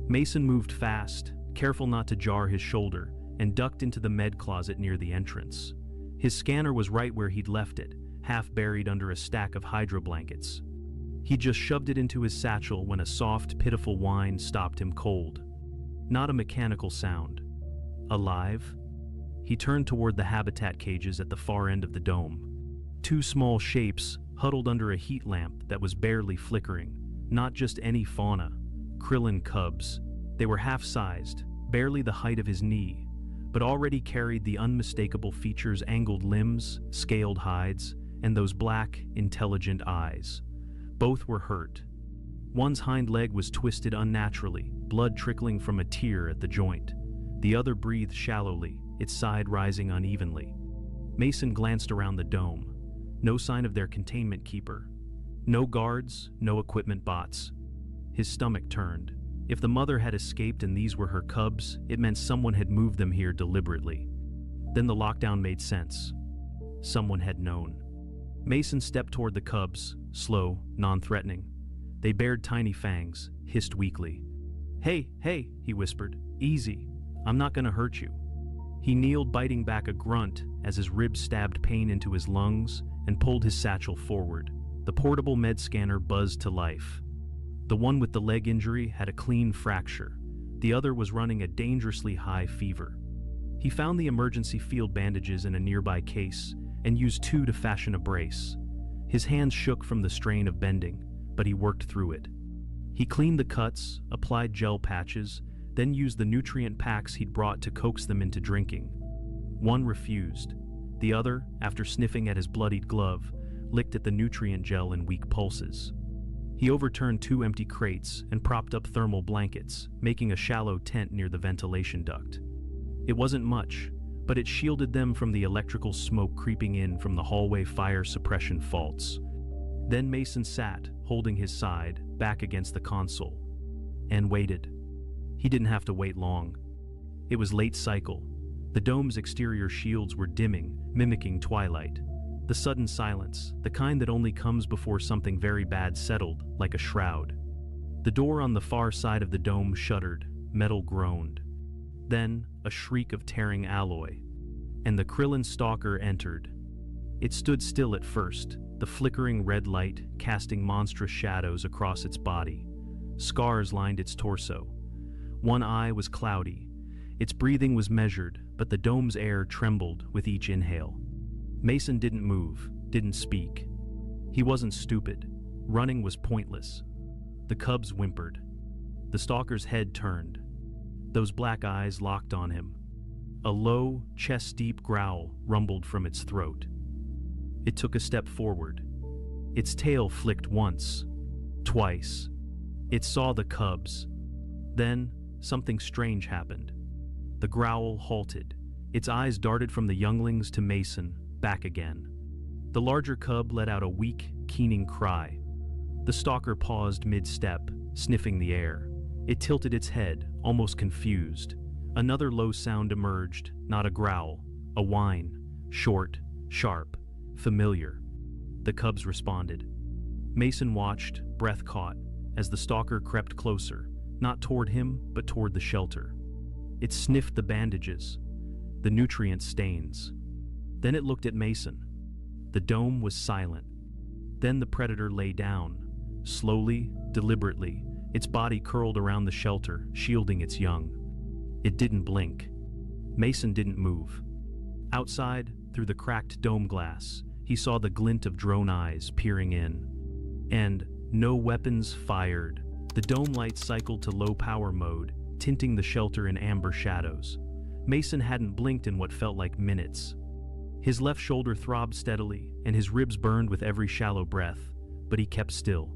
Mason moved fast, careful not to jar his shoulder, and ducked into the med closet near the entrance. His scanner was right where he'd left it, half buried under a stack of hydro blankets. He just shoved it into his satchel when a soft, pitiful whine stopped him cold. Not a mechanical sound. Alive? He turned toward the habitat cages at the far end of the dome. 2 small shapes huddled under a heat lamp that was barely flickering. Not just any fauna. Krillin cubs. They were half-sized, barely the height of his knee, but already carried the unmistakable features: angled limbs, scaled hides, and those black, intelligent eyes. Both were hurt. One's hind leg was twisted unnaturally, blood trickling from a tear at the joint. The other breathed shallowly, its side rising unevenly. Mason glanced around the dome. No sign of their containment keeper. No guards, no equipment bots. His stomach turned. If the mother had escaped and these were her cubs, it meant someone had moved them here deliberately. Then the lockdown made sense. Someone had known. Mason stepped toward the cubs, slow, non-threatening. They bared tiny fangs, hissed weakly. "Hey, hey," he whispered. "Easy. I'm not gonna hurt you." He kneeled, biting back a grunt as his ribs stabbed pain into his lungs, and pulled his satchel forward. The portable med scanner buzzed to life. The one with the leg injury had a clean fracture. The other was running a dangerously high fever. He found the emergency field bandages in a nearby case and used two to fashion a brace. His hands shook from the strain of bending, but he worked through it. He cleaned the cuts, applied gel patches, then used the nutrient packs he'd brought to coax them into drinking. One refused. The other, after sniffing at his bloodied glove, licked at the nutrient gel in weak pulses. He overturned two empty crates and propped up thermal blankets, making a shallow tent near the ventilation duct. It wasn't much, but it shielded them from the electrical smoke creeping in from the hallway fire suppression faults. Then Mason sat, holding his side, back against the console, and waited. He didn't have to wait long. It was late cycle. The dome's exterior shields were dimming, mimicking twilight. The sudden silence, the kind that only comes before something very bad settled, like a shroud. The door on the far side of the dome shuddered, metal groaned. Then, a shriek of tearing alloy, and the Krillin stalker entered. It stood still at first, the flickering red light casting monstrous shadows across its body. Scars lined its torso. One eye was cloudy. Its breathing was measured, but the dome's air trembled with each inhale. Mason didn't move, didn't speak. He wasn't stupid. Running was pointless. The cubs whimpered. The stalker's head turned. Those black eyes locked on him. A low, chest-deep growl rumbled from its throat. It took a step forward. Its tail flicked once, twice. It saw the cubs. Then, something strange happened. The growl halted. Its eyes darted from the younglings to Mason, back again. The larger cub let out a weak, keening cry. The stalker paused mid-step, sniffing the air. It tilted its head, almost confused. Another low sound emerged, not a growl, a whine, short, sharp, familiar. The cubs responded. Mason watched, breath caught, as the stalker crept closer, not toward him, but toward the shelter. It sniffed the bandages, the nutrient stains. Then it looked at Mason. The dome was silent. Then the predator lay down, slowly, deliberately, its body curled around the shelter, shielding its young. It didn't blink. Mason didn't move. Outside, through the cracked dome glass, he saw the glint of drone eyes peering in. And no weapons fired. The dome light cycled to low power mode, tinting the shelter in amber shadows. Mason hadn't blinked in what felt like minutes. His left shoulder throbbed steadily, and his ribs burned with every shallow breath, but he kept still.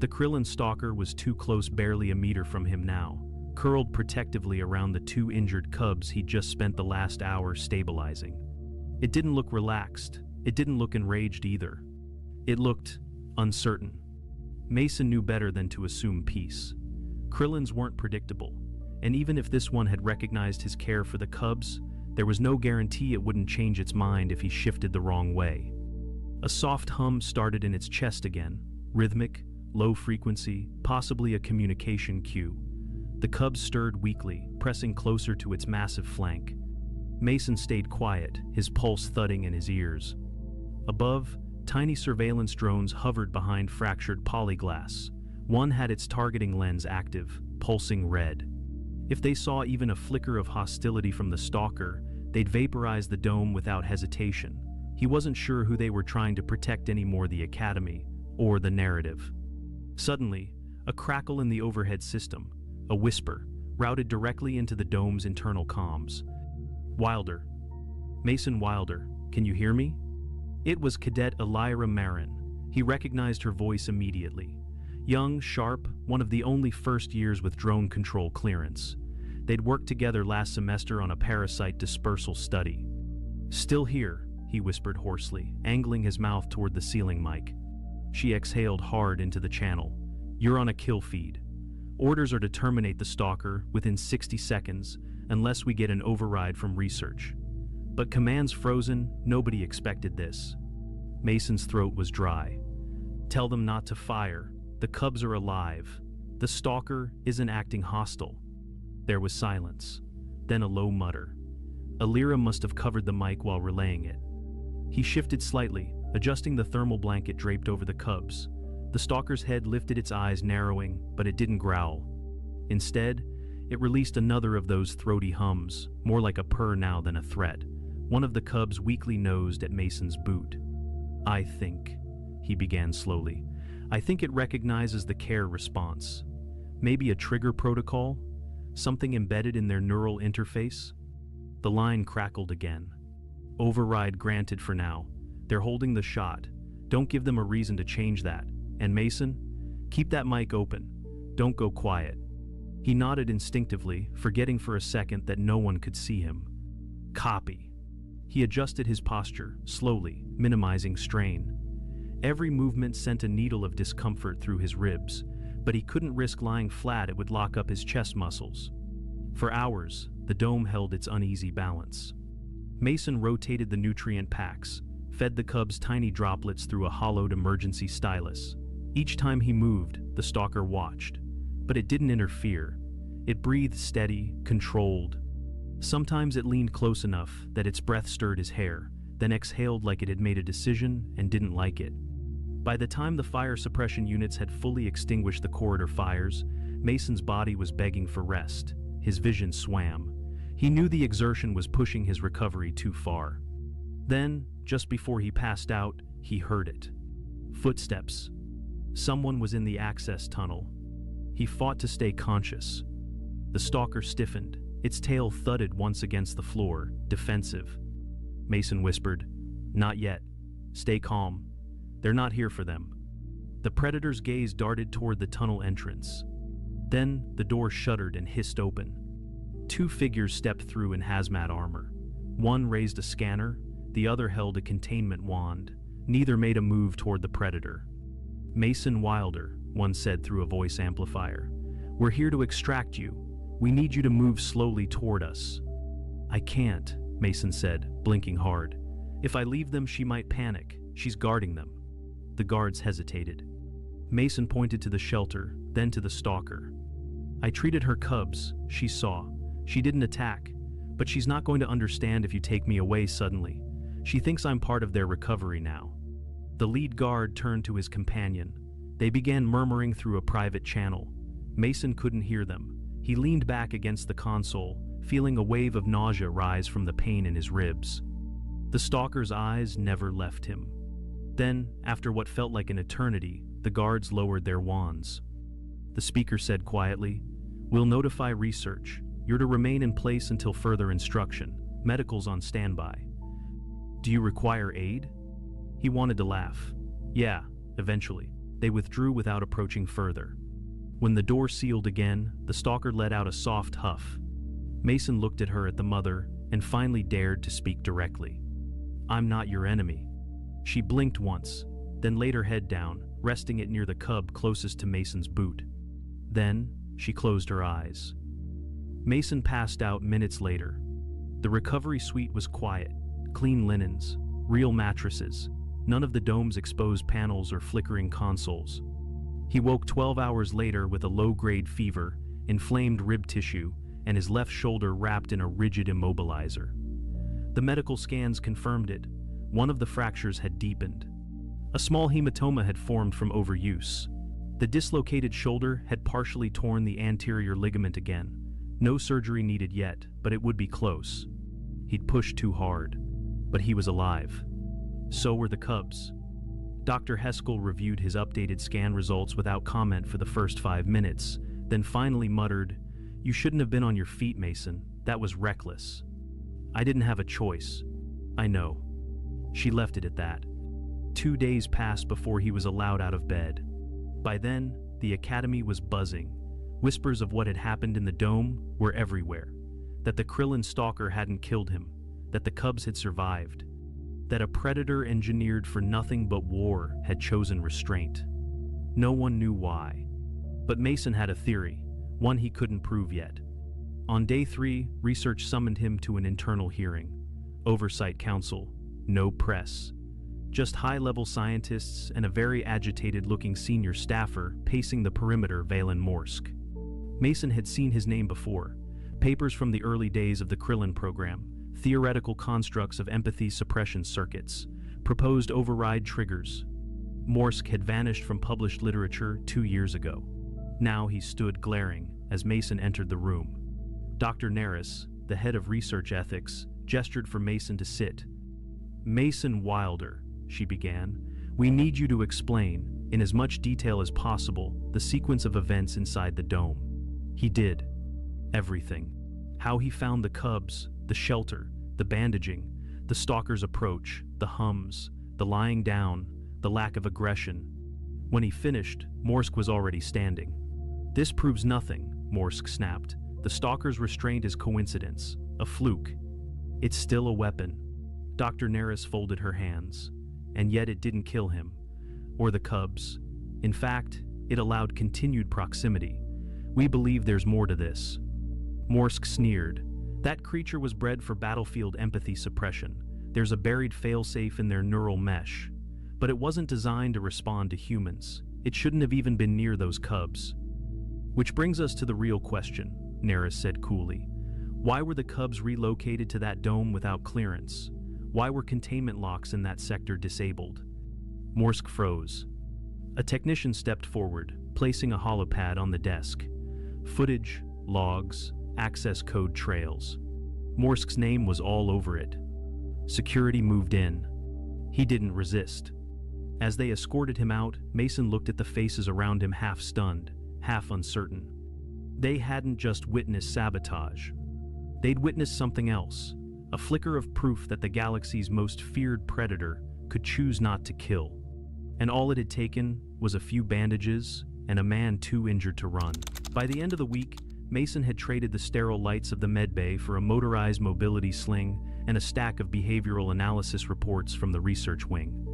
The Krillin stalker was too close, barely a meter from him now, curled protectively around the two injured cubs he'd just spent the last hour stabilizing. It didn't look relaxed. It didn't look enraged either. It looked uncertain. Mason knew better than to assume peace. Krillins weren't predictable, and even if this one had recognized his care for the cubs, there was no guarantee it wouldn't change its mind if he shifted the wrong way. A soft hum started in its chest again, rhythmic, low frequency, possibly a communication cue. The cubs stirred weakly, pressing closer to its massive flank. Mason stayed quiet, his pulse thudding in his ears. Above, tiny surveillance drones hovered behind fractured polyglass. One had its targeting lens active, pulsing red. If they saw even a flicker of hostility from the stalker, they'd vaporize the dome without hesitation. He wasn't sure who they were trying to protect anymore, the Academy or the narrative. Suddenly, a crackle in the overhead system, a whisper, routed directly into the dome's internal comms. Wilder. Mason Wilder, can you hear me? It was Cadet Elira Marin. He recognized her voice immediately. Young, sharp, one of the only first years with drone control clearance. They'd worked together last semester on a parasite dispersal study. Still here, he whispered hoarsely, angling his mouth toward the ceiling mic. She exhaled hard into the channel. You're on a kill feed. Orders are to terminate the stalker within 60 seconds, unless we get an override from research. But command's frozen, nobody expected this. Mason's throat was dry. Tell them not to fire. The cubs are alive. The stalker isn't acting hostile. There was silence, then a low mutter. Elira must have covered the mic while relaying it. He shifted slightly, adjusting the thermal blanket draped over the cubs. The stalker's head lifted its eyes, narrowing, but it didn't growl. Instead, it released another of those throaty hums, more like a purr now than a threat. One of the cubs weakly nosed at Mason's boot. "I think," he began slowly, "I think it recognizes the care response. Maybe a trigger protocol? Something embedded in their neural interface?" The line crackled again. "Override granted for now. They're holding the shot. Don't give them a reason to change that. And Mason, keep that mic open. Don't go quiet." He nodded instinctively, forgetting for a second that no one could see him. "Copy." He adjusted his posture, slowly, minimizing strain. Every movement sent a needle of discomfort through his ribs, but he couldn't risk lying flat. It would lock up his chest muscles. For hours, the dome held its uneasy balance. Mason rotated the nutrient packs, fed the cubs tiny droplets through a hollowed emergency stylus. Each time he moved, the stalker watched. But it didn't interfere. It breathed steady, controlled. Sometimes it leaned close enough that its breath stirred his hair, then exhaled like it had made a decision and didn't like it. By the time the fire suppression units had fully extinguished the corridor fires, Mason's body was begging for rest. His vision swam. He knew the exertion was pushing his recovery too far. Then, just before he passed out, he heard it. Footsteps. Someone was in the access tunnel. He fought to stay conscious. The stalker stiffened. Its tail thudded once against the floor, defensive. Mason whispered, "Not yet. Stay calm. They're not here for them." The predator's gaze darted toward the tunnel entrance. Then the door shuddered and hissed open. Two figures stepped through in hazmat armor. One raised a scanner, the other held a containment wand. Neither made a move toward the predator. "Mason Wilder," one said through a voice amplifier. "We're here to extract you. We need you to move slowly toward us." "I can't," Mason said, blinking hard. "If I leave them, she might panic. She's guarding them." The guards hesitated. Mason pointed to the shelter, then to the stalker. "I treated her cubs," she saw. "She didn't attack, but she's not going to understand if you take me away suddenly. She thinks I'm part of their recovery now." The lead guard turned to his companion. They began murmuring through a private channel. Mason couldn't hear them. He leaned back against the console, feeling a wave of nausea rise from the pain in his ribs. The stalker's eyes never left him. Then, after what felt like an eternity, the guards lowered their wands. The speaker said quietly, "We'll notify research. You're to remain in place until further instruction. Medical's on standby." "Do you require aid?" He wanted to laugh. "Yeah, eventually." They withdrew without approaching further. When the door sealed again, the stalker let out a soft huff. Mason looked at her, at the mother, and finally dared to speak directly. "I'm not your enemy." She blinked once, then laid her head down, resting it near the cub closest to Mason's boot. Then, she closed her eyes. Mason passed out minutes later. The recovery suite was quiet, clean linens, real mattresses, none of the dome's exposed panels or flickering consoles. He woke 12 hours later with a low-grade fever, inflamed rib tissue, and his left shoulder wrapped in a rigid immobilizer. The medical scans confirmed it. One of the fractures had deepened. A small hematoma had formed from overuse. The dislocated shoulder had partially torn the anterior ligament again. No surgery needed yet, but it would be close. He'd pushed too hard, but he was alive. So were the cubs. Dr. Heskell reviewed his updated scan results without comment for the first 5 minutes, then finally muttered, "You shouldn't have been on your feet, Mason. That was reckless." "I didn't have a choice." "I know." She left it at that. 2 days passed before he was allowed out of bed. By then, the academy was buzzing. Whispers of what had happened in the dome were everywhere. That the Krillin stalker hadn't killed him. That the cubs had survived. That a predator engineered for nothing but war had chosen restraint. No one knew why. But Mason had a theory, one he couldn't prove yet. On day 3, research summoned him to an internal hearing. Oversight council, no press. Just high-level scientists and a very agitated-looking senior staffer pacing the perimeter Valen Morsk. Mason had seen his name before. Papers from the early days of the Krillin program, theoretical constructs of empathy suppression circuits, proposed override triggers. Morsk had vanished from published literature 2 years ago. Now he stood glaring as Mason entered the room. Dr. Neris, the head of research ethics, gestured for Mason to sit. "Mason Wilder," she began, "we need you to explain, in as much detail as possible, the sequence of events inside the dome." He did. Everything. How he found the cubs, the shelter, the bandaging, the stalker's approach, the hums, the lying down, the lack of aggression. When he finished, Morsk was already standing. "This proves nothing," Morsk snapped. "The stalker's restraint is coincidence, a fluke. It's still a weapon." Dr. Neris folded her hands. "And yet it didn't kill him. Or the cubs. In fact, it allowed continued proximity. We believe there's more to this." Morsk sneered. "That creature was bred for battlefield empathy suppression. There's a buried failsafe in their neural mesh. But it wasn't designed to respond to humans. It shouldn't have even been near those cubs." "Which brings us to the real question," Neris said coolly. "Why were the cubs relocated to that dome without clearance? Why were containment locks in that sector disabled?" Morsk froze. A technician stepped forward, placing a holopad on the desk. Footage, logs, access code trails. Morsk's name was all over it. Security moved in. He didn't resist. As they escorted him out, Mason looked at the faces around him, half stunned, half uncertain. They hadn't just witnessed sabotage. They'd witnessed something else, a flicker of proof that the galaxy's most feared predator could choose not to kill. And all it had taken was a few bandages and a man too injured to run. By the end of the week, Mason had traded the sterile lights of the medbay for a motorized mobility sling and a stack of behavioral analysis reports from the research wing.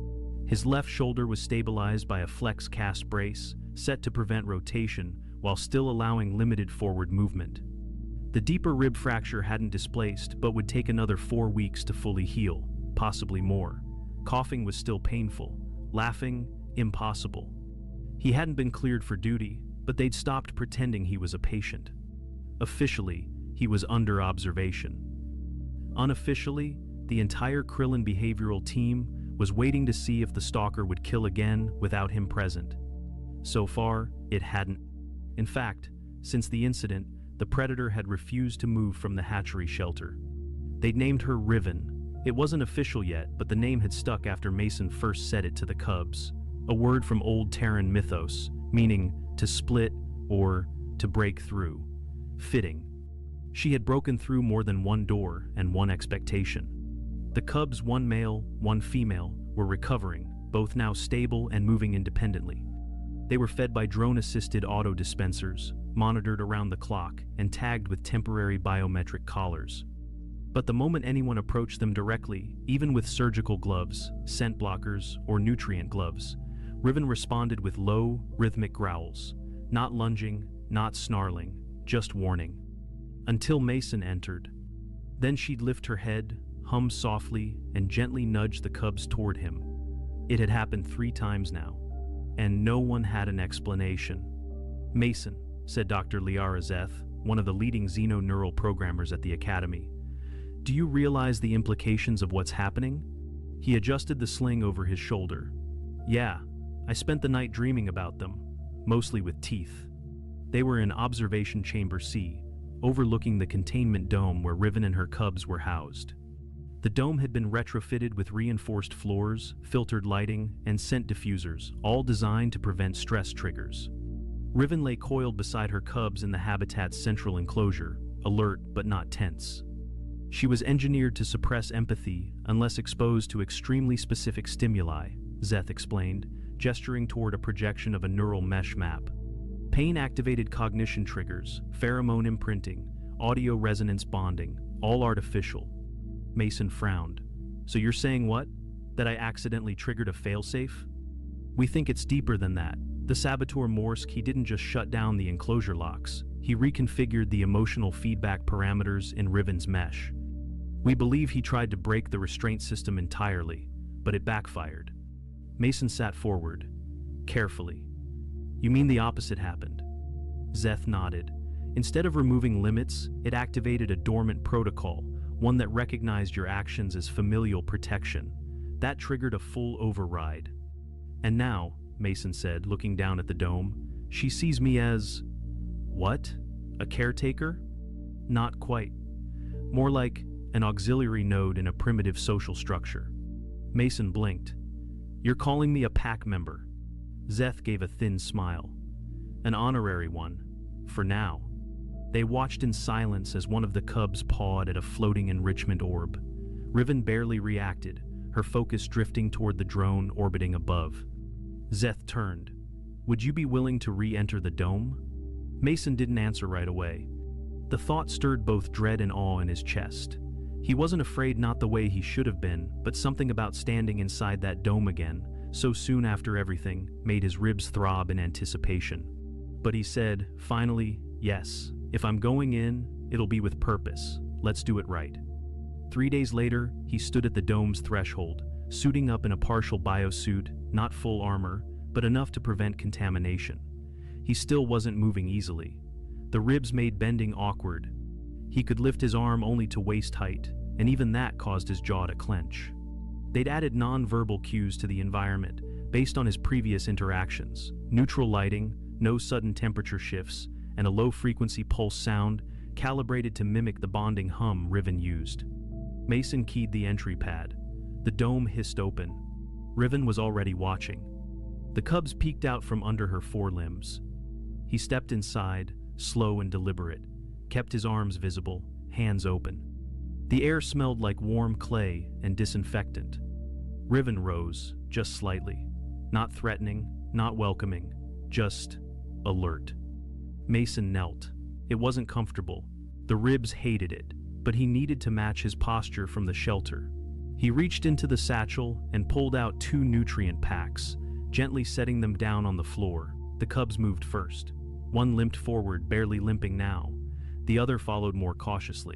His left shoulder was stabilized by a flex cast brace, set to prevent rotation while still allowing limited forward movement. The deeper rib fracture hadn't displaced, but would take another 4 weeks to fully heal, possibly more. Coughing was still painful, laughing, impossible. He hadn't been cleared for duty, but they'd stopped pretending he was a patient. Officially, he was under observation. Unofficially, the entire Krillin behavioral team was waiting to see if the stalker would kill again without him present. So far, it hadn't. In fact, since the incident, the predator had refused to move from the hatchery shelter. They'd named her Riven. It wasn't official yet, but the name had stuck after Mason first said it to the cubs, a word from old Terran mythos, meaning to split or to break through. Fitting. She had broken through more than one door and one expectation. The cubs, one male, one female, were recovering, both now stable and moving independently. They were fed by drone-assisted auto-dispensers, monitored around the clock, and tagged with temporary biometric collars. But the moment anyone approached them directly, even with surgical gloves, scent blockers, or nutrient gloves, Riven responded with low, rhythmic growls, not lunging, not snarling, just warning. Until Mason entered. Then she'd lift her head, hum softly, and gently nudge the cubs toward him. It had happened 3 times now, and no one had an explanation. "Mason," said Dr. Liara Zeth, one of the leading xeno-neural programmers at the Academy, "do you realize the implications of what's happening?" He adjusted the sling over his shoulder. "Yeah, I spent the night dreaming about them, mostly with teeth." They were in Observation Chamber C, overlooking the containment dome where Riven and her cubs were housed. The dome had been retrofitted with reinforced floors, filtered lighting, and scent diffusers, all designed to prevent stress triggers. Riven lay coiled beside her cubs in the habitat's central enclosure, alert but not tense. She was engineered to suppress empathy unless exposed to extremely specific stimuli, Zeth explained, gesturing toward a projection of a neural mesh map. Pain-activated cognition triggers, pheromone imprinting, audio resonance bonding, all artificial. Mason frowned. "So you're saying what? That I accidentally triggered a failsafe?" "We think it's deeper than that. The saboteur Morsk, he didn't just shut down the enclosure locks. He reconfigured the emotional feedback parameters in Riven's mesh. We believe he tried to break the restraint system entirely, but it backfired." Mason sat forward, carefully. "You mean the opposite happened?" Zeth nodded. "Instead of removing limits, it activated a dormant protocol, one that recognized your actions as familial protection. That triggered a full override. And now, Mason said, looking down at the dome, she sees me as... what? A caretaker? Not quite. More like an auxiliary node in a primitive social structure. Mason blinked. You're calling me a pack member. Zeth gave a thin smile. An honorary one. For now. They watched in silence as one of the cubs pawed at a floating enrichment orb. Riven barely reacted, her focus drifting toward the drone orbiting above. Zeth turned. Would you be willing to re-enter the dome? Mason didn't answer right away. The thought stirred both dread and awe in his chest. He wasn't afraid, not the way he should have been, but something about standing inside that dome again, so soon after everything, made his ribs throb in anticipation. But he said, finally, yes. If I'm going in, it'll be with purpose. Let's do it right. 3 days later, he stood at the dome's threshold, suiting up in a partial biosuit, not full armor, but enough to prevent contamination. He still wasn't moving easily. The ribs made bending awkward. He could lift his arm only to waist height, and even that caused his jaw to clench. They'd added non-verbal cues to the environment, based on his previous interactions. Neutral lighting, no sudden temperature shifts, and a low-frequency pulse sound calibrated to mimic the bonding hum Riven used. Mason keyed the entry pad. The dome hissed open. Riven was already watching. The cubs peeked out from under her forelimbs. He stepped inside, slow and deliberate, kept his arms visible, hands open. The air smelled like warm clay and disinfectant. Riven rose, just slightly. Not threatening, not welcoming, just alert. Mason knelt. It wasn't comfortable. The ribs hated it, but he needed to match his posture from the shelter. He reached into the satchel and pulled out 2 nutrient packs, gently setting them down on the floor. The cubs moved first. One limped forward, barely limping now. The other followed more cautiously.